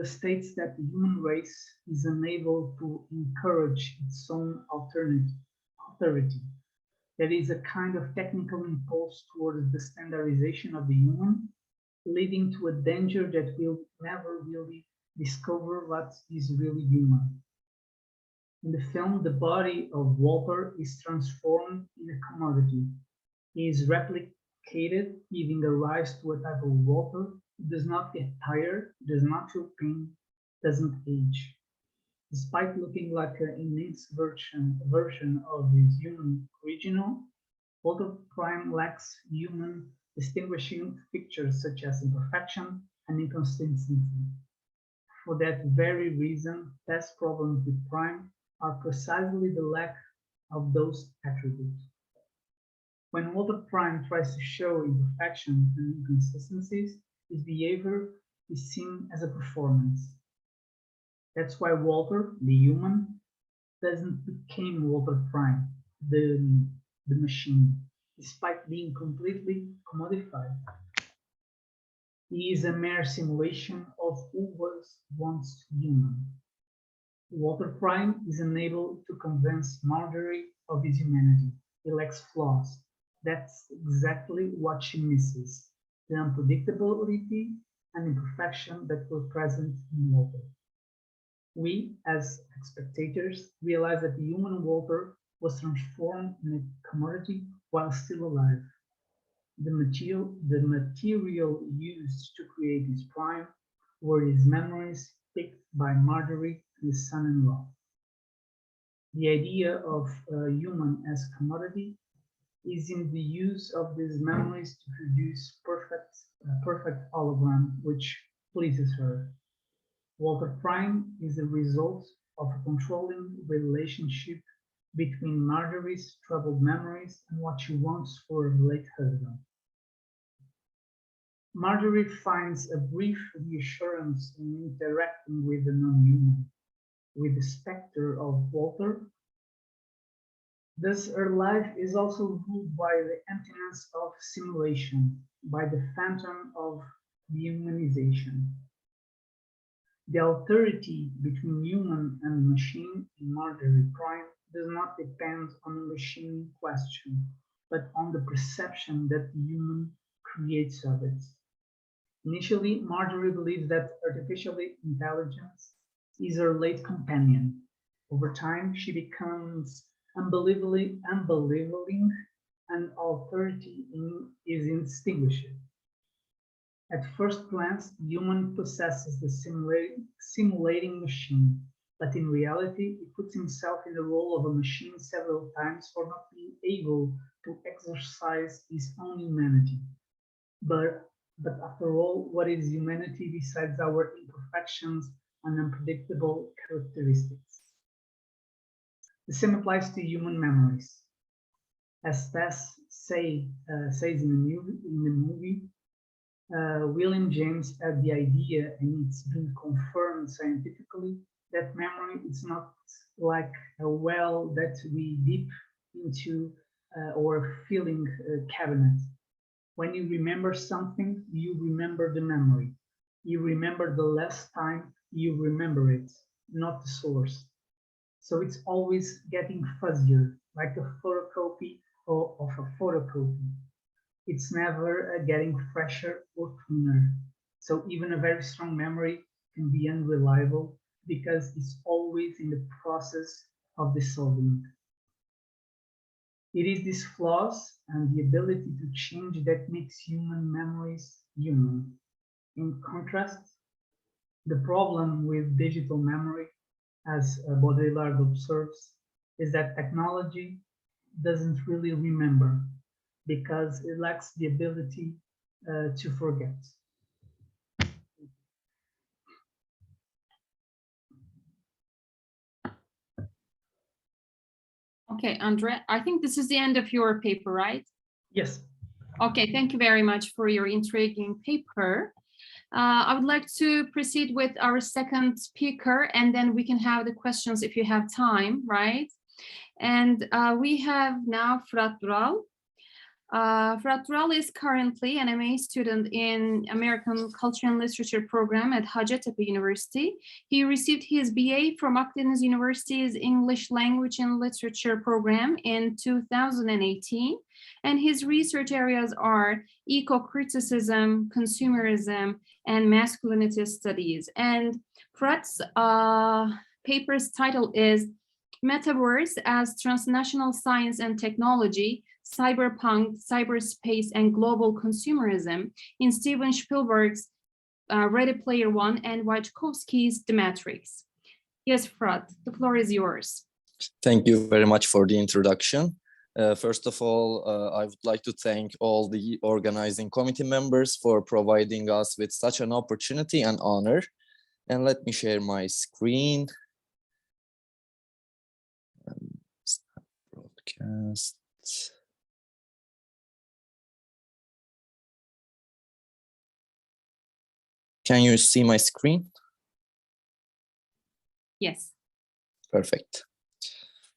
states that the human race is unable to encourage its own authority. There is a kind of technical impulse towards the standardization of the human, leading to a danger that we'll never really discover what is really human. In the film, the body of Walter is transformed in a commodity. He is replicated, giving a rise to a type of Walter who does not get tired, does not feel pain, doesn't age. Despite looking like an immense version of his human original, Walter Prime lacks human distinguishing features such as imperfection and inconsistency. For that very reason, Tess' problems with Prime are precisely the lack of those attributes. When Walter Prime tries to show imperfection and inconsistencies, his behavior is seen as a performance. That's why Walter, the human, doesn't become Walter Prime, the machine, despite being completely commodified. He is a mere simulation of who was once human. Walter Prime is unable to convince Marjorie of his humanity. He lacks flaws. That's exactly what she misses, the unpredictability and imperfection that were present in Walter. We, as spectators, realize that the human Walter was transformed in a commodity while still alive. The material used to create his prime were his memories picked by Marjorie and his son-in-law. The idea of a human as commodity is in the use of these memories to produce perfect hologram which pleases her. Walter Prime is the result of a controlling relationship between Marjorie's troubled memories and what she wants for her late husband. Marjorie finds a brief reassurance in interacting with the non-human, with the spectre of Walter. Thus, her life is also ruled by the emptiness of simulation, by the phantom of dehumanization. The alterity between human and machine in Marjorie Prime does not depend on the machine question, but on the perception that the human creates of it. Initially, Marjorie believes that artificial intelligence is her late companion. Over time, she becomes unbelievably and authority is indistinguished. At first glance, the human possesses the simulating machine, but in reality, he puts himself in the role of a machine several times for not being able to exercise his own humanity. But after all, what is humanity besides our imperfections and unpredictable characteristics? The same applies to human memories. As Tess says in the movie, William James had the idea, and it's been confirmed scientifically, that memory is not like a well that we dip into or filling cabinet. When you remember something, you remember the memory. You remember the last time you remember it, not the source. So it's always getting fuzzier, like a photocopy of a photocopy. It's never getting fresher or cleaner. So even a very strong memory can be unreliable because it's always in the process of dissolving. It is these flaws and the ability to change that makes human memories human. In contrast, the problem with digital memory, as Baudrillard observes, is that technology doesn't really remember because it lacks the ability to forget. Okay, Andrea, I think this is the end of your paper, right? Yes. Okay, thank you very much for your intriguing paper. I would like to proceed with our second speaker, and then we can have the questions if you have time, right? And we have now Fırat Dural. Fırat Dural is currently an MA student in American Culture and Literature program at Hacettepe University. He received his BA from Akdeniz University's English Language and Literature program in 2018. And his research areas are eco-criticism, consumerism, and masculinity studies. And Fırat's paper's title is Metaverse as Transnational Science and Technology, Cyberpunk, Cyberspace, and Global Consumerism in Steven Spielberg's Ready Player One and Wachowski's The Matrix. Yes, Fırat, the floor is yours. Thank you very much for the introduction. First of all, I would like to thank all the organizing committee members for providing us with such an opportunity and honor. And let me share my screen. Broadcast. Can you see my screen? Yes. Perfect.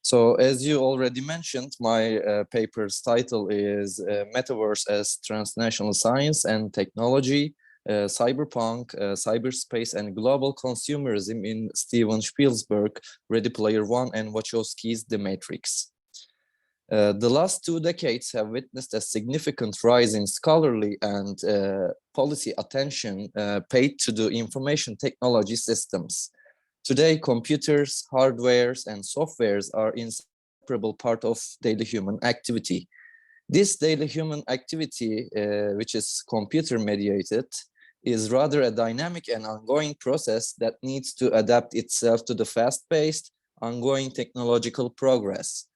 So as you already mentioned, my paper's title is Metaverse as Transnational Science and Technology, Cyberpunk, Cyberspace, and Global Consumerism in Steven Spielberg, Ready Player One, and Wachowski's The Matrix. The last 2 decades have witnessed a significant rise in scholarly and policy attention paid to the information technology systems. Today, computers, hardwares, and softwares are an inseparable part of daily human activity. This daily human activity, which is computer-mediated, is rather a dynamic and ongoing process that needs to adapt itself to the fast-paced, ongoing technological progress.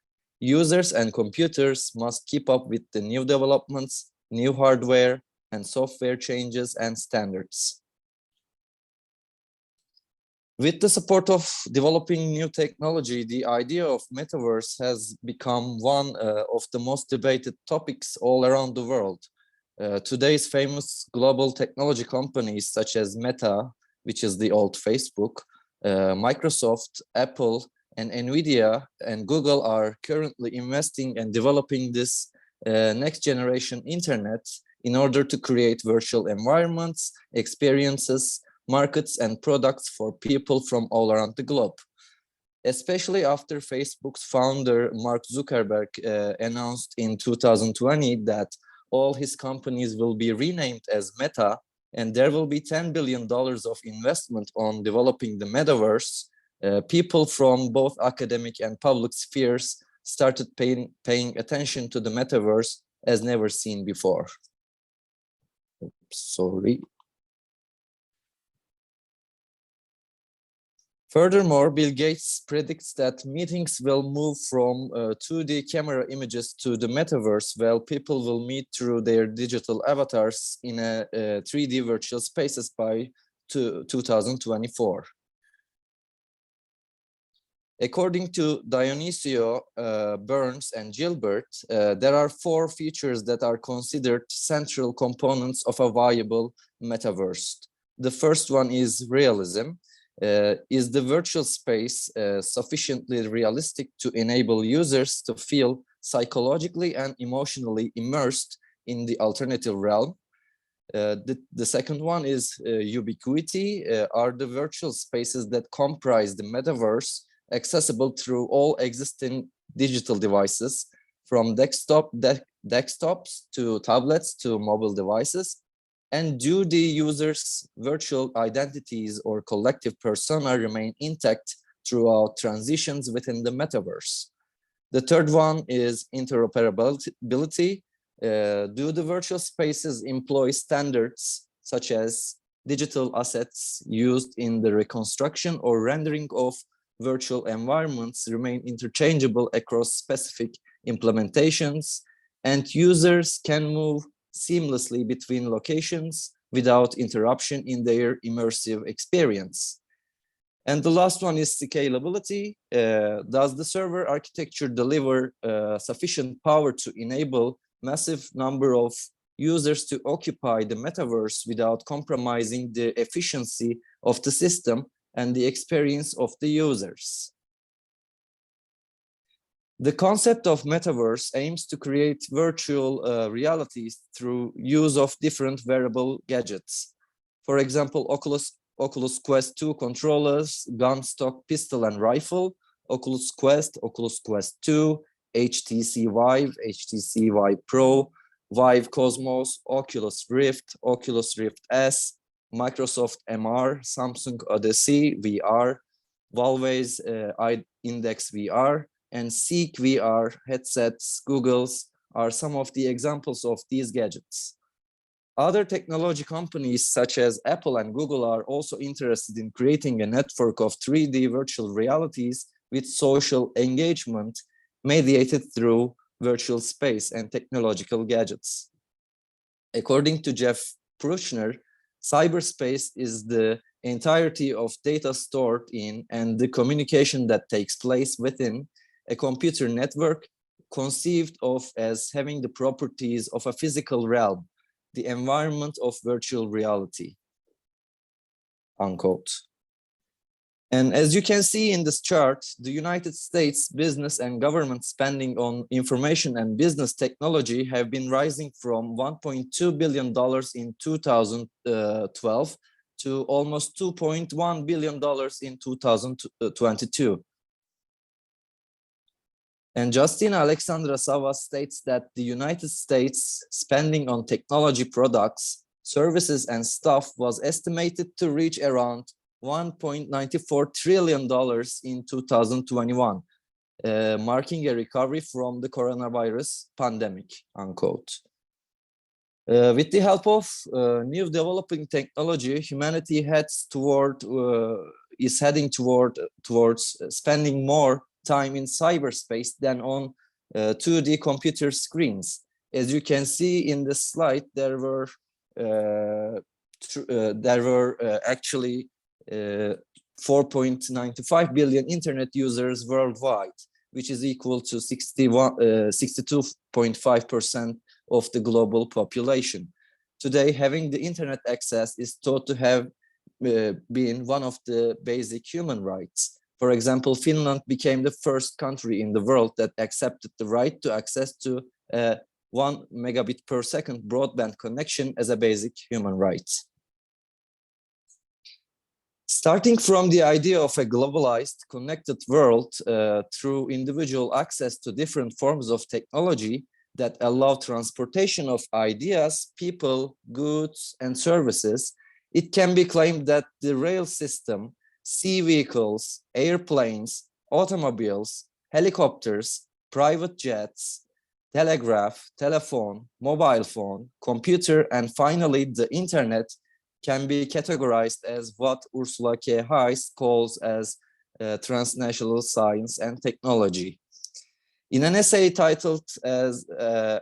Users and computers must keep up with the new developments, new hardware, and software changes and standards. With the support of developing new technology, the idea of metaverse has become one of the most debated topics all around the world. Today's famous global technology companies such as Meta, which is the old Facebook, Microsoft, Apple, and Nvidia and Google are currently investing and developing this next generation internet in order to create virtual environments, experiences, markets, and products for people from all around the globe. Especially after Facebook's founder, Mark Zuckerberg, announced in 2020 that all his companies will be renamed as Meta, and there will be $10 billion of investment on developing the metaverse. People from both academic and public spheres started paying attention to the metaverse as never seen before. Sorry. Furthermore, Bill Gates predicts that meetings will move from 2D camera images to the metaverse, where people will meet through their digital avatars in a 3D virtual spaces by 2024. According to Dionisio, Burns, and Gilbert, there are 4 features that are considered central components of a viable metaverse. The first one is realism. Is the virtual space sufficiently realistic to enable users to feel psychologically and emotionally immersed in the alternative realm? The second one is ubiquity. Are the virtual spaces that comprise the metaverse accessible through all existing digital devices, from desktops to tablets to mobile devices? And do the users' virtual identities or collective persona remain intact throughout transitions within the metaverse? The third one is interoperability. Do the virtual spaces employ standards such as digital assets used in the reconstruction or rendering of virtual environments remain interchangeable across specific implementations, and users can move seamlessly between locations without interruption in their immersive experience? And the last one is scalability. Does the server architecture deliver sufficient power to enable massive number of users to occupy the metaverse without compromising the efficiency of the system and the experience of the users? The concept of metaverse aims to create virtual realities through use of different wearable gadgets. For example, Oculus Quest 2 controllers, gun, stock, pistol, and rifle, Oculus Quest 2, HTC Vive, HTC Vive Pro, Vive Cosmos, Oculus Rift S, Microsoft MR, Samsung Odyssey VR, Valve's Index VR, and Seek VR headsets, Google's, are some of the examples of these gadgets. Other technology companies such as Apple and Google are also interested in creating a network of 3D virtual realities with social engagement mediated through virtual space and technological gadgets. According to Jeff Prushner, cyberspace is the entirety of data stored in and the communication that takes place within a computer network conceived of as having the properties of a physical realm, the environment of virtual reality, unquote. And as you can see in this chart, the United States business and government spending on information and business technology have been rising from $1.2 billion in 2012 to almost $2.1 billion in 2022. And Justina Alexandra Sava states that the United States spending on technology products, services, and staff was estimated to reach around $1.94 trillion in 2021, marking a recovery from the coronavirus pandemic, unquote. With the help of new developing technology, humanity is heading towards spending more time in cyberspace than on 2D computer screens. As you can see in this slide, there were actually 4.95 billion internet users worldwide, which is equal to 62.5% of the global population. Today, having the internet access is thought to have been one of the basic human rights. For example, Finland became the first country in the world that accepted the right to access to 1 megabit per second broadband connection as a basic human right. Starting from the idea of a globalized, connected world through individual access to different forms of technology that allow transportation of ideas, people, goods, and services, it can be claimed that the rail system, sea vehicles, airplanes, automobiles, helicopters, private jets, telegraph, telephone, mobile phone, computer, and finally the internet can be categorized as what Ursula K. Hayes calls as transnational science and technology. In an essay titled as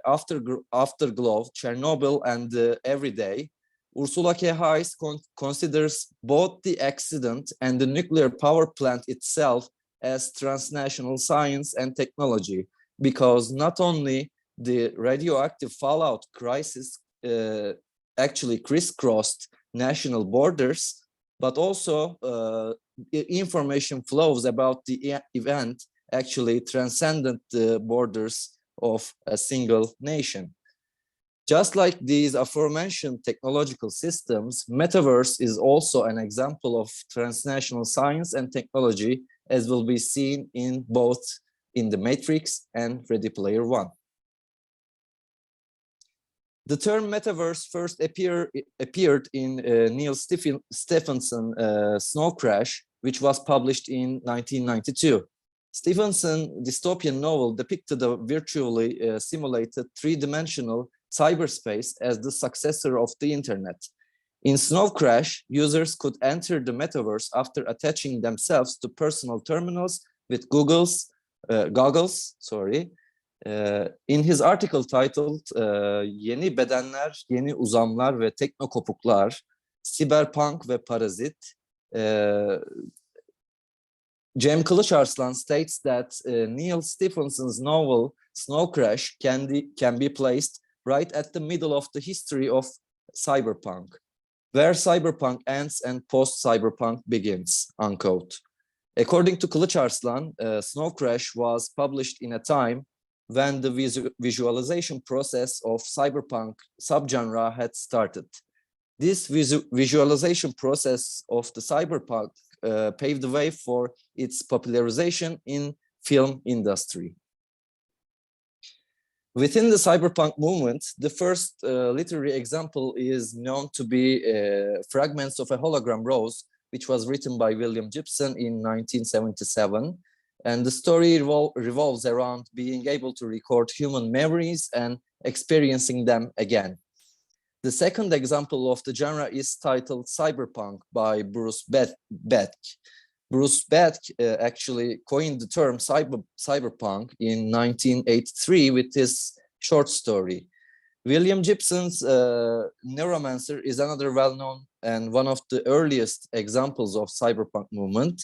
Afterglow, Chernobyl and the Everyday, Ursula K. Hayes considers both the accident and the nuclear power plant itself as transnational science and technology, because not only the radioactive fallout crisis actually crisscrossed national borders, but also information flows about the event actually transcended the borders of a single nation. Just like these aforementioned technological systems, metaverse is also an example of transnational science and technology, as will be seen in both in The Matrix and Ready Player One. The term metaverse first appeared in Neil Stephenson's Snow Crash, which was published in 1992. Stephenson's dystopian novel depicted a virtually simulated three-dimensional cyberspace as the successor of the internet. In Snow Crash, users could enter the metaverse after attaching themselves to personal terminals with goggles. In his article titled Yeni Bedenler, Yeni Uzamlar ve Teknokopuklar, Cyberpunk ve Parazit, Cem Kılıçarslan states that Neil Stephenson's novel Snow Crash can be placed right at the middle of the history of cyberpunk, where cyberpunk ends and post-cyberpunk begins, unquote. According to Kılıçarslan, Snow Crash was published in a time when the visualization process of cyberpunk subgenre had started. This visualization process of the cyberpunk paved the way for its popularization in film industry. Within the cyberpunk movement, the first literary example is known to be Fragments of a Hologram Rose, which was written by William Gibson in 1977. And the story revolves around being able to record human memories and experiencing them again. The second example of the genre is titled Cyberpunk by Bruce Beck. Bruce Beck actually coined the term cyberpunk in 1983 with his short story. William Gibson's Neuromancer is another well-known and one of the earliest examples of cyberpunk movement.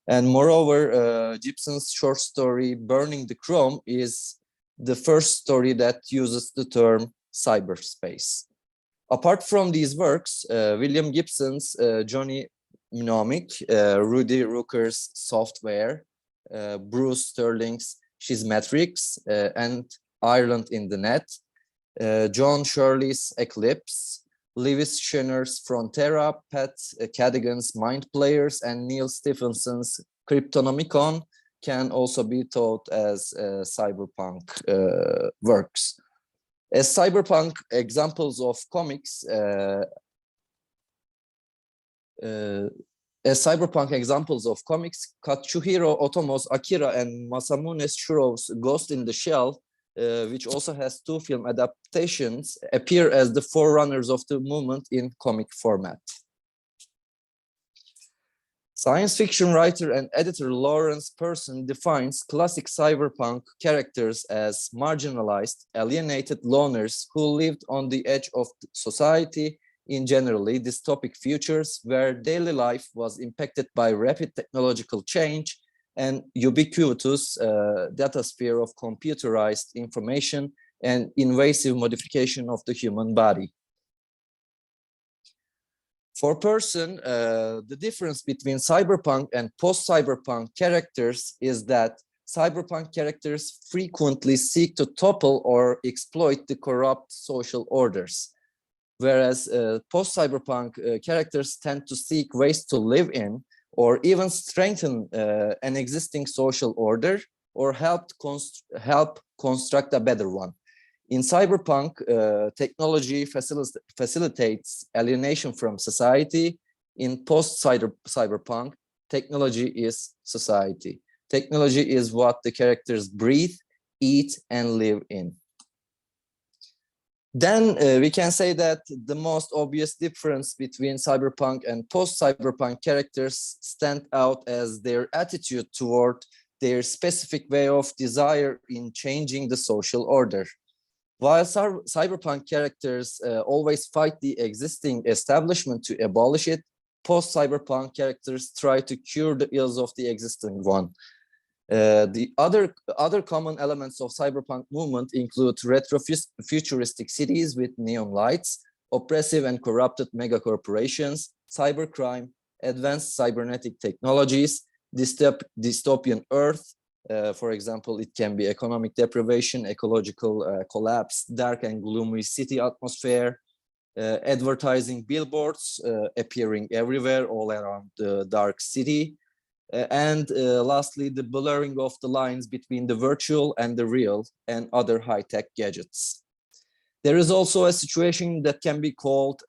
And moreover, Gibson's short story Burning the Chrome is the first story that uses the term cyberspace. Apart from these works, William Gibson's Johnny Mnemonic, Rudy Rucker's Software, Bruce Sterling's Schismatrix, and Ireland in the Net, John Shirley's Eclipse, Lewis Shinner's Frontera, Pat Cadigan's Mind Players, and Neil Stephenson's Cryptonomicon can also be thought as cyberpunk works. As cyberpunk examples of comics, Katsuhiro Otomo's Akira and Masamune Shirow's Ghost in the Shell, which also has two film adaptations, appear as the forerunners of the movement in comic format. Science fiction writer and editor Lawrence Person defines classic cyberpunk characters as marginalized, alienated loners who lived on the edge of society, in generally dystopic futures where daily life was impacted by rapid technological change and ubiquitous datasphere of computerized information and invasive modification of the human body. For person, the difference between cyberpunk and post-cyberpunk characters is that cyberpunk characters frequently seek to topple or exploit the corrupt social orders, whereas post-cyberpunk characters tend to seek ways to live in or even strengthen an existing social order or help construct a better one. In cyberpunk, technology facilitates alienation from society. In post-cyberpunk, technology is society. Technology is what the characters breathe, eat, and live in. Then we can say that the most obvious difference between cyberpunk and post-cyberpunk characters stand out as their attitude toward their specific way of desire in changing the social order. While cyberpunk characters always fight the existing establishment to abolish it, post-cyberpunk characters try to cure the ills of the existing one. The other common elements of cyberpunk movement include retro-futuristic cities with neon lights, oppressive and corrupted megacorporations, cybercrime, advanced cybernetic technologies, dystopian Earth. For example, it can be economic deprivation, ecological collapse, dark and gloomy city atmosphere, advertising billboards appearing everywhere all around the dark city, and lastly, the blurring of the lines between the virtual and the real and other high-tech gadgets. There is also a situation that can be called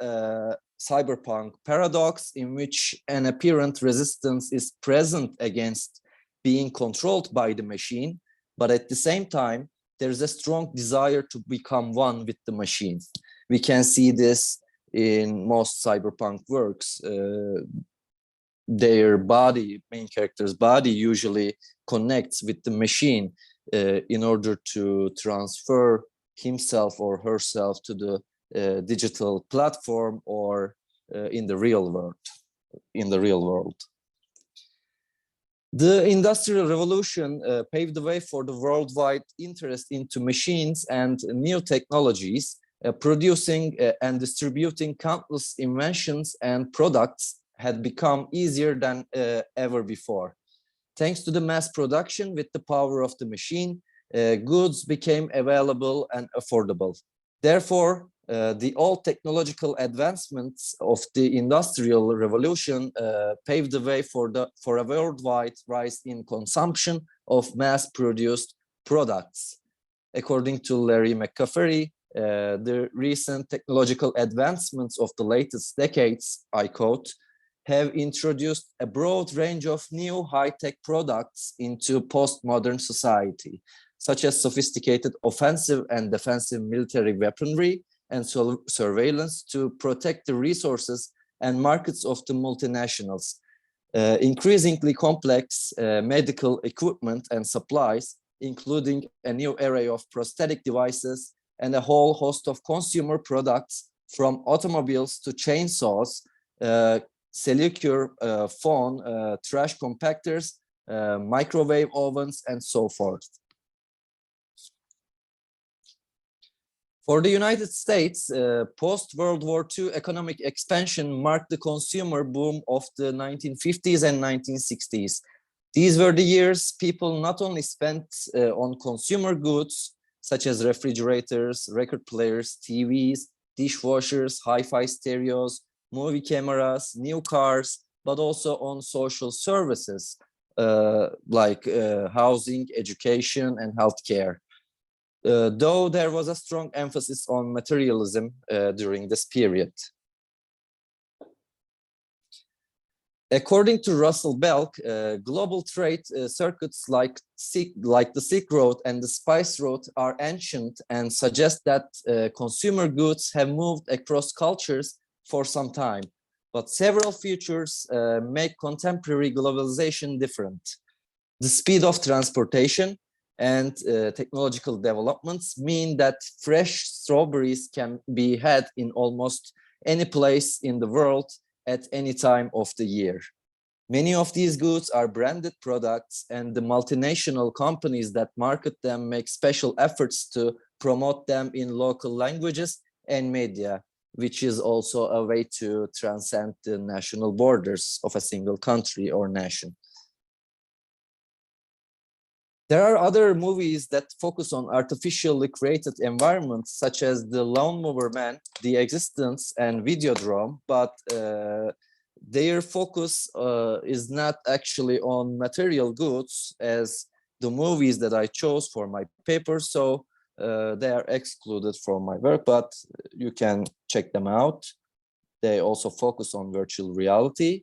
cyberpunk paradox, in which an apparent resistance is present against being controlled by the machine, but at the same time, there's a strong desire to become one with the machine. We can see this in most cyberpunk works. Their body, main character's body, usually connects with the machine in order to transfer himself or herself to the digital platform or in the real world. The Industrial Revolution paved the way for the worldwide interest into machines and new technologies, producing and distributing countless inventions and products had become easier than ever before. Thanks to the mass production with the power of the machine, goods became available and affordable. Therefore, the old technological advancements of the Industrial Revolution paved the way for a worldwide rise in consumption of mass-produced products. According to Larry McCaffery, the recent technological advancements of the latest decades, I quote, have introduced a broad range of new high-tech products into postmodern society, such as sophisticated offensive and defensive military weaponry and surveillance to protect the resources and markets of the multinationals, increasingly complex medical equipment and supplies, including a new array of prosthetic devices and a whole host of consumer products from automobiles to chainsaws, cellular phone, trash compactors, microwave ovens, and so forth. For the United States, post-World War II economic expansion marked the consumer boom of the 1950s and 1960s. These were the years people not only spent on consumer goods, such as refrigerators, record players, TVs, dishwashers, hi-fi stereos, movie cameras, new cars, but also on social services like housing, education, and healthcare. Though there was a strong emphasis on materialism during this period. According to Russell Belk, global trade circuits like the Silk Road and the Spice Road are ancient and suggest that consumer goods have moved across cultures for some time, but several features make contemporary globalization different. The speed of transportation and technological developments mean that fresh strawberries can be had in almost any place in the world at any time of the year. Many of these goods are branded products, and the multinational companies that market them make special efforts to promote them in local languages and media, which is also a way to transcend the national borders of a single country or nation. There are other movies that focus on artificially created environments, such as The Lone Mover Man, The Existence, and Videodrome, but their focus is not actually on material goods as the movies that I chose for my paper, so they are excluded from my work, but you can check them out. They also focus on virtual reality.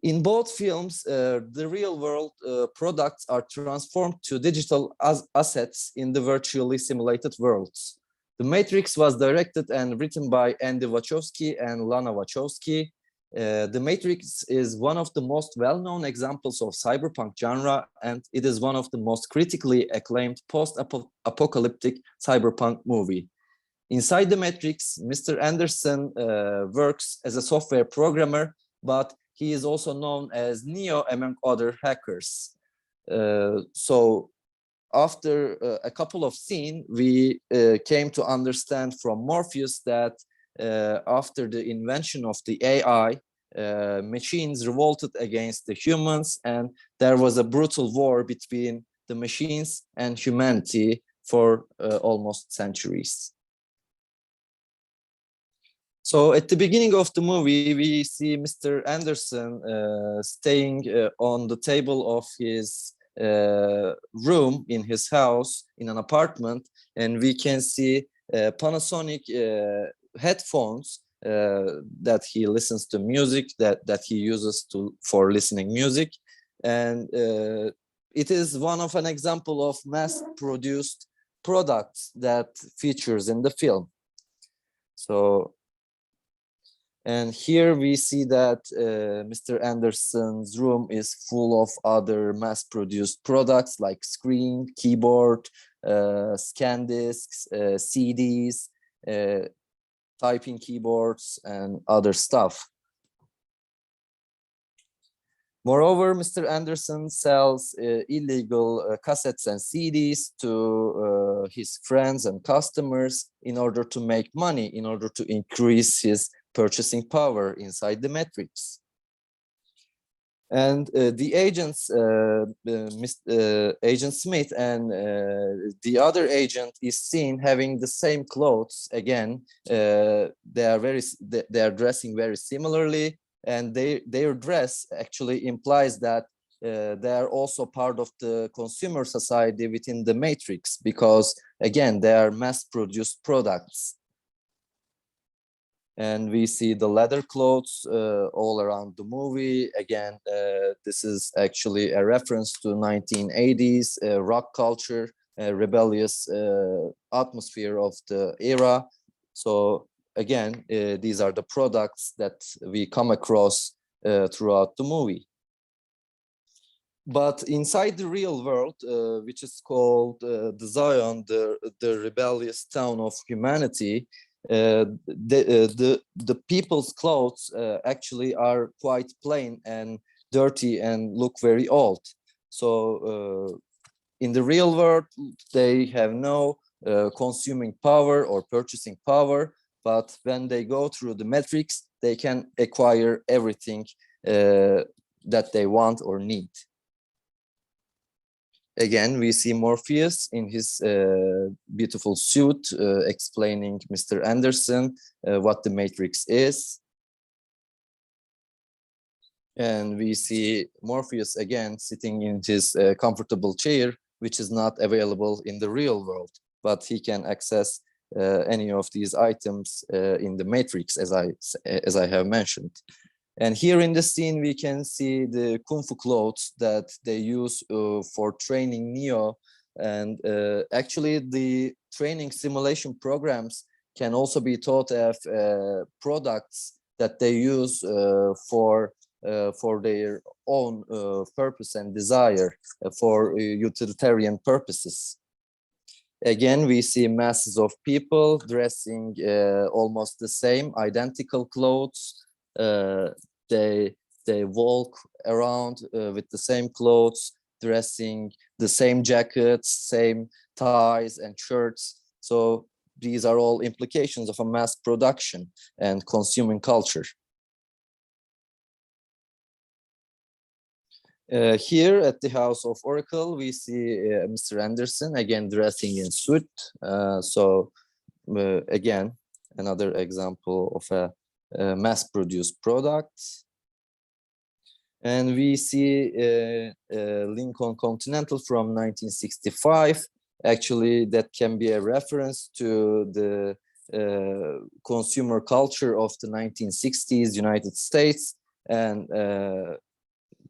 In both films, the real world products are transformed to digital assets in the virtually simulated worlds. The Matrix was directed and written by Andy Wachowski and Lana Wachowski. The Matrix is one of the most well-known examples of cyberpunk genre, and it is one of the most critically acclaimed post-apocalyptic cyberpunk movie. Inside the Matrix, Mr. Anderson works as a software programmer, but he is also known as Neo among other hackers. So after a couple of scenes, we came to understand from Morpheus that after the invention of the AI, machines revolted against the humans, and there was a brutal war between the machines and humanity for almost centuries. So at the beginning of the movie, we see Mr. Anderson staying on the table of his room in his house, in an apartment, and we can see Panasonic headphones that he listens to music, that he uses for listening music. And it is one of an example of mass-produced products that features in the film. So, and here we see that Mr. Anderson's room is full of other mass-produced products like screen, keyboard, scan discs, CDs, typing keyboards, and other stuff. Moreover, Mr. Anderson sells illegal cassettes and CDs to his friends and customers in order to make money, in order to increase his purchasing power inside the Matrix. And the agents, Agent Smith and the other agent is seen having the same clothes again. They are dressing very similarly, and their dress actually implies that they are also part of the consumer society within the Matrix, because again, they are mass-produced products. And we see the leather clothes all around the movie. Again, this is actually a reference to 1980s rock culture, rebellious atmosphere of the era. So again, these are the products that we come across throughout the movie. But inside the real world, which is called the Zion, the rebellious town of humanity, the people's clothes actually are quite plain and dirty and look very old. So in the real world, they have no consuming power or purchasing power, but when they go through the Matrix, they can acquire everything that they want or need. Again, we see Morpheus in his beautiful suit explaining Mr. Anderson what the Matrix is. And we see Morpheus again sitting in his comfortable chair, which is not available in the real world, but he can access any of these items in the Matrix, as I have mentioned. And here in the scene, we can see the Kung Fu clothes that they use for training Neo. And actually, the training simulation programs can also be thought of products that they use for their own purpose and desire, for utilitarian purposes. Again, we see masses of people dressing almost the same, identical clothes. They walk around with the same clothes, dressing the same jackets, same ties and shirts. So these are all implications of a mass production and consuming culture. Here at the House of Oracle, we see Mr. Anderson again dressing in suit. Again, another example of a mass-produced product. And we see Lincoln Continental from 1965. Actually, that can be a reference to the consumer culture of the 1960s United States. And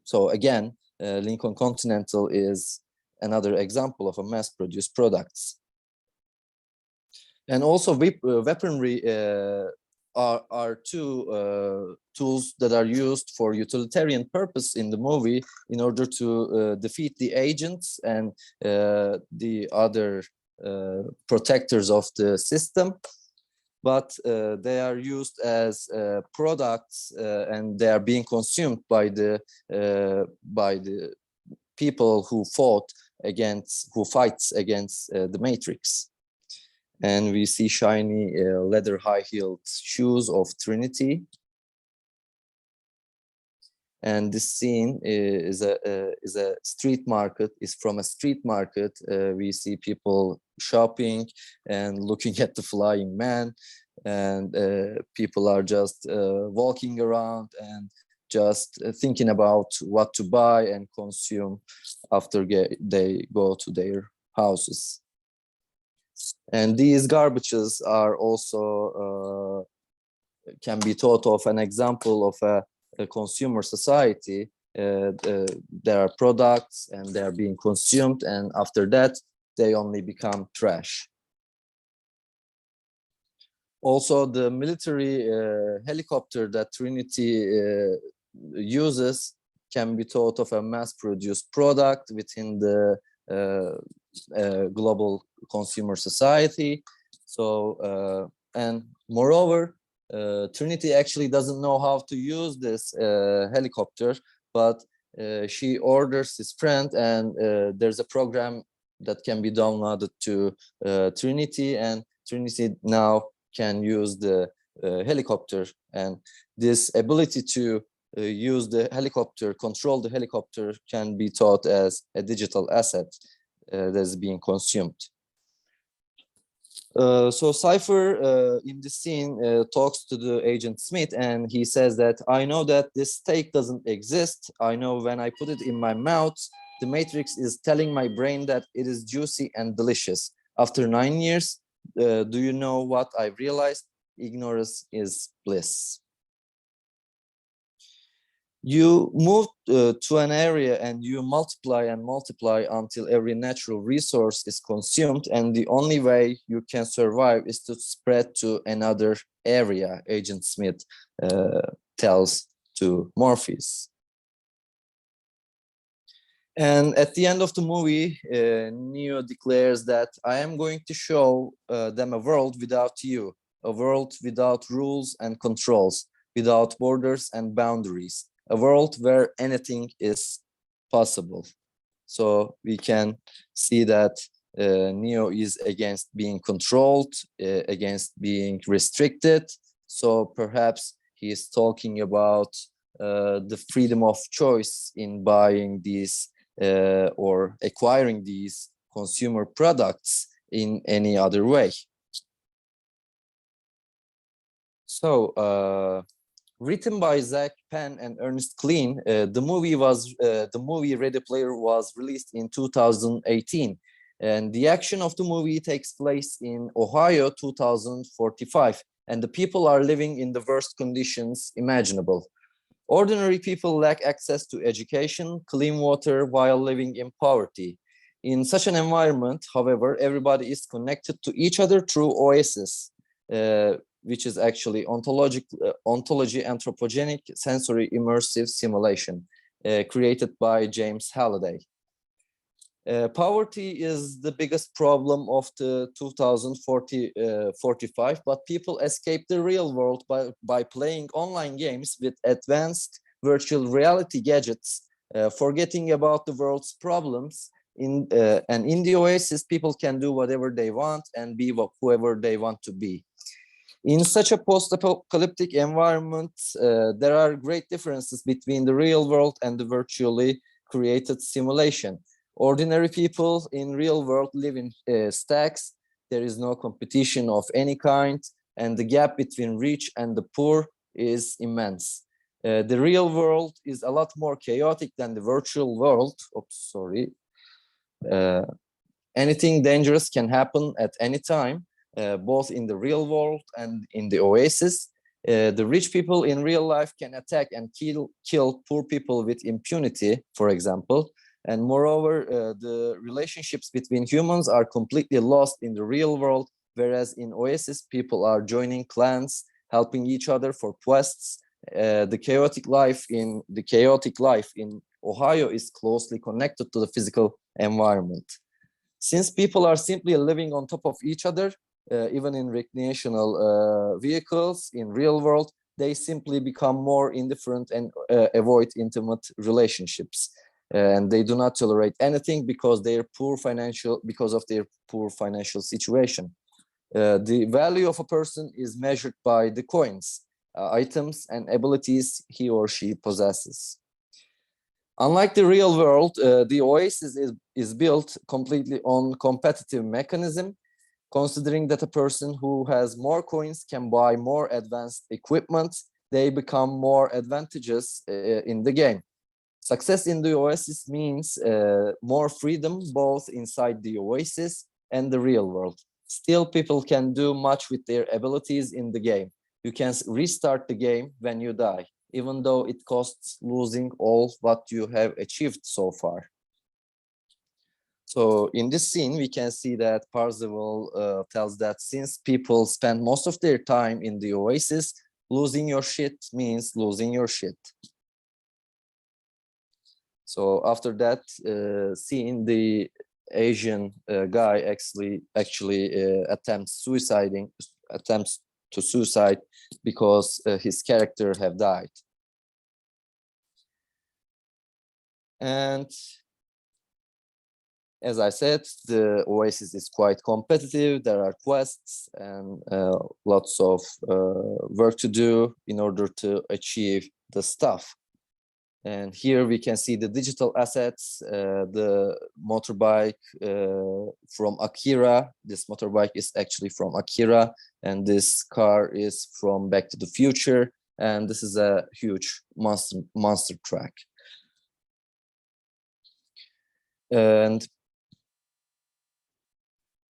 so again, Lincoln Continental is another example of a mass-produced products. And also weaponry are two tools that are used for utilitarian purpose in the movie in order to defeat the agents and the other protectors of the system. But they are used as products and they are being consumed by the people who fights against the Matrix. And we see shiny leather high-heeled shoes of Trinity. And this scene is a street market, is from a street market. We see people shopping and looking at the flying man, and people are just walking around and just thinking about what to buy and consume after they go to their houses. And these garbages are also can be thought of an example of a consumer society. There are products and they are being consumed, and after that they only become trash. Also, the military helicopter that Trinity uses can be thought of a mass-produced product within the global consumer society. So, and moreover, Trinity actually doesn't know how to use this helicopter, but she orders his friend, and there's a program that can be downloaded to Trinity, and Trinity now can use the helicopter. And this ability to use the helicopter, control the helicopter, can be thought as a digital asset that is being consumed. So Cypher in the scene talks to the agent Smith, and he says that, I know that this steak doesn't exist. I know when I put it in my mouth, the Matrix is telling my brain that it is juicy and delicious. After 9 years, do you know what I realized? Ignorance is bliss. You move to an area and you multiply and multiply until every natural resource is consumed, and the only way you can survive is to spread to another area, Agent Smith tells to Morpheus. And at the end of the movie, Neo declares that I am going to show them a world without you, a world without rules and controls, without borders and boundaries, a world where anything is possible. So we can see that Neo is against being controlled, against being restricted. So perhaps he is talking about the freedom of choice in buying these or acquiring these consumer products in any other way. So written by Zach Penn and Ernest Cline, the movie Ready Player was released in 2018, and the action of the movie takes place in Ohio 2045, and the people are living in the worst conditions imaginable. Ordinary people lack access to education, clean water, while living in poverty. In such an environment, however, everybody is connected to each other through Oasis, which is actually ontology anthropogenic sensory immersive simulation created by James Halliday. Poverty is the biggest problem of the 2045, but people escape the real world by playing online games with advanced virtual reality gadgets, forgetting about the world's problems. And in the Oasis, people can do whatever they want and be whoever they want to be. In such a post-apocalyptic environment, there are great differences between the real world and the virtually created simulation. Ordinary people in real world live in stacks. There is no competition of any kind, and the gap between rich and the poor is immense. The real world is a lot more chaotic than the virtual world. Oops, sorry. Anything dangerous can happen at any time, both in the real world and in the Oasis. The rich people in real life can attack and kill poor people with impunity, for example. And moreover, the relationships between humans are completely lost in the real world, whereas in Oasis, people are joining clans, helping each other for quests. The chaotic life in Ohio is closely connected to the physical environment. Since people are simply living on top of each other, even in recreational vehicles in real world, they simply become more indifferent and avoid intimate relationships. And they do not tolerate anything because of their poor financial situation. The value of a person is measured by the coins, items, and abilities he or she possesses. Unlike the real world, the Oasis is built completely on competitive mechanism, considering that a person who has more coins can buy more advanced equipment, they become more advantageous in the game. Success in the Oasis means more freedom, both inside the Oasis and the real world. Still, people can do much with their abilities in the game. You can restart the game when you die, even though it costs losing all what you have achieved so far. So in this scene, we can see that Parzival tells that since people spend most of their time in the Oasis, losing your shit means losing your shit. So after that scene, the Asian guy actually attempts to suicide because his character have died. And as I said, the Oasis is quite competitive. There are quests and lots of work to do in order to achieve the stuff. And here we can see the digital assets, the motorbike from Akira. This motorbike is actually from Akira, and this car is from Back to the Future. And this is a huge monster truck. And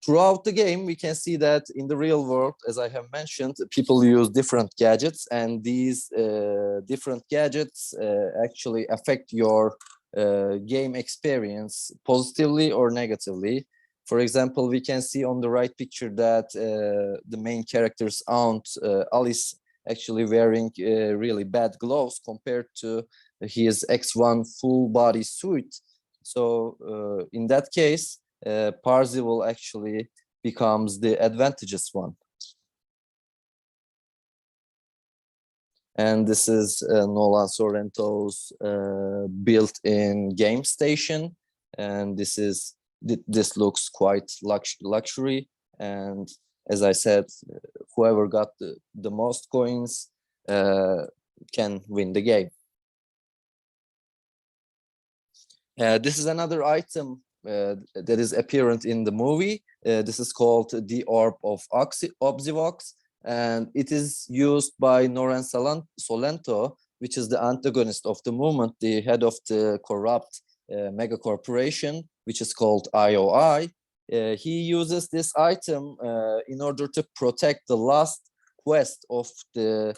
throughout the game, we can see that in the real world, as I have mentioned, people use different gadgets, and these different gadgets actually affect your game experience positively or negatively. For example, we can see on the right picture that the main character's aunt, Alice, actually wearing really bad gloves compared to his X1 full body suit. So in that case, Parzival actually becomes the advantageous one. And this is Nolan Sorrento's built-in game station, and this looks quite luxury. And as I said, whoever got the most coins can win the game. This is another item that is apparent in the movie. This is called the Orb of Obsivox, and it is used by Noran Solento, which is the antagonist of the movement, the head of the corrupt mega corporation, which is called IOI. He uses this item in order to protect the last quest of the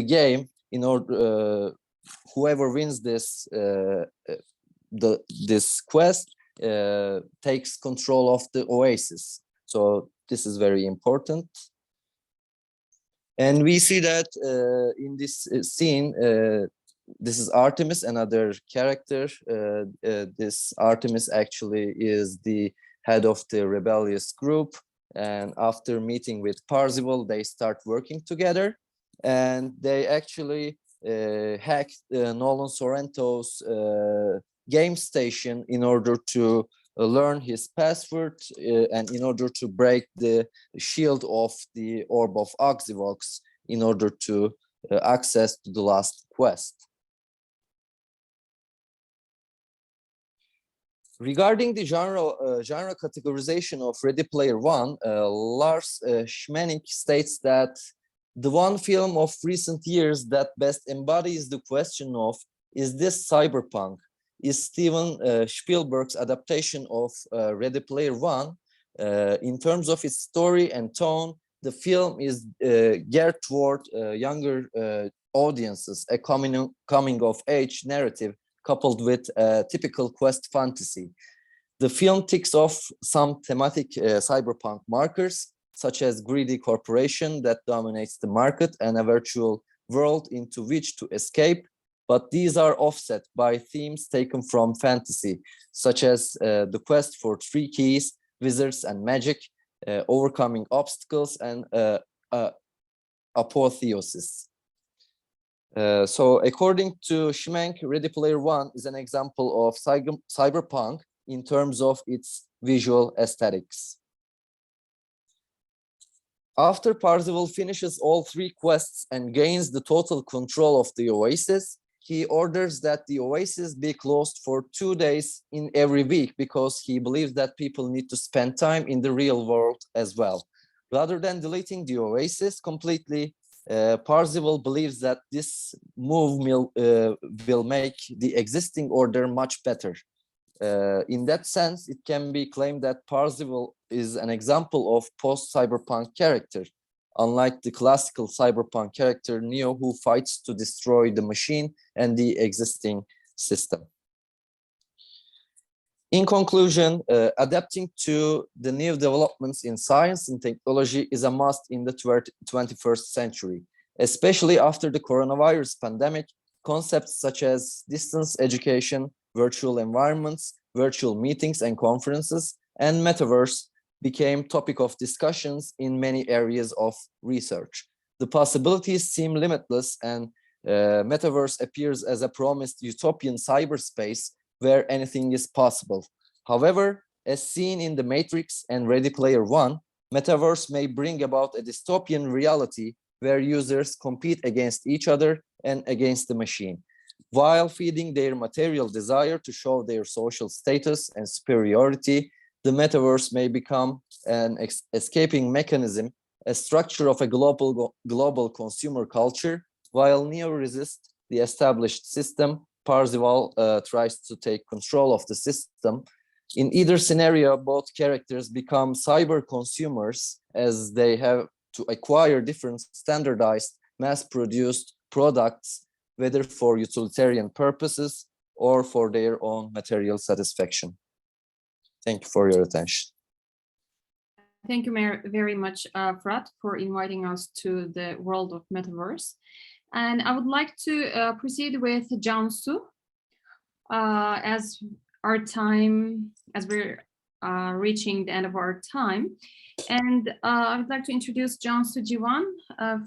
game. In order, whoever wins this quest takes control of the Oasis. So this is very important. And we see that in this scene, this is Artemis, another character. This Artemis actually is the head of the rebellious group. And after meeting with Parzival, they start working together. And they actually hacked Nolan Sorrento's game station in order to learn his password and in order to break the shield of the Orb of Oxyvox in order to access to the last quest. Regarding the genre categorization of Ready Player One, Lars Schmening states that the one film of recent years that best embodies the question of, is this cyberpunk? Is Steven Spielberg's adaptation of Ready Player One. In terms of its story and tone, the film is geared toward younger audiences, a coming of age narrative coupled with typical quest fantasy. The film ticks off some thematic cyberpunk markers, such as greedy corporation that dominates the market and a virtual world into which to escape, but these are offset by themes taken from fantasy, such as the quest for 3 keys, wizards and magic, overcoming obstacles, and apotheosis. So according to Schmenk, Ready Player One is an example of cyberpunk in terms of its visual aesthetics. After Parzival finishes all 3 quests and gains the total control of the Oasis, he orders that the Oasis be closed for 2 days in every week because he believes that people need to spend time in the real world as well. Rather than deleting the Oasis completely, Parzival believes that this move will make the existing order much better. In that sense, it can be claimed that Parzival is an example of post-cyberpunk character, unlike the classical cyberpunk character Neo, who fights to destroy the machine and the existing system. In conclusion, adapting to the new developments in science and technology is a must in the 21st century, especially after the coronavirus pandemic. Concepts such as distance education, virtual environments, virtual meetings and conferences, and metaverse became topic of discussions in many areas of research. The possibilities seem limitless, and metaverse appears as a promised utopian cyberspace where anything is possible. However, as seen in The Matrix and Ready Player One, metaverse may bring about a dystopian reality where users compete against each other and against the machine, while feeding their material desire to show their social status and superiority. The metaverse may become an escaping mechanism, a structure of a global consumer culture, while Neo resists the established system. Parzival tries to take control of the system. In either scenario, both characters become cyber consumers as they have to acquire different standardized, mass-produced products, whether for utilitarian purposes or for their own material satisfaction. Thank you for your attention. Thank you very much, Fırat, for inviting us to the world of metaverse. And I would like to proceed with Cansu as we're reaching the end of our time. And I would like to introduce Cansu Civan.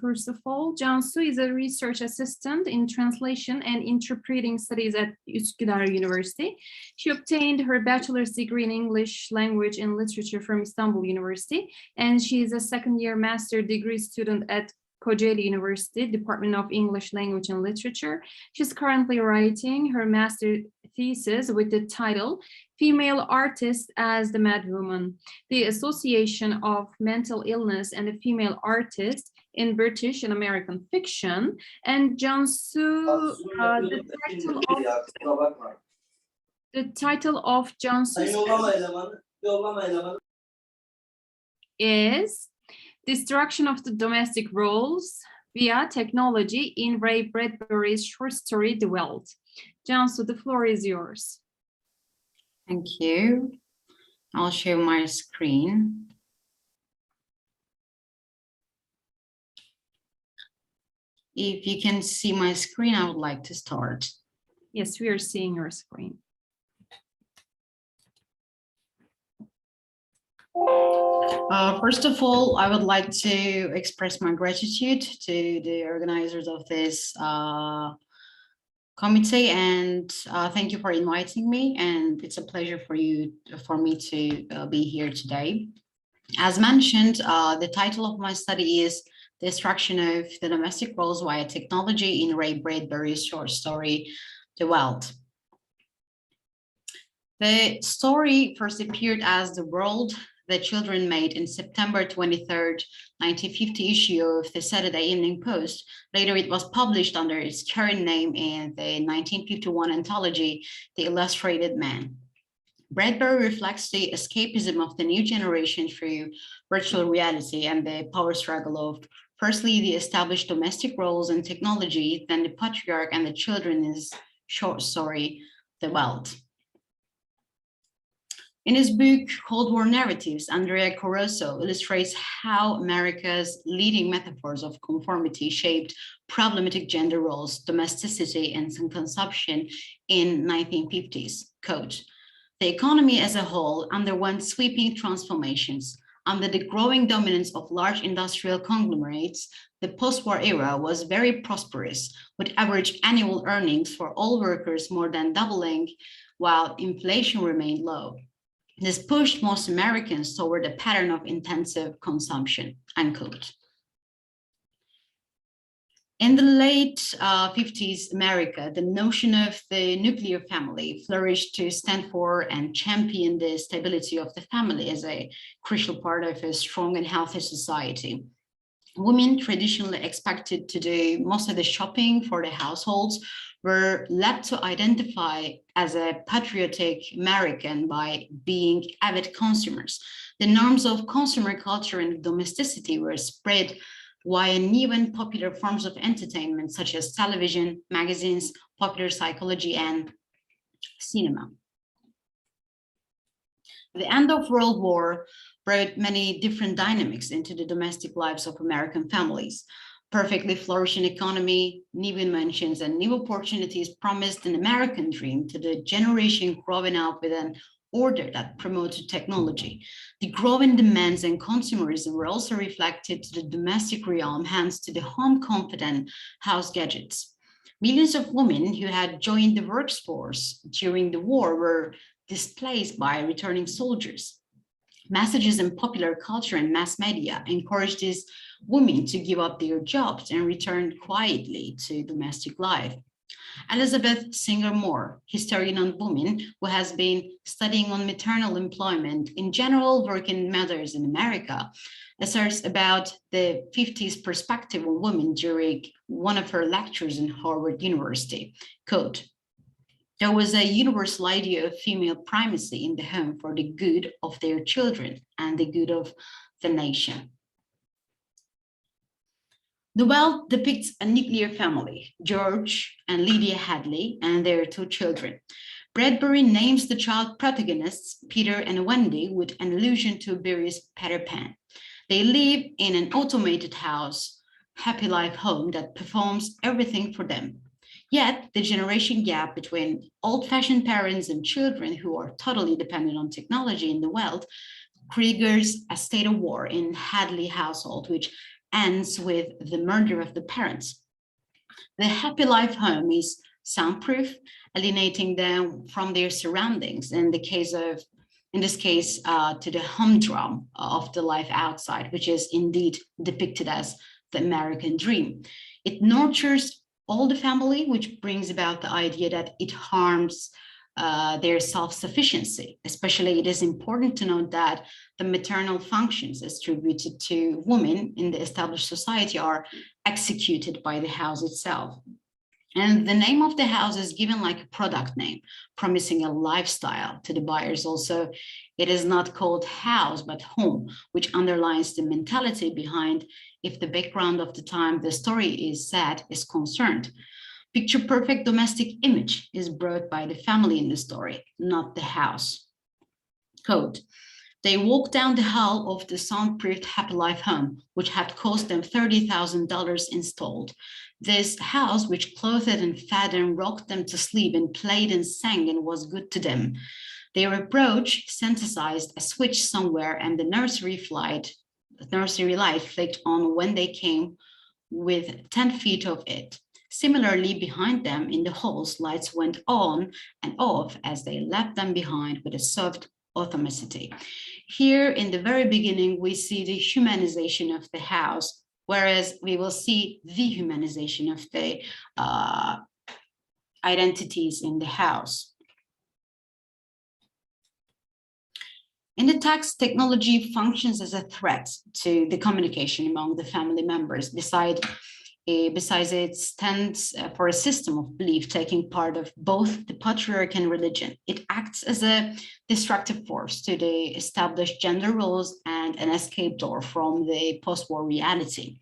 First of all, Cansu is a research assistant in translation and interpreting studies at Üsküdar University. She obtained her bachelor's degree in English language and literature from Istanbul University, and she is a second-year master degree student at Kocaeli University, Department of English Language and Literature. She's currently writing her master thesis with the title Female Artist as the Mad Woman, the Association of Mental Illness and the Female Artist in British and American Fiction. And Cansu, the title of Cansu's is Destruction of the Domestic Roles via Technology in Ray Bradbury's short story, The Welt. Cansu, the floor is yours. Thank you. I'll share my screen. If you can see my screen, I would like to start. Yes, we are seeing your screen. First of all, I would like to express my gratitude to the organizers of this committee, and thank you for inviting me. And it's a pleasure for me to be here today. As mentioned, the title of my study is The Destruction of the Domestic Roles via Technology in Ray Bradbury's short story, The Wealth. The story first appeared as The World That Children Made in September 23rd, 1950 issue of the Saturday Evening Post. Later, it was published under its current name in the 1951 anthology, The Illustrated Man. Bradbury reflects the escapism of the new generation through virtual reality and the power struggle of, firstly, the established domestic roles and technology, then the patriarch and the children in his short story, The Wealth. In his book, Cold War Narratives, Andrea Corosso illustrates how America's leading metaphors of conformity shaped problematic gender roles, domesticity, and consumption in 1950s. Quote, "The economy as a whole underwent sweeping transformations. Under the growing dominance of large industrial conglomerates, the post-war era was very prosperous, with average annual earnings for all workers more than doubling, while inflation remained low. This pushed most Americans toward a pattern of intensive consumption," unquote. In the late 50s America, the notion of the nuclear family flourished to stand for and champion the stability of the family as a crucial part of a strong and healthy society. Women, traditionally expected to do most of the shopping for the households, were led to identify as a patriotic American by being avid consumers. The norms of consumer culture and domesticity were spread via new and popular forms of entertainment, such as television, magazines, popular psychology, and cinema. The end of World War brought many different dynamics into the domestic lives of American families. Perfectly flourishing economy, new inventions, and new opportunities promised an American dream to the generation growing up with an order that promoted technology. The growing demands and consumerism were also reflected to the domestic realm, hence to the home confident house gadgets. Millions of women who had joined the workforce during the war were displaced by returning soldiers. Messages in popular culture and mass media encouraged these women to give up their jobs and return quietly to domestic life. Elizabeth Singer Moore, historian on women who has been studying on maternal employment in general working mothers in America, asserts about the 50s perspective on women during one of her lectures in Harvard University. Quote, "There was a universal idea of female primacy in the home for the good of their children and the good of the nation." The Wealth depicts a nuclear family, George and Lydia Hadley, and their two children. Bradbury names the child protagonists, Peter and Wendy, with an allusion to Barrie's Peter Pan. They live in an automated house, happy life home that performs everything for them. Yet the generation gap between old-fashioned parents and children who are totally dependent on technology in the Wealth triggers a state of war in Hadley household, which ends with the murder of the parents. The happy life home is soundproof, alienating them from their surroundings. In this case, to the humdrum of the life outside, which is indeed depicted as the American dream. It nurtures all the family, which brings about the idea that it harms their self-sufficiency. Especially, it is important to note that the maternal functions attributed to women in the established society are executed by the house itself. And the name of the house is given like a product name, promising a lifestyle to the buyers. Also, it is not called house, but home, which underlines the mentality behind if the background of the time the story is set is concerned. Picture perfect domestic image is brought by the family in the story, not the house. Quote, They walked down the hall of the soundproofed Happy Life home, which had cost them $30,000 installed. This house, which clothed and fed and rocked them to sleep and played and sang and was good to them. Their approach synthesized a switch somewhere, and the nursery light flicked on when they came with 10 feet of it. Similarly, behind them in the halls, lights went on and off as they left them behind with a soft automaticity. Here in the very beginning, we see the humanization of the house, whereas we will see the humanization of the identities in the house. In the text, technology functions as a threat to the communication among the family members. Besides, it stands for a system of belief taking part of both the patriarchy and religion. It acts as a destructive force to the established gender roles and an escape door from the post-war reality.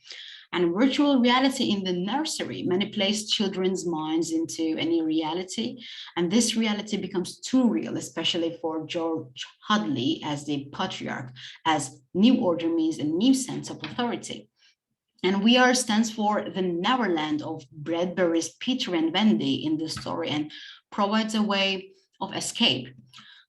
And virtual reality in the nursery manipulates children's minds into any reality. And this reality becomes too real, especially for George Hadley as the patriarch, as new order means a new sense of authority. And we are stands for the Neverland of Bradbury's Peter and Wendy in the story and provides a way of escape.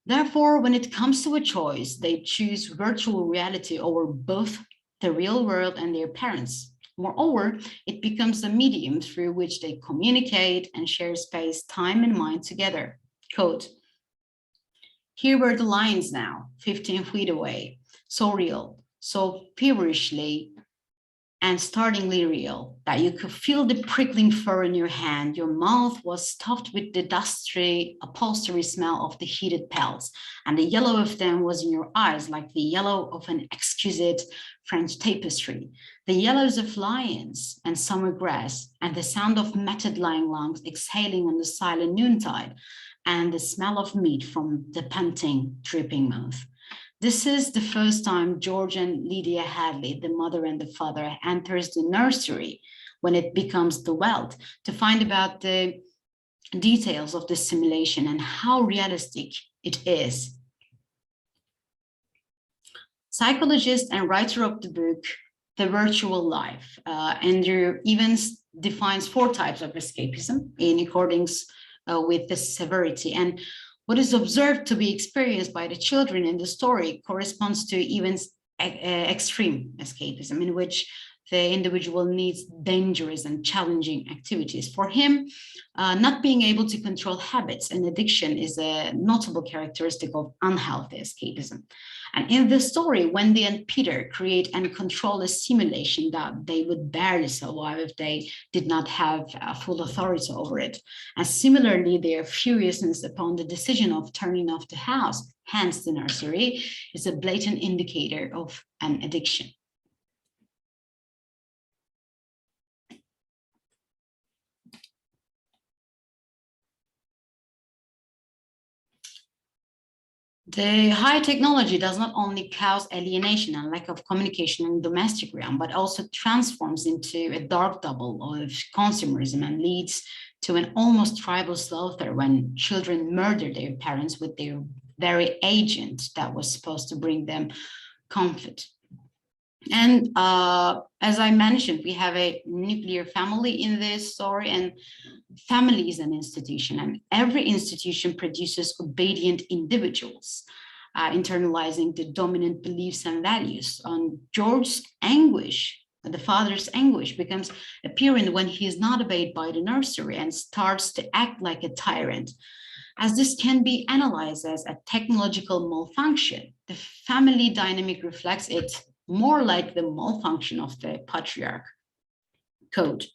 Therefore, when it comes to a choice, they choose virtual reality over both the real world and their parents. Moreover, it becomes a medium through which they communicate and share space, time, and mind together. Quote, "Here were the lions now, 15 feet away, so real, so feverishly and startlingly real that you could feel the prickling fur in your hand. Your mouth was stuffed with the dusty upholstery smell of the heated pelts, and the yellow of them was in your eyes like the yellow of an exquisite French tapestry. The yellows of lions and summer grass, and the sound of matted lion lungs exhaling on the silent noontide, and the smell of meat from the panting, dripping mouth." This is the first time George and Lydia Hadley, the mother and the father, enters the nursery when it becomes the Welt to find about the details of the simulation and how realistic it is. Psychologist and writer of the book, The Virtual Life, Andrew Evans defines 4 types of escapism in accordance with the severity. And what is observed to be experienced by the children in the story corresponds to Evans' extreme escapism, in which the individual needs dangerous and challenging activities. For him, not being able to control habits and addiction is a notable characteristic of unhealthy escapism. And in the story, Wendy and Peter create and control a simulation that they would barely survive if they did not have full authority over it. And similarly, their furiousness upon the decision of turning off the house, hence the nursery, is a blatant indicator of an addiction. The high technology does not only cause alienation and lack of communication in the domestic realm, but also transforms into a dark double of consumerism and leads to an almost tribal slaughter when children murder their parents with their very agent that was supposed to bring them comfort. And as I mentioned, we have a nuclear family in this story, and family is an institution, and every institution produces obedient individuals, internalizing the dominant beliefs and values. George's anguish, the father's anguish, becomes apparent when he is not obeyed by the nursery and starts to act like a tyrant. As this can be analyzed as a technological malfunction, the family dynamic reflects it more like the malfunction of the patriarch. Quote,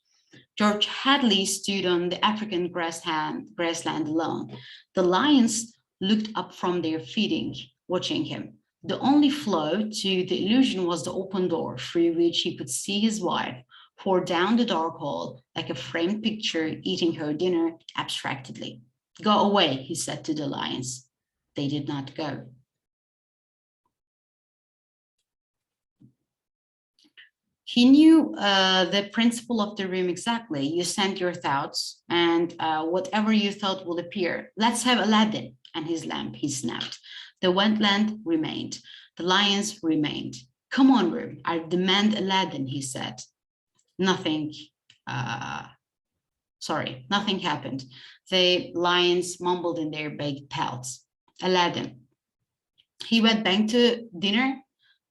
"George Hadley stood on the African grassland alone. The lions looked up from their feeding, watching him. The only flaw to the illusion was the open door through which he could see his wife pour down the dark hall like a framed picture eating her dinner abstractedly. 'Go away,' he said to the lions. They did not go." He knew the principle of the room exactly. You sent your thoughts, and whatever you thought will appear. "Let's have Aladdin and his lamp," he snapped. The wet lamp remained. The lions remained. Come on, room, I demand Aladdin, he said. Nothing, nothing happened. The lions mumbled in their big pelts. Aladdin. He went back to dinner.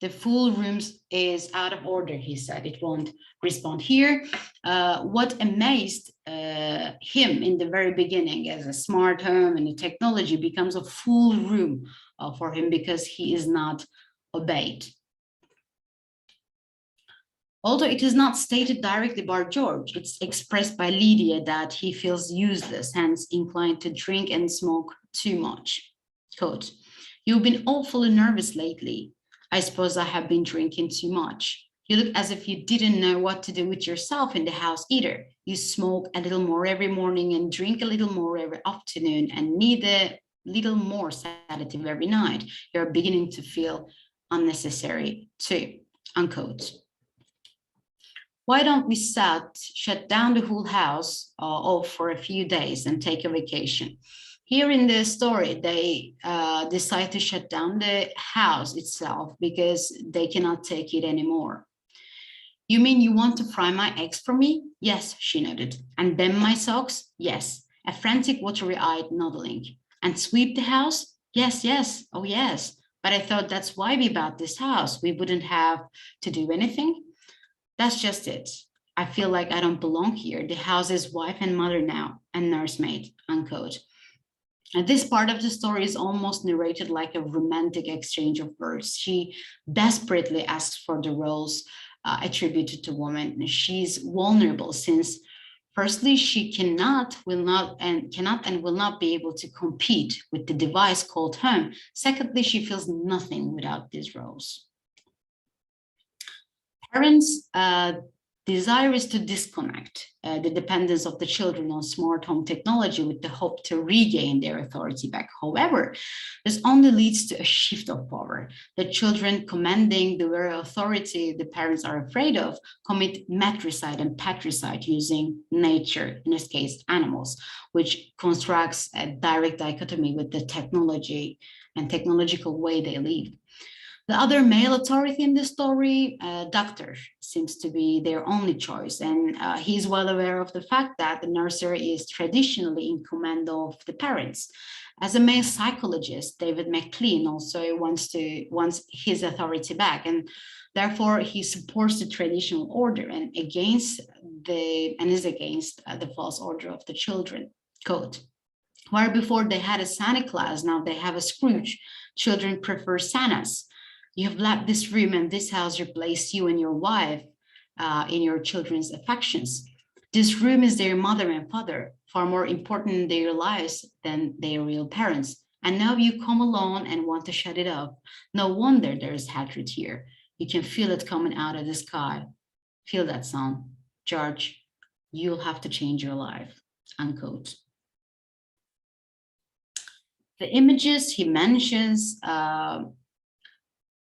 The full rooms is out of order, he said. It won't respond here. What amazed him in the very beginning as a smart home and a technology becomes a full room for him because he is not obeyed. Although it is not stated directly by George, it's expressed by Lydia that he feels useless, hence inclined to drink and smoke too much. Quote, you've been awfully nervous lately. I suppose I have been drinking too much. You look as if you didn't know what to do with yourself in the house either. You smoke a little more every morning and drink a little more every afternoon and need a little more sedative every night. You're beginning to feel unnecessary too, unquote. Why don't we shut down the whole house off for a few days and take a vacation? Here in the story, they decide to shut down the house itself because they cannot take it anymore. You mean you want to fry my eggs for me? Yes, she nodded. And bend my socks? Yes. A frantic, watery-eyed nodding. And sweep the house? Yes, yes, oh yes. But I thought that's why we bought this house. We wouldn't have to do anything. That's just it. I feel like I don't belong here. The house is wife and mother now, and nursemaid, unquote. And this part of the story is almost narrated like a romantic exchange of words. She desperately asks for the roles attributed to women. She's vulnerable since, firstly, she will not be able to compete with the device called home. Secondly, she feels nothing without these roles. Parents' desire is to disconnect the dependence of the children on smart home technology with the hope to regain their authority back. However, this only leads to a shift of power. The children, commanding the very authority the parents are afraid of, commit matricide and patricide using nature, in this case animals, which constructs a direct dichotomy with the technology and technological way they live. The other male authority in the story, doctor, seems to be their only choice. And he's well aware of the fact that the nursery is traditionally in command of the parents. As a male psychologist, David McLean also wants his authority back. And therefore, he supports the traditional order and is against the false order of the children. Quote, where before they had a Santa Claus, now they have a Scrooge. Children prefer Santas. You have let this room and this house replace you and your wife in your children's affections. This room is their mother and father, far more important in their lives than their real parents. And now you come along and want to shut it off. No wonder there is hatred here. You can feel it coming out of the sky. Feel that sound. George, you'll have to change your life, unquote. The images he mentions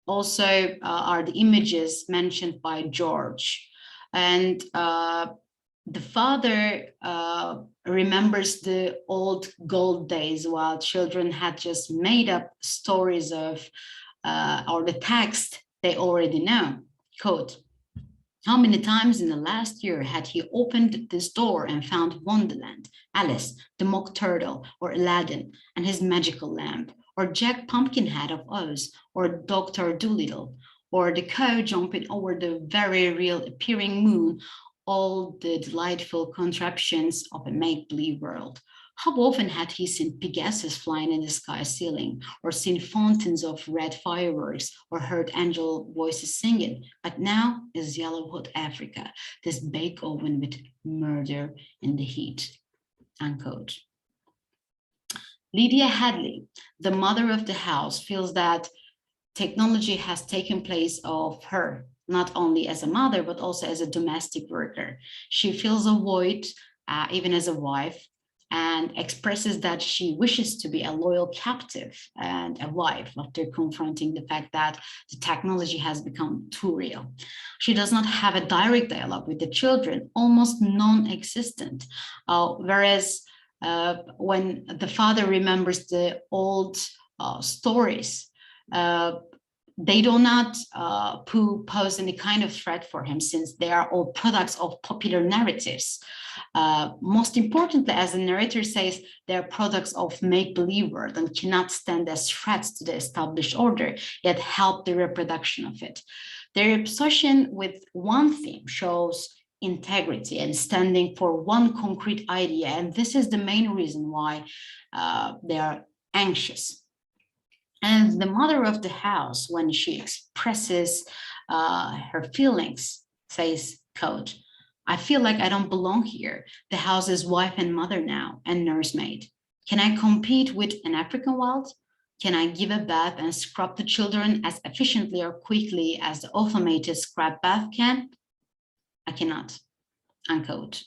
also are the images mentioned by George. And the father remembers the old gold days while children had just made up stories of, or the text they already know. Quote, how many times in the last year had he opened this door and found Wonderland, Alice, the Mock Turtle, or Aladdin and his magical lamp, or Jack Pumpkinhead of Oz, or Dr. Dolittle, or the cow jumping over the very real appearing moon, all the delightful contraptions of a make-believe world. How often had he seen Pegasus flying in the sky ceiling, or seen fountains of red fireworks, or heard angel voices singing? But now is yellow hot Africa, this bake oven with murder in the heat, unquote. Lydia Hadley, the mother of the house, feels that technology has taken place of her, not only as a mother, but also as a domestic worker. She feels a void, even as a wife, and expresses that she wishes to be a loyal captive and a wife after confronting the fact that the technology has become too real. She does not have a direct dialogue with the children, almost non-existent, whereas when the father remembers the old stories, they do not pose any kind of threat for him, since they are all products of popular narratives. Most importantly, as the narrator says, they are products of make-believe world and cannot stand as threats to the established order, yet help the reproduction of it. Their obsession with one theme shows integrity and standing for one concrete idea, and this is the main reason why they are anxious. And the mother of the house, when she expresses her feelings, says, quote, "I feel like I don't belong here. The house is wife and mother now, and nursemaid. Can I compete with an African wild? Can I give a bath and scrub the children as efficiently or quickly as the automated scrub bath can? I cannot," unquote.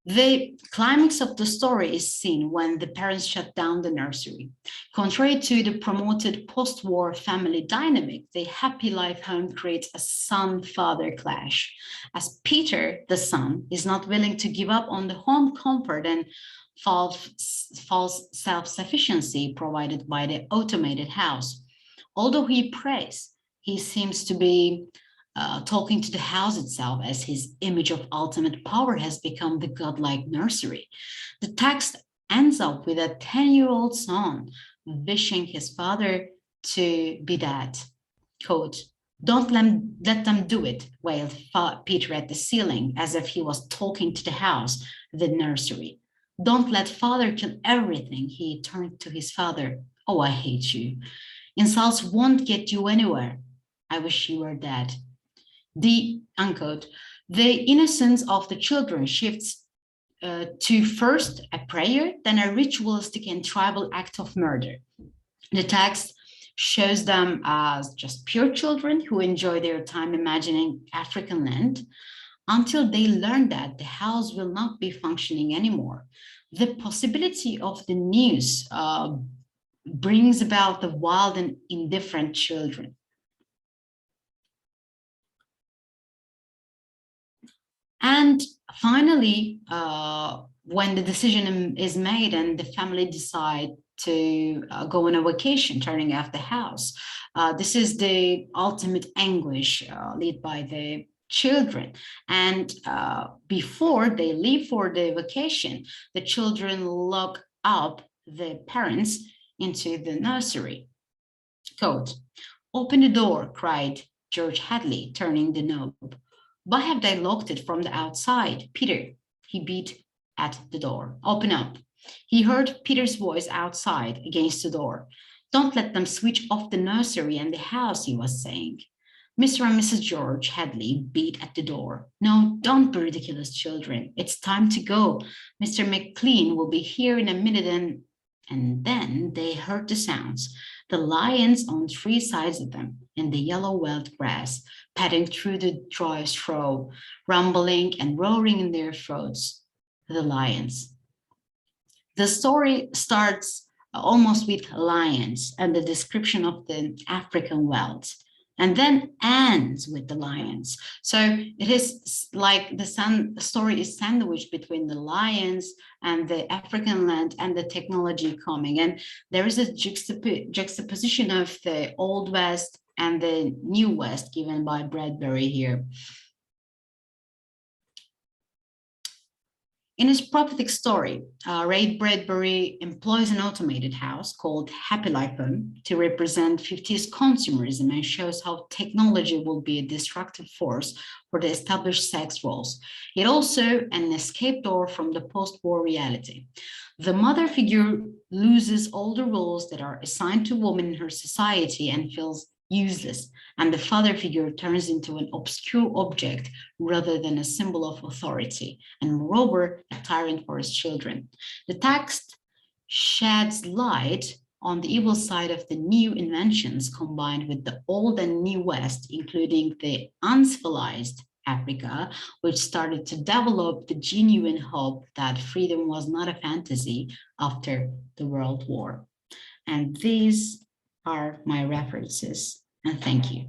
The climax of the story is seen when the parents shut down the nursery. Contrary to the promoted post-war family dynamic, the happy life home creates a son-father clash, as Peter, the son, is not willing to give up on the home comfort and false self-sufficiency provided by the automated house. Although he prays, he seems to be talking to the house itself, as his image of ultimate power has become the godlike nursery. The text ends up with a 10-year-old son wishing his father to be that. Quote, "Don't let them do it," wailed Peter at the ceiling, as if he was talking to the house, the nursery. "Don't let father kill everything," he turned to his father. "Oh, I hate you. Insults won't get you anywhere. I wish you were dead." Unquote. The innocence of the children shifts to first a prayer, then a ritualistic and tribal act of murder. The text shows them as just pure children who enjoy their time imagining African land until they learn that the house will not be functioning anymore. The possibility of the news brings about the wild and indifferent children. And finally, when the decision is made and the family decide to go on a vacation, turning off the house, this is the ultimate anguish led by the children. And before they leave for the vacation, the children lock up the parents into the nursery. Quote, "Open the door," cried George Hadley, turning the knob. "Why have they locked it from the outside? Peter," he beat at the door. "Open up." He heard Peter's voice outside against the door. "Don't let them switch off the nursery and the house," he was saying. Mr. and Mrs. George Hadley beat at the door. "No, don't be ridiculous, children. It's time to go. Mr. McLean will be here in a minute." And then they heard the sounds. The lions on 3 sides of them in the yellow wild grass, padding through the dry straw, rumbling and roaring in their throats. The lions. The story starts almost with lions and the description of the African wild, and then ends with the lions. So it is like the story is sandwiched between the lions and the African land and the technology coming. And there is a juxtaposition of the Old West and the New West given by Bradbury here. In his prophetic story, Ray Bradbury employs an automated house called Happy Life Home to represent 50s consumerism and shows how technology will be a destructive force for the established sex roles. It also an escape door from the post-war reality. The mother figure loses all the roles that are assigned to women in her society and feels useless, and the father figure turns into an obscure object rather than a symbol of authority, and moreover, a tyrant for his children. The text sheds light on the evil side of the new inventions combined with the old and new West, including the uncivilized Africa, which started to develop the genuine hope that freedom was not a fantasy after the World War. And these are my references, and thank you.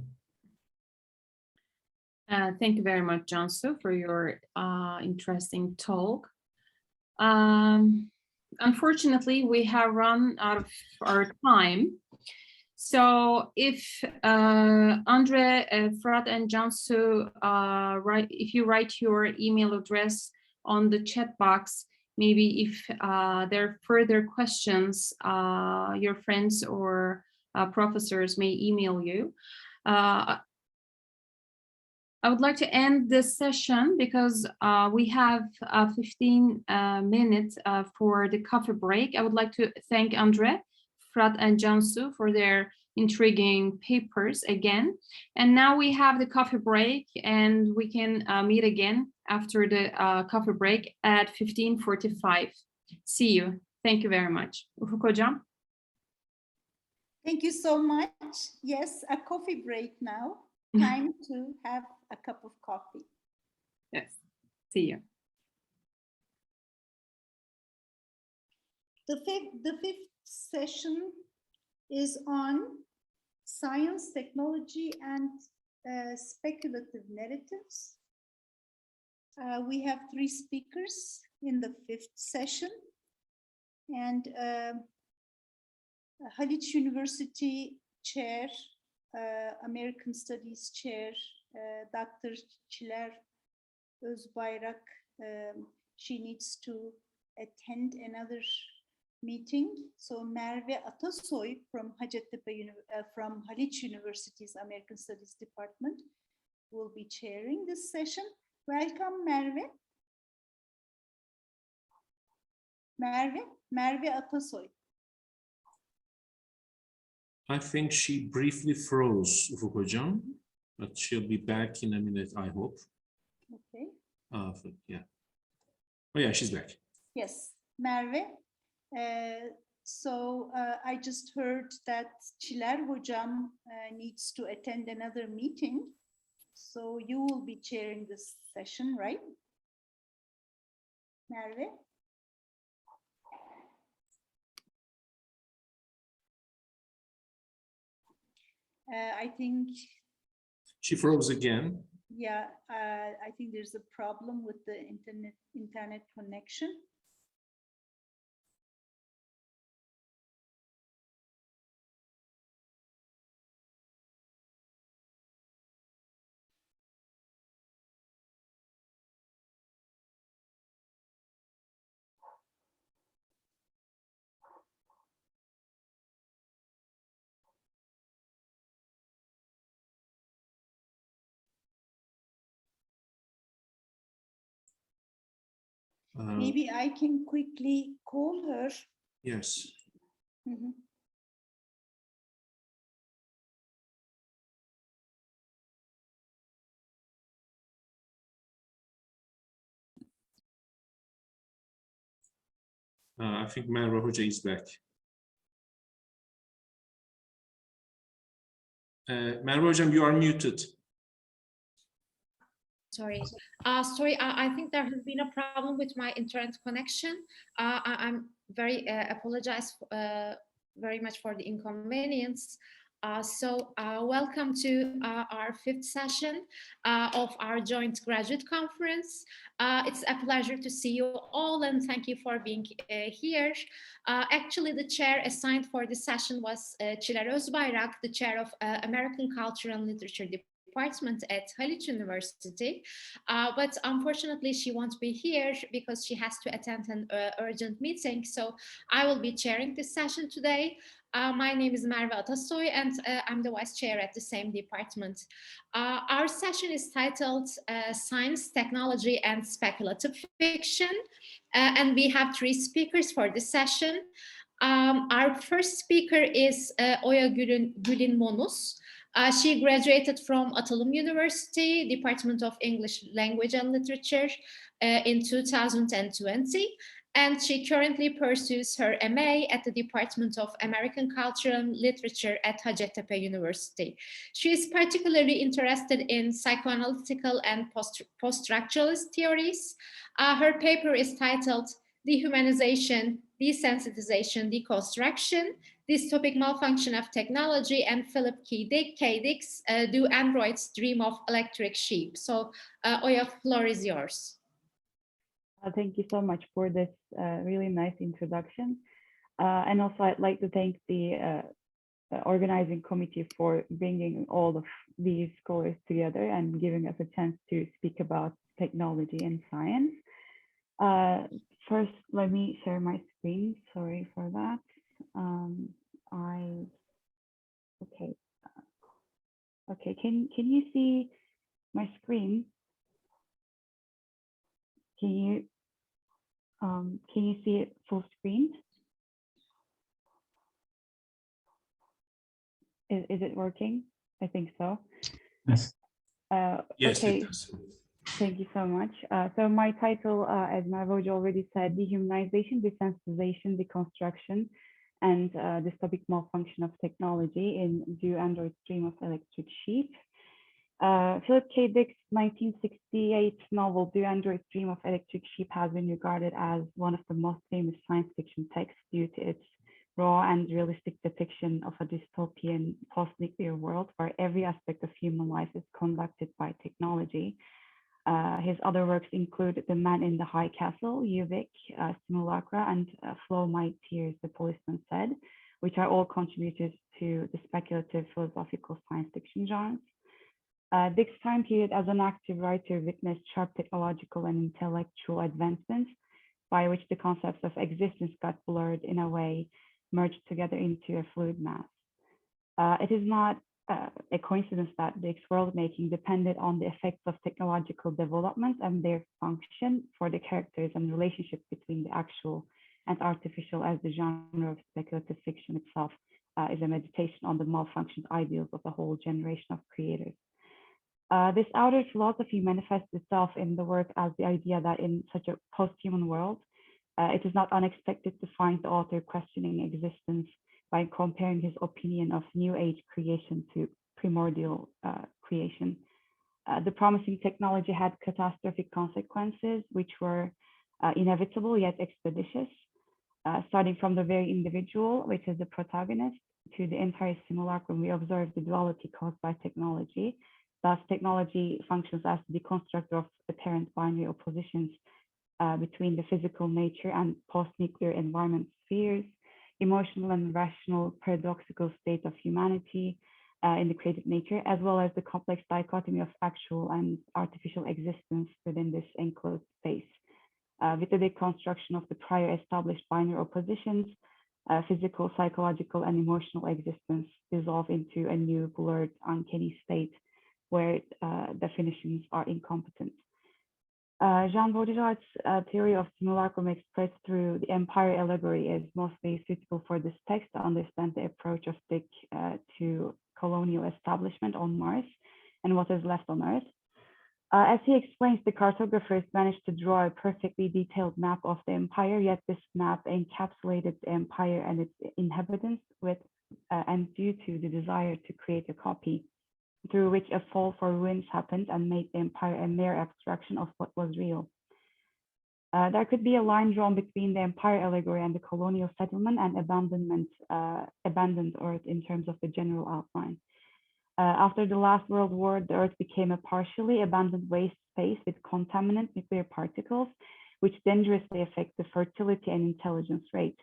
Thank you very much, Cansu, for your interesting talk. unfortunately, we have run out of our time. So if Andre, Fırat, and Cansu, if you write your email address on the chat box, maybe if there are further questions, your friends or professors may email you. I would like to end this session because we have 15 minutes for the coffee break. I would like to thank Andre, Fırat, and Cansu for their intriguing papers again. And now we have the coffee break, and we can meet again after the coffee break at 15:45. See you. Thank you very much. Ufuk Hocam. Thank you so much. Yes, a coffee break now. Time to have a cup of coffee. Yes, see you. The fifth session is on science, technology, and speculative narratives. We have 3 speakers in the 5th session, and Haliç University Chair, American Studies Chair, Dr. Çiler Özbayrak, she needs to attend another meeting. So Merve Atasoy from Hacettepe, from Haliç University's American Studies Department will be chairing this session. Welcome, Merve. Merve Atasoy. I think she briefly froze, Ufuk Hocam, but she'll be back in a minute, I hope. Okay. Yeah. Oh yeah, she's back. Yes, Merve. So I just heard that Çiler Hocam needs to attend another meeting. So you will be chairing this session, right? Merve? I think she froze again. Yeah, I think there's a problem with the internet connection. Maybe I can quickly call her. Yes. Mm-hmm. I think Merve Hoca is back. Merve Hocam, you are muted. Sorry, I think there has been a problem with my internet connection. I'm very apologize very much for the inconvenience. Welcome to our 5th session of our joint graduate conference. It's a pleasure to see you all, and thank you for being here. Actually, the chair assigned for this session was Çiler Özbayrak, the chair of American Culture and Literature Department at Haliç University, but unfortunately she won't be here because she has to attend an urgent meeting. So I will be chairing this session today. My name is Merve Atasoy, and I'm the vice chair at the same department. Our session is titled Science, Technology, and Speculative Fiction, and we have 3 speakers for this session. Our first speaker is Oya Gülin Monus. She graduated from Atılım University, Department of English Language and Literature in 2020, and she currently pursues her MA at the Department of American Culture and Literature at Hacettepe University. She is particularly interested in psychoanalytical and post-structuralist theories. Her paper is titled Dehumanization, Desensitization, Deconstruction, Dystopic Malfunction of Technology, and Philip K. Dick's Do Androids Dream of Electric Sheep? So, Oya, floor is yours. Thank you so much for this really nice introduction. And also I'd like to thank the organizing committee for bringing all of these scholars together and giving us a chance to speak about technology and science. First, let me share my screen. Sorry for that. Okay, can you see my screen? Can you see it full screen? Is it working? I think so. Yes. Yes, Okay. it does. Thank you so much. So my title, as Merve already said, dehumanization, desensitization, deconstruction, and dystopic malfunction of technology in Do Androids Dream of Electric Sheep. Philip K. Dick's 1968 novel, Do Androids Dream of Electric Sheep, has been regarded as one of the most famous science fiction texts due to its raw and realistic depiction of a dystopian post-nuclear world where every aspect of human life is conducted by technology. His other works include The Man in the High Castle, Ubik, Simulacra, and Flow My Tears, The Policeman Said, which are all contributors to the speculative philosophical science fiction genres. Dick's time period as an active writer witnessed sharp technological and intellectual advancements by which the concepts of existence got blurred in a way, merged together into a fluid mass. It is not a coincidence that Dick's world-making depended on the effects of technological developments and their function for the characters and relationship between the actual and artificial, as the genre of speculative fiction itself is a meditation on the malfunctioned ideals of a whole generation of creators. This outer philosophy manifests itself in the work as the idea that in such a post-human world, it is not unexpected to find the author questioning existence by comparing his opinion of New Age creation to primordial creation. The promising technology had catastrophic consequences, which were inevitable yet expeditious, starting from the very individual, which is the protagonist, to the entire simulacrum. We observe the duality caused by technology. Thus, technology functions as the deconstructor of apparent binary oppositions between the physical nature and post-nuclear environment spheres, emotional and rational paradoxical state of humanity in the created nature, as well as the complex dichotomy of actual and artificial existence within this enclosed space. With the deconstruction of the prior established binary oppositions, physical, psychological, and emotional existence dissolve into a new blurred, uncanny state where definitions are incompetent. Jean Baudrillard's theory of simulacrum expressed through the empire allegory is mostly suitable for this text to understand the approach of Dick to colonial establishment on Mars and what is left on Earth. As he explains, the cartographers managed to draw a perfectly detailed map of the empire, yet this map encapsulated the empire and its inhabitants and due to the desire to create a copy, through which a fall for ruins happened and made the empire a mere abstraction of what was real. There could be a line drawn between the empire allegory and the colonial settlement and abandoned Earth in terms of the general outline. After the last World War, the Earth became a partially abandoned waste space with contaminant nuclear particles, which dangerously affect the fertility and intelligence rate.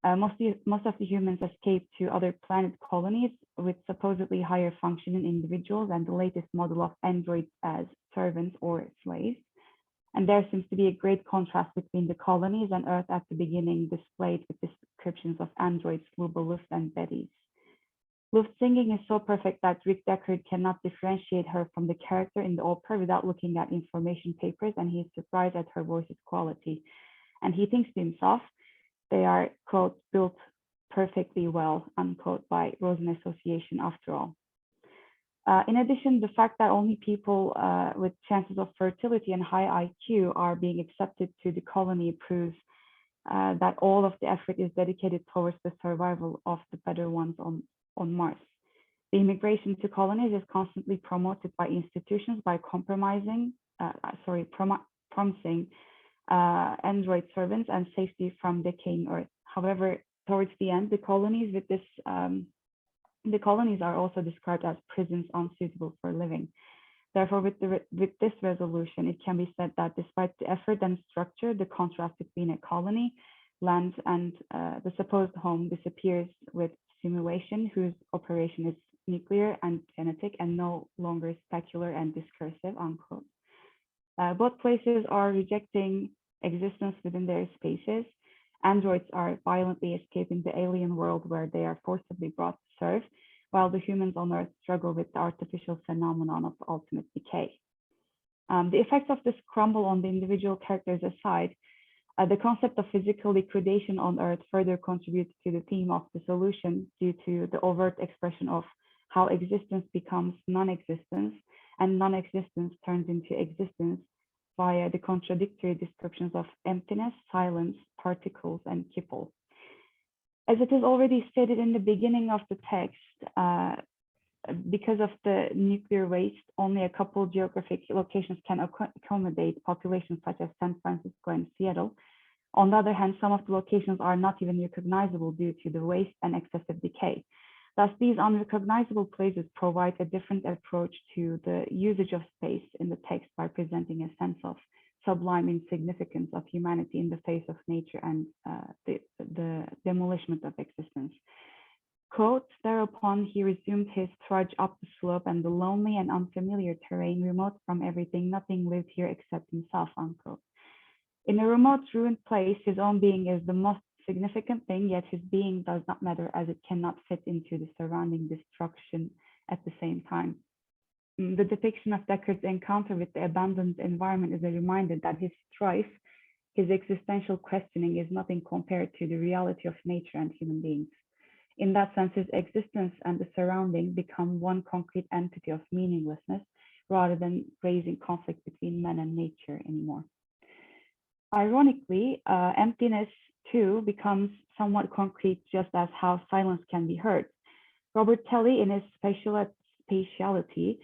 Most of the humans escaped to other planet colonies with supposedly higher functioning individuals and the latest model of androids as servants or slaves. And there seems to be a great contrast between the colonies and Earth at the beginning, displayed with descriptions of androids, Luba, Luft, and Betty's. Luft's singing is so perfect that Rick Deckard cannot differentiate her from the character in the opera without looking at information papers, and he is surprised at her voice's quality. And he thinks to himself, they are, quote, built perfectly well, unquote, by Rosen Association after all. In addition, the fact that only people with chances of fertility and high IQ are being accepted to the colony proves that all of the effort is dedicated towards the survival of the better ones on Mars. The immigration to colonies is constantly promoted by institutions by promising android servants and safety from decaying Earth. However, towards the end, the colonies are also described as prisons unsuitable for living. Therefore, with this resolution, it can be said that despite the effort and structure, the contrast between a colony, land, and the supposed home disappears with simulation, whose operation is nuclear and genetic and no longer specular and discursive, unquote. Both places are rejecting existence within their spaces. Androids are violently escaping the alien world where they are forcibly brought to serve, while the humans on Earth struggle with the artificial phenomenon of ultimate decay. The effects of this crumble on the individual characters aside, the concept of physical liquidation on Earth further contributes to the theme of the solution due to the overt expression of how existence becomes non-existence and non-existence turns into existence via the contradictory descriptions of emptiness, silence, particles, and kipple. As it is already stated in the beginning of the text, because of the nuclear waste, only a couple geographic locations can accommodate populations such as San Francisco and Seattle. On the other hand, some of the locations are not even recognizable due to the waste and excessive decay. Thus, these unrecognizable places provide a different approach to the usage of space in the text by presenting a sense of sublime insignificance of humanity in the face of nature and the demolishment of existence. Quote, thereupon he resumed his trudge up the slope and the lonely and unfamiliar terrain, remote from everything, nothing lived here except himself, unquote. In a remote ruined place, his own being is the most significant thing, yet his being does not matter as it cannot fit into the surrounding destruction at the same time. The depiction of Deckard's encounter with the abandoned environment is a reminder that his strife, his existential questioning is nothing compared to the reality of nature and human beings. In that sense, his existence and the surrounding become one concrete entity of meaninglessness rather than raising conflict between man and nature anymore. Ironically, emptiness too becomes somewhat concrete, just as how silence can be heard. Robert Telly, in his Spatiality,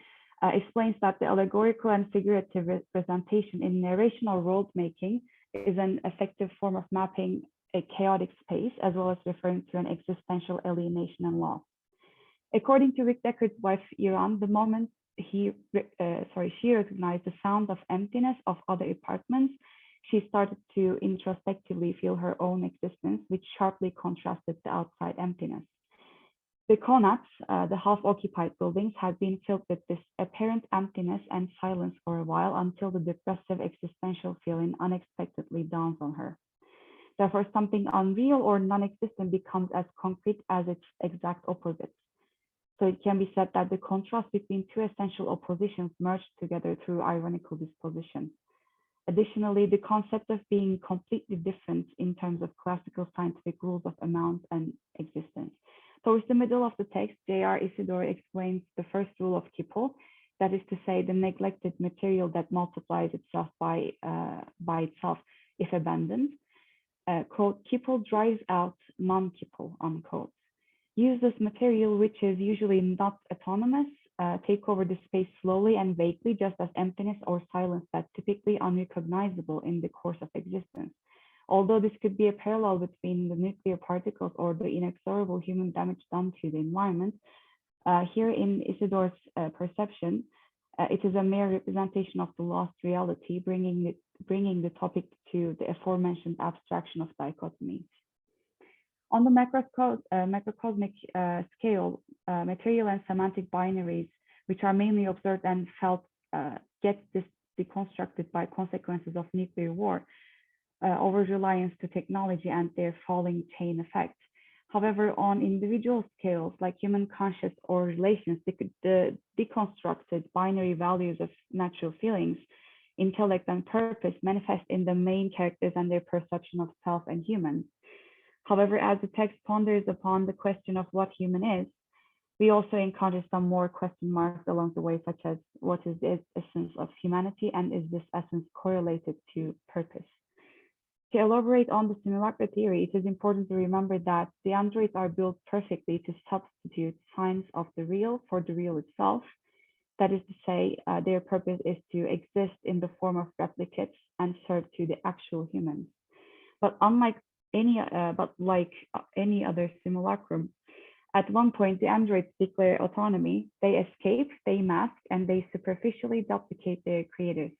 explains that the allegorical and figurative representation in narrational world making is an effective form of mapping a chaotic space, as well as referring to an existential alienation and loss. According to Rick Deckard's wife, Iran, the moment she recognized the sound of emptiness of other apartments, she started to introspectively feel her own existence, which sharply contrasted the outside emptiness. The Konats, the half-occupied buildings, had been filled with this apparent emptiness and silence for a while until the depressive existential feeling unexpectedly dawns on her. Therefore, something unreal or non-existent becomes as concrete as its exact opposite. So it can be said that the contrast between two essential oppositions merged together through ironical disposition. Additionally, the concept of being completely different in terms of classical scientific rules of amount and existence. Towards the middle of the text, J.R. Isidore explains the first rule of Kipple, that is to say, the neglected material that multiplies itself by itself if abandoned. Quote, Kipple drives out non-Kipple, unquote. Useless material, which is usually not autonomous, take over the space slowly and vaguely, just as emptiness or silence that's typically unrecognizable in the course of existence. Although this could be a parallel between the nuclear particles or the inexorable human damage done to the environment, here in Isidore's perception, it is a mere representation of the lost reality, bringing the topic to the aforementioned abstraction of dichotomy. On the macrocosmic scale, material and semantic binaries, which are mainly observed and felt, get deconstructed by consequences of nuclear war, over-reliance to technology and their falling chain effect. However, on individual scales, like human conscious or relations, the deconstructed binary values of natural feelings, intellect, and purpose manifest in the main characters and their perception of self and humans. However, as the text ponders upon the question of what human is, we also encounter some more question marks along the way, such as what is the essence of humanity and is this essence correlated to purpose? To elaborate on the simulacra theory, it is important to remember that the androids are built perfectly to substitute signs of the real for the real itself. That is to say, their purpose is to exist in the form of replicates and serve to the actual humans. But like any other simulacrum, At one point, the androids declare autonomy, they escape, they mask, and they superficially duplicate their creators.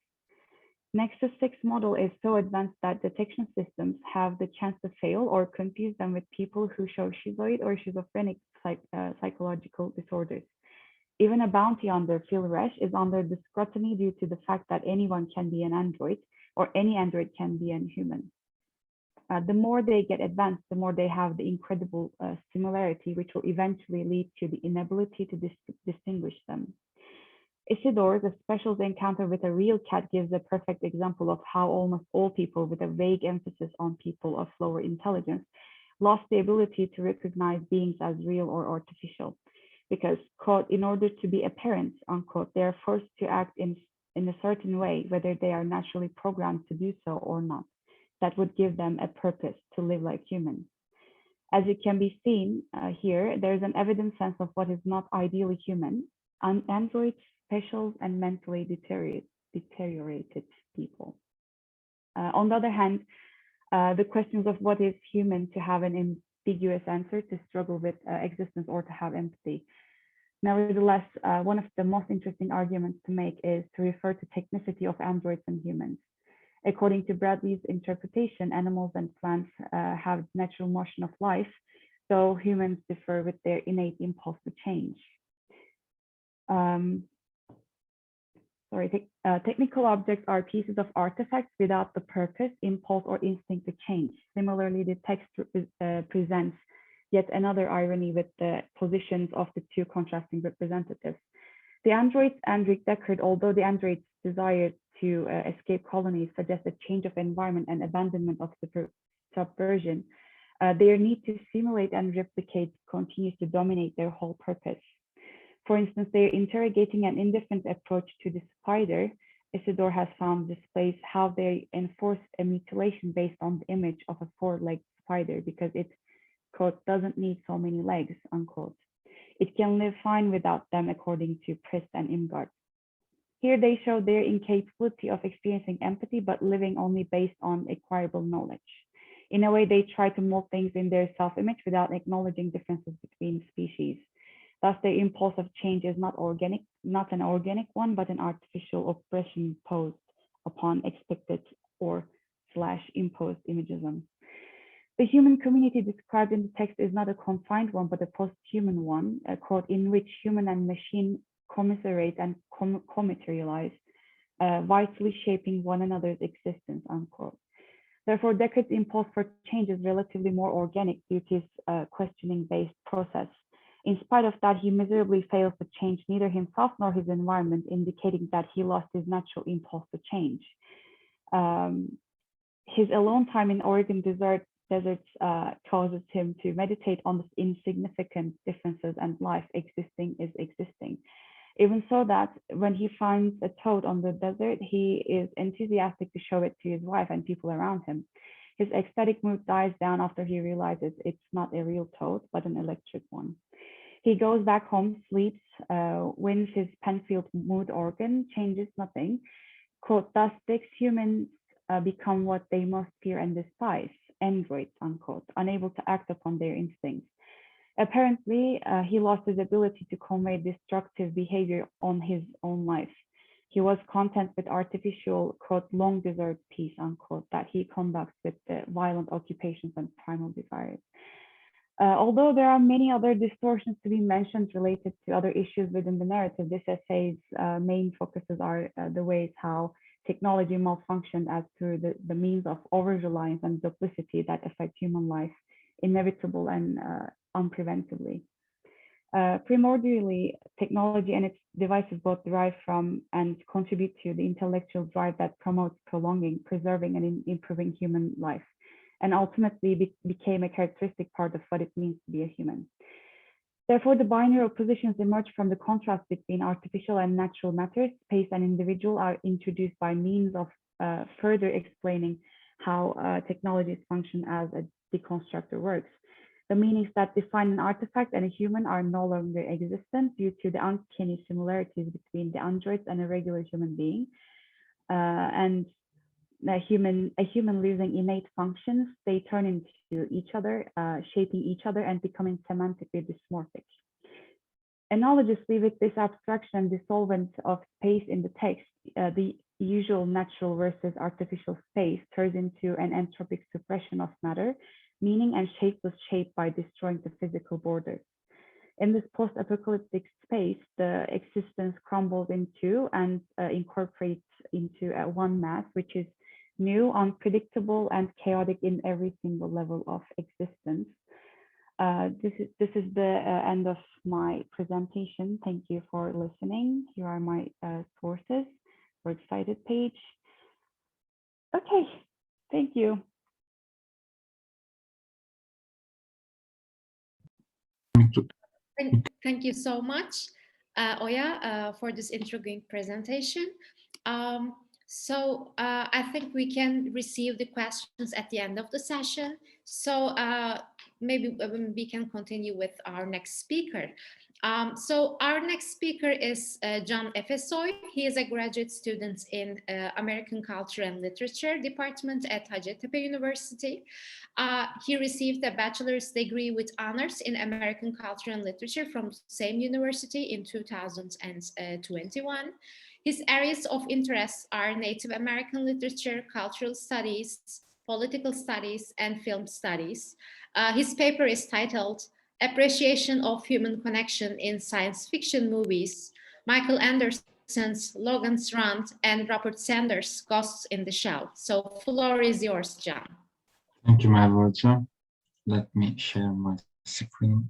Nexus 6 model is so advanced that detection systems have the chance to fail or confuse them with people who show schizoid or schizophrenic psychological disorders. Even a bounty hunter, Phil Resch, is under the scrutiny due to the fact that anyone can be an android, or any android can be a human. The more they get advanced, the more they have the incredible similarity, which will eventually lead to the inability to distinguish them. Isidore, the special's encounter with a real cat, gives a perfect example of how almost all people, with a vague emphasis on people of lower intelligence, lost the ability to recognize beings as real or artificial. Because, quote, in order to be a parent, unquote, they are forced to act in a certain way, whether they are naturally programmed to do so or not. That would give them a purpose to live like humans. As it can be seen here, there is an evident sense of what is not ideally human. Androids, specials, and mentally deteriorated people. On the other hand, the questions of what is human to have an ambiguous answer, to struggle with existence, or to have empathy. Nevertheless, one of the most interesting arguments to make is to refer to technicity of androids and humans. According to Bradley's interpretation, animals and plants have natural motion of life, though humans differ with their innate impulse to change. Technical objects are pieces of artifacts without the purpose, impulse, or instinct to change. Similarly, the text presents yet another irony with the positions of the two contrasting representatives. The androids and Rick Deckard, although the androids' desire to escape colonies suggests a change of environment and abandonment of subversion, their need to simulate and replicate continues to dominate their whole purpose. For instance, they're interrogating an indifferent approach to the spider. Isidore has found displays how they enforce a mutilation based on the image of a four-legged spider because it, quote, doesn't need so many legs, unquote. It can live fine without them, according to Prist and Imgard. Here they show their incapability of experiencing empathy, but living only based on acquirable knowledge. In a way, they try to mold things in their self-image without acknowledging differences between species. Thus, their impulse of change is not an organic one, but an artificial oppression imposed upon expected or / imposed imagism. The human community described in the text is not a confined one, but a post-human one, a quote, in which human and machine commiserate and co-materialize, vitally shaping one another's existence, unquote. Therefore, Deckard's impulse for change is relatively more organic due to his questioning-based process. In spite of that, he miserably fails to change neither himself nor his environment, indicating that he lost his natural impulse to change. His alone time in Oregon deserts causes him to meditate on the insignificant differences and life existing is existing. Even so that when he finds a toad on the desert, he is enthusiastic to show it to his wife and people around him. His ecstatic mood dies down after he realizes it's not a real toad, but an electric one. He goes back home, sleeps, wins his Penfield mood organ, changes nothing. Quote, thus 6 humans become what they most fear and despise, androids, unquote, unable to act upon their instincts. Apparently, he lost his ability to convey destructive behavior on his own life. He was content with artificial, quote, long desert peace, unquote, that he conducts with the violent occupations and primal desires. Although there are many other distortions to be mentioned related to other issues within the narrative, this essay's main focuses are the ways how technology malfunctioned as through the means of over-reliance and duplicity that affect human life, inevitable and unpreventably. Primordially, technology and its devices both derive from and contribute to the intellectual drive that promotes prolonging, preserving, and improving human life, and ultimately became a characteristic part of what it means to be a human. Therefore, the binary oppositions emerge from the contrast between artificial and natural matter, space, and individual are introduced by means of further explaining how technologies function as a deconstructor works. The meanings that define an artifact and a human are no longer existent due to the uncanny similarities between the androids and a regular human being. And a human losing innate functions, they turn into each other, shaping each other and becoming semantically dysmorphic. Analogously, with this abstraction dissolvent of space in the text, the usual natural versus artificial space turns into an entropic suppression of matter, meaning and shapeless shape by destroying the physical borders. In this post-apocalyptic space, the existence crumbles into and incorporates into one mass, which is new, unpredictable, and chaotic in every single level of existence. This is the end of my presentation. Thank you for listening. Here are my sources for Hacettepe page. Okay, thank you. Thank you so much, Oya, for this intriguing presentation. So I think we can receive the questions at the end of the session. So maybe we can continue with our next speaker. So our next speaker is Can Efesoy. He is a graduate student in American Culture and Literature Department at Hacettepe University. He received a bachelor's degree with honors in American Culture and Literature from the same university in 2021. His areas of interest are Native American literature, cultural studies, political studies, and film studies. His paper is titled Appreciation of Human Connection in Science Fiction Movies, Michael Anderson's Logan's Run, and Robert Sanders' Ghosts in the Shell. So floor is yours, Can. Thank you, Merve. Let me share my screen.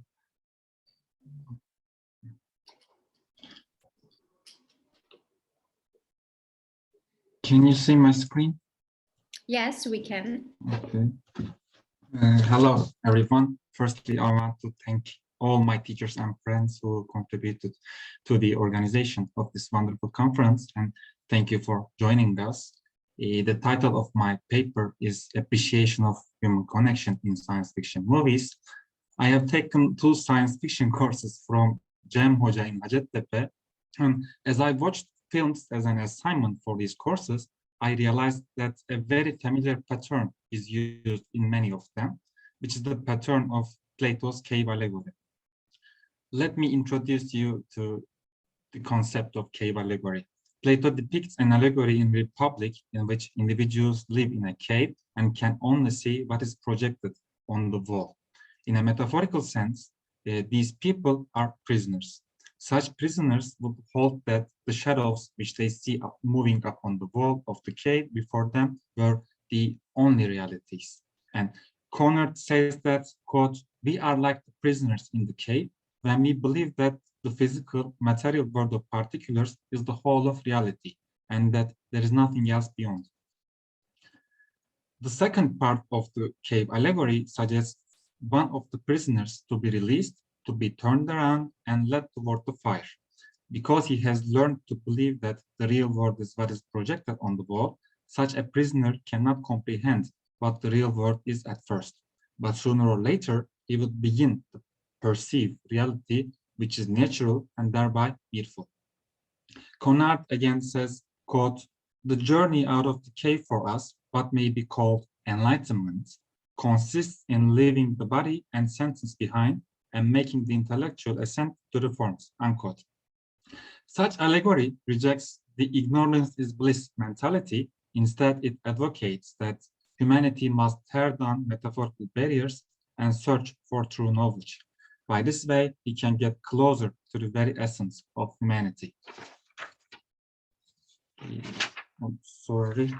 Can you see my screen? Yes, we can. Okay. Hello, everyone. Firstly, I want to thank all my teachers and friends who contributed to the organization of this wonderful conference, and thank you for joining us. The title of my paper is Appreciation of Human Connection in Science Fiction Movies. I have taken 2 science fiction courses from Cem Hoca in Hacettepe, and as I watched films as an assignment for these courses, I realized that a very familiar pattern is used in many of them, which is the pattern of Plato's cave allegory. Let me introduce you to the concept of cave allegory. Plato depicts an allegory in Republic in which individuals live in a cave and can only see what is projected on the wall. In a metaphorical sense, these people are prisoners. Such prisoners would hold that the shadows which they see moving up on the wall of the cave before them were the only realities. And Conrad says that, quote, "We are like the prisoners in the cave when we believe that the physical material world of particulars is the whole of reality and that there is nothing else beyond." The second part of the cave allegory suggests one of the prisoners to be released, to be turned around and led toward the fire. Because he has learned to believe that the real world is what is projected on the wall, such a prisoner cannot comprehend what the real world is at first. But sooner or later, he would begin to perceive reality, which is natural and thereby beautiful. Conrad again says, quote, "The journey out of the cave for us, what may be called enlightenment, consists in leaving the body and senses behind and making the intellectual ascent to the forms," unquote. Such allegory rejects the ignorance is bliss mentality. Instead, it advocates that humanity must tear down metaphorical barriers and search for true knowledge. By this way, we can get closer to the very essence of humanity. I'm sorry.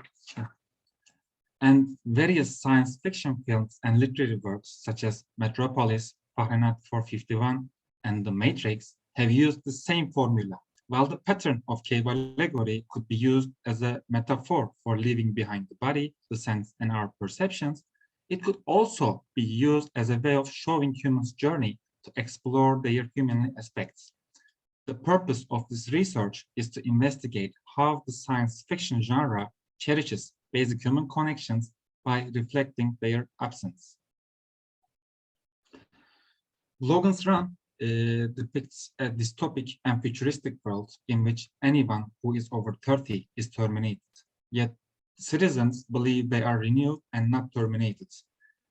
And various science fiction films and literary works such as Metropolis, Fahrenheit 451, and The Matrix have used the same formula. While the pattern of cave allegory could be used as a metaphor for leaving behind the body, the sense, and our perceptions, it could also be used as a way of showing humans' journey to explore their human aspects. The purpose of this research is to investigate how the science fiction genre cherishes basic human connections by reflecting their absence. Logan's Run depicts a dystopic and futuristic world in which anyone who is over 30 is terminated. Yet Citizens believe they are renewed and not terminated.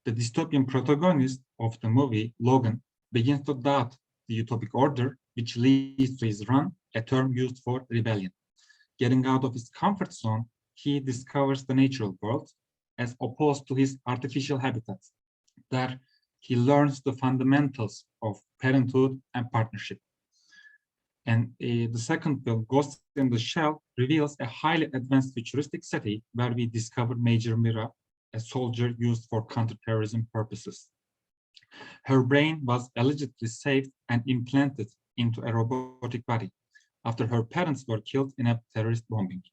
The dystopian protagonist of the movie, Logan, begins to doubt the utopic order, which leads to his run, a term used for rebellion. Getting out of his comfort zone, he discovers the natural world as opposed to his artificial habitat. There, he learns the fundamentals of parenthood and partnership. And the second film, Ghost in the Shell, reveals a highly advanced futuristic city where we discover Major Mira, a soldier used for counterterrorism purposes. Her brain was allegedly saved and implanted into a robotic body after her parents were killed in a terrorist bombing.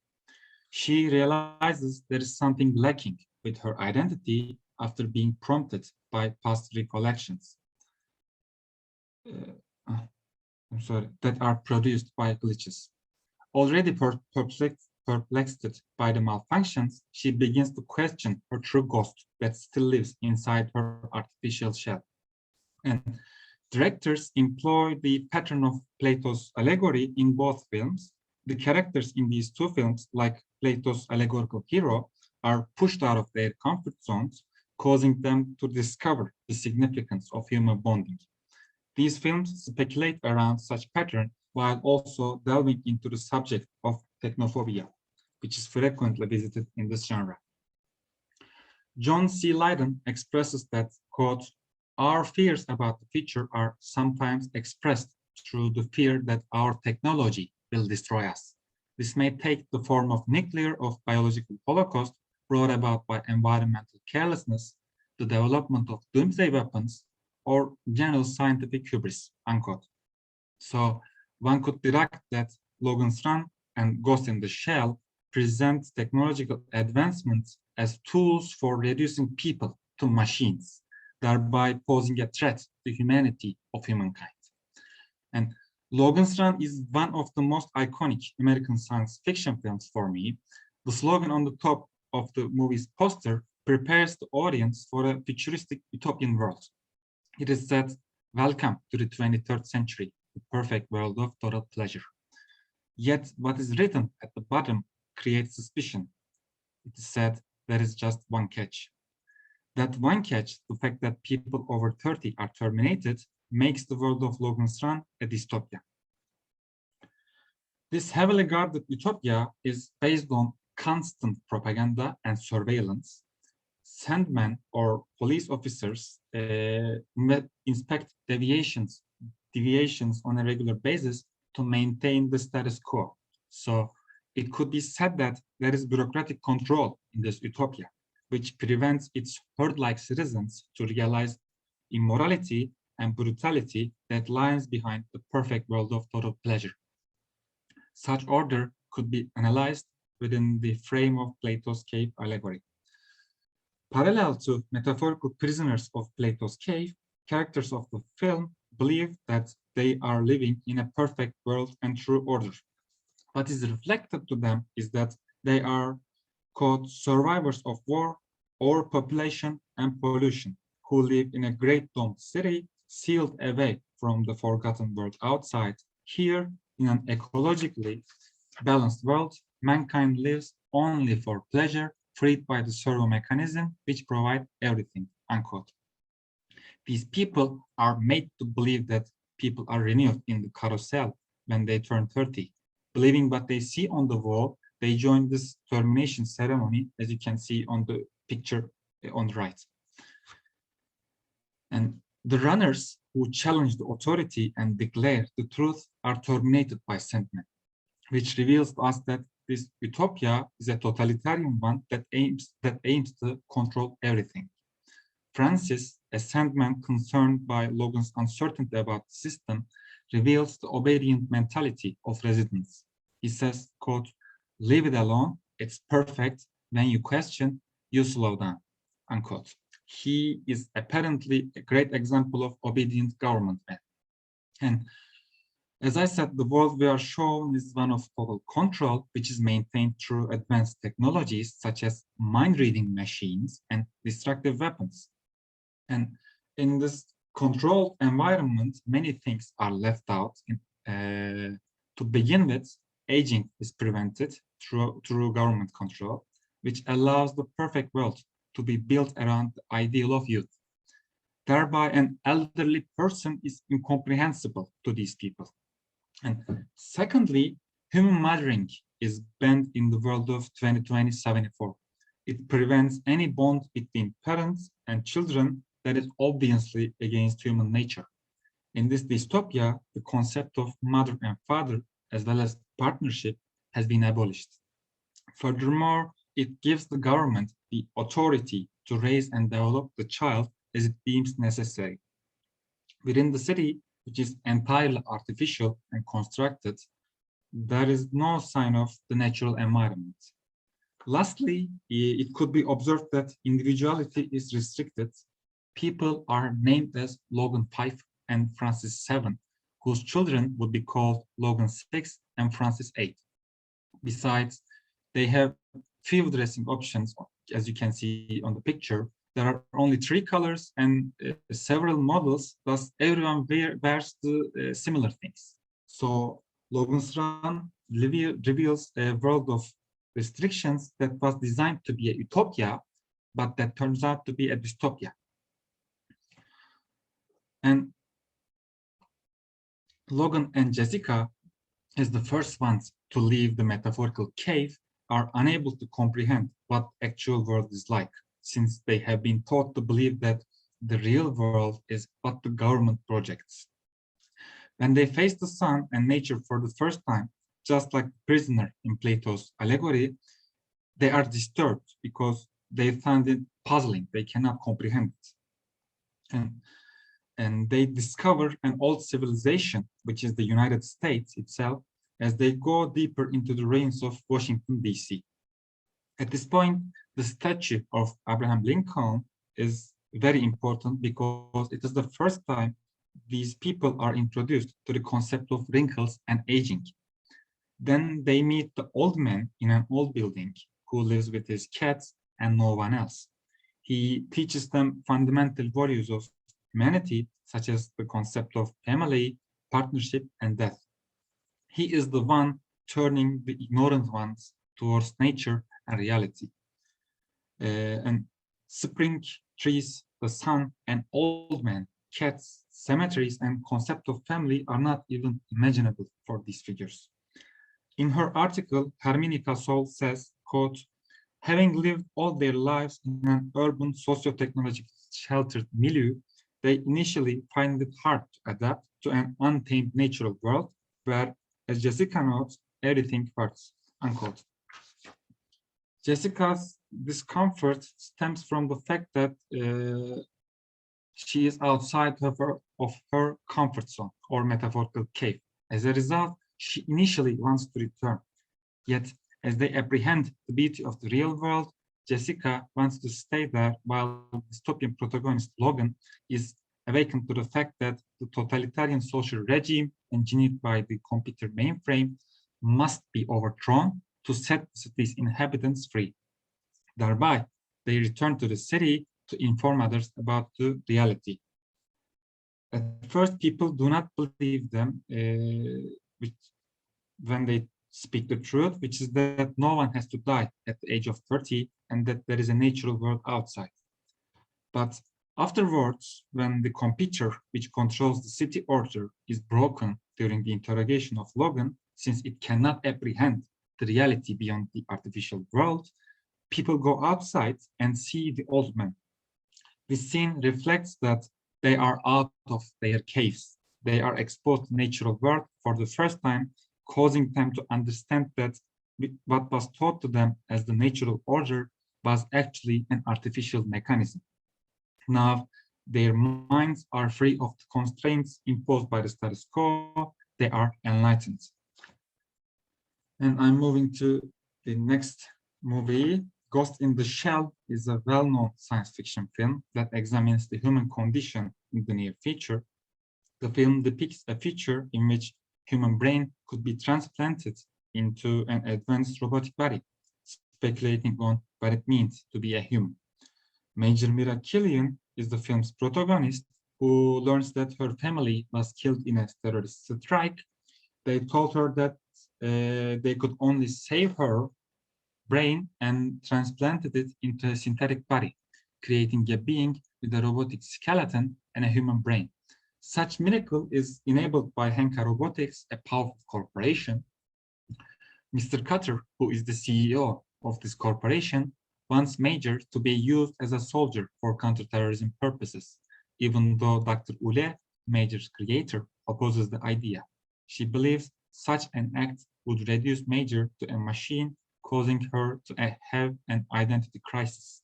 She realizes there is something lacking with her identity after being prompted by past recollections that are produced by glitches. Already perplexed by the malfunctions, she begins to question her true ghost that still lives inside her artificial shell. And directors employ the pattern of Plato's allegory in both films. The characters in these two films, like Plato's allegorical hero, are pushed out of their comfort zones, causing them to discover the significance of human bonding. These films speculate around such pattern while also delving into the subject of technophobia, which is frequently visited in this genre. John C. Lydon expresses that, quote, "Our fears about the future are sometimes expressed through the fear that our technology will destroy us. This may take the form of nuclear or biological holocaust brought about by environmental carelessness, the development of doomsday weapons, or general scientific hubris," unquote. So one could deduct that Logan's Run and Ghost in the Shell present technological advancements as tools for reducing people to machines, thereby posing a threat to humanity of humankind. And Logan's Run is one of the most iconic American science fiction films for me. The slogan on the top of the movie's poster prepares the audience for a futuristic utopian world. It is said, "Welcome to the 23rd century, the perfect world of total pleasure." Yet what is written at the bottom creates suspicion. It is said there is just one catch. That one catch, the fact that people over 30 are terminated, makes the world of Logan's Run a dystopia. This heavily guarded utopia is based on constant propaganda and surveillance. Sandmen or police officers inspect deviations on a regular basis to maintain the status quo. So it could be said that there is bureaucratic control in this utopia, which prevents its herd-like citizens to realize immorality and brutality that lies behind the perfect world of total pleasure. Such order could be analyzed within the frame of Plato's cave allegory. Parallel to metaphorical prisoners of Plato's cave, characters of the film believe that they are living in a perfect world and true order. What is reflected to them is that they are, quote, survivors of war, overpopulation, and pollution, who live in a great domed city, sealed away from the forgotten world outside. Here, in an ecologically balanced world, mankind lives only for pleasure, freed by the servo mechanism, which provide everything, unquote. These people are made to believe that people are renewed in the carousel when they turn 30. Believing what they see on the wall, they join this termination ceremony, as you can see on the picture on the right. And the runners who challenge the authority and declare the truth are terminated by Sandman, which reveals to us that this utopia is a totalitarian one that aims to control everything. Francis, a Sandman concerned by Logan's uncertainty about the system, reveals the obedient mentality of residents. He says, quote, "Leave it alone, it's perfect. When you question, you slow down," unquote. He is apparently a great example of obedient government man. And as I said, the world we are shown is one of total control, which is maintained through advanced technologies such as mind-reading machines and destructive weapons. And in this controlled environment, many things are left out. To begin with, aging is prevented through government control. which allows the perfect world to be built around the ideal of youth. Thereby, an elderly person is incomprehensible to these people. And secondly, human mothering is banned in the world of 2020-74. It prevents any bond between parents and children that is obviously against human nature. In this dystopia, the concept of mother and father, as well as partnership, has been abolished. Furthermore, it gives the government the authority to raise and develop the child as it deems necessary. Within the city, which is entirely artificial and constructed, there is no sign of the natural environment. Lastly, it could be observed that individuality is restricted. People are named as Logan 5 and Francis 7, whose children would be called Logan 6 and Francis 8. Besides, they have few dressing options, as you can see on the picture. There are only 3 colors and several models, thus everyone wears the similar things. So Logan's Run reveals a world of restrictions that was designed to be a utopia, but that turns out to be a dystopia. And Logan and Jessica, as the first ones to leave the metaphorical cave, are unable to comprehend what actual world is like, since they have been taught to believe that the real world is what the government projects. When they face the sun and nature for the first time, just like the prisoner in Plato's allegory, they are disturbed because they find it puzzling. They cannot comprehend it. And they discover an old civilization, which is the United States itself, as they go deeper into the ruins of Washington, D.C. At this point, the statue of Abraham Lincoln is very important because it is the first time these people are introduced to the concept of wrinkles and aging. Then they meet the old man in an old building who lives with his cats and no one else. He teaches them fundamental values of humanity, such as the concept of family, partnership, and death. He is the one turning the ignorant ones towards nature and reality. And spring, trees, the sun, and old men, cats, cemeteries, and concept of family are not even imaginable for these figures. In her article, Herminika Sol says, quote, having lived all their lives in an urban socio-technological sheltered milieu, they initially find it hard to adapt to an untamed natural world where, as Jessica notes, everything hurts, unquote. Jessica's discomfort stems from the fact that she is outside of her comfort zone or metaphorical cave. As a result, she initially wants to return. Yet, as they apprehend the beauty of the real world, Jessica wants to stay there while the dystopian protagonist Logan is awakened to the fact that the totalitarian social regime engineered by the computer mainframe must be overthrown to set the city's inhabitants free. Thereby, they return to the city to inform others about the reality. At first, people do not believe them when they speak the truth, which is that no one has to die at the age of 30 and that there is a natural world outside. But afterwards, when the computer which controls the city order is broken during the interrogation of Logan, since it cannot apprehend the reality beyond the artificial world, people go outside and see the old man. This scene reflects that they are out of their caves. They are exposed to natural world for the first time, causing them to understand that what was taught to them as the natural order was actually an artificial mechanism. Now, their minds are free of the constraints imposed by the status quo. They are enlightened. And I'm moving to the next movie. Ghost in the Shell is a well-known science fiction film that examines the human condition in the near future. The film depicts a future in which human brain could be transplanted into an advanced robotic body, speculating on what it means to be a human. Major Mira Killian is the film's protagonist, who learns that her family was killed in a terrorist strike. They told her that they could only save her brain and transplanted it into a synthetic body, creating a being with a robotic skeleton and a human brain. Such miracle is enabled by Henka Robotics, a powerful corporation. Mr. Cutter, who is the CEO of this corporation, wants Major to be used as a soldier for counterterrorism purposes, even though Dr. Ule, Major's creator, opposes the idea. She believes such an act would reduce Major to a machine, causing her to have an identity crisis.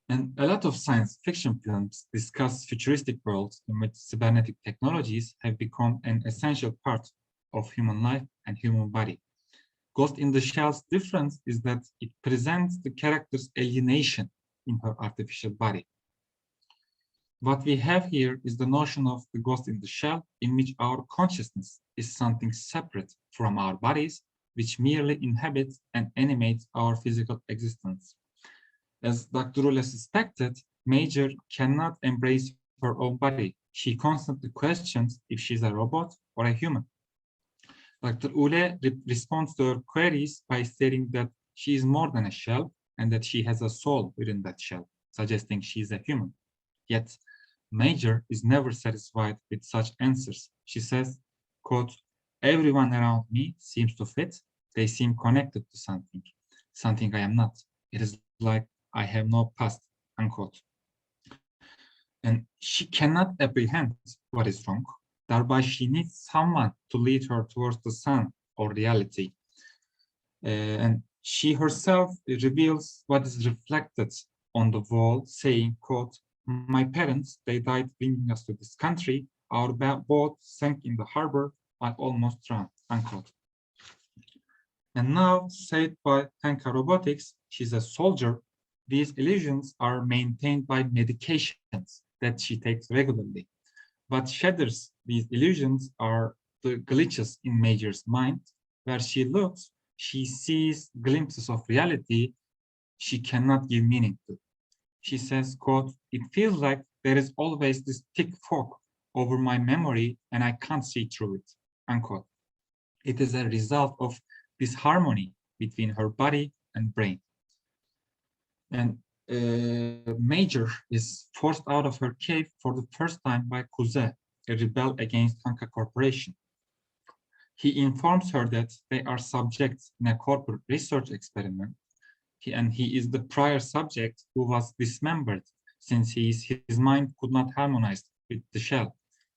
And a lot of science fiction films discuss futuristic worlds in which cybernetic technologies have become an essential part of human life and human body. Ghost in the Shell's difference is that it presents the character's alienation in her artificial body. What we have here is the notion of the ghost in the shell, in which our consciousness is something separate from our bodies, which merely inhabits and animates our physical existence. As Dr. Ule suspected, Major cannot embrace her own body. She constantly questions if she's a robot or a human. Dr. Ule responds to her queries by stating that she is more than a shell and that she has a soul within that shell, suggesting she is a human. Yet, Major is never satisfied with such answers. She says, quote, "Everyone around me seems to fit. They seem connected to something, something I am not. It is like I have no past," unquote. And she cannot apprehend what is wrong. Thereby, she needs someone to lead her towards the sun or reality. And she herself reveals what is reflected on the wall, saying, quote, "My parents, they died bringing us to this country. Our boat sank in the harbor. I almost drowned," unquote. And now, said by Henka Robotics, she's a soldier. These illusions are maintained by medications that she takes regularly. What shatters these illusions are the glitches in Major's mind. Where she looks, she sees glimpses of reality she cannot give meaning to. She says, quote, "It feels like there is always this thick fog over my memory and I can't see through it," unquote. It is a result of disharmony between her body and brain. And Major is forced out of her cave for the first time by Kuze, a rebel against Henka Corporation. He informs her that they are subjects in a corporate research experiment, and he is the prior subject who was dismembered since his mind could not harmonize with the shell.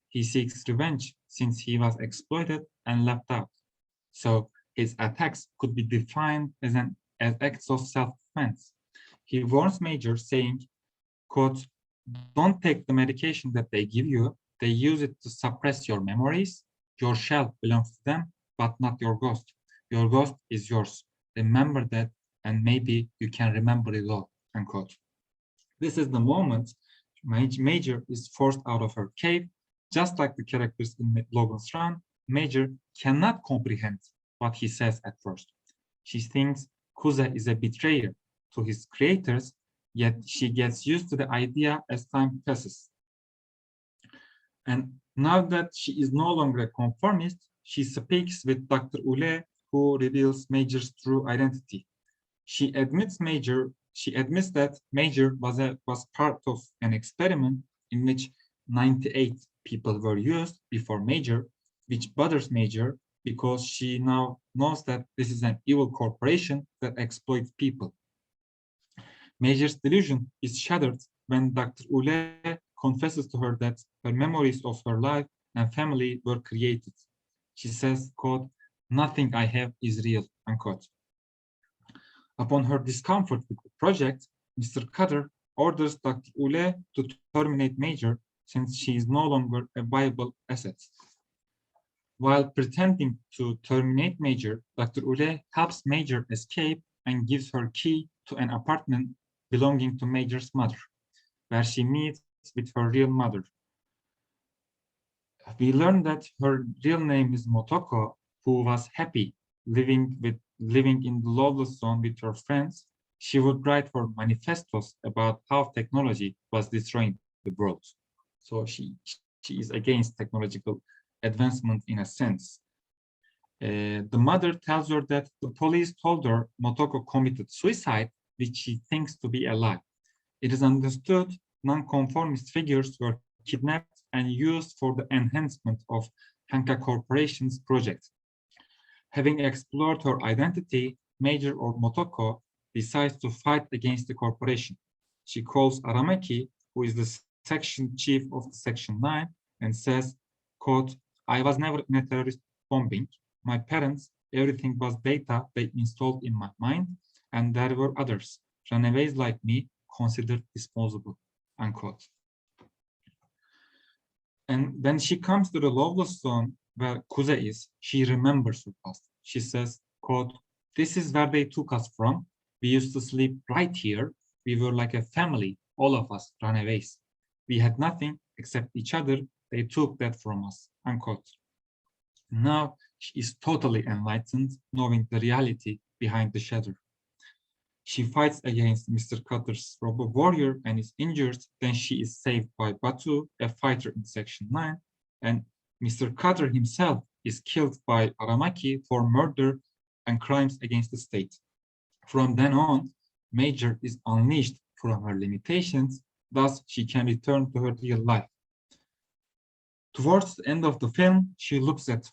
He seeks revenge since he was exploited and left out. So his attacks could be defined as acts of self-defense. He warns Major, saying, quote, "Don't take the medication that they give you. They use it to suppress your memories. Your shell belongs to them, but not your ghost. Your ghost is yours. Remember that, and maybe you can remember it all," unquote. This is the moment Major is forced out of her cave. Just like the characters in Logan's Run, Major cannot comprehend what he says at first. She thinks Kuze is a betrayer to his creators, yet she gets used to the idea as time passes. And now that she is no longer a conformist, she speaks with Dr. Ule, who reveals Major's true identity. She admits that Major was part of an experiment in which 98 people were used before Major, which bothers Major because she now knows that this is an evil corporation that exploits people. Major's delusion is shattered when Dr. Ule confesses to her that her memories of her life and family were created. She says, quote, "Nothing I have is real," unquote. Upon her discomfort with the project, Mr. Cutter orders Dr. Ule to terminate Major since she is no longer a viable asset. While pretending to terminate Major, Dr. Ule helps Major escape and gives her key to an apartment belonging to Major's mother, where she meets with her real mother. We learn that her real name is Motoko, who was happy living in the lawless zone with her friends. She would write her manifestos about how technology was destroying the world. So she is against technological advancement in a sense. The mother tells her that the police told her Motoko committed suicide, which she thinks to be a lie. It is understood non-conformist figures were kidnapped and used for the enhancement of Hanka Corporation's project. Having explored her identity, Major Motoko decides to fight against the corporation. She calls Aramaki, who is the section chief of Section 9, and says, quote, "I was never in a terrorist bombing. My parents, everything was data they installed in my mind, and there were others, runaways like me, considered disposable," unquote. And then she comes to the loveless zone where Kuze is. She remembers her past. She says, quote, "This is where they took us from. We used to sleep right here. We were like a family, all of us runaways. We had nothing except each other. They took that from us," unquote. Now she is totally enlightened, knowing the reality behind the shadow. She fights against Mr. Cutter's robo warrior and is injured. Then she is saved by Batu, a fighter in Section 9, and Mr. Cutter himself is killed by Aramaki for murder and crimes against the state. From then on, Major is unleashed from her limitations, thus she can return to her real life. Towards the end of the film, she looks at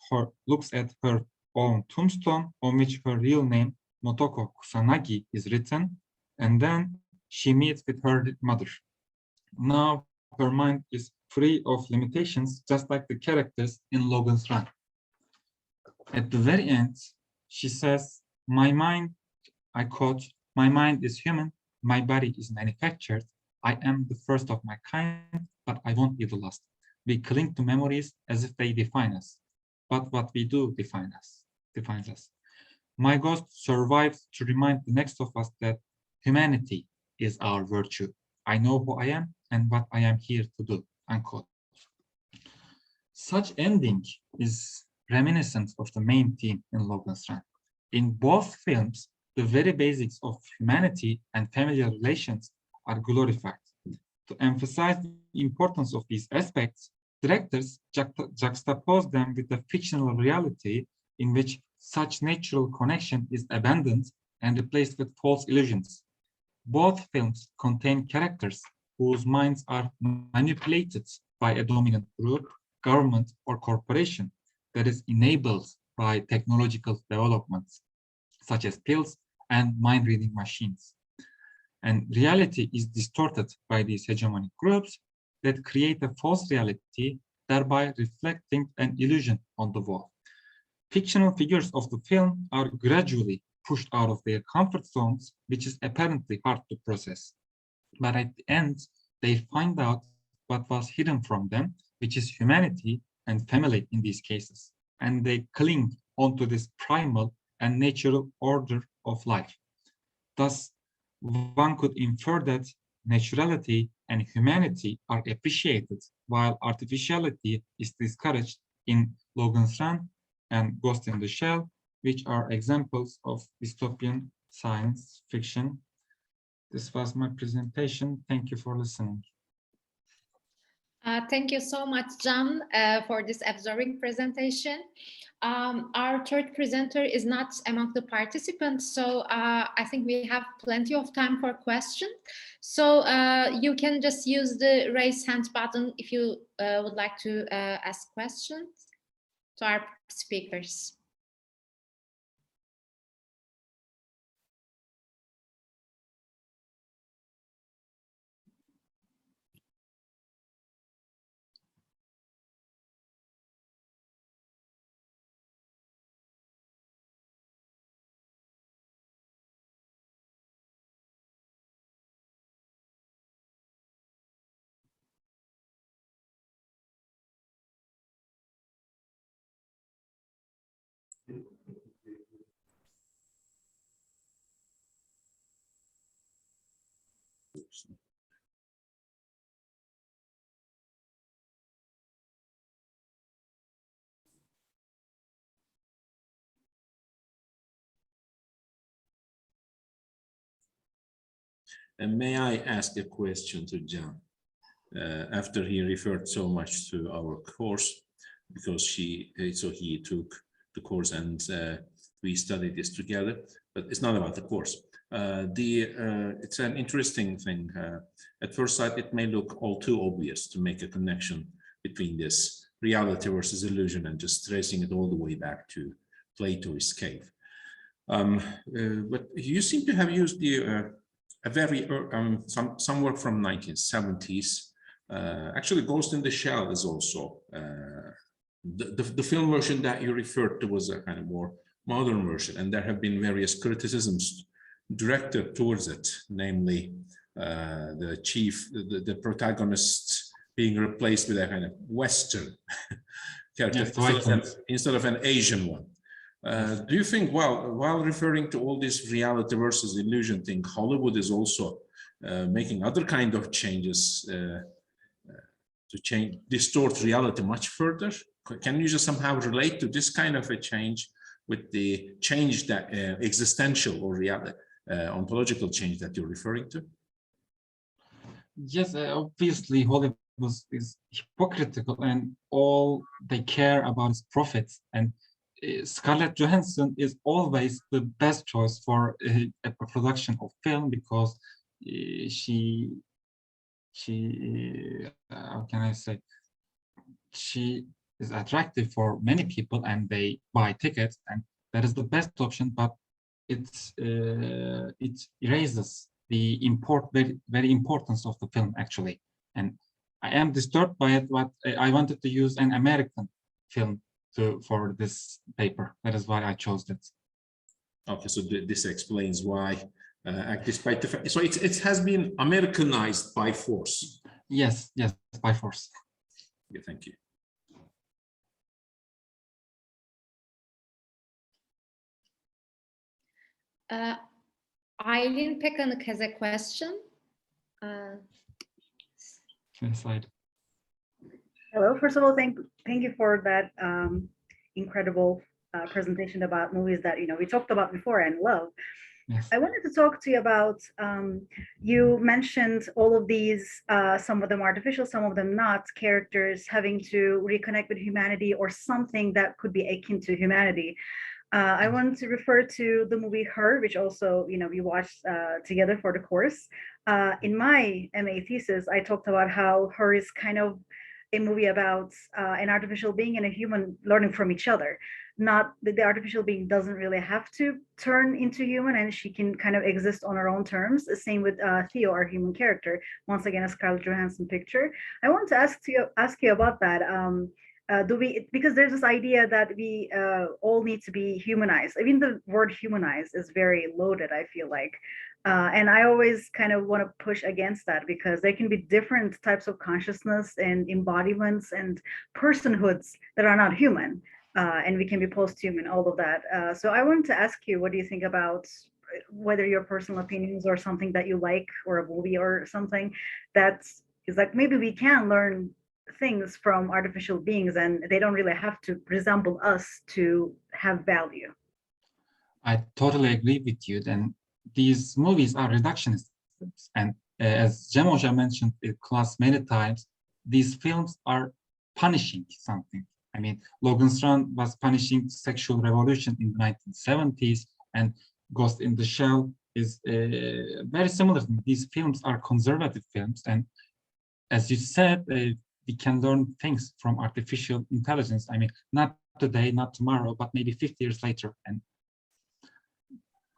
her own tombstone, on which her real name, Motoko Kusanagi, is written, and then she meets with her mother. Now her mind is free of limitations, just like the characters in Logan's Run. At the very end, she says, "My mind," I quote, "my mind is human, my body is manufactured. I am the first of my kind, but I won't be the last. We cling to memories as if they define us, but what we do defines us. My ghost survives to remind the next of us that humanity is our virtue. I know who I am and what I am here to do," unquote. Such ending is reminiscent of the main theme in Logan's Run. In both films, the very basics of humanity and familiar relations are glorified. To emphasize the importance of these aspects, directors juxtapose them with the fictional reality in which such natural connection is abandoned and replaced with false illusions. Both films contain characters whose minds are manipulated by a dominant group, government, or corporation that is enabled by technological developments, such as pills and mind-reading machines. And reality is distorted by these hegemonic groups that create a false reality, thereby reflecting an illusion on the wall. Fictional figures of the film are gradually pushed out of their comfort zones, which is apparently hard to process. But at the end, they find out what was hidden from them, which is humanity and family in these cases. And they cling onto this primal and natural order of life. Thus, one could infer that naturality and humanity are appreciated, while artificiality is discouraged in Logan's Run and Ghost in the Shell, which are examples of dystopian science fiction. This was my presentation. Thank you for listening. Thank you so much, Can, for this absorbing presentation. Our third presenter is not among the participants, so I think we have plenty of time for questions. So you can just use the raise hand button if you would like to ask questions to our speakers. And may I ask a question to Can? After he referred so much to our course, because he took the course, and we studied this together. But it's not about the course. It's an interesting thing. At first sight, it may look all too obvious to make a connection between this reality versus illusion and just tracing it all the way back to Plato's cave. But you seem to have used a very some work from 1970s. Actually, Ghost in the Shell is also the film version that you referred to was a kind of more modern version, and there have been various criticisms directed towards it, namely the protagonist being replaced with a kind of Western character, yes, instead of an Asian one. Do you think, while referring to all this reality versus illusion thing, Hollywood is also making other kind of changes to distort reality much further? Can you just somehow relate to this kind of a change with the change that existential or reality, ontological change that you're referring to? Yes, obviously Hollywood is hypocritical, and all they care about is profits. And Scarlett Johansson is always the best choice for a production of film, because she how can I say, she is attractive for many people and they buy tickets, and that is the best option. But it erases the very importance of the film, actually. And I am disturbed by it, but I wanted to use an American film for this paper. That is why I chose it. Okay, so this explains why, despite the fact, so it has been Americanized by force. Yes, by force. Yeah, thank you. Aylin Pekanık has a question. Slide. Hello. First of all, thank you for that incredible presentation about movies that we talked about before and love. Yes. I wanted to talk to you about, you mentioned all of these, some of them artificial, some of them not, characters having to reconnect with humanity or something that could be akin to humanity. I wanted to refer to the movie Her, which also, we watched together for the course. In my MA thesis, I talked about how Her is kind of a movie about an artificial being and a human learning from each other. Not that the artificial being doesn't really have to turn into human, and she can kind of exist on her own terms. The same with Theo, our human character, once again a Scarlett Johansson picture. I wanted to ask you about that. Because there's this idea that we all need to be humanized. I mean, the word humanize is very loaded, I feel like. And I always kind of want to push against that, because there can be different types of consciousness and embodiments and personhoods that are not human. And we can be post-human, all of that. So I wanted to ask you, what do you think about whether your personal opinions or something that you like, or a movie or something that is like, maybe we can learn things from artificial beings and they don't really have to resemble us to have value. I totally agree with you. Then these movies are reductionist, and as Cemoja mentioned in class many times, these films are punishing something. I mean, Logan's Run was punishing sexual revolution in the 1970s, and Ghost in the Shell is very similar. These films are conservative films, and as you said, we can learn things from artificial intelligence. I mean, not today, not tomorrow, but maybe 50 years later. And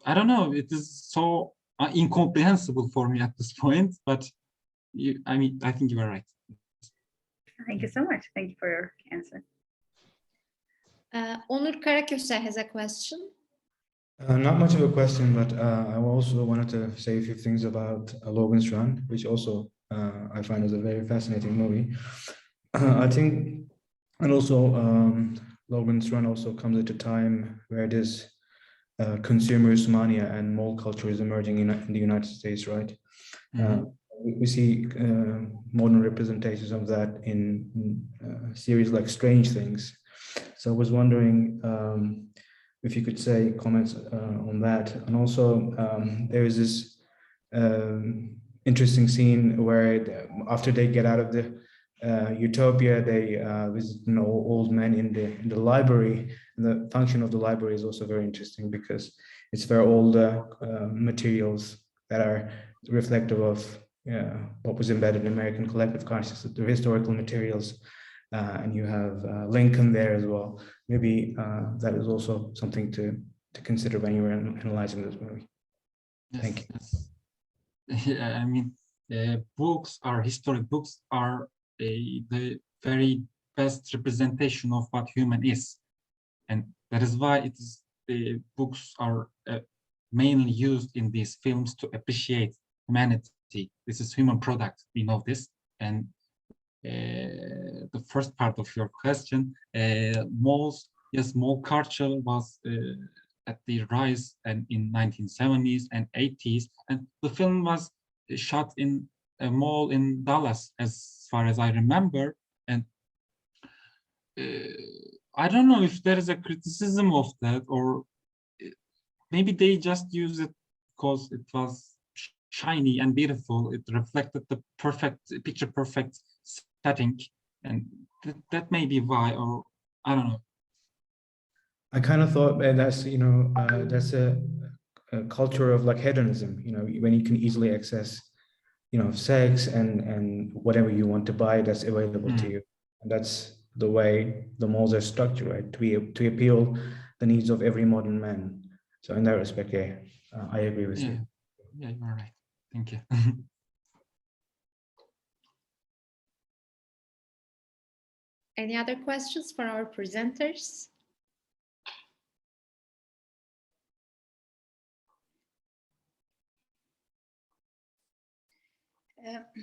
I don't know, it is so incomprehensible for me at this point, but I think you are right. Thank you so much. Thank you for your answer. Onur Karaköse has a question. Not much of a question, but I also wanted to say a few things about Logan's Run, which also I find is a very fascinating movie. I think, and also Logan's Run also comes at a time where this consumerist mania and mall culture is emerging in the United States, right? Mm-hmm. We see modern representations of that in series like Strange Things. So I was wondering if you could say comments on that. And also there is this interesting scene where after they get out of the Utopia, they visit an old man in the library. And the function of the library is also very interesting because it's where all the materials that are reflective of what was embedded in American collective consciousness, the historical materials, and you have Lincoln there as well. Maybe that is also something to consider when you were analyzing this movie. Yes, Thank you. yes. I mean, books are historic books are the very best representation of what human is, and that is why it is the books are mainly used in these films to appreciate humanity. This is human product. We know this, and the first part of your question, malls. Yes, mall culture was at the rise and in 1970s and 80s, and the film was shot in a mall in Dallas, as far as I remember. And I don't know if there is a criticism of that, or maybe they just use it because it was shiny and beautiful. It reflected the perfect picture, perfect setting, and that may be why, or I don't know. I kind of thought that's that's a culture of like hedonism. When you can easily access, sex and whatever you want to buy, that's available to you. And that's the way the malls are structured, right? To appeal the needs of every modern man. So in that respect, yeah, I agree with you. Yeah, you're right. Thank you. Any other questions for our presenters?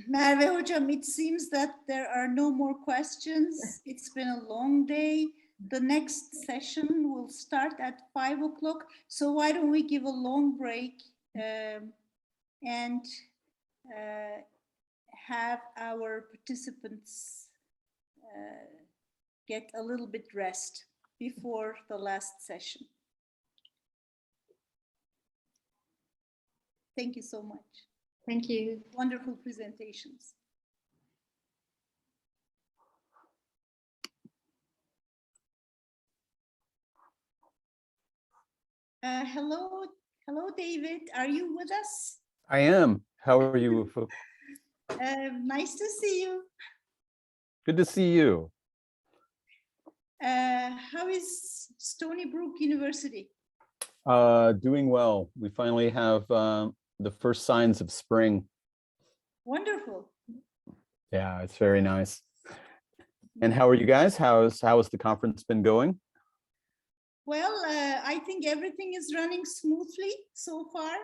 Merve Hocam, it seems that there are no more questions. It's been a long day. The next session will start at 5 o'clock. So why don't we give a long break and have our participants get a little bit rest before the last session. Thank you so much. Thank you. Wonderful presentations. Hello, David. Are you with us? I am. How are you folks? Nice to see you. Good to see you. How is Stony Brook University? Doing well. We finally have the first signs of spring. Wonderful. Yeah, it's very nice. And how are you guys? How has the conference been going? Well, I think everything is running smoothly so far.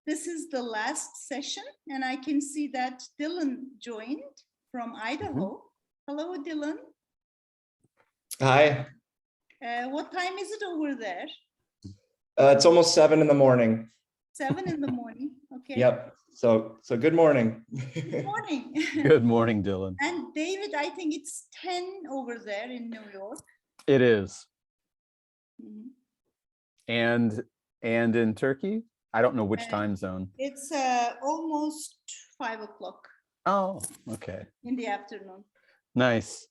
This is the last session, and I can see that Dylan joined from Idaho. Hello, Dylan. Hi. What time is it over there? It's almost 7 in the morning. 7 in the morning. Okay. Yep. So good morning. Good morning. Good morning, Dylan. And David, I think it's 10 over there in New York. It is. Mm-hmm. And in Turkey? I don't know which time zone. It's almost 5 o'clock. Oh, okay. In the afternoon. Nice.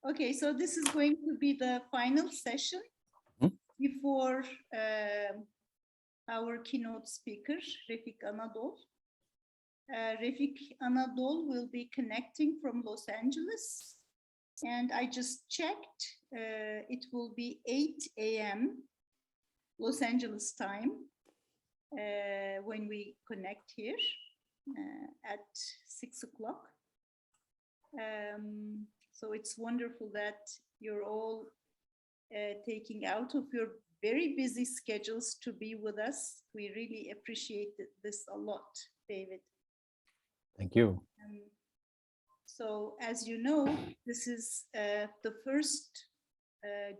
Okay, so this is going to be the final session before our keynote speaker, Refik Anadol. Refik Anadol will be connecting from Los Angeles. And I just checked, it will be 8 a.m. Los Angeles time when we connect here at 6 o'clock. So it's wonderful that you're all taking out of your very busy schedules to be with us. We really appreciate this a lot, David. Thank you. So as you know, this is the first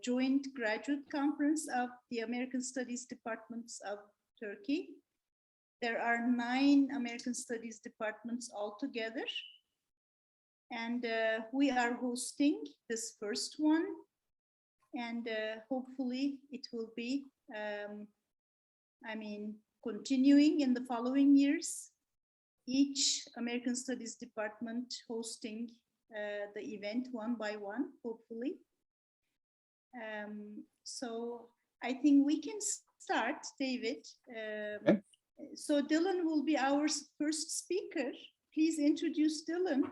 joint graduate conference of the American Studies departments of Turkey. There are 9 American Studies departments altogether. And we are hosting this first one. And hopefully it will be, continuing in the following years, each American Studies department hosting the event one by one, hopefully. So I think we can start, David. Okay. So Dylan will be our first speaker. Please introduce Dylan.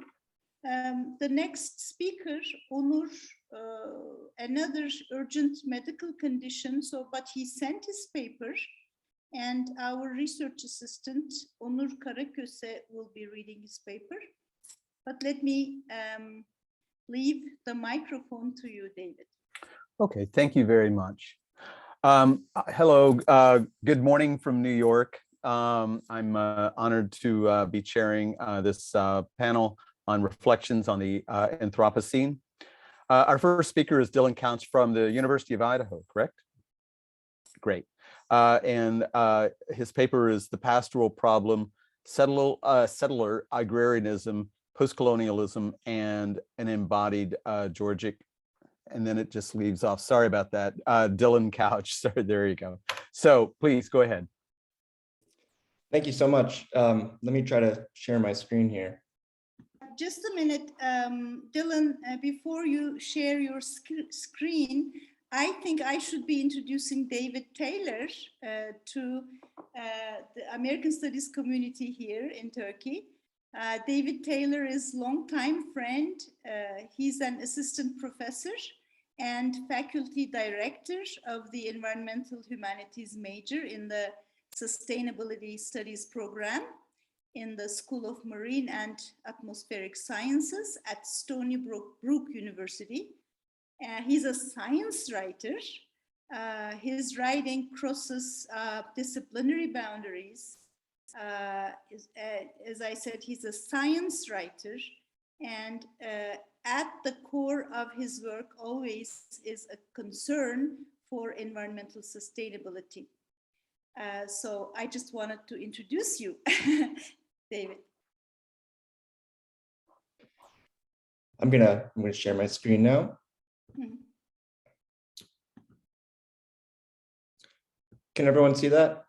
The next speaker, Onur, another urgent medical condition, but he sent his paper, and our research assistant, Onur Karaköse, will be reading his paper. But let me leave the microphone to you, David. Okay, thank you very much. Hello, good morning from New York. I'm honored to be chairing this panel on reflections on the Anthropocene. Our first speaker is Dylan Couch from the University of Idaho, correct? Great. And his paper is The Pastoral Problem, Settler Agrarianism, Postcolonialism, and an Embodied Georgic. And then it just leaves off. Sorry about that. Dylan Couch. Sorry, there you go. So please go ahead. Thank you so much. Let me try to share my screen here. Just a minute, Dylan, before you share your screen, I think I should be introducing David Taylor to the American Studies community here in Turkey. David Taylor is a longtime friend. He's an assistant professor and faculty director of the Environmental Humanities major in the Sustainability Studies program in the School of Marine and Atmospheric Sciences at Stony Brook University. He's a science writer. His writing crosses disciplinary boundaries. As I said, he's a science writer, and at the core of his work always is a concern for environmental sustainability. So I just wanted to introduce you, David. I'm gonna share my screen now. Mm-hmm. Can everyone see that?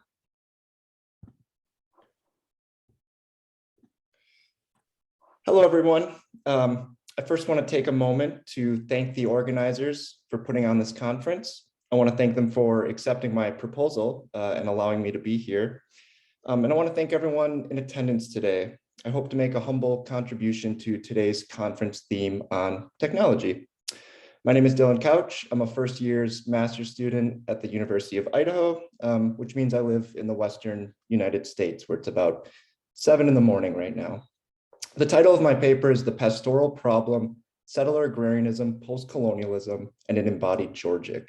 Hello, everyone. I first want to take a moment to thank the organizers for putting on this conference. I want to thank them for accepting my proposal and allowing me to be here. And I want to thank everyone in attendance today. I hope to make a humble contribution to today's conference theme on technology. My name is Dylan Couch. I'm a first year's master's student at the University of Idaho, which means I live in the Western United States, where it's about 7 in the morning right now. The title of my paper is The Pastoral Problem, Settler Agrarianism, Postcolonialism, and an Embodied Georgic.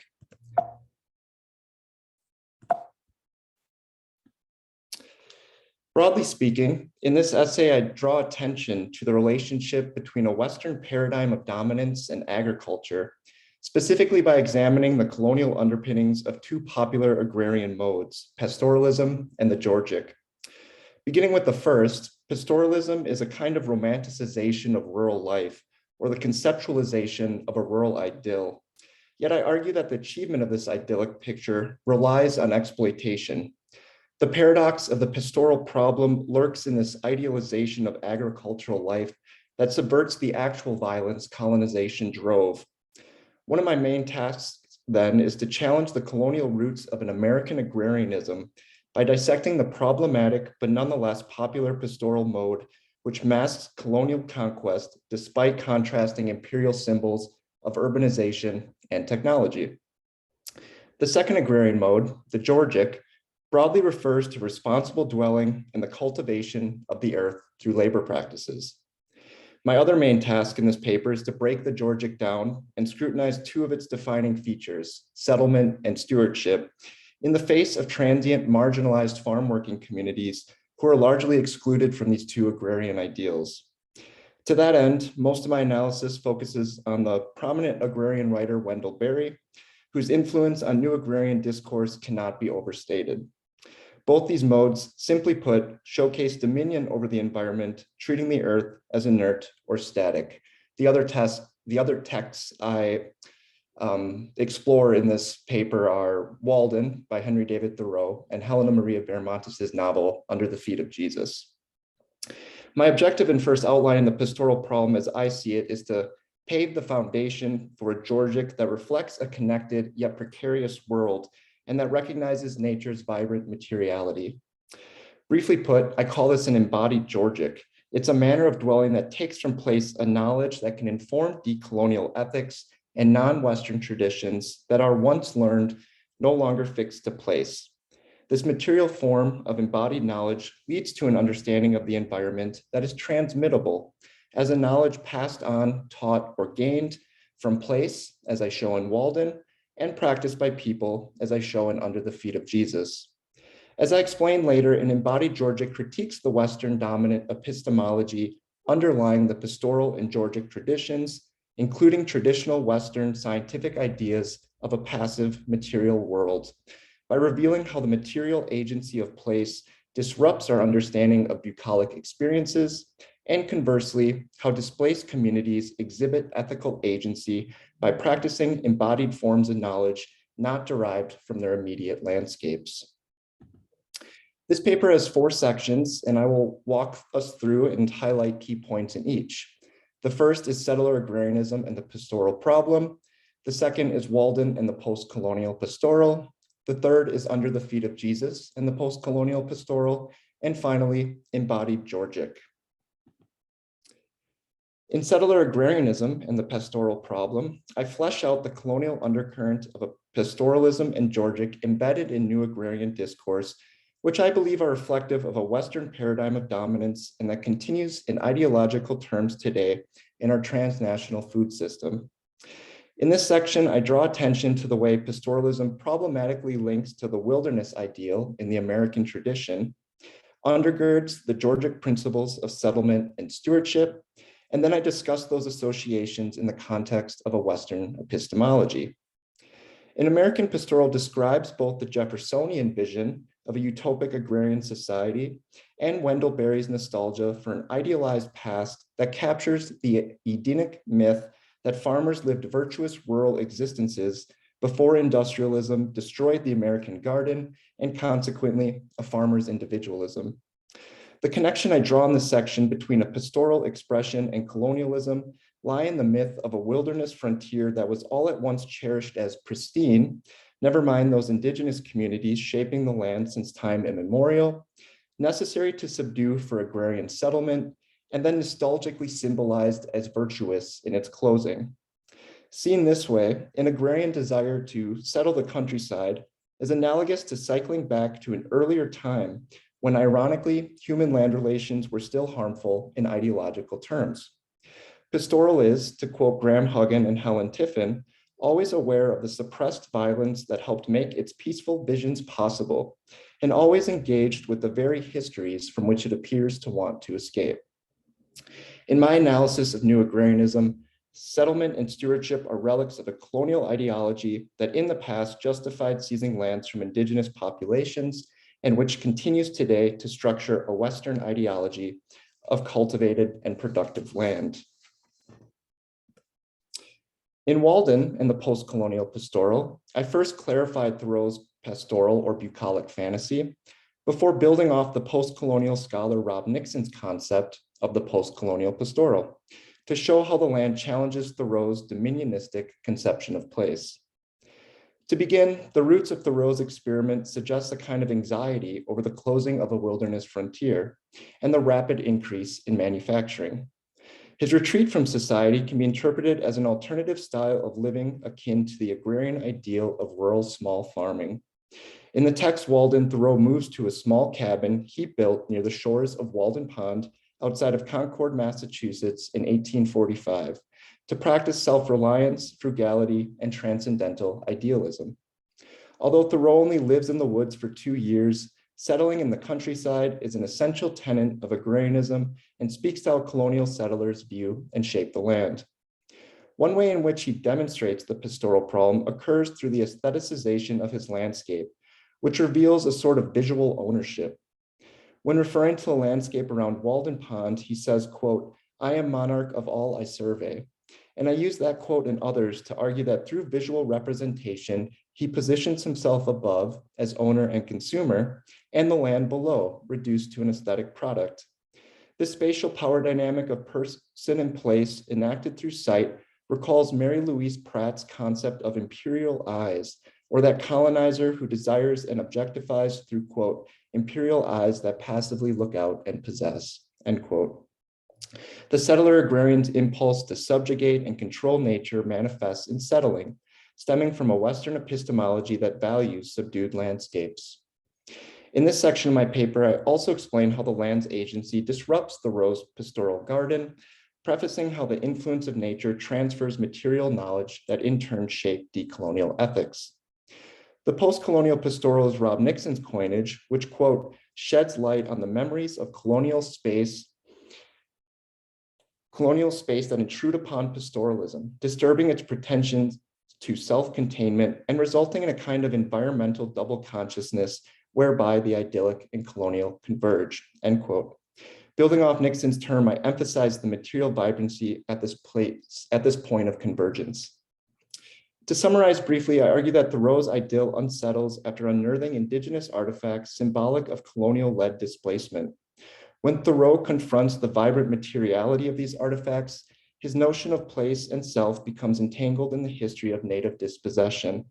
Broadly speaking, in this essay, I draw attention to the relationship between a Western paradigm of dominance and agriculture, specifically by examining the colonial underpinnings of two popular agrarian modes, pastoralism and the Georgic. Beginning with the first, pastoralism is a kind of romanticization of rural life, or the conceptualization of a rural idyll. Yet I argue that the achievement of this idyllic picture relies on exploitation. The paradox of the pastoral problem lurks in this idealization of agricultural life that subverts the actual violence colonization drove. One of my main tasks then is to challenge the colonial roots of an American agrarianism by dissecting the problematic but nonetheless popular pastoral mode, which masks colonial conquest despite contrasting imperial symbols of urbanization and technology. The second agrarian mode, the Georgic, broadly refers to responsible dwelling and the cultivation of the earth through labor practices. My other main task in this paper is to break the Georgic down and scrutinize two of its defining features, settlement and stewardship, in the face of transient marginalized farm working communities who are largely excluded from these two agrarian ideals. To that end, most of my analysis focuses on the prominent agrarian writer Wendell Berry, whose influence on new agrarian discourse cannot be overstated. Both these modes, simply put, showcase dominion over the environment, treating the earth as inert or static. The other texts I explore in this paper are Walden by Henry David Thoreau and Helena Maria Bermontes' novel Under the Feet of Jesus. My objective in first outlining the pastoral problem as I see it is to pave the foundation for a Georgic that reflects a connected yet precarious world and that recognizes nature's vibrant materiality. Briefly put, I call this an embodied Georgic. It's a manner of dwelling that takes from place a knowledge that can inform decolonial ethics and non-Western traditions that are once learned, no longer fixed to place. This material form of embodied knowledge leads to an understanding of the environment that is transmittable as a knowledge passed on, taught, or gained from place, as I show in Walden, and practiced by people, as I show in Under the Feet of Jesus. As I explain later, an embodied Georgic critiques the Western dominant epistemology underlying the pastoral and Georgic traditions, including traditional Western scientific ideas of a passive material world, by revealing how the material agency of place disrupts our understanding of bucolic experiences, and conversely, how displaced communities exhibit ethical agency by practicing embodied forms of knowledge not derived from their immediate landscapes. This paper has 4 sections, and I will walk us through and highlight key points in each. The first is settler agrarianism and the pastoral problem. The second is Walden and the post-colonial pastoral. The third is Under the Feet of Jesus and the post-colonial pastoral. And finally, embodied Georgic. In settler agrarianism and the pastoral problem, I flesh out the colonial undercurrent of a pastoralism and Georgic embedded in new agrarian discourse, which I believe are reflective of a Western paradigm of dominance and that continues in ideological terms today in our transnational food system. In this section, I draw attention to the way pastoralism problematically links to the wilderness ideal in the American tradition, undergirds the Georgic principles of settlement and stewardship, and then I discuss those associations in the context of a Western epistemology. An American pastoral describes both the Jeffersonian vision of a utopic agrarian society and Wendell Berry's nostalgia for an idealized past that captures the Edenic myth that farmers lived virtuous rural existences before industrialism destroyed the American garden and consequently a farmer's individualism. The connection I draw in this section between a pastoral expression and colonialism lie in the myth of a wilderness frontier that was all at once cherished as pristine, never mind those indigenous communities shaping the land since time immemorial, necessary to subdue for agrarian settlement, and then nostalgically symbolized as virtuous in its closing. Seen this way, an agrarian desire to settle the countryside is analogous to cycling back to an earlier time when ironically, human land relations were still harmful in ideological terms. Pastoral is, to quote Graham Huggan and Helen Tiffin, always aware of the suppressed violence that helped make its peaceful visions possible, and always engaged with the very histories from which it appears to want to escape. In my analysis of new agrarianism, settlement and stewardship are relics of a colonial ideology that in the past justified seizing lands from indigenous populations and which continues today to structure a Western ideology of cultivated and productive land. In Walden and the post-colonial pastoral, I first clarified Thoreau's pastoral or bucolic fantasy before building off the post-colonial scholar Rob Nixon's concept of the post-colonial pastoral to show how the land challenges Thoreau's dominionistic conception of place. To begin, the roots of Thoreau's experiment suggest a kind of anxiety over the closing of a wilderness frontier and the rapid increase in manufacturing. His retreat from society can be interpreted as an alternative style of living akin to the agrarian ideal of rural small farming. In the text Walden, Thoreau moves to a small cabin he built near the shores of Walden Pond outside of Concord, Massachusetts in 1845 to practice self-reliance, frugality, and transcendental idealism. Although Thoreau only lives in the woods for 2 years, settling in the countryside is an essential tenet of agrarianism and speaks to how colonial settlers view and shape the land. One way in which he demonstrates the pastoral problem occurs through the aestheticization of his landscape, which reveals a sort of visual ownership. When referring to the landscape around Walden Pond, he says, quote, "I am monarch of all I survey." And I use that quote and others to argue that through visual representation, he positions himself above as owner and consumer, and the land below, reduced to an aesthetic product. This spatial power dynamic of person and place enacted through sight recalls Mary Louise Pratt's concept of imperial eyes, or that colonizer who desires and objectifies through, quote, imperial eyes that passively look out and possess, end quote. The settler agrarian's impulse to subjugate and control nature manifests in settling, stemming from a Western epistemology that values subdued landscapes. In this section of my paper, I also explain how the land's agency disrupts the rose pastoral garden, prefacing how the influence of nature transfers material knowledge that in turn shape decolonial ethics. The post-colonial pastoral is Rob Nixon's coinage, which, quote, sheds light on the memories of colonial space that intrude upon pastoralism, disturbing its pretensions to self-containment and resulting in a kind of environmental double consciousness whereby the idyllic and colonial converge, end quote. Building off Nixon's term, I emphasize the material vibrancy at this point of convergence. To summarize briefly, I argue that Thoreau's idyll unsettles after unearthing indigenous artifacts symbolic of colonial-led displacement. When Thoreau confronts the vibrant materiality of these artifacts, his notion of place and self becomes entangled in the history of native dispossession.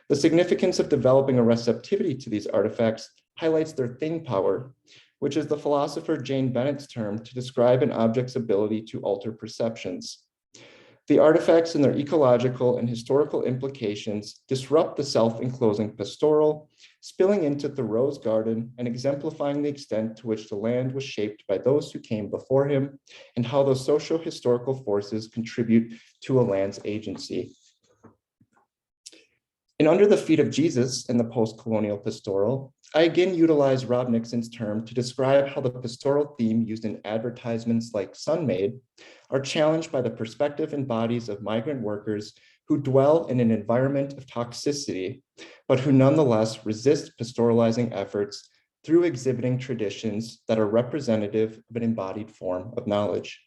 The significance of developing a receptivity to these artifacts highlights their thing power, which is the philosopher Jane Bennett's term to describe an object's ability to alter perceptions. The artifacts and their ecological and historical implications disrupt the self-enclosing pastoral, spilling into Thoreau's garden and exemplifying the extent to which the land was shaped by those who came before him and how those socio-historical forces contribute to a land's agency. In Under the Feet of Jesus in the post-colonial pastoral, I again utilize Rob Nixon's term to describe how the pastoral theme used in advertisements like Sunmade are challenged by the perspective and bodies of migrant workers who dwell in an environment of toxicity, but who nonetheless resist pastoralizing efforts through exhibiting traditions that are representative of an embodied form of knowledge.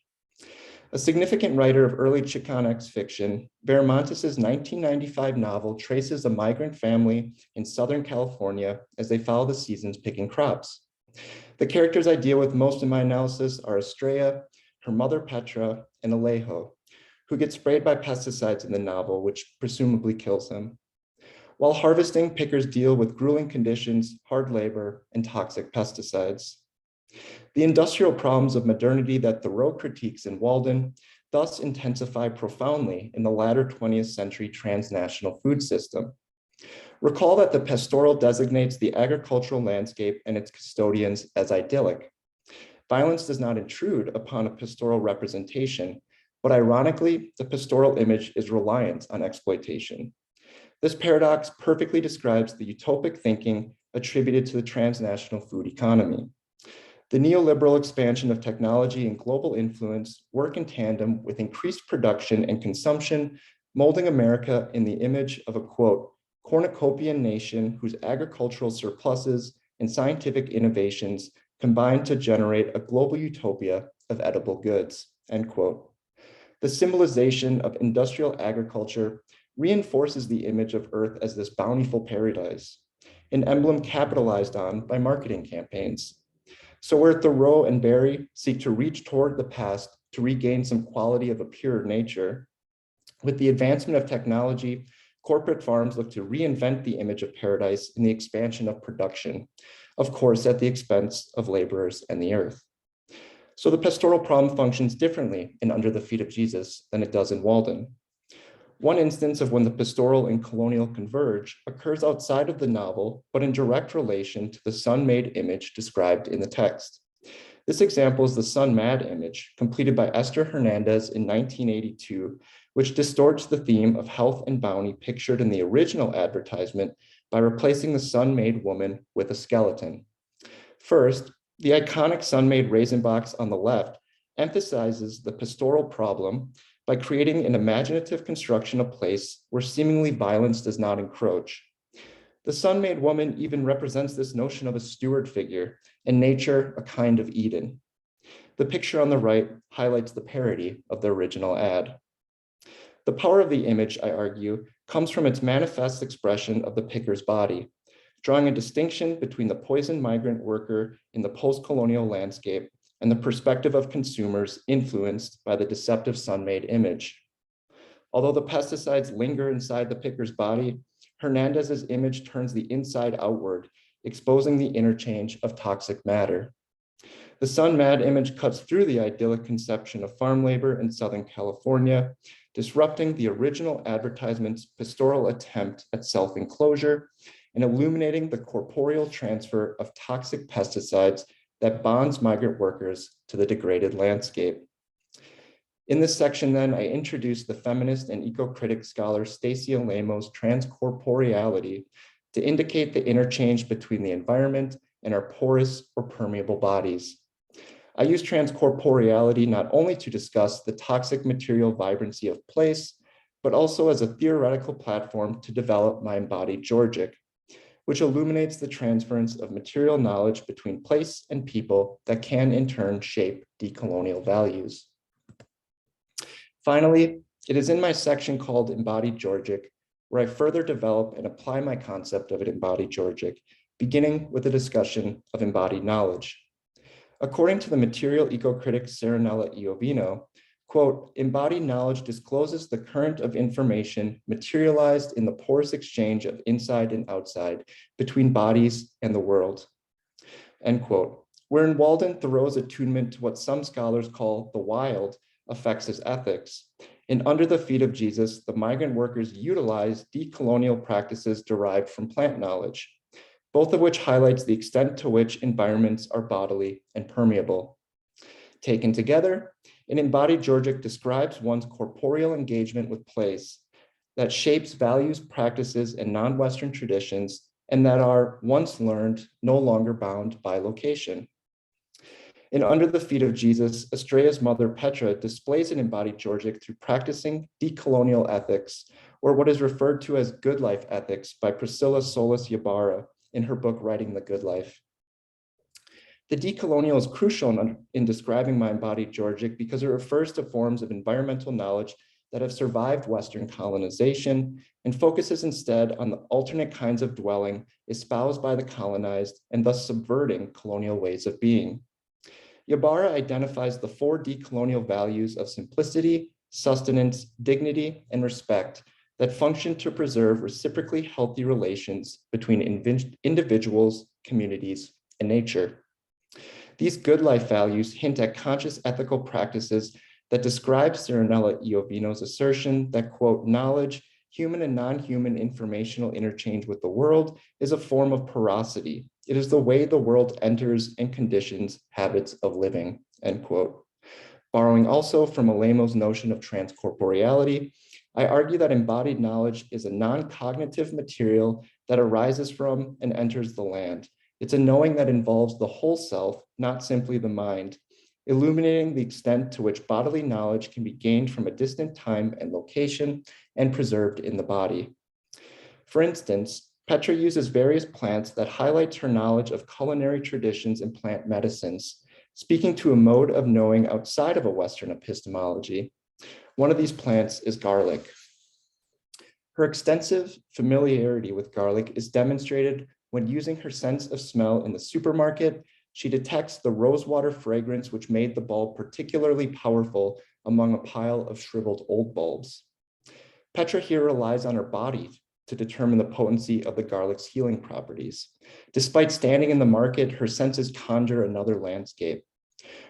A significant writer of early Chicanx fiction, Veramontes' 1995 novel traces a migrant family in Southern California as they follow the seasons picking crops. The characters I deal with most in my analysis are Estrella, her mother Petra, and Alejo, who gets sprayed by pesticides in the novel, which presumably kills him. While harvesting, pickers deal with grueling conditions, hard labor, and toxic pesticides. The industrial problems of modernity that Thoreau critiques in Walden thus intensify profoundly in the latter 20th century transnational food system. Recall that the pastoral designates the agricultural landscape and its custodians as idyllic. Violence does not intrude upon a pastoral representation, but ironically, the pastoral image is reliant on exploitation. This paradox perfectly describes the utopic thinking attributed to the transnational food economy. The neoliberal expansion of technology and global influence work in tandem with increased production and consumption, molding America in the image of a, quote, cornucopian nation whose agricultural surpluses and scientific innovations combine to generate a global utopia of edible goods, end quote. The symbolization of industrial agriculture reinforces the image of Earth as this bountiful paradise, an emblem capitalized on by marketing campaigns. So where Thoreau and Barry seek to reach toward the past to regain some quality of a pure nature, with the advancement of technology, corporate farms look to reinvent the image of paradise in the expansion of production, of course, at the expense of laborers and the earth. So the pastoral problem functions differently in Under the Feet of Jesus than it does in Walden. One instance of when the pastoral and colonial converge occurs outside of the novel, but in direct relation to the sun-made image described in the text. This example is the sun-mad image, completed by Esther Hernandez in 1982, which distorts the theme of health and bounty pictured in the original advertisement by replacing the sun-made woman with a skeleton. First, the iconic sun-made raisin box on the left emphasizes the pastoral problem by creating an imaginative construction of place where seemingly violence does not encroach. The sun-made woman even represents this notion of a steward figure, and nature a kind of Eden. The picture on the right highlights the parody of the original ad. The power of the image, I argue, comes from its manifest expression of the picker's body, drawing a distinction between the poisoned migrant worker in the post-colonial landscape and the perspective of consumers influenced by the deceptive sun-made image. Although the pesticides linger inside the picker's body, Hernandez's image turns the inside outward, exposing the interchange of toxic matter. The sun-mad image cuts through the idyllic conception of farm labor in Southern California, disrupting the original advertisement's pastoral attempt at self-enclosure and illuminating the corporeal transfer of toxic pesticides that bonds migrant workers to the degraded landscape. In this section, then, I introduced the feminist and eco-critic scholar Stacia Lamo's transcorporeality to indicate the interchange between the environment and our porous or permeable bodies. I use transcorporeality not only to discuss the toxic material vibrancy of place, but also as a theoretical platform to develop my embodied Georgic, which illuminates the transference of material knowledge between place and people that can in turn shape decolonial values. Finally, it is in my section called Embodied Georgic, where I further develop and apply my concept of an embodied Georgic, beginning with a discussion of embodied knowledge. According to the material eco-critic Serenella Iovino, quote, embodied knowledge discloses the current of information materialized in the porous exchange of inside and outside between bodies and the world, end quote. Wherein Walden Thoreau's attunement to what some scholars call the wild affects his ethics. And under the feet of Jesus, the migrant workers utilize decolonial practices derived from plant knowledge, both of which highlights the extent to which environments are bodily and permeable. Taken together, an embodied Georgic describes one's corporeal engagement with place that shapes values, practices, and non-Western traditions, and that are, once learned, no longer bound by location. In Under the Feet of Jesus, Estrella's mother, Petra, displays an embodied Georgic through practicing decolonial ethics, or what is referred to as good life ethics by Priscilla Solis Ybarra in her book, Writing the Good Life. The decolonial is crucial in describing my embodied Georgic because it refers to forms of environmental knowledge that have survived Western colonization and focuses instead on the alternate kinds of dwelling espoused by the colonized and thus subverting colonial ways of being. Ybarra identifies the 4 decolonial values of simplicity, sustenance, dignity, and respect that function to preserve reciprocally healthy relations between individuals, communities, and nature. These good life values hint at conscious ethical practices that describe Serenella Iovino's assertion that, quote, knowledge, human and non-human informational interchange with the world is a form of porosity. It is the way the world enters and conditions habits of living, end quote. Borrowing also from Alamo's notion of transcorporeality, I argue that embodied knowledge is a non-cognitive material that arises from and enters the land. It's a knowing that involves the whole self, not simply the mind, illuminating the extent to which bodily knowledge can be gained from a distant time and location and preserved in the body. For instance, Petra uses various plants that highlights her knowledge of culinary traditions and plant medicines, speaking to a mode of knowing outside of a Western epistemology. One of these plants is garlic. Her extensive familiarity with garlic is demonstrated when using her sense of smell in the supermarket. She detects the rosewater fragrance which made the bulb particularly powerful among a pile of shriveled old bulbs. Petra here relies on her body to determine the potency of the garlic's healing properties. Despite standing in the market, her senses conjure another landscape.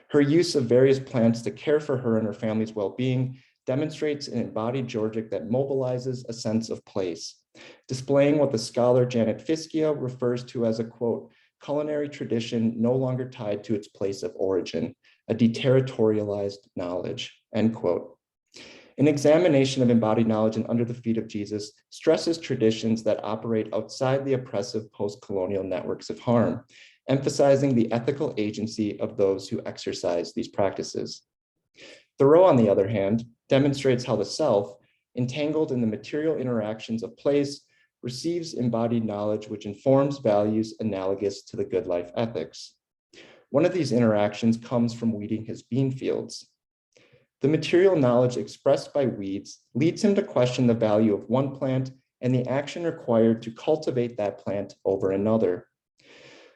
Her use of various plants to care for her and her family's well-being demonstrates an embodied Georgic that mobilizes a sense of place, displaying what the scholar Janet Fischia refers to as a, quote, culinary tradition no longer tied to its place of origin, a deterritorialized knowledge, end quote. An examination of embodied knowledge in Under the Feet of Jesus stresses traditions that operate outside the oppressive post-colonial networks of harm, emphasizing the ethical agency of those who exercise these practices. Thoreau, on the other hand, demonstrates how the self, entangled in the material interactions of place, receives embodied knowledge which informs values analogous to the good life ethics. One of these interactions comes from weeding his bean fields. the material knowledge expressed by weeds leads him to question the value of one plant and the action required to cultivate that plant over another.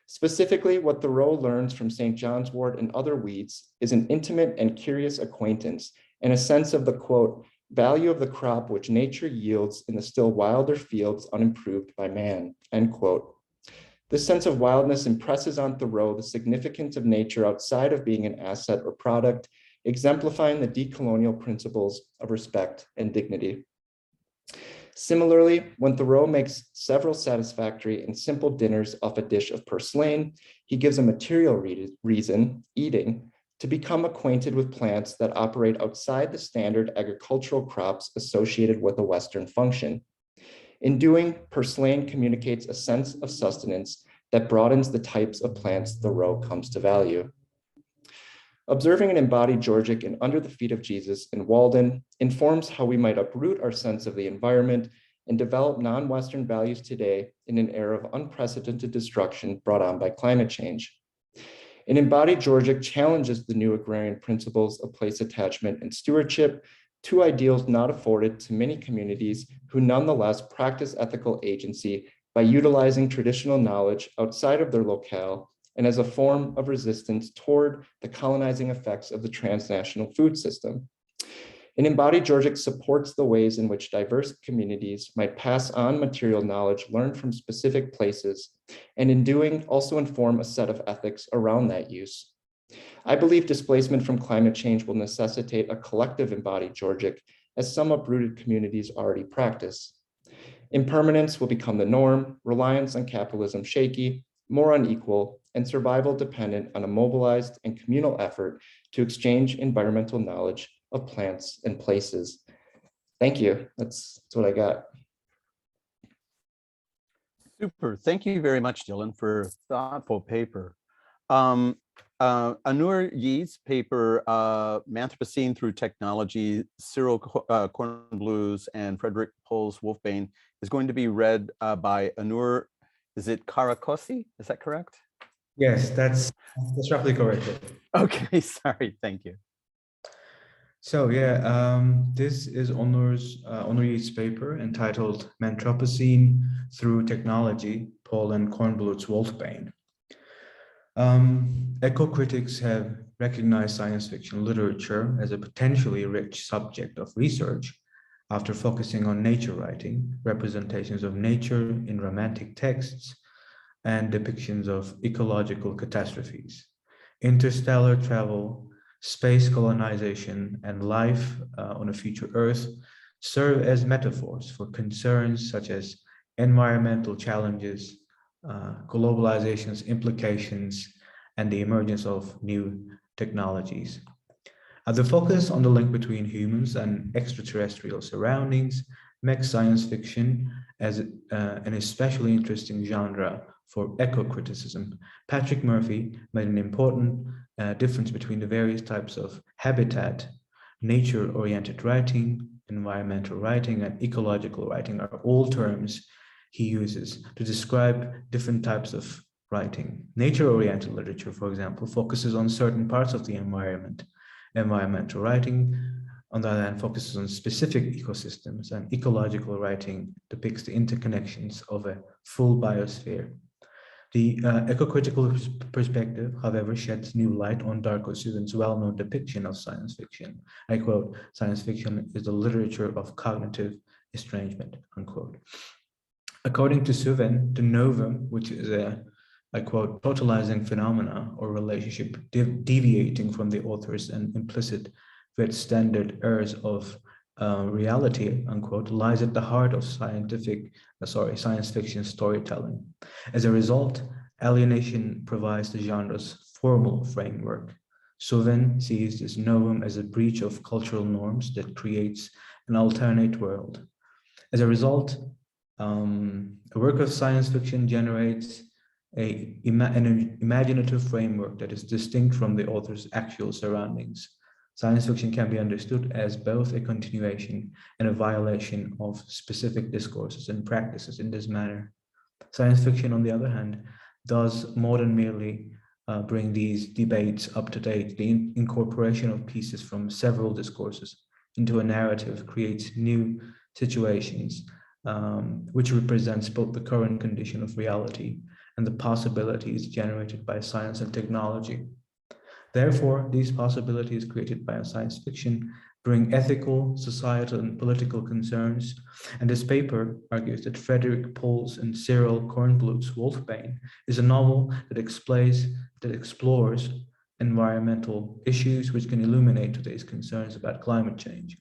Specifically, what Thoreau learns from St. John's wort and other weeds is an intimate and curious acquaintance and a sense of the, quote, value of the crop which nature yields in the still wilder fields unimproved by man, end quote. This sense of wildness impresses on Thoreau the significance of nature outside of being an asset or product, exemplifying the decolonial principles of respect and dignity. Similarly, when Thoreau makes several satisfactory and simple dinners off a dish of purslane, he gives a material reason, eating, to become acquainted with plants that operate outside the standard agricultural crops associated with a Western function. In doing, purslane communicates a sense of sustenance that broadens the types of plants Thoreau comes to value. Observing an embodied Georgic in Under the Feet of Jesus in Walden informs how we might uproot our sense of the environment and develop non-Western values today in an era of unprecedented destruction brought on by climate change. An embodied Georgic challenges the new agrarian principles of place attachment and stewardship, two ideals not afforded to many communities who nonetheless practice ethical agency by utilizing traditional knowledge outside of their locale and as a form of resistance toward the colonizing effects of the transnational food system. An embodied Georgic supports the ways in which diverse communities might pass on material knowledge learned from specific places, and in doing also inform a set of ethics around that use. I believe displacement from climate change will necessitate a collective embodied Georgic, as some uprooted communities already practice. Impermanence will become the norm, reliance on capitalism shaky, more unequal, and survival dependent on a mobilized and communal effort to exchange environmental knowledge of plants and places. Thank you. That's what I got. Super. Thank you very much, Dylan, for a thoughtful paper. Anur Yee's paper, Anthropocene Through Technology, Cyril Kornblues and Frederick Pohl's Wolfbane is going to be read by Anur, is it Karakosi? Is that correct? Yes, that's roughly correct. Okay, sorry, thank you. So yeah, this is Onur Yee's paper entitled Anthropocene Through Technology, Pohl and Kornblut's Wolfbane. Eco-critics have recognized science fiction literature as a potentially rich subject of research after focusing on nature writing, representations of nature in romantic texts, and depictions of ecological catastrophes. Interstellar travel, space colonization, and life on a future Earth serve as metaphors for concerns such as environmental challenges, globalization's implications, and the emergence of new technologies. The focus on the link between humans and extraterrestrial surroundings makes science fiction as an especially interesting genre for eco-criticism. Patrick Murphy made an important difference between the various types of habitat, nature-oriented writing, environmental writing, and ecological writing are all terms he uses to describe different types of writing. Nature-oriented literature, for example, focuses on certain parts of the environment. Environmental writing, on the other hand, focuses on specific ecosystems, and ecological writing depicts the interconnections of a full biosphere. The eco-critical perspective, however, sheds new light on Darko Suvin's well-known depiction of science fiction. I quote, "Science fiction is the literature of cognitive estrangement," unquote. According to Suvin, the novum, which is a, I quote, totalizing phenomena or relationship deviating from the author's and implicit with standard errors of reality, unquote, lies at the heart of science fiction storytelling. As a result, alienation provides the genre's formal framework. Suvin sees this novum as a breach of cultural norms that creates an alternate world. As a result, a work of science fiction generates an imaginative framework that is distinct from the author's actual surroundings. Science fiction can be understood as both a continuation and a violation of specific discourses and practices in this manner. Science fiction, on the other hand, does more than merely bring these debates up to date. The incorporation of pieces from several discourses into a narrative creates new situations, which represents both the current condition of reality and the possibilities generated by science and technology. Therefore, these possibilities created by science fiction bring ethical, societal, and political concerns. And this paper argues that Frederik Pohl's and Cyril Kornbluth's Wolfbane is a novel that explores environmental issues which can illuminate today's concerns about climate change.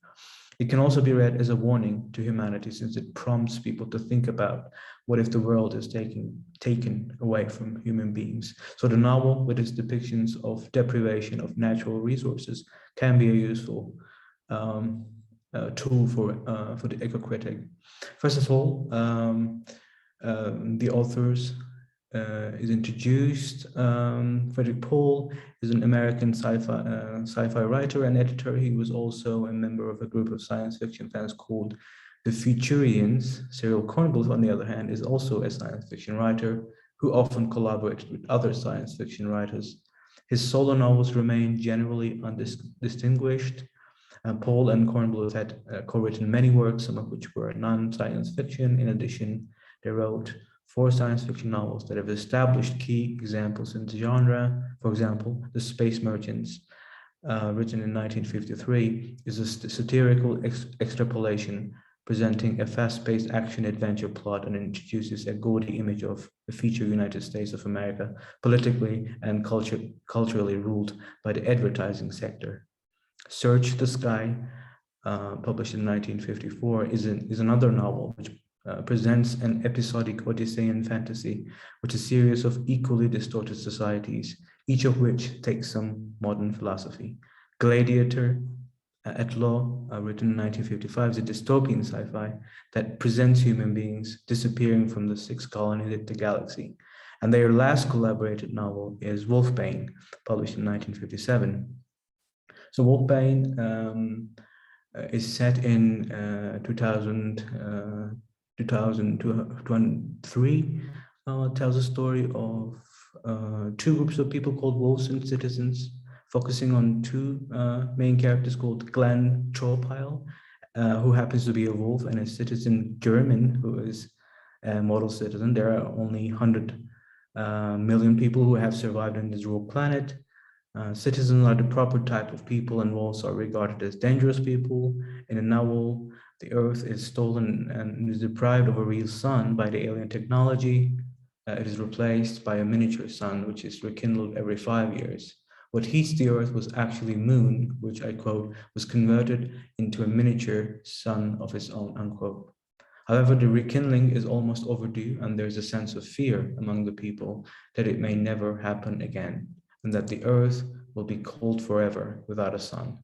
It can also be read as a warning to humanity, since it prompts people to think about what if the world is taken away from human beings. So the novel, with its depictions of deprivation of natural resources, can be a useful tool for the eco-critic. First of all, the authors is introduced. Frederik Pohl is an American sci-fi writer and editor. He was also a member of a group of science fiction fans called the Futurians. Cyril Kornbluth, on the other hand, is also a science fiction writer who often collaborated with other science fiction writers. His solo novels remain generally undistinguished. Pohl and Kornbluth had co-written many works, some of which were non-science fiction. In addition, they wrote 4 science fiction novels that have established key examples in the genre. For example, The Space Merchants, written in 1953, is a satirical extrapolation presenting a fast-paced action-adventure plot and introduces a gaudy image of the future United States of America, politically and culturally ruled by the advertising sector. Search the Sky, published in 1954, is another novel which presents an episodic Odyssean fantasy with a series of equally distorted societies, each of which takes some modern philosophy. Gladiator at Law, written in 1955, is a dystopian sci-fi that presents human beings disappearing from the 6th colony of the galaxy. And their last collaborated novel is Wolfbane, published in 1957. So Wolfbane is set in 2003, tells a story of 2 groups of people called wolves and citizens, focusing on 2 main characters called Glenn Tropile, who happens to be a wolf, and a citizen German, who is a model citizen. There are only 100 million people who have survived on this raw planet. Citizens are the proper type of people, and wolves are regarded as dangerous people. In a novel, the Earth is stolen and is deprived of a real sun by the alien technology. It is replaced by a miniature sun, which is rekindled every 5 years. What heats the Earth was actually moon, which, I quote, was converted into a miniature sun of its own, unquote. However, the rekindling is almost overdue, and there's a sense of fear among the people that it may never happen again, and that the Earth will be cold forever without a sun.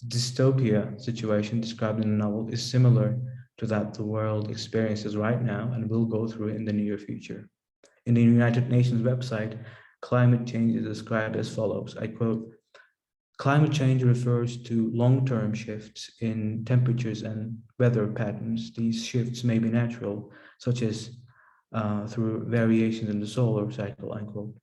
The dystopia situation described in the novel is similar to that the world experiences right now and will go through in the near future. In the United Nations website, climate change is described as follows, I quote, "Climate change refers to long-term shifts in temperatures and weather patterns. These shifts may be natural, such as through variations in the solar cycle," unquote.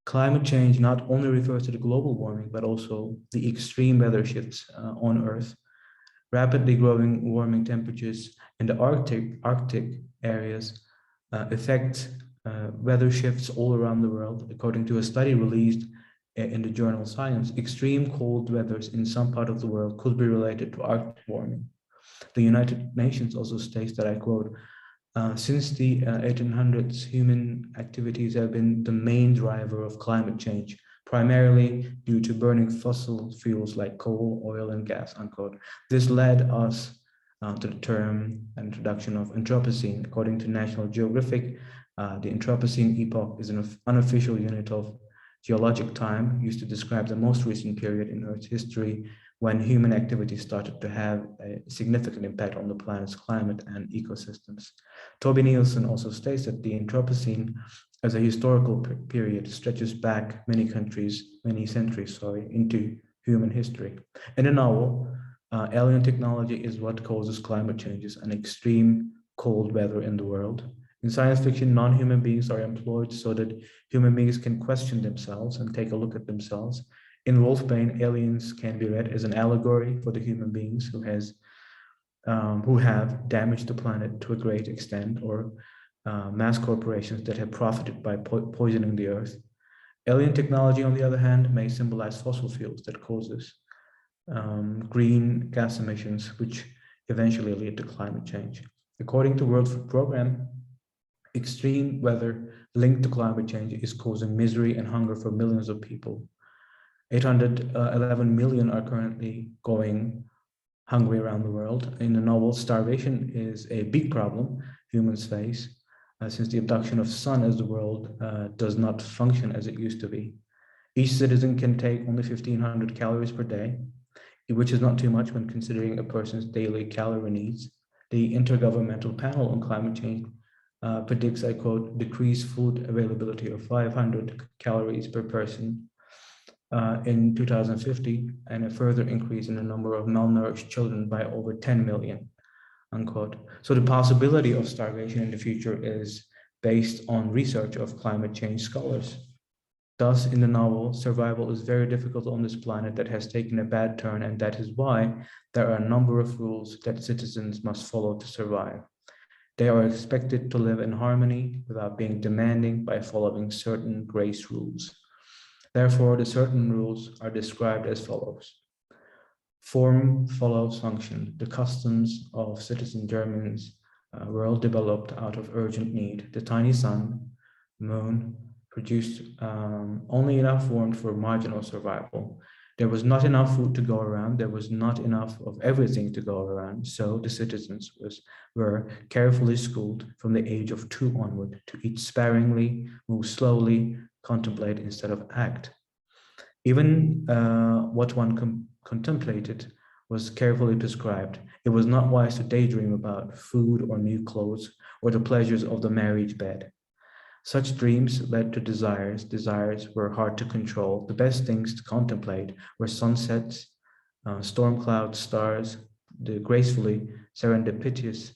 Climate change not only refers to the global warming, but also the extreme weather shifts on Earth. Rapidly growing warming temperatures in the Arctic areas affect weather shifts all around the world. According to a study released in the journal Science, extreme cold weathers in some part of the world could be related to Arctic warming. The United Nations also states that, I quote, "Since the 1800s, human activities have been the main driver of climate change, primarily due to burning fossil fuels like coal, oil, and gas," unquote. This led us to the term and introduction of Anthropocene. According to National Geographic, the Anthropocene epoch is an unofficial unit of geologic time used to describe the most recent period in Earth's history when human activity started to have a significant impact on the planet's climate and ecosystems. Toby Nielsen also states that the Anthropocene as a historical period stretches back many centuries, into human history. In the novel, alien technology is what causes climate changes and extreme cold weather in the world. In science fiction, non-human beings are employed so that human beings can question themselves and take a look at themselves. In Wolfbane, aliens can be read as an allegory for the human beings who have damaged the planet to a great extent, or mass corporations that have profited by poisoning the earth. Alien technology, on the other hand, may symbolize fossil fuels that causes green gas emissions, which eventually lead to climate change. According to World Food Programme, extreme weather linked to climate change is causing misery and hunger for millions of people. 811 million are currently going hungry around the world. In the novel, starvation is a big problem humans face since the abduction of sun as the world does not function as it used to be. Each citizen can take only 1,500 calories per day, which is not too much when considering a person's daily calorie needs. The Intergovernmental Panel on Climate Change predicts, I quote, decreased food availability of 500 calories per person in 2050, and a further increase in the number of malnourished children by over 10 million, unquote. So the possibility of starvation in the future is based on research of climate change scholars. Thus, in the novel, survival is very difficult on this planet that has taken a bad turn, and that is why there are a number of rules that citizens must follow to survive. They are expected to live in harmony without being demanding by following certain grace rules. Therefore, the certain rules are described as follows. Form follows function. The customs of citizen Germans were all developed out of urgent need. The tiny sun, moon, produced only enough warmth for marginal survival. There was not enough food to go around. There was not enough of everything to go around. So the citizens were carefully schooled from the age of 2 onward to eat sparingly, move slowly, contemplate instead of act. Even what one contemplated was carefully prescribed. It was not wise to daydream about food or new clothes or the pleasures of the marriage bed. Such dreams led to desires. Desires were hard to control. The best things to contemplate were sunsets, storm clouds, stars, the gracefully serendipitous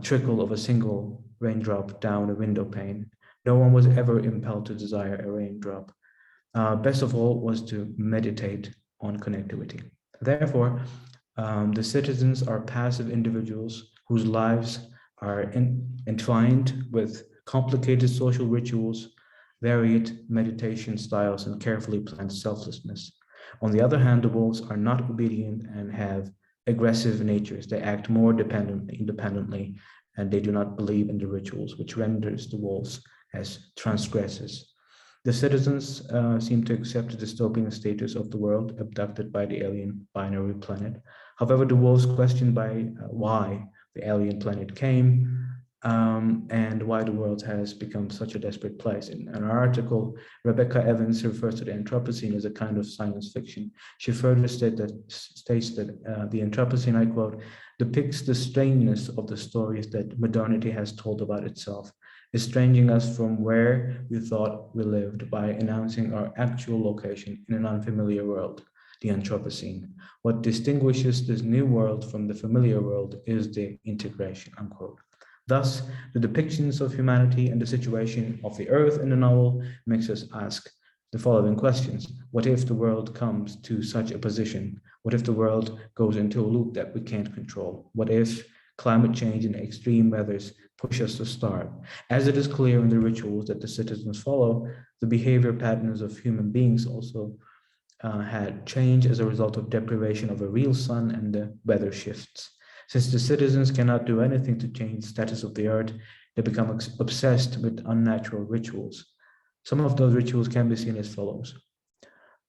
trickle of a single raindrop down a window pane. No one was ever impelled to desire a raindrop. Best of all was to meditate on connectivity. Therefore, the citizens are passive individuals whose lives are entwined with complicated social rituals, varied meditation styles, and carefully planned selflessness. On the other hand, the wolves are not obedient and have aggressive natures. They act more independently, and they do not believe in the rituals, which renders the wolves as transgressors. The citizens seem to accept the dystopian status of the world abducted by the alien binary planet. However, the wolves question why the alien planet came, and why the world has become such a desperate place. In an article, Rebecca Evans refers to the Anthropocene as a kind of science fiction. She further states that the Anthropocene, I quote, depicts the strangeness of the stories that modernity has told about itself, estranging us from where we thought we lived by announcing our actual location in an unfamiliar world, the Anthropocene. What distinguishes this new world from the familiar world is the integration, unquote. Thus, the depictions of humanity and the situation of the earth in the novel makes us ask the following questions. What if the world comes to such a position? What if the world goes into a loop that we can't control? What if climate change and extreme weathers push us to starve? As it is clear in the rituals that the citizens follow, the behavior patterns of human beings also had changed as a result of deprivation of a real sun and the weather shifts. Since the citizens cannot do anything to change the status of the earth, they become obsessed with unnatural rituals. Some of those rituals can be seen as follows.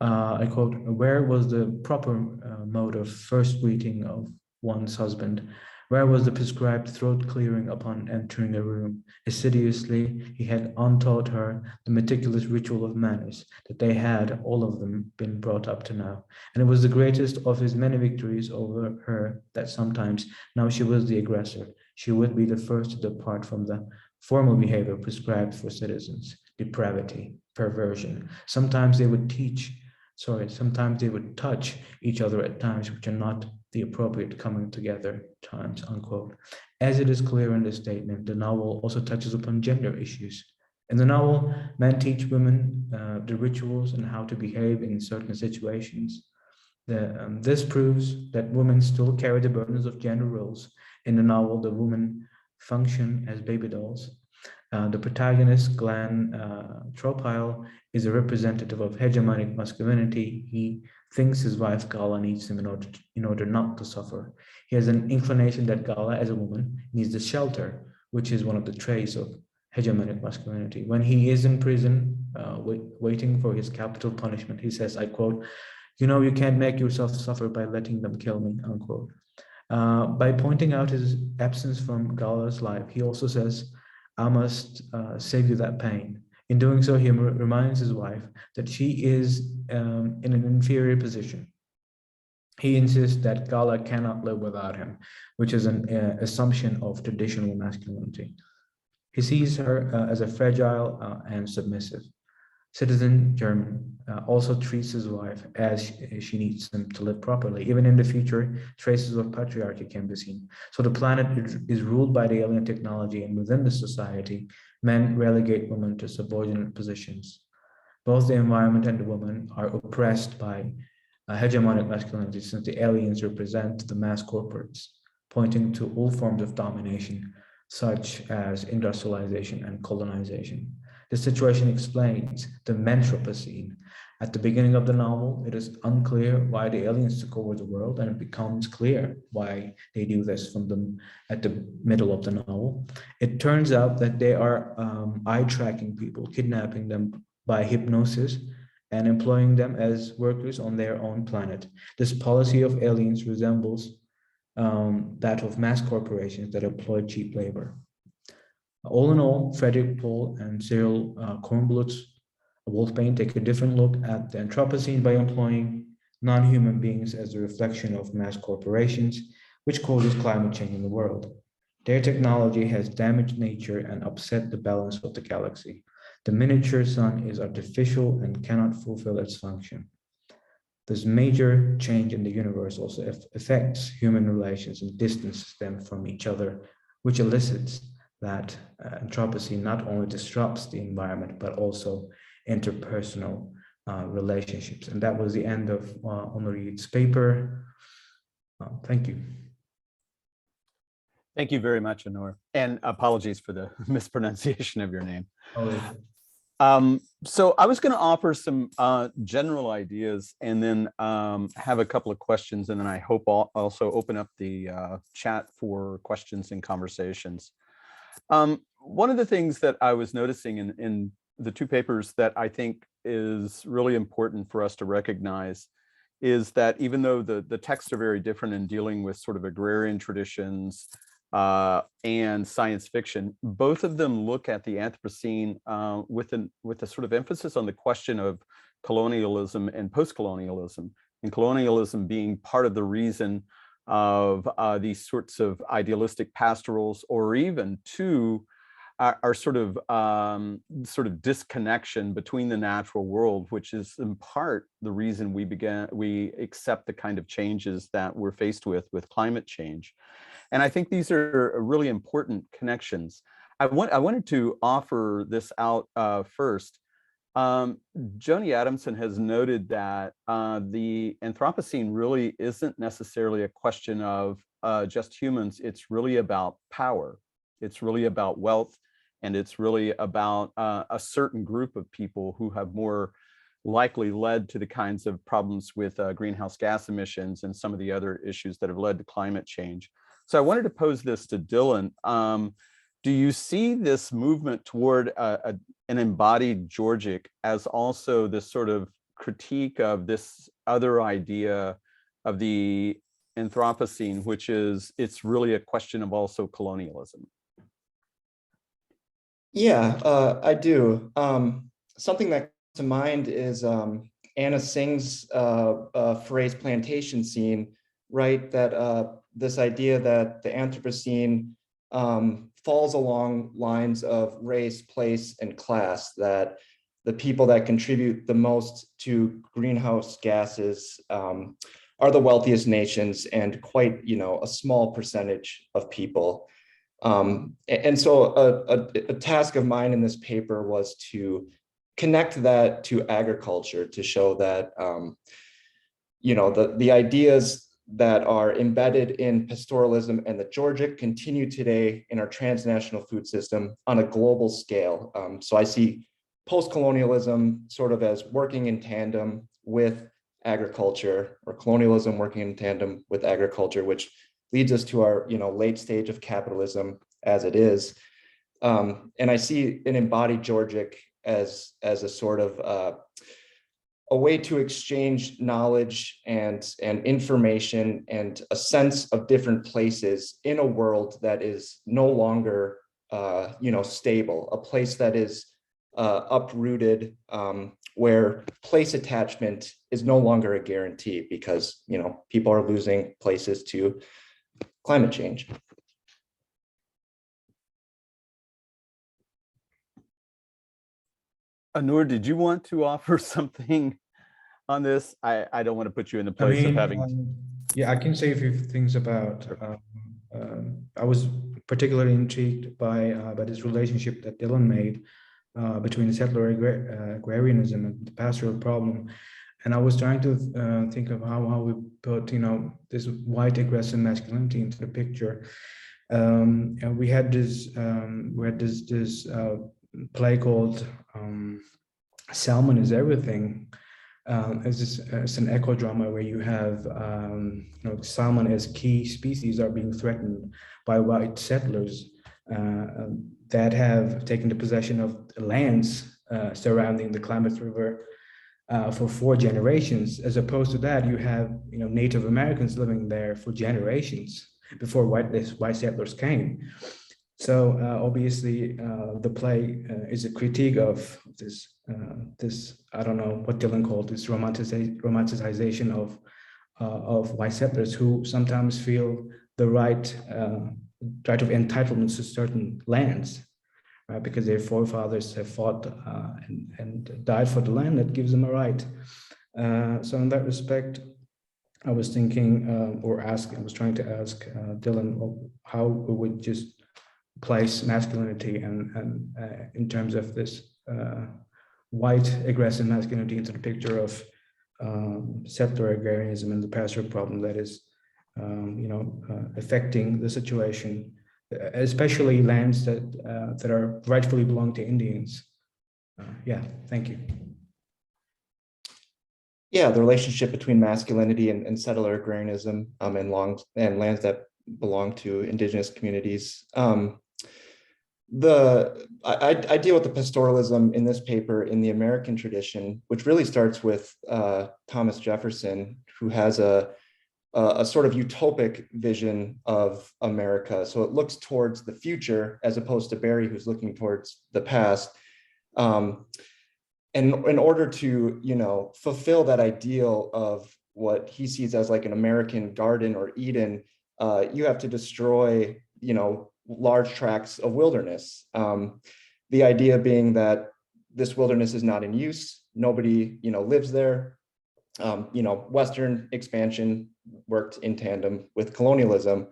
I quote, where was the proper mode of first greeting of one's husband? Where was the prescribed throat clearing upon entering a room? Assiduously, he had untaught her the meticulous ritual of manners that they had, all of them, been brought up to now. And it was the greatest of his many victories over her that sometimes, now she was the aggressor, she would be the first to depart from the formal behavior prescribed for citizens, depravity, perversion. Sometimes they would touch each other at times which are not the appropriate coming together times, unquote. As it is clear in the statement, the novel also touches upon gender issues. In the novel, men teach women the rituals and how to behave in certain situations. This proves that women still carry the burdens of gender roles. In the novel, the women function as baby dolls. The protagonist, Glenn Tropile, is a representative of hegemonic masculinity. He thinks his wife Gala needs him in order not to suffer. He has an inclination that Gala, as a woman, needs the shelter, which is one of the traits of hegemonic masculinity. When he is in prison, waiting for his capital punishment, he says, I quote, "You know, you can't make yourself suffer by letting them kill me," unquote. By pointing out his absence from Gala's life, he also says, I must save you that pain. In doing so, he reminds his wife that she is in an inferior position. He insists that Gala cannot live without him, which is an assumption of traditional masculinity. He sees her as a fragile and submissive citizen German, also treats his wife as she needs him to live properly. Even in the future, traces of patriarchy can be seen. So the planet is ruled by the alien technology, and within the society, men relegate women to subordinate positions. Both the environment and the woman are oppressed by hegemonic masculinity, since the aliens represent the mass corporates, pointing to all forms of domination, such as industrialization and colonization. The situation explains the Menthropocene. At the beginning of the novel, it is unclear why the aliens took over the world, and it becomes clear why they do this at the middle of the novel. It turns out that they are eye-tracking people, kidnapping them by hypnosis and employing them as workers on their own planet. This policy of aliens resembles that of mass corporations that employ cheap labor. All in all, Frederick Pohl and Cyril Kornbluth's Wolfbane take a different look at the Anthropocene by employing non-human beings as a reflection of mass corporations, which causes climate change in the world. Their technology has damaged nature and upset the balance of the galaxy. The miniature sun is artificial and cannot fulfill its function. This major change in the universe also affects human relations and distances them from each other, which elicits that Anthropocene not only disrupts the environment, but also interpersonal relationships. And that was the end of Honorit's paper. Thank you. Thank you very much, Honor. And apologies for the mispronunciation of your name. So I was going to offer some general ideas and then have a couple of questions, and then I hope I'll also open up the chat for questions and conversations. One of the things that I was noticing in the two papers that I think is really important for us to recognize is that even though the texts are very different in dealing with sort of agrarian traditions and science fiction, both of them look at the Anthropocene with a sort of emphasis on the question of colonialism and post-colonialism, and colonialism being part of the reason of these sorts of idealistic pastorals, or even our sort of disconnection between the natural world, which is in part the reason we accept the kind of changes that we're faced with climate change. And I think these are really important connections. I wanted to offer this out first. Joni Adamson has noted that the Anthropocene really isn't necessarily a question of just humans. It's really about power. It's really about wealth, and it's really about a certain group of people who have more likely led to the kinds of problems with greenhouse gas emissions and some of the other issues that have led to climate change. So I wanted to pose this to Dylan. Do you see this movement toward an embodied Georgic as also this sort of critique of this other idea of the Anthropocene, which is it's really a question of also colonialism? Yeah, I do. Something that comes to mind is Anna Singh's phrase plantation scene, right? That this idea that the Anthropocene falls along lines of race, place, and class, that the people that contribute the most to greenhouse gases are the wealthiest nations and quite, a small percentage of people. And so a task of mine in this paper was to connect that to agriculture, to show that, the ideas that are embedded in pastoralism and the Georgic continue today in our transnational food system on a global scale. So I see post-colonialism sort of as working in tandem with agriculture, or colonialism working in tandem with agriculture, which leads us to our late stage of capitalism as it is. And I see an embodied Georgic as a sort of a way to exchange knowledge and information and a sense of different places in a world that is no longer stable, a place that is uprooted, where place attachment is no longer a guarantee because people are losing places to climate change. Anur, did you want to offer something on this? I don't want to put you in the place of having. Yeah, I can say a few things about. I was particularly intrigued by this relationship that Dylan made between settler agrarianism and the pastoral problem, and I was trying to think of how we put this white aggressive masculinity into the picture. And we had this play called Salmon is Everything. It's an echo drama where you have salmon as key species are being threatened by white settlers that have taken the possession of lands surrounding the Klamath River for 4 generations. As opposed to that, you have Native Americans living there for generations before white settlers came. So obviously, the play is a critique of this I don't know what Dylan called this romanticization of white settlers who sometimes feel the right of entitlement to certain lands, right? Because their forefathers have fought and died for the land that gives them a right. So in that respect, I was thinking I was trying to ask Dylan how we would just place masculinity and in terms of this white aggressive masculinity into the picture of settler agrarianism and the pastoral problem that is affecting the situation, especially lands that are rightfully belong to Indians. Yeah, thank you. Yeah, the relationship between masculinity and settler agrarianism and lands that belong to indigenous communities. I deal with the pastoralism in this paper in the American tradition, which really starts with Thomas Jefferson, who has a sort of utopic vision of America. So it looks towards the future as opposed to Barry, who's looking towards the past. And in order to, fulfill that ideal of what he sees as like an American garden or Eden, you have to destroy, large tracts of wilderness. The idea being that this wilderness is not in use, nobody, lives there. Western expansion worked in tandem with colonialism.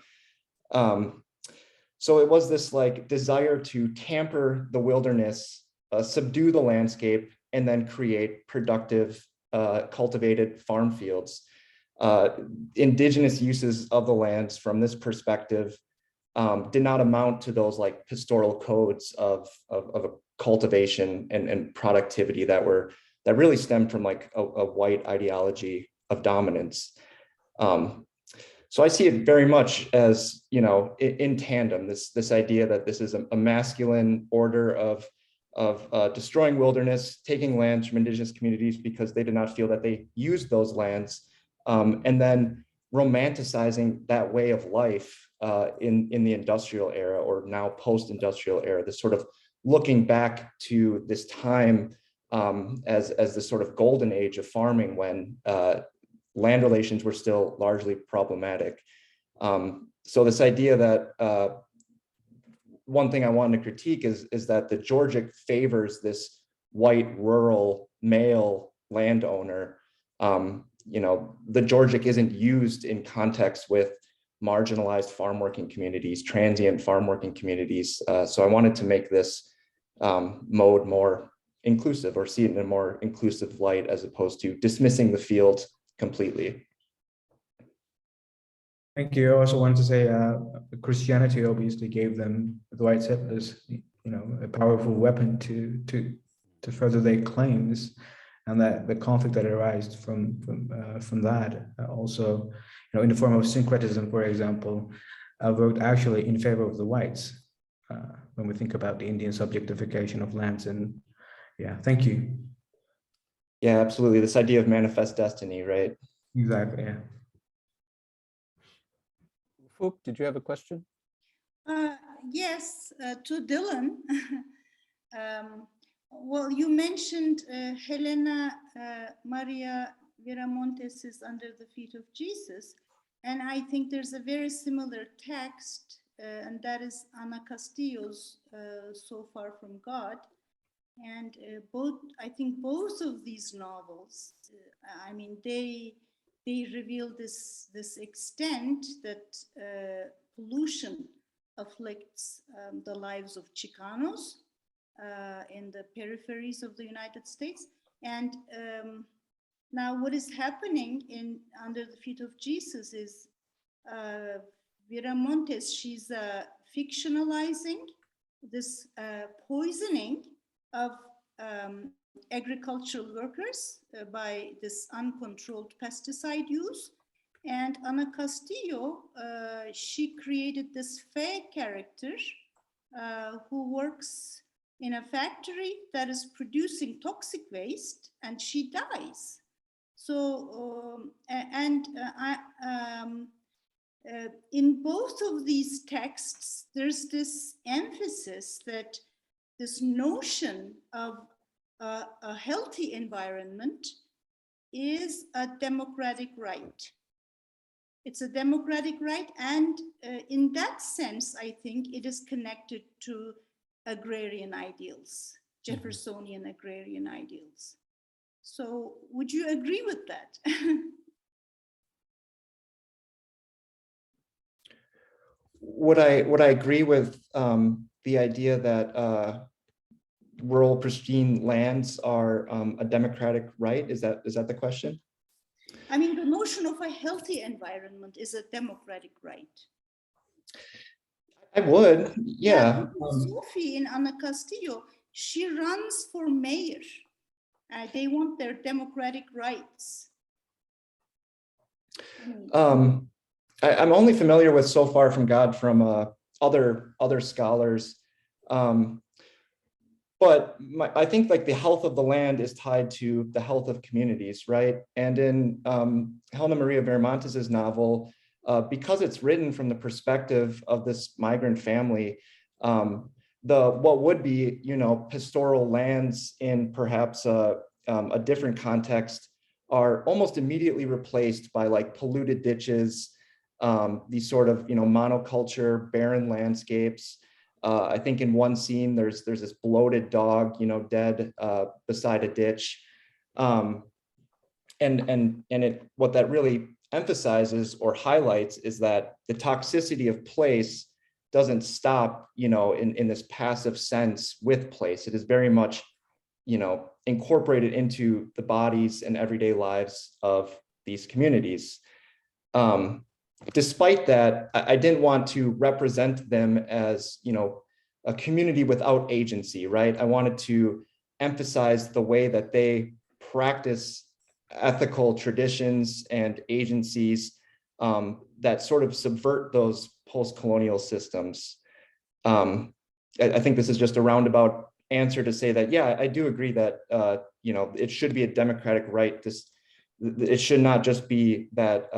So it was this like desire to tamper the wilderness, subdue the landscape, and then create productive, cultivated farm fields. Indigenous uses of the lands from this perspective did not amount to those like pastoral codes of cultivation and productivity that really stemmed from like a white ideology of dominance. So I see it very much as, in tandem, this idea that this is a masculine order of destroying wilderness, taking lands from indigenous communities because they did not feel that they used those lands, and then romanticizing that way of life in the industrial era, or now post-industrial era, this sort of looking back to this time as the sort of golden age of farming when land relations were still largely problematic. So this idea that one thing I wanted to critique is that the Georgic favors this white rural male landowner the Georgic isn't used in context with marginalized farm working communities, transient farm working communities. So I wanted to make this mode more inclusive, or see it in a more inclusive light, as opposed to dismissing the field completely. Thank you. I also wanted to say Christianity obviously gave them, the white settlers, a powerful weapon to further their claims, and that the conflict that arises from that also, in the form of syncretism, for example, worked actually in favor of the whites when we think about the Indian subjectification of lands. And yeah, thank you. Yeah, absolutely. This idea of manifest destiny, right? Exactly. Yeah. Fook, did you have a question? Yes, to Dylan. Well, you mentioned Helena Maria Viramontes is Under the Feet of Jesus, and I think there's a very similar text, and that is Ana Castillo's So Far From God. And I think both of these novels, I mean, they reveal this extent that pollution afflicts the lives of Chicanos in the peripheries of the United States. And now what is happening in Under the Feet of Jesus is Viramontes, she's fictionalizing this poisoning of agricultural workers by this uncontrolled pesticide use. And Ana Castillo, she created this fake character who works in a factory that is producing toxic waste, and she dies. So, in both of these texts, there's this emphasis that this notion of a healthy environment is a democratic right. It's a democratic right, and in that sense, I think it is connected to agrarian ideals, Jeffersonian agrarian ideals. So would you agree with that? Would I agree with the idea that rural pristine lands are a democratic right? Is that the question? I mean, the notion of a healthy environment is a democratic right. I would, yeah. Sophie in Ana Castillo, she runs for mayor. They want their democratic rights. I'm only familiar with So Far From God from other scholars. But I think like the health of the land is tied to the health of communities, right? And in Helena Maria Viramontes's novel, because it's written from the perspective of this migrant family, what would be, pastoral lands in perhaps a different context are almost immediately replaced by like polluted ditches, these sort of, monoculture, barren landscapes. I think in one scene, there's this bloated dog, dead beside a ditch. What that really emphasizes or highlights is that the toxicity of place doesn't stop, in this passive sense with place. It is very much, incorporated into the bodies and everyday lives of these communities. Despite that, I didn't want to represent them as, a community without agency, right? I wanted to emphasize the way that they practice ethical traditions and agencies that sort of subvert those post-colonial systems. I think this is just a roundabout answer to say that, yeah, I do agree that, it should be a democratic right. It should not just be that,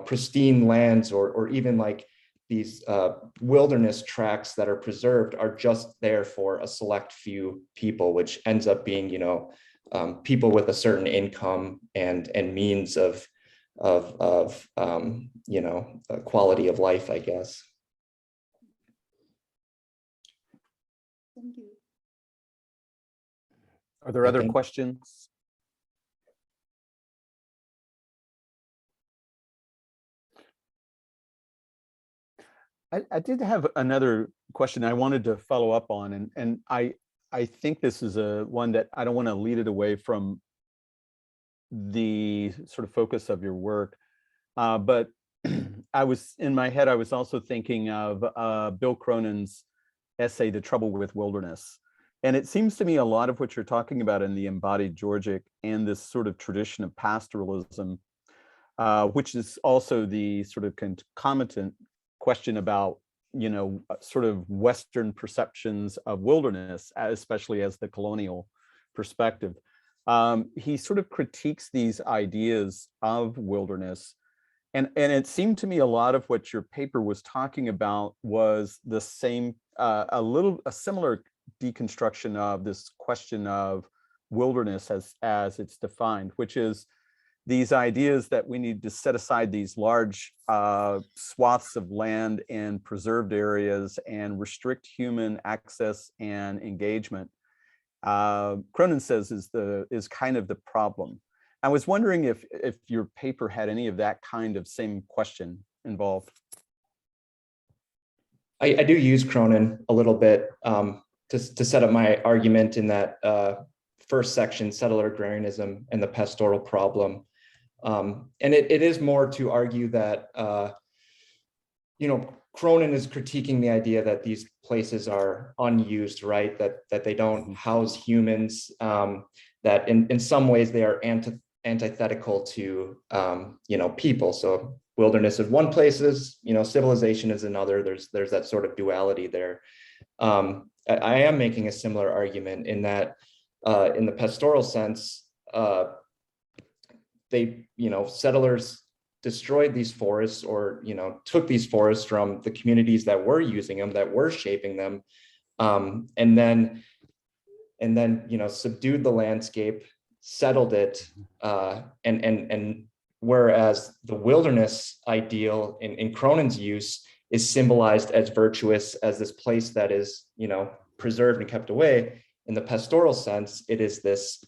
pristine lands or even like these wilderness tracts that are preserved are just there for a select few people, which ends up being, people with a certain income and means of quality of life, I guess. Thank you. Are there other questions? I did have another question I wanted to follow up on, and I think this is one that I don't want to lead it away from the sort of focus of your work, but I was in my head, I was also thinking of Bill Cronin's essay, The Trouble with Wilderness. And it seems to me a lot of what you're talking about in the embodied Georgic and this sort of tradition of pastoralism, which is also the sort of concomitant question about, sort of Western perceptions of wilderness, especially as the colonial perspective. He sort of critiques these ideas of wilderness. And it seemed to me a lot of what your paper was talking about was the same, a similar deconstruction of this question of wilderness as it's defined, which is these ideas that we need to set aside these large swaths of land and preserved areas and restrict human access and engagement. Cronin says is kind of the problem. I was wondering if your paper had any of that kind of same question involved. I do use Cronin a little bit to set up my argument in that first section, settler agrarianism and the pastoral problem. And it is more to argue that, Cronin is critiquing the idea that these places are unused, right? That they don't house humans, that in some ways they are antithetical to, people. So wilderness is one places, civilization is another. There's that sort of duality there. I am making a similar argument in that in the pastoral sense, they, settlers destroyed these forests or, took these forests from the communities that were using them, that were shaping them, and then, subdued the landscape, settled it, and whereas the wilderness ideal in Cronin's use is symbolized as virtuous, as this place that is, preserved and kept away. In the pastoral sense, it is this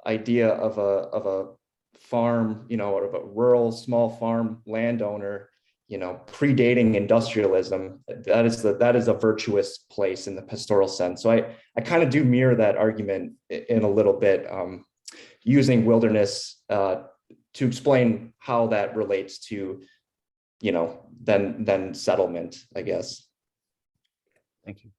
idea of a farm, or of a rural small farm landowner, predating industrialism. That is a virtuous place in the pastoral sense. So I kind of do mirror that argument in a little bit, using wilderness to explain how that relates to, then settlement, I guess. Thank you.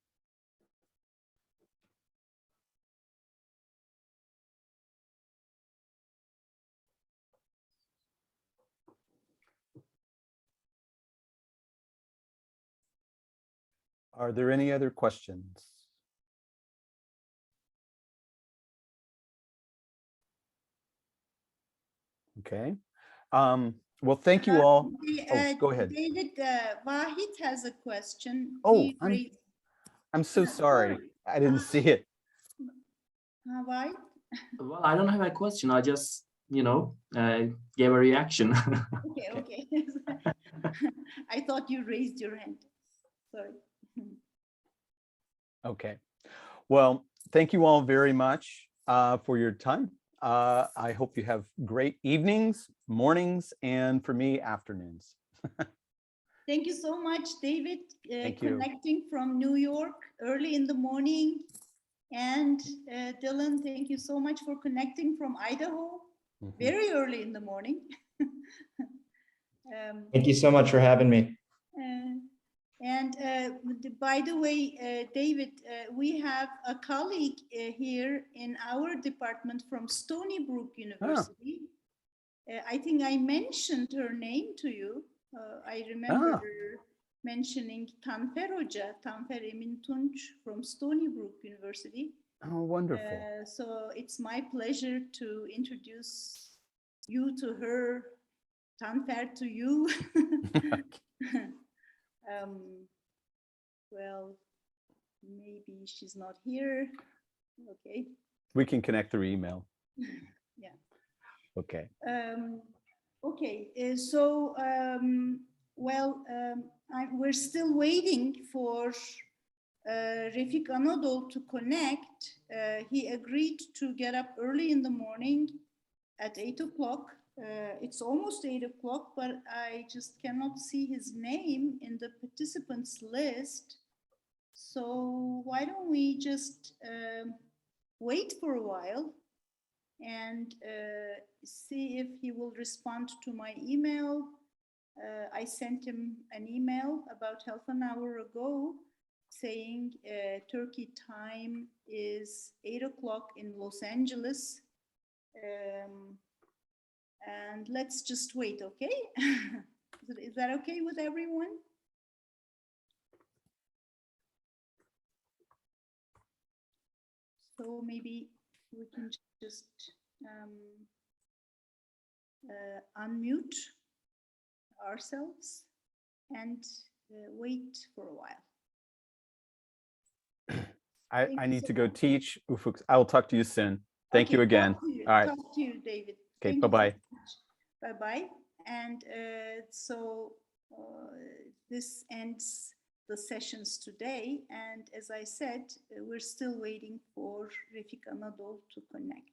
Are there any other questions? Okay. Well, thank you all. Go ahead. David, Wahid has a question. Oh, I'm so sorry. I didn't see it. Wahid? Well, I don't have a question. I just, gave a reaction. Okay. I thought you raised your hand. Sorry. Okay. Well, thank you all very much for your time. I hope you have great evenings, mornings, and for me, afternoons. Thank you so much, David, Thank you. connecting from New York early in the morning. And Dylan, thank you so much for connecting from Idaho very early in the morning. Thank you so much for having me. And by the way, David, we have a colleague here in our department from Stony Brook University. I think I mentioned her name to you. I remember mentioning Tanfer Hoca, Tanfer Emin Tunç from Stony Brook University. Oh, wonderful. So it's my pleasure to introduce you to her, Tanfer to you. Well, maybe she's not here. Okay. We can connect through email. Yeah. Okay. Okay. So, we're still waiting for Refik Anadol to connect. He agreed to get up early in the morning at 8 o'clock It's almost 8 o'clock, but I just cannot see his name in the participants list. So why don't we just wait for a while and see if he will respond to my email. I sent him an email about half an hour ago saying Turkey time is 8 o'clock in Los Angeles. And let's just wait, okay? Is that okay with everyone? So maybe we can just unmute ourselves and wait for a while. I need to go teach. Ufuk, I will talk to you soon. Thank you again. All right. Talk to you, David. Okay, Thank you bye-bye. very much. Bye-bye. And so this ends the sessions today. And as I said, we're still waiting for Refik Anadol to connect.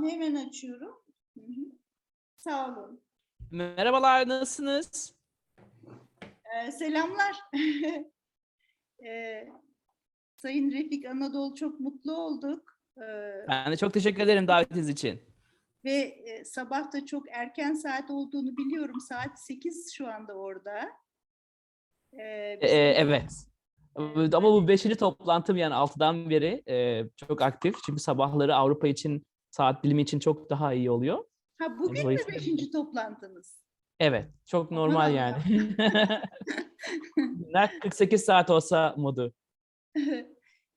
Tamam, hemen açıyorum. Hı hı. Sağ olun. Merhabalar, nasılsınız? Selamlar. Sayın Refik Anadolu, çok mutlu olduk. Ben de çok teşekkür ederim davetiniz için. Ve sabah da çok erken saat olduğunu biliyorum. Saat 8 şu anda orada. Evet. Ama bu 5. toplantım, yani 6'dan beri çok aktif. Çünkü sabahları Avrupa için, saat dilimi için çok daha iyi oluyor. Ha, bugün mü 5. toplantınız? Evet, çok Aman normal Allah. yani. Günler 48 saat olsa modu.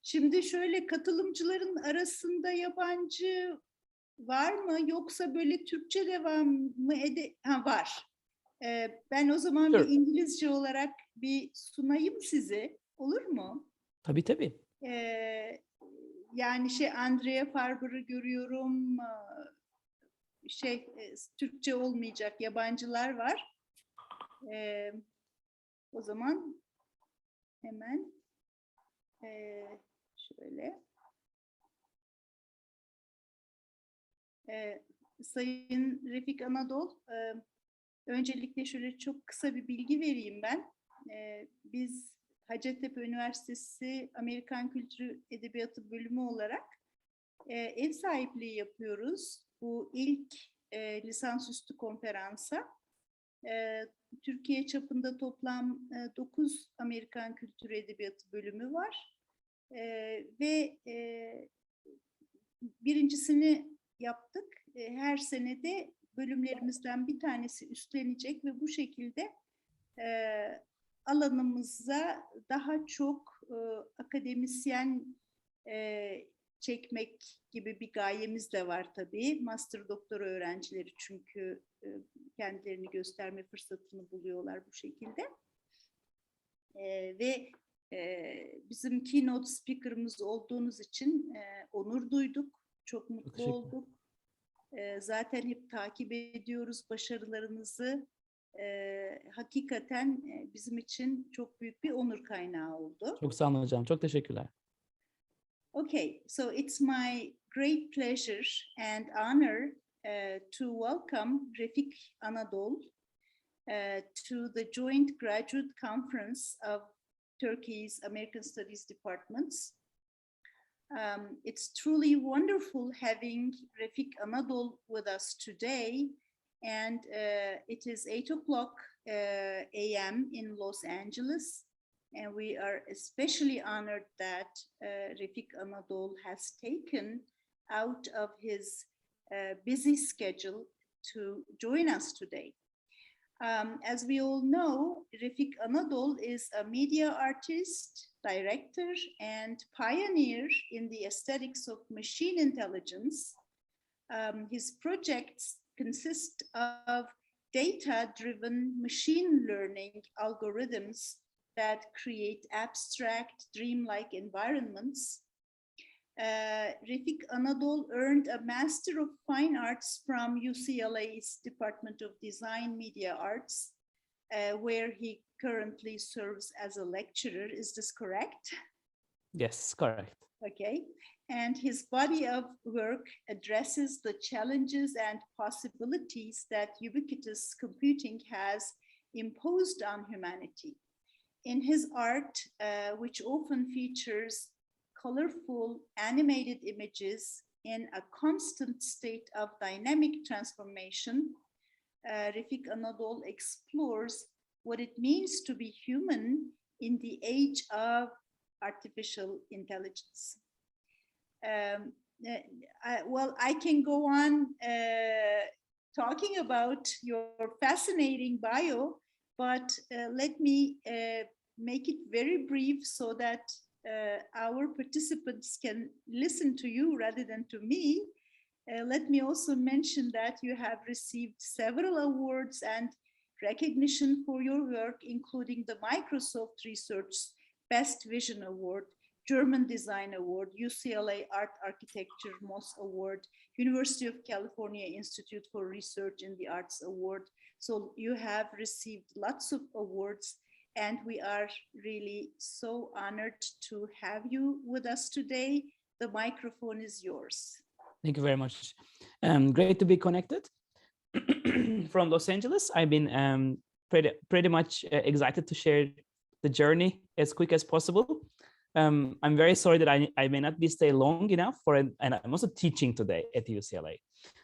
Şimdi şöyle, katılımcıların arasında yabancı var mı? Yoksa böyle Türkçe devam mı var. Ben o zaman bir İngilizce olarak bir sunayım sizi. Olur mu? Tabii tabii. Yani Andrea Farber'ı görüyorum. Türkçe olmayacak yabancılar var. O zaman hemen şöyle. Sayın Refik Anadolu, öncelikle şöyle çok kısa bir bilgi vereyim ben. Biz Hacettepe Üniversitesi Amerikan Kültürü Edebiyatı bölümü olarak ev sahipliği yapıyoruz. Bu ilk lisansüstü konferansa. Türkiye çapında toplam 9 Amerikan Kültürü Edebiyatı bölümü var. Ve birincisini yaptık. Her sene de bölümlerimizden bir tanesi üstlenecek ve bu şekilde alanımıza daha çok akademisyen çekmek gibi bir gayemiz de var tabii. Master doktora öğrencileri çünkü kendilerini gösterme fırsatını buluyorlar bu şekilde. Ve bizim keynote speaker'ımız olduğunuz için onur duyduk. Çok mutlu olduk. Zaten hep takip ediyoruz başarılarınızı. Hakikaten bizim için çok büyük bir onur kaynağı oldu. Çok sağ olun hocam. Çok teşekkürler. Okay, so it's my great pleasure and honor to welcome Refik Anadolu to the Joint Graduate Conference of Turkey's American Studies Departments. It's truly wonderful having Refik Anadolu with us today, and it is 8 o'clock a.m. in Los Angeles, and we are especially honored that Refik Anadolu has taken out of his busy schedule to join us today. As we all know, Refik Anadolu is a media artist, director, and pioneer in the aesthetics of machine intelligence. His projects consist of data-driven machine learning algorithms that create abstract, dreamlike environments. Refik Anadolu earned a Master of Fine Arts from UCLA's Department of Design Media Arts, where he currently serves as a lecturer. Is this correct? Yes, correct. Okay. And his body of work addresses the challenges and possibilities that ubiquitous computing has imposed on humanity. In his art, which often features colorful animated images in a constant state of dynamic transformation, Refik Anadolu explores what it means to be human in the age of artificial intelligence. I can go on talking about your fascinating bio, but let me make it very brief so that our participants can listen to you rather than to me. Let me also mention that you have received several awards and recognition for your work, including the Microsoft Research Best Vision Award, German Design Award, UCLA Art Architecture Moss Award, University of California Institute for Research in the Arts Award. So you have received lots of awards, and we are really so honored to have you with us today. The microphone is yours. Thank you very much. Great to be connected from Los Angeles. I've been pretty much excited to share the journey as quick as possible. I'm very sorry that I may not be stay long enough for it, and I'm also teaching today at UCLA.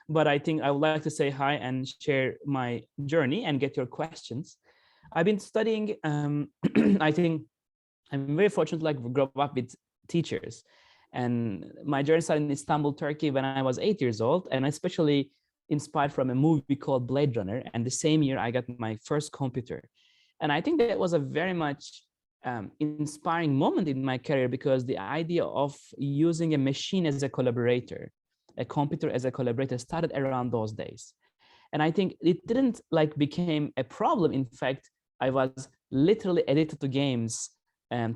But I think I would like to say hi and share my journey and get your questions. I've been studying, I think I'm very fortunate to like grow up with teachers. And my journey started in Istanbul, Turkey when I was 8 years old, and especially inspired from a movie called Blade Runner. And the same year I got my first computer. And I think that was a very much inspiring moment in my career, because the idea of using a machine as a collaborator, a computer as a collaborator, started around those days. And I think it didn't like became a problem. In fact, I was literally addicted to games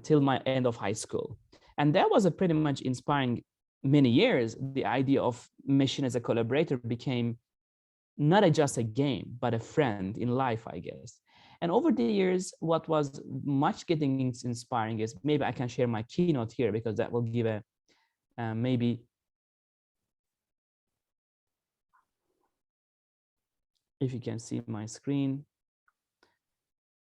till my end of high school. And that was a pretty much inspiring many years. The idea of machine as a collaborator became not just a game, but a friend in life, I guess. And over the years, what was much getting inspiring is, maybe I can share my keynote here, because that will give a maybe, if you can see my screen.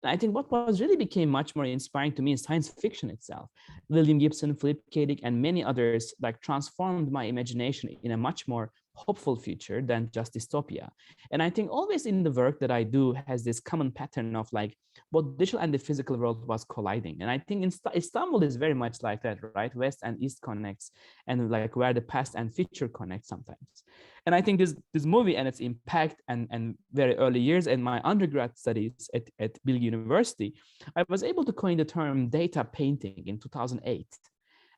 I think what was really became much more inspiring to me is science fiction itself. William Gibson, Philip K. Dick, and many others like transformed my imagination in a much more hopeful future than just dystopia. And I think always in the work that I do has this common pattern of like both digital and the physical world was colliding. And I think in Istanbul is very much like that, right? West and East connects, and like where the past and future connect sometimes. And I think this movie and its impact and very early years in my undergrad studies at Bilkent University, I was able to coin the term data painting in 2008.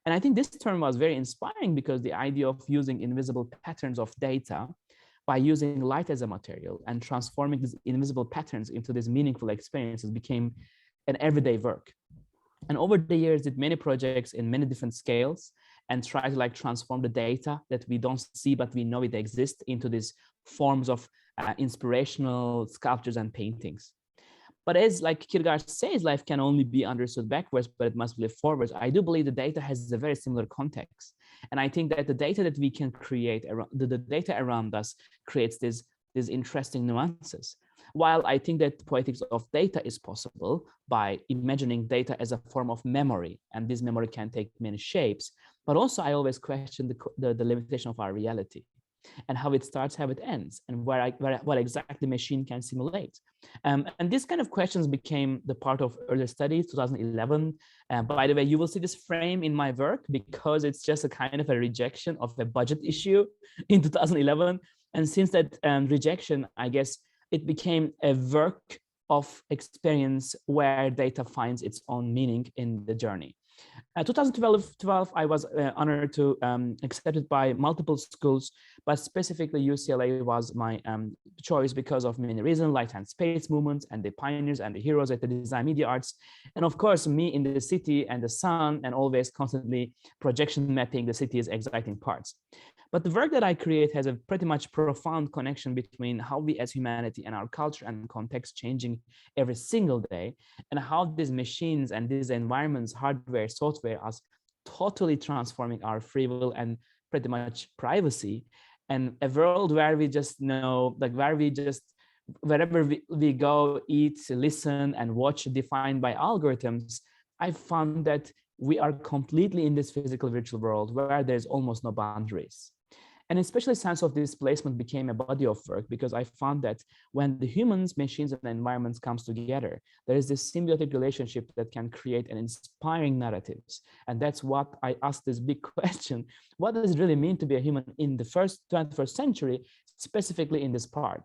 And I think this term was very inspiring, because the idea of using invisible patterns of data by using light as a material and transforming these invisible patterns into these meaningful experiences became an everyday work. And over the years, did many projects in many different scales and try to like transform the data that we don't see, but we know it exists, into these forms of inspirational sculptures and paintings. But as like Kierkegaard says, life can only be understood backwards, but it must be lived forwards. I do believe the data has a very similar context. And I think that the data that we can create, the data around us creates these interesting nuances. While I think that poetics of data is possible by imagining data as a form of memory, and this memory can take many shapes, but also I always question the limitation of our reality and how it starts, how it ends, and what exactly machine can simulate. And these kind of questions became the part of early studies, 2011. By the way, you will see this frame in my work, because it's just a kind of a rejection of a budget issue in 2011. And since that rejection, I guess it became a work of experience where data finds its own meaning in the journey. 2012, I was honored to accepted by multiple schools, but specifically UCLA was my choice because of many reasons, light and space movements and the pioneers and the heroes at the design media arts. And of course, me in the city and the sun, and always constantly projection mapping the city's exciting parts. But the work that I create has a pretty much profound connection between how we as humanity and our culture and context changing every single day, and how these machines and these environments, hardware, software, are totally transforming our free will and pretty much privacy. And a world where we just know, like where we just, wherever we go, eat, listen, and watch defined by algorithms, I found that we are completely in this physical virtual world where there's almost no boundaries. And especially sense of displacement became a body of work, because I found that when the humans, machines, and environments comes together, there is this symbiotic relationship that can create an inspiring narratives. And that's what I asked this big question: what does it really mean to be a human in the 21st century, specifically in this part?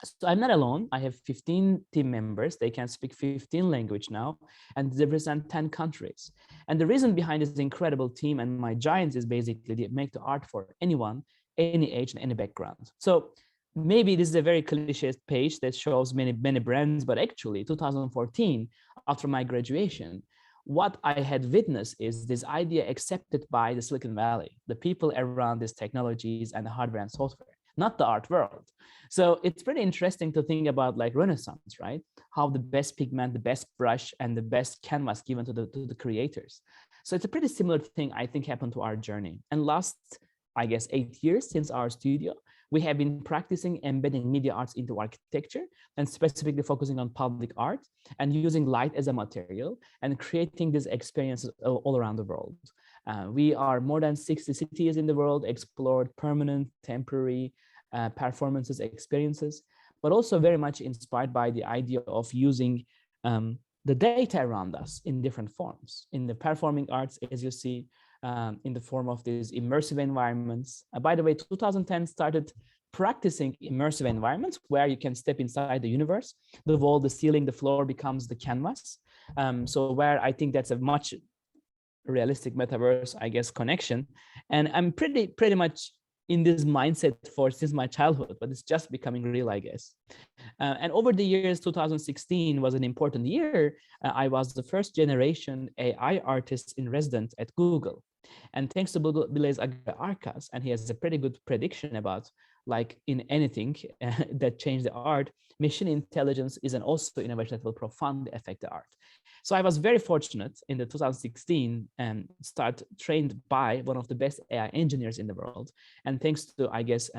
So I'm not alone. I have 15 team members. They can speak 15 languages now, and they represent 10 countries. And the reason behind this incredible team and my giants is basically they make the art for anyone, any age, and any background. So maybe this is a very cliche page that shows many brands, but actually 2014, after my graduation, what I had witnessed is this idea accepted by the Silicon Valley, the people around these technologies and the hardware and software, not the art world. So it's pretty interesting to think about like Renaissance, right? How the best pigment, the best brush, and the best canvas given to the creators. So it's a pretty similar thing I think happened to our journey. And last I guess, 8 years since our studio, we have been practicing embedding media arts into architecture and specifically focusing on public art and using light as a material and creating these experiences all around the world. We are more than 60 cities in the world, explored permanent, temporary performances, experiences, but also very much inspired by the idea of using the data around us in different forms. In the performing arts, as you see, in the form of these immersive environments. By the way, 2010 started practicing immersive environments where you can step inside the universe. The wall, the ceiling, the floor becomes the canvas. So where I think that's a much realistic metaverse, I guess, connection. And I'm pretty much in this mindset since my childhood, but it's just becoming real, I guess. And over the years, 2016 was an important year. I was the first generation AI artist in residence at Google. And thanks to Blaise Arcas, and he has a pretty good prediction about, like in anything that changed the art, machine intelligence is an also innovation that will profoundly affect the art. So I was very fortunate in the 2016 and start trained by one of the best AI engineers in the world. And thanks to, I guess,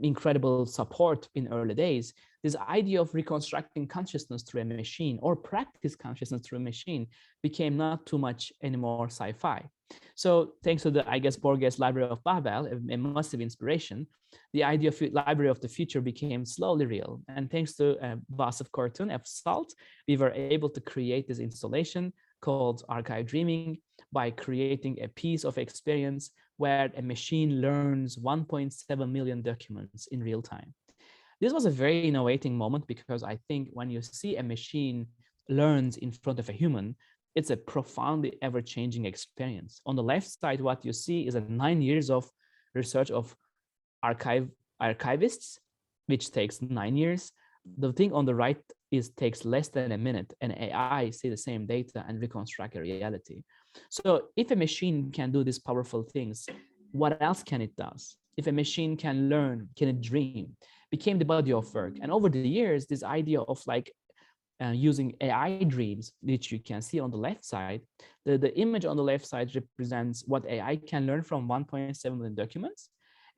incredible support in early days, this idea of reconstructing consciousness through a machine or practice consciousness through a machine became not too much anymore sci-fi. So thanks to the, I guess, Borges Library of Babel, a massive inspiration, the idea of library of the future became slowly real. And thanks to Vasif Kortun of SALT, we were able to create this installation called Archive Dreaming by creating a piece of experience where a machine learns 1.7 million documents in real time. This was a very innovating moment because I think when you see a machine learns in front of a human, it's a profoundly ever-changing experience. On the left side, what you see is 9 years of research of archivists, which takes 9 years. The thing on the right takes less than a minute, and AI see the same data and reconstruct a reality. So if a machine can do these powerful things, what else can it do? If a machine can learn, can it dream? Became the body of work. And over the years, this idea of like using AI dreams, which you can see on the left side, the image on the left side represents what AI can learn from 1.7 million documents.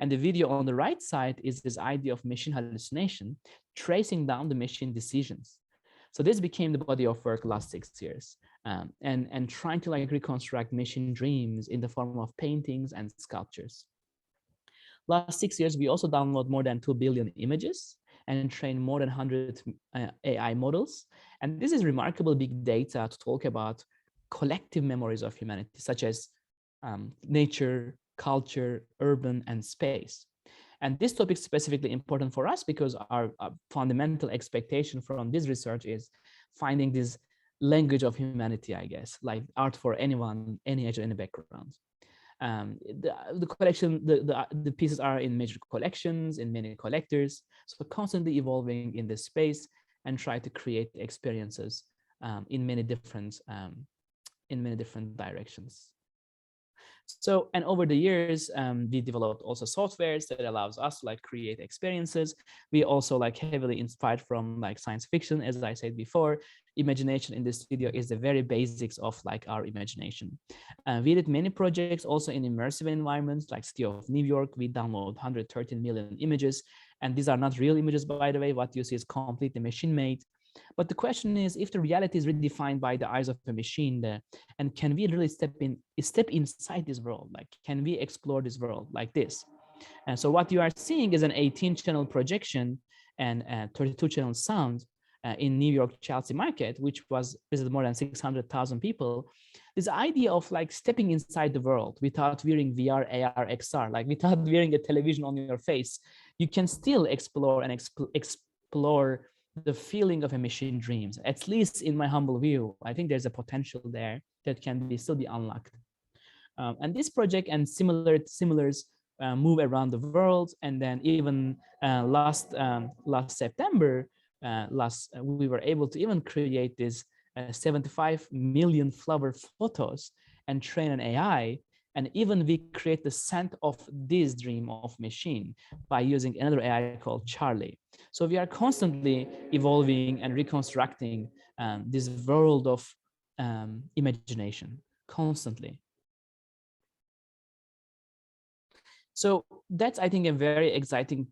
And the video on the right side is this idea of machine hallucination, tracing down the machine decisions. So this became the body of work last 6 years, and trying to like reconstruct machine dreams in the form of paintings and sculptures. Last 6 years, we also download more than 2 billion images and train more than 100 AI models. And this is remarkable big data to talk about collective memories of humanity, such as nature, culture, urban, and space. And this topic is specifically important for us because our fundamental expectation from this research is finding this language of humanity, I guess, like art for anyone, any age, any background. The collection, the pieces are in major collections, in many collectors, so constantly evolving in this space and try to create experiences in many different directions. So, and over the years, we developed also softwares that allows us to like create experiences. We also like heavily inspired from like science fiction, as I said before. Imagination in the studio is the very basics of like our imagination. We did many projects also in immersive environments like City of New York. We download 113 million images, and these are not real images, by the way. What you see is completely machine-made. But the question is, if the reality is really defined by the eyes of a machine, and can we really step inside this world? Like, can we explore this world like this? And so what you are seeing is an 18-channel projection and 32-channel sound in New York Chelsea market, which was visited more than 600,000 people. This idea of like stepping inside the world without wearing VR, AR, XR, like without wearing a television on your face, you can still explore and explore the feeling of a machine dreams. At least in my humble view, I think there's a potential there that can still be unlocked. And this project and similars move around the world. And then even last September, we were able to even create this 75 million flower photos and train an AI. And even we create the scent of this dream of machine by using another AI called Charlie. So we are constantly evolving and reconstructing this world of imagination constantly. So that's, I think, a very exciting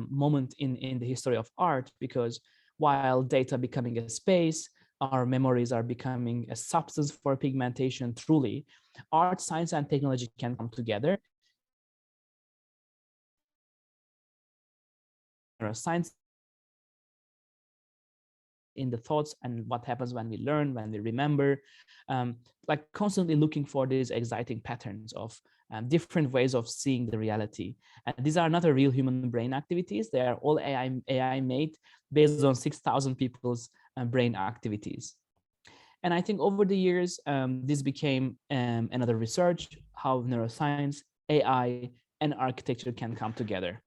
moment in the history of art, because while data becoming a space, our memories are becoming a substance for pigmentation. Truly, art, science, and technology can come together. Science in the thoughts and what happens when we learn, when we remember, like constantly looking for these exciting patterns of different ways of seeing the reality. And these are not a real human brain activities. They are all AI made based on 6,000 people's brain activities. And I think over the years, this became another research, how neuroscience, AI, and architecture can come together.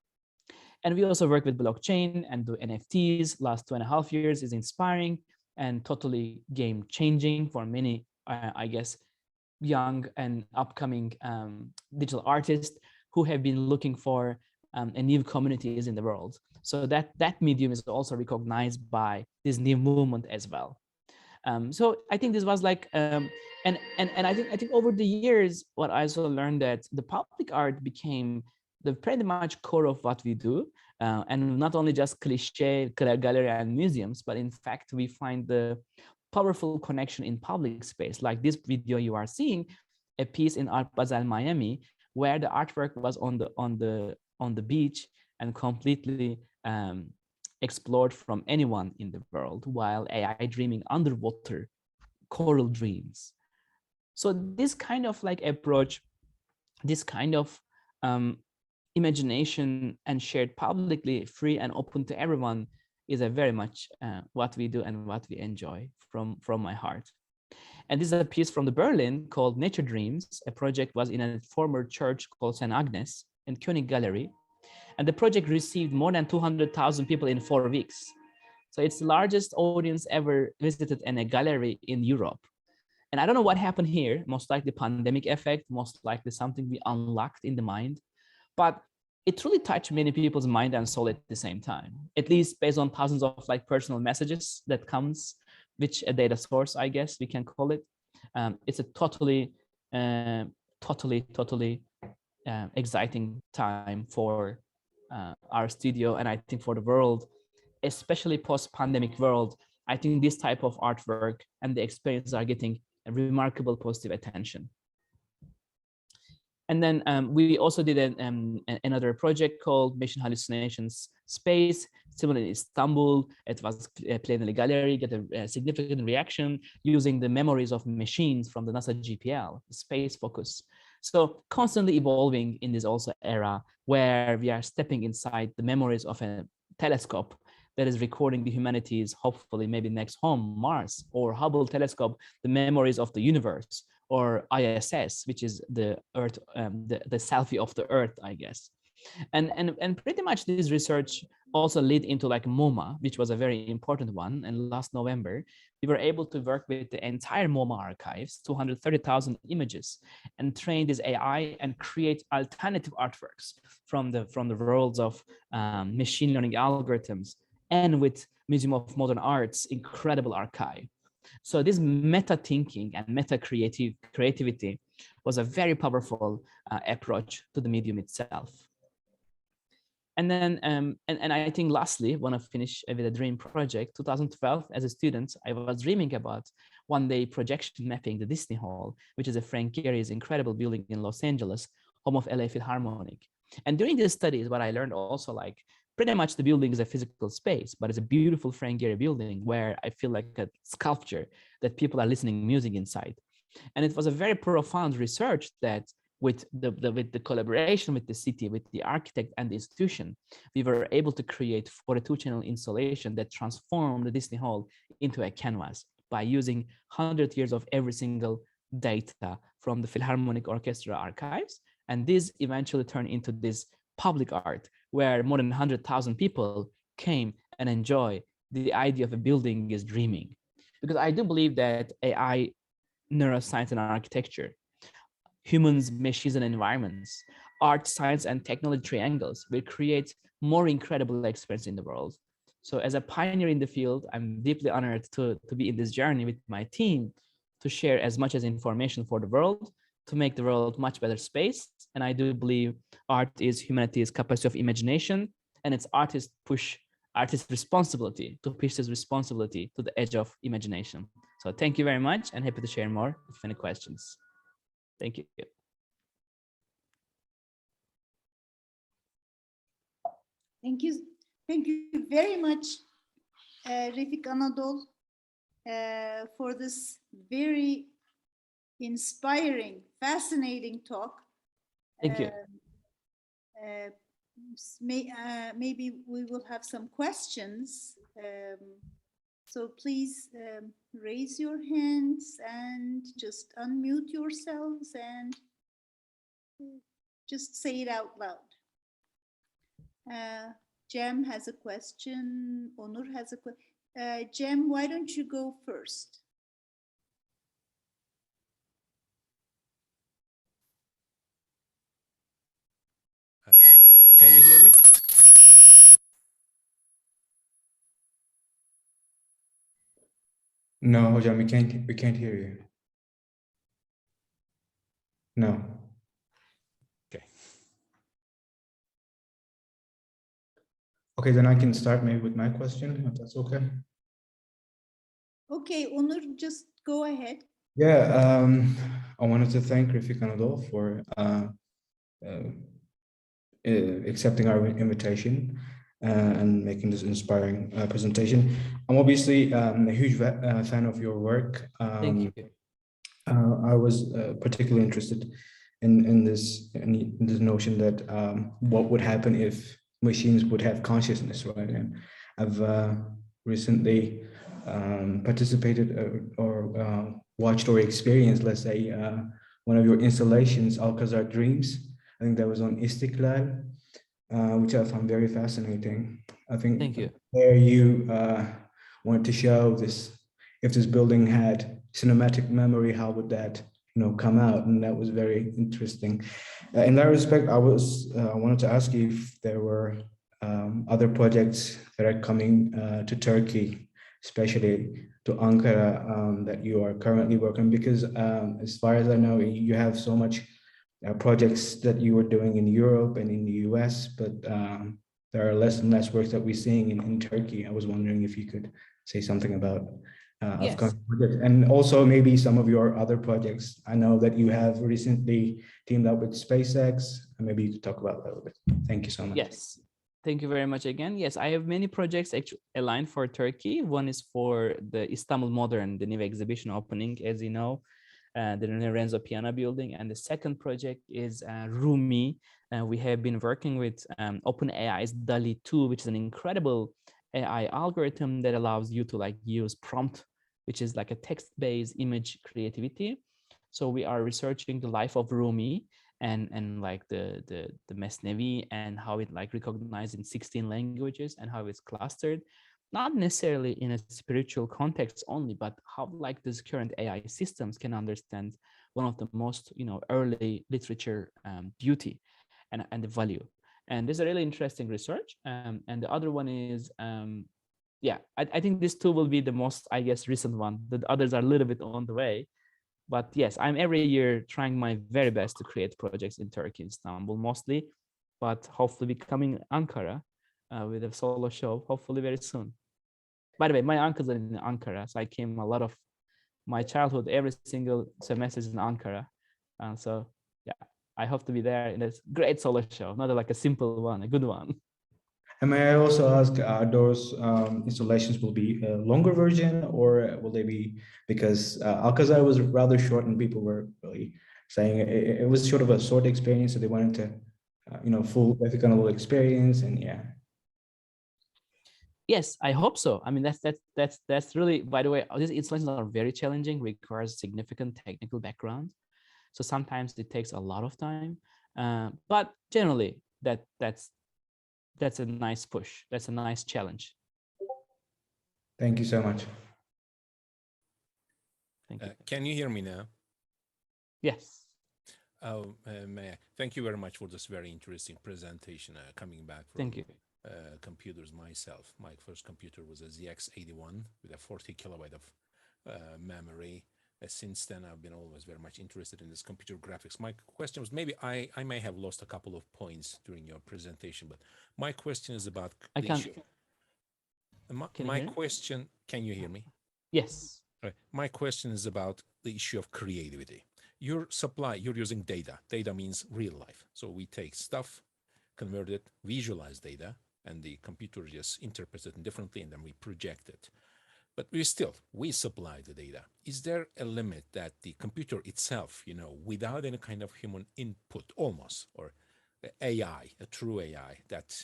And we also work with blockchain and do NFTs. Last 2.5 years is inspiring and totally game changing for many, I guess, young and upcoming digital artists who have been looking for a new communities in the world. So that medium is also recognized by this new movement as well. So I think this was like, and I think over the years, what I also learned that the public art became the pretty much core of what we do, and not only just cliche gallery and museums, but in fact we find the powerful connection in public space. Like this video you are seeing, a piece in Art Basel Miami, where the artwork was on the beach and completely explored from anyone in the world, while AI dreaming underwater coral dreams. So this kind of like approach, this kind of imagination and shared publicly, free and open to everyone, is a very much what we do and what we enjoy from my heart. And this is a piece from the Berlin called Nature Dreams. A project was in a former church called St. Agnes in König Gallery. And the project received more than 200,000 people in 4 weeks. So it's the largest audience ever visited in a gallery in Europe. And I don't know what happened here, most likely pandemic effect, most likely something we unlocked in the mind, but it truly touched many people's mind and soul at the same time, at least based on thousands of like personal messages that comes, which a data source, I guess we can call it. It's a totally exciting time for our studio, and I think for the world, especially post-pandemic world. I think this type of artwork and the experiences are getting a remarkable positive attention. And then we also did another project called Machine Hallucinations Space, similar in Istanbul. It was played in the gallery, get a significant reaction using the memories of machines from the NASA GPL, space focus. So constantly evolving in this also era where we are stepping inside the memories of a telescope that is recording the humanity's, hopefully maybe next home, Mars, or Hubble telescope, the memories of the universe, or ISS, which is the Earth, the selfie of the Earth, I guess. And pretty much this research also led into like MoMA, which was a very important one. And last November, we were able to work with the entire MoMA archives, 230,000 images, and train this AI and create alternative artworks from the worlds of machine learning algorithms, and with Museum of Modern Art's incredible archive. So this meta thinking and meta creativity was a very powerful approach to the medium itself. And then, and I think lastly, want to finish with a dream project. 2012, as a student, I was dreaming about one day projection mapping the Disney Hall, which is a Frank Gehry's incredible building in Los Angeles, home of LA Philharmonic. And during these studies, what I learned also, like, pretty much the building is a physical space, but it's a beautiful Frank Gehry building where I feel like a sculpture that people are listening music inside. And it was a very profound research that with the collaboration with the city, with the architect and the institution, we were able to create 42-channel installation that transformed the Disney Hall into a canvas by using 100 years of every single data from the Philharmonic Orchestra archives. And this eventually turned into this public art where more than 100,000 people came and enjoy the idea of a building is dreaming. Because I do believe that AI, neuroscience and architecture, humans, machines and environments, art, science and technology triangles will create more incredible experience in the world. So as a pioneer in the field, I'm deeply honored to be in this journey with my team to share as much as information for the world, to make the world much better space. And I do believe art is humanity's capacity of imagination, and it's artists' responsibility to push this responsibility to the edge of imagination. So thank you very much, and happy to share more if any questions. Thank you. Thank you very much, Refik Anadol, for this very inspiring, fascinating talk. Thank you. Maybe we will have some questions. So please raise your hands and just unmute yourselves and just say it out loud. Jem has a question. Onur has a question. Jem, why don't you go first? Can you hear me? No, Hocam, we can't hear you. No. Okay. Okay, then I can start maybe with my question, if that's okay. Okay, Onur, just go ahead. Yeah, I wanted to thank Refik Anadol for accepting our invitation and making this inspiring presentation. I'm obviously a huge fan of your work. Thank you. I was particularly interested in this notion that what would happen if machines would have consciousness, right? And I've recently participated or watched or experienced, let's say, one of your installations, Alcazar Dreams. I think that was on Istiklal, which I found very fascinating. I think Thank you. there you wanted to show this, if this building had cinematic memory, how would that come out? And that was very interesting. In that respect, I wanted to ask you if there were other projects that are coming to Turkey, especially to Ankara, that you are currently working, because as far as I know, you have so much projects that you are doing in Europe and in the US, but there are less and less works that we're seeing in Turkey. I was wondering if you could say something about upcoming projects, and also maybe some of your other projects. I know that you have recently teamed up with SpaceX, and maybe you could talk about that a little bit. Thank you so much. Yes. Thank you very much again. Yes, I have many projects actually aligned for Turkey. One is for the Istanbul Modern, the new exhibition opening, as you know, the Lorenzo Piana building. And the second project is Rumi. We have been working with OpenAI's DALL-E 2, which is an incredible AI algorithm that allows you to use prompt, which is like a text-based image creativity. So we are researching the life of Rumi and like the Mesnevi and how it recognized in 16 languages and how it's clustered, not necessarily in a spiritual context only, but how these current AI systems can understand one of the most early literature beauty and the value. And this is a really interesting research. And the other one is, I think these two will be the most, I guess, recent one. The others are a little bit on the way. But yes, I'm every year trying my very best to create projects in Turkey, Istanbul mostly, but hopefully becoming Ankara with a solo show, hopefully very soon. By the way, my uncles are in Ankara, so I came a lot of my childhood, every single semester in Ankara. So yeah, I hope to be there in a great solo show, not like a simple one, a good one. And may I also ask, those installations will be a longer version, or will they be, because Alcazar was rather short and people were really saying it was sort of a short experience, so they wanted to, full ethical experience, and yeah. Yes, I hope so. I mean, that's really, by the way, these installations are very challenging, requires significant technical background. So sometimes it takes a lot of time, but generally that's a nice push. That's a nice challenge. Thank you so much. Thank you. Can you hear me now? Yes. May I? Thank you very much for this very interesting presentation. Coming back from Thank you. Computers myself. My first computer was a ZX81 with a 40 kilobyte of memory. Since then, I've been always very much interested in this computer graphics. My question was, maybe I may have lost a couple of points during your presentation, but my question is about I the can't. issue. Can you My hear? question, can you hear me? Yes. Right. My question is about the issue of creativity. You're using data. Data means real life. So we take stuff, convert it, visualize data, and the computer just interprets it differently, and then we project it. But we supply the data. Is there a limit that the computer itself, without any kind of human input almost, or AI, a true AI, that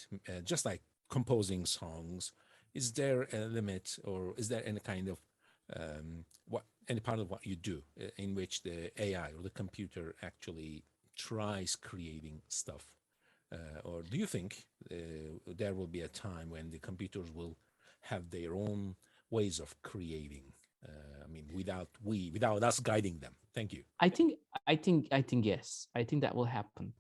just like composing songs, is there a limit, or is there any kind of any part of what you do in which the AI or the computer actually tries creating stuff? Or do you think there will be a time when the computers will have their own ways of creating? Without us guiding them. Thank you. I think yes. I think that will happen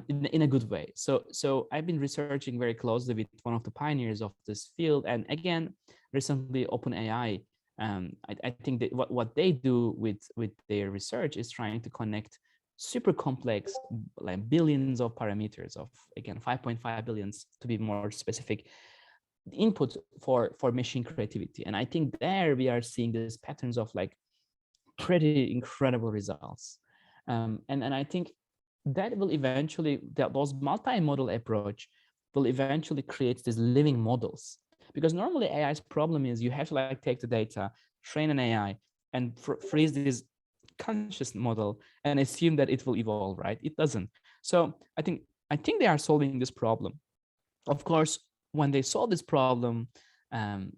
in a good way. So I've been researching very closely with one of the pioneers of this field, and again, recently OpenAI. I think that what they do with their research is trying to connect super complex, like billions of parameters of, again, 5.5 billions to be more specific, input for machine creativity. And I think there we are seeing these patterns of like pretty incredible results. And I think that will eventually, those multimodal approach will eventually create these living models. Because normally AI's problem is you have to like take the data, train an AI, and freeze this conscious model and assume that it will evolve, right? It doesn't. So I think they are solving this problem. Of course, when they solve this problem,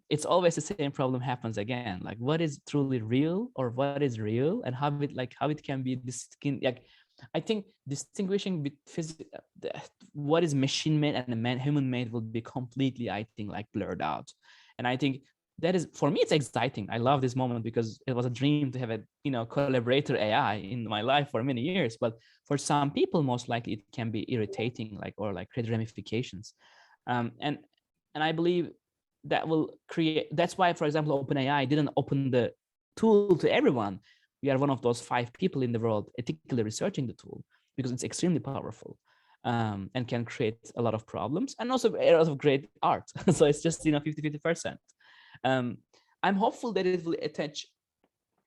it's always the same problem happens again. Like, what is truly real, or what is real, and how it can be I think distinguishing between what is machine made and human made will be completely, I think, like blurred out. And I think that is, for me, it's exciting. I love this moment because it was a dream to have a collaborator AI in my life for many years. But for some people, most likely it can be irritating, or create ramifications. And I believe that will create. That's why, for example, OpenAI didn't open the tool to everyone. We are one of those 5 people in the world ethically researching the tool because it's extremely powerful and can create a lot of problems and also a lot of great art. So it's just 50-50%. I'm hopeful that it will attach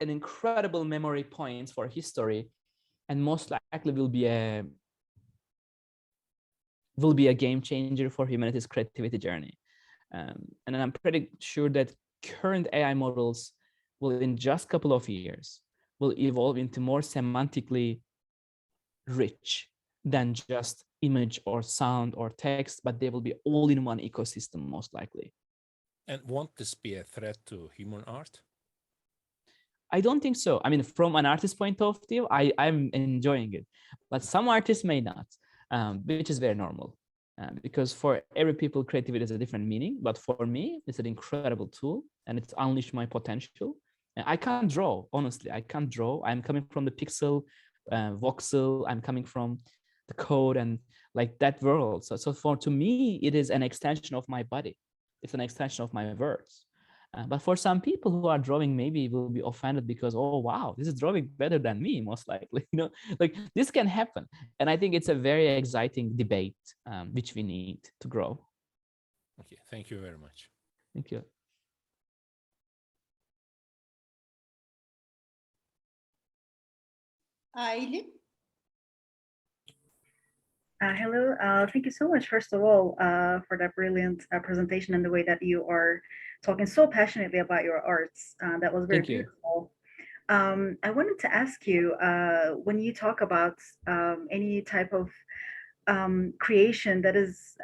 an incredible memory points for history, and most likely will be a game changer for humanity's creativity journey. And I'm pretty sure that current AI models will, in just a couple of years, will evolve into more semantically rich than just image or sound or text, but they will be all in one ecosystem, most likely. And won't this be a threat to human art? I don't think so. I mean, from an artist's point of view, I'm enjoying it, but some artists may not, which is very normal. Because for every people, creativity is a different meaning. But for me, it's an incredible tool, and it's unleashed my potential. And I can't draw, honestly. I can't draw. I'm coming from the pixel, voxel. I'm coming from the code and like that world. So to me, it is an extension of my body. It's an extension of my words. But for some people who are drawing, maybe will be offended because, oh, wow, this is drawing better than me, most likely. Like this can happen. And I think it's a very exciting debate, which we need to grow. Okay, thank you very much. Thank you. Eylül. Hello, thank you so much, first of all, for that brilliant presentation and the way that you are talking so passionately about your arts. That was very beautiful. I wanted to ask you, when you talk about any type of creation that is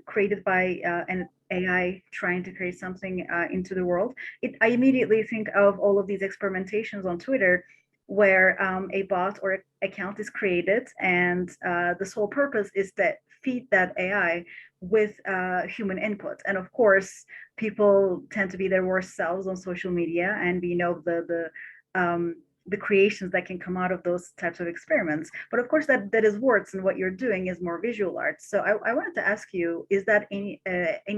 created by an AI trying to create something into the world, I immediately think of all of these experimentations on Twitter where a bot or account is created, and the sole purpose is to feed that AI with human input. And of course, people tend to be their worst selves on social media, and we know the the creations that can come out of those types of experiments. But of course, that is words, and what you're doing is more visual arts. So I wanted to ask you: is that any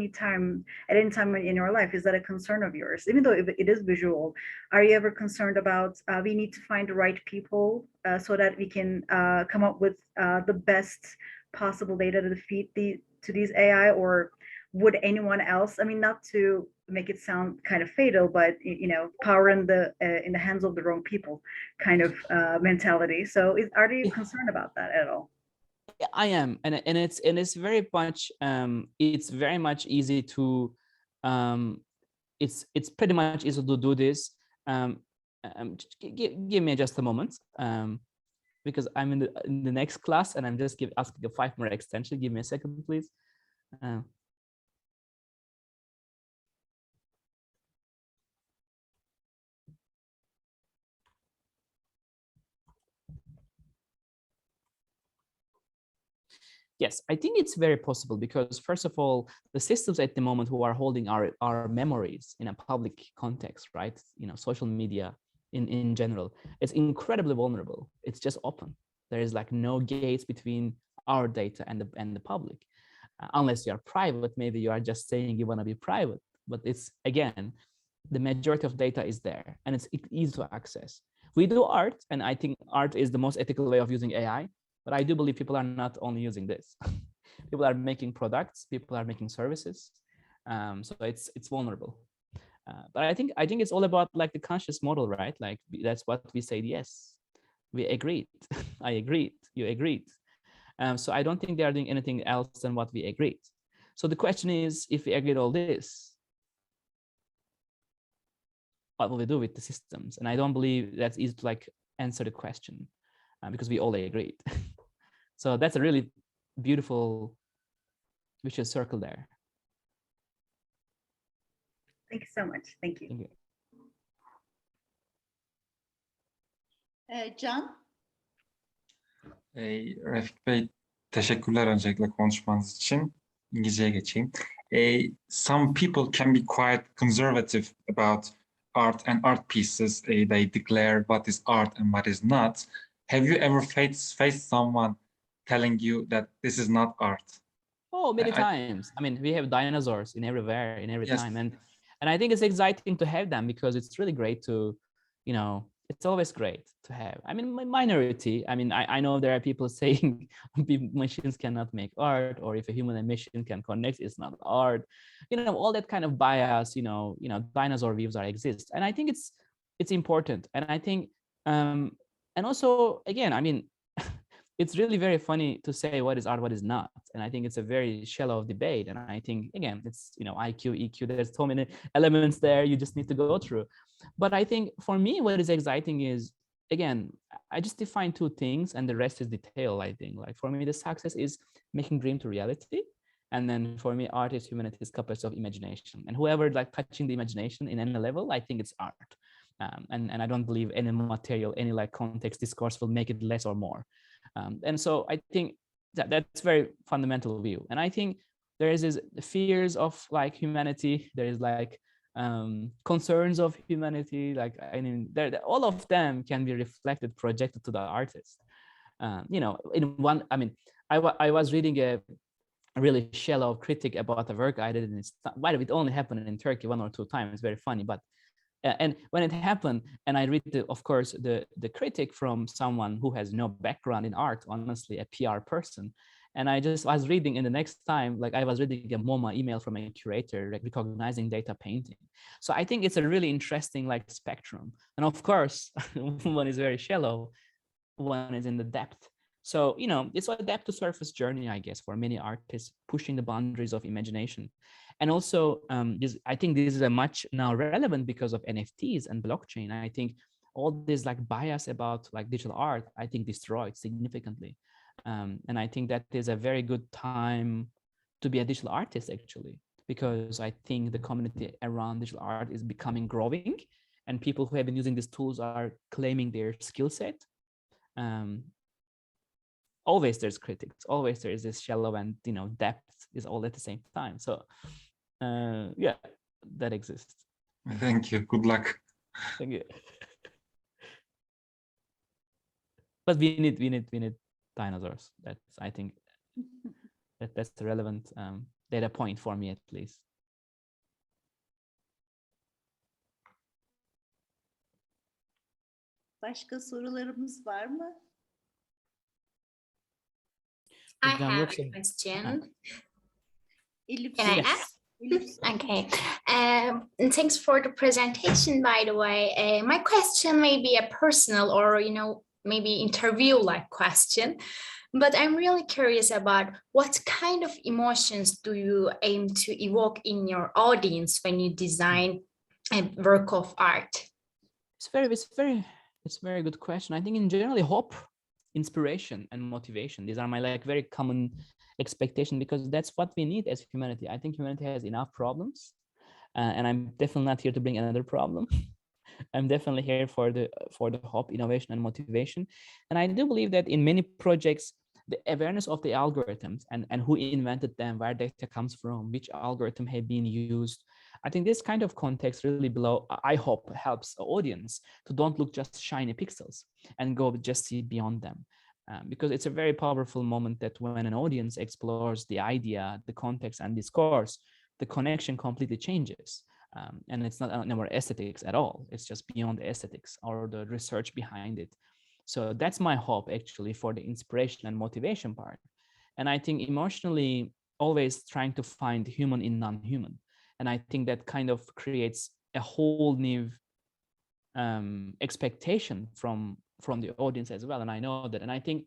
time in your life, is that a concern of yours? Even though it is visual, are you ever concerned about we need to find the right people so that we can come up with the best possible data to feed to these AI, or would anyone else, I mean, not to make it sound kind of fatal, but power in the hands of the wrong people kind of mentality. So are you concerned about that at all? I am, and it's very much easy to it's pretty much easy to do this. Give me just a moment, because I'm in the next class and I'm just asking a 5 more extension. Give me a second, please. Yes, I think it's very possible because, first of all, the systems at the moment who are holding our memories in a public context, right? Social media in general, it's incredibly vulnerable. It's just open. There is like no gates between our data and the public, unless you are private. Maybe you are just saying you want to be private, but it's, again, the majority of data is there and it's easy to access. We do art, and I think art is the most ethical way of using AI. But I do believe people are not only using this. People are making products, people are making services. So it's vulnerable. But I think it's all about like the conscious model, right? Like that's what we said. Yes, we agreed. I agreed. You agreed. So I don't think they are doing anything else than what we agreed. So the question is, if we agreed all this, what will we do with the systems? And I don't believe that's easy to like answer the question. Because we all agreed. So that's a really beautiful vicious circle there. Thank you so much. Thank you. Thank you. Can? Refik Bey, teşekkürler öncelikle konuşmanız için. İngilizceye geçeyim. Some people can be quite conservative about art and art pieces. They declare what is art and what is not. Have you ever faced someone telling you that this is not art? Oh, many times. I mean, we have dinosaurs in everywhere, in every time. And I think it's exciting to have them because it's really great to, it's always great to have. I mean, minority. I mean, I know there are people saying machines cannot make art, or if a human and machine can connect, it's not art. All that kind of bias, dinosaur views exist. And I think it's important. And I think, and also, again, I mean, it's really very funny to say what is art, what is not. And I think it's a very shallow debate. And I think, again, it's, IQ, EQ, there's so many elements there you just need to go through. But I think for me, what is exciting is, again, I just define 2 things and the rest is detail, I think. Like for me, the success is making dream to reality. And then for me, art is humanity's capacity of imagination. And whoever like touching the imagination in any level, I think it's art. And I don't believe any material, any like context discourse will make it less or more. And so I think that's very fundamental view. And I think there is this fears of like humanity. There is like concerns of humanity. Like, I mean, all of them can be reflected, projected to the artist. In one, I mean, I was reading a really shallow critic about a work I did in Istanbul. By the way, it only happened in Turkey 1 or 2 times. It's very funny, but and when it happened, and I read, of course, the critic from someone who has no background in art, honestly, a PR person. And I was reading in the next time, like I was reading a MoMA email from a curator, like recognizing data painting. So I think it's a really interesting like spectrum. And of course, one is very shallow, one is in the depth. So, it's a depth to surface journey, I guess, for many artists, pushing the boundaries of imagination. And also, I think this is a much now relevant because of NFTs and blockchain. I think all this like bias about like digital art, I think destroyed significantly. And I think that is a very good time to be a digital artist, actually, because I think the community around digital art is becoming growing, and people who have been using these tools are claiming their skill set. Always there's critics, always there is this shallow and depth is all at the same time. So yeah, that exists. Thank you. Good luck. Thank you. But we need dinosaurs. That's, I think, that's the relevant data point for me at least. Başka sorularımız var mı? I Hocam have yoksa a question. Elif, Can I Yes. ask? Elif. Okay. And thanks for the presentation, by the way. My question may be a personal or, maybe interview-like question, but I'm really curious about what kind of emotions do you aim to evoke in your audience when you design a work of art? It's a very good question. I think in generally hope, inspiration, and motivation. These are my very common expectation, because that's what we need as humanity. I think humanity has enough problems, and I'm definitely not here to bring another problem. I'm definitely here for the hope, innovation, and motivation. And I do believe that in many projects, the awareness of the algorithms and who invented them, where data comes from, which algorithm have been used. I think this kind of context really I hope helps the audience to don't look just shiny pixels and go just see beyond them. Because it's a very powerful moment that when an audience explores the idea, the context, and discourse, the connection completely changes. And it's not no more aesthetics at all. It's just beyond the aesthetics or the research behind it. So that's my hope actually for the inspiration and motivation part. And I think emotionally, always trying to find human in non-human. And I think that kind of creates a whole new expectation from the audience as well. And I know that, and I think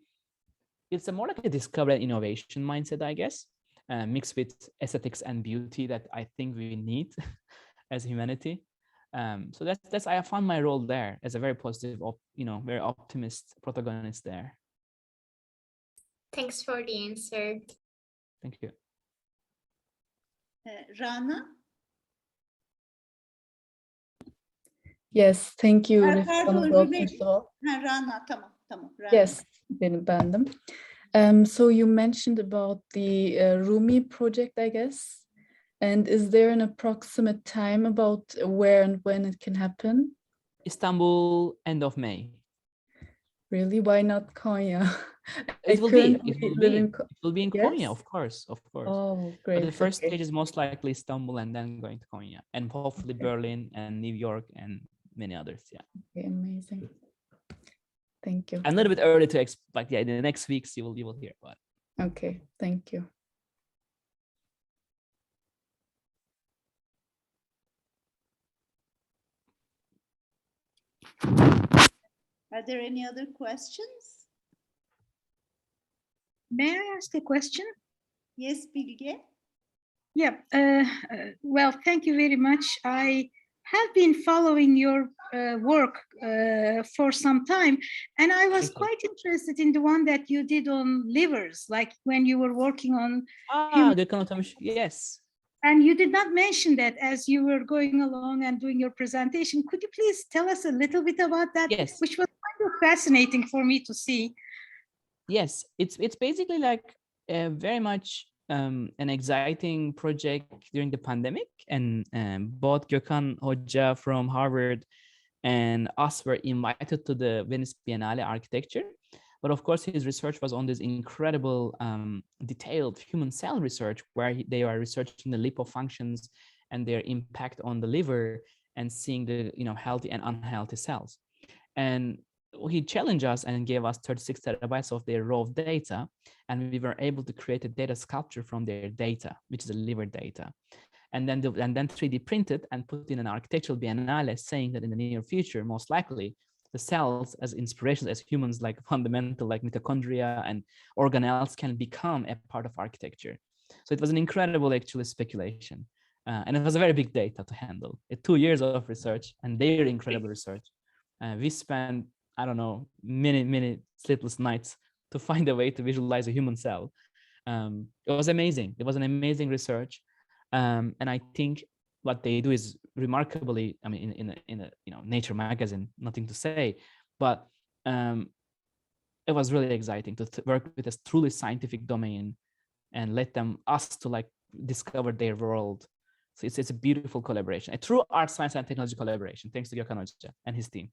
it's more like a discovery and innovation mindset, I guess, mixed with aesthetics and beauty that I think we need as humanity. So that's I found my role there as a very positive, very optimist protagonist there. Thanks for the answer. Thank you. Rana? Yes, thank you. Pardon, First of all. Rana, tamam. Rana. Yes, bendim. So you mentioned about the Rumi project, I guess. And is there an approximate time about where and when it can happen? Istanbul, end of May. Really? Why not Konya? It will be in Konya, of course. Oh, great. But the first stage is most likely Istanbul and then going to Konya, and hopefully Berlin and New York and many others. Yeah. Okay, amazing. Thank you. A little bit early to expect. Yeah, in the next weeks you will hear about it. Okay, thank you. Are there any other questions? May I ask a question? Yes, Bilge. Yeah, well, thank you very much. I have been following your work for some time, and I was quite interested in the one that you did on livers, like when you were working on yes. And you did not mention that as you were going along and doing your presentation. Could you please tell us a little bit about that? Yes. Which was kind of fascinating for me to see. Yes, it's basically like very much an exciting project during the pandemic, and both Gökhan Hoca from Harvard and us were invited to the Venice Biennale Architecture. But of course, his research was on this incredible, detailed human cell research, where they are researching the lipofunctions and their impact on the liver, and seeing the healthy and unhealthy cells. And he challenged us and gave us 36 terabytes of their raw data, and we were able to create a data sculpture from their data, which is the liver data, and then 3D printed and put in an architectural biennale, saying that in the near future, most likely, the cells as inspirations, as humans, like fundamental, like mitochondria and organelles, can become a part of architecture. So it was an incredible, actually, speculation. And it was a very big data to handle. 2 years of research and their incredible research. We spent, I don't know, many sleepless nights to find a way to visualize a human cell. It was amazing. It was an amazing research. And I think what they do is remarkably, I mean, in a Nature magazine, nothing to say, but it was really exciting to work with a truly scientific domain and let us to like discover their world. So it's a beautiful collaboration, a true art, science, and technology collaboration. Thanks to Gökhan Hoca and his team.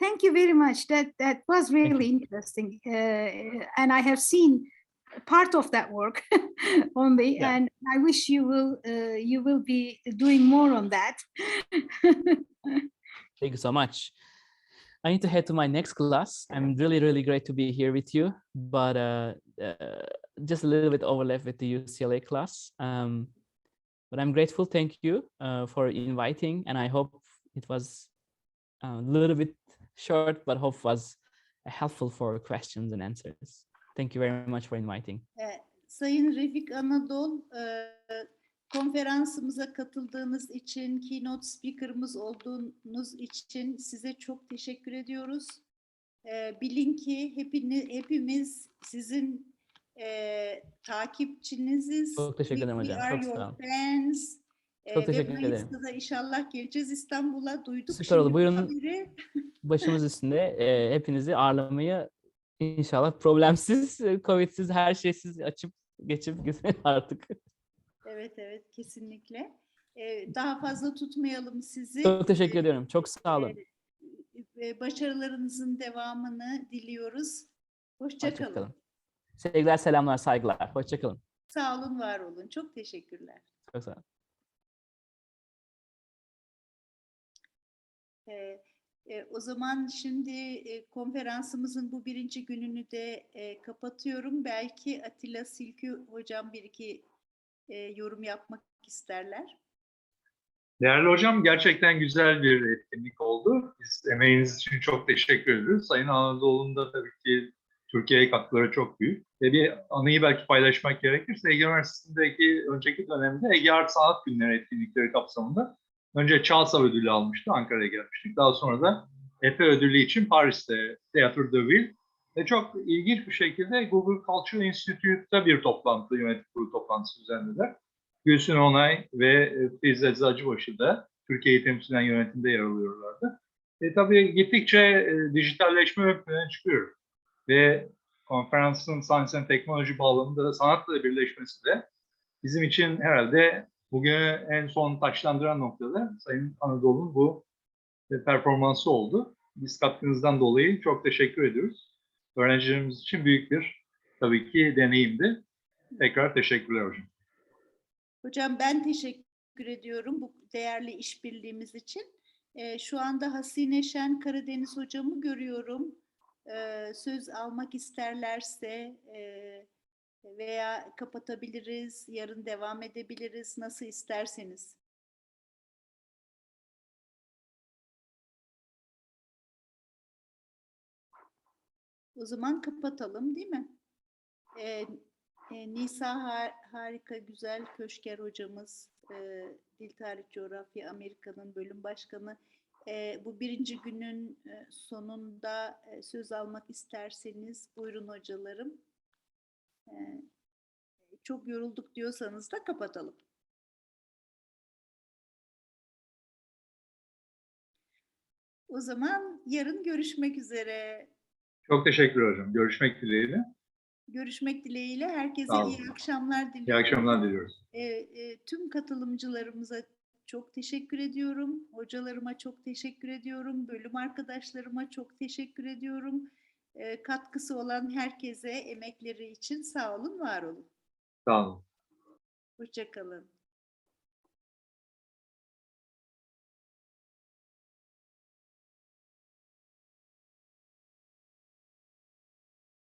Thank you very much. That was really interesting, and I have seen part of that work only, Yeah. and I wish you will be doing more on that. Thank you so much. I need to head to my next class. I'm really great to be here with you, but just a little bit overlap with the UCLA class. But I'm grateful. Thank you for inviting, and I hope it was a little bit short, but hope was helpful for questions and answers. Thank you very much for inviting. Sayın Refik Anadol, konferansımıza katıldığınız için, keynote speaker'ımız olduğunuz için size çok teşekkür ediyoruz. Bilin ki hepimiz sizin takipçiniziz. Çok teşekkür ederim hocam. We are Çok your sağ olun. fans. Çok Ve teşekkür ederim. Mayıs'ta da inşallah geleceğiz İstanbul'a. Duyduk Süper oldu. şimdi Buyurun. haberi. Başımız üstünde hepinizi ağırlamayı inşallah problemsiz, Covid'siz, her şeysiz açıp geçip güzel artık. Evet, kesinlikle. Daha fazla tutmayalım sizi. Çok teşekkür ediyorum. Çok sağ olun. Başarılarınızın devamını diliyoruz. Hoşça kalın. Sevgiler, selamlar, saygılar. Hoşça kalın. Sağ olun, var olun. Çok teşekkürler. Çok sağ olun. O zaman şimdi konferansımızın bu birinci gününü de kapatıyorum. Belki Atilla Silkü hocam bir iki yorum yapmak isterler. Değerli hocam, gerçekten güzel bir etkinlik oldu. Biz emeğiniz için çok teşekkür ediyoruz. Sayın Anadolu'nun da tabii ki Türkiye'ye katkıları çok büyük. Ve bir anıyı belki paylaşmak gerekirse Ege Üniversitesi'ndeki önceki dönemde Ege Art Sanat Günleri etkinlikleri kapsamında önce Çalsav ödülü almıştı, Ankara'ya gelmiştik. Daha sonra da Efe ödülü için Paris'te Théâtre de Ville ve çok ilginç bir şekilde Google Cultural Institute'da bir toplantı, yönetim kurulu toplantısı düzenlediler. Gülsün Onay ve Filiz Eczacıbaşı da Türkiye'yi temsilen yönetimde yer alıyorlardı. Tabii gittikçe dijitalleşme ön plana çıkıyor. Ve konferansın Science and Technology bağlamında sanatla birleşmesi de bizim için herhalde bugüne en son taçlandıran noktada Sayın Anadolu'nun bu performansı oldu. Biz katkınızdan dolayı çok teşekkür ediyoruz. Öğrencilerimiz için büyük bir tabii ki deneyimdi. Tekrar teşekkürler hocam. Hocam ben teşekkür ediyorum bu değerli işbirliğimiz için. Şu anda Hasine Şen Karadeniz hocamı görüyorum. Söz almak isterlerse veya kapatabiliriz, yarın devam edebiliriz, nasıl isterseniz. O zaman kapatalım, değil mi? Nisa harika, güzel Köşker hocamız, Dil Tarih Coğrafya Amerika'nın bölüm başkanı. Bu birinci günün sonunda söz almak isterseniz buyurun hocalarım. Çok yorulduk diyorsanız da kapatalım. O zaman yarın görüşmek üzere. Çok teşekkür hocam. Görüşmek dileğiyle. Görüşmek dileğiyle. Herkese Sağ olun. iyi akşamlar diliyorum. İyi akşamlar diliyoruz. Tüm katılımcılarımıza çok teşekkür ediyorum. Hocalarıma çok teşekkür ediyorum. Bölüm arkadaşlarıma çok teşekkür ediyorum. Katkısı olan herkese emekleri için sağ olun, var olun. Sağ olun. Hoşça kalın.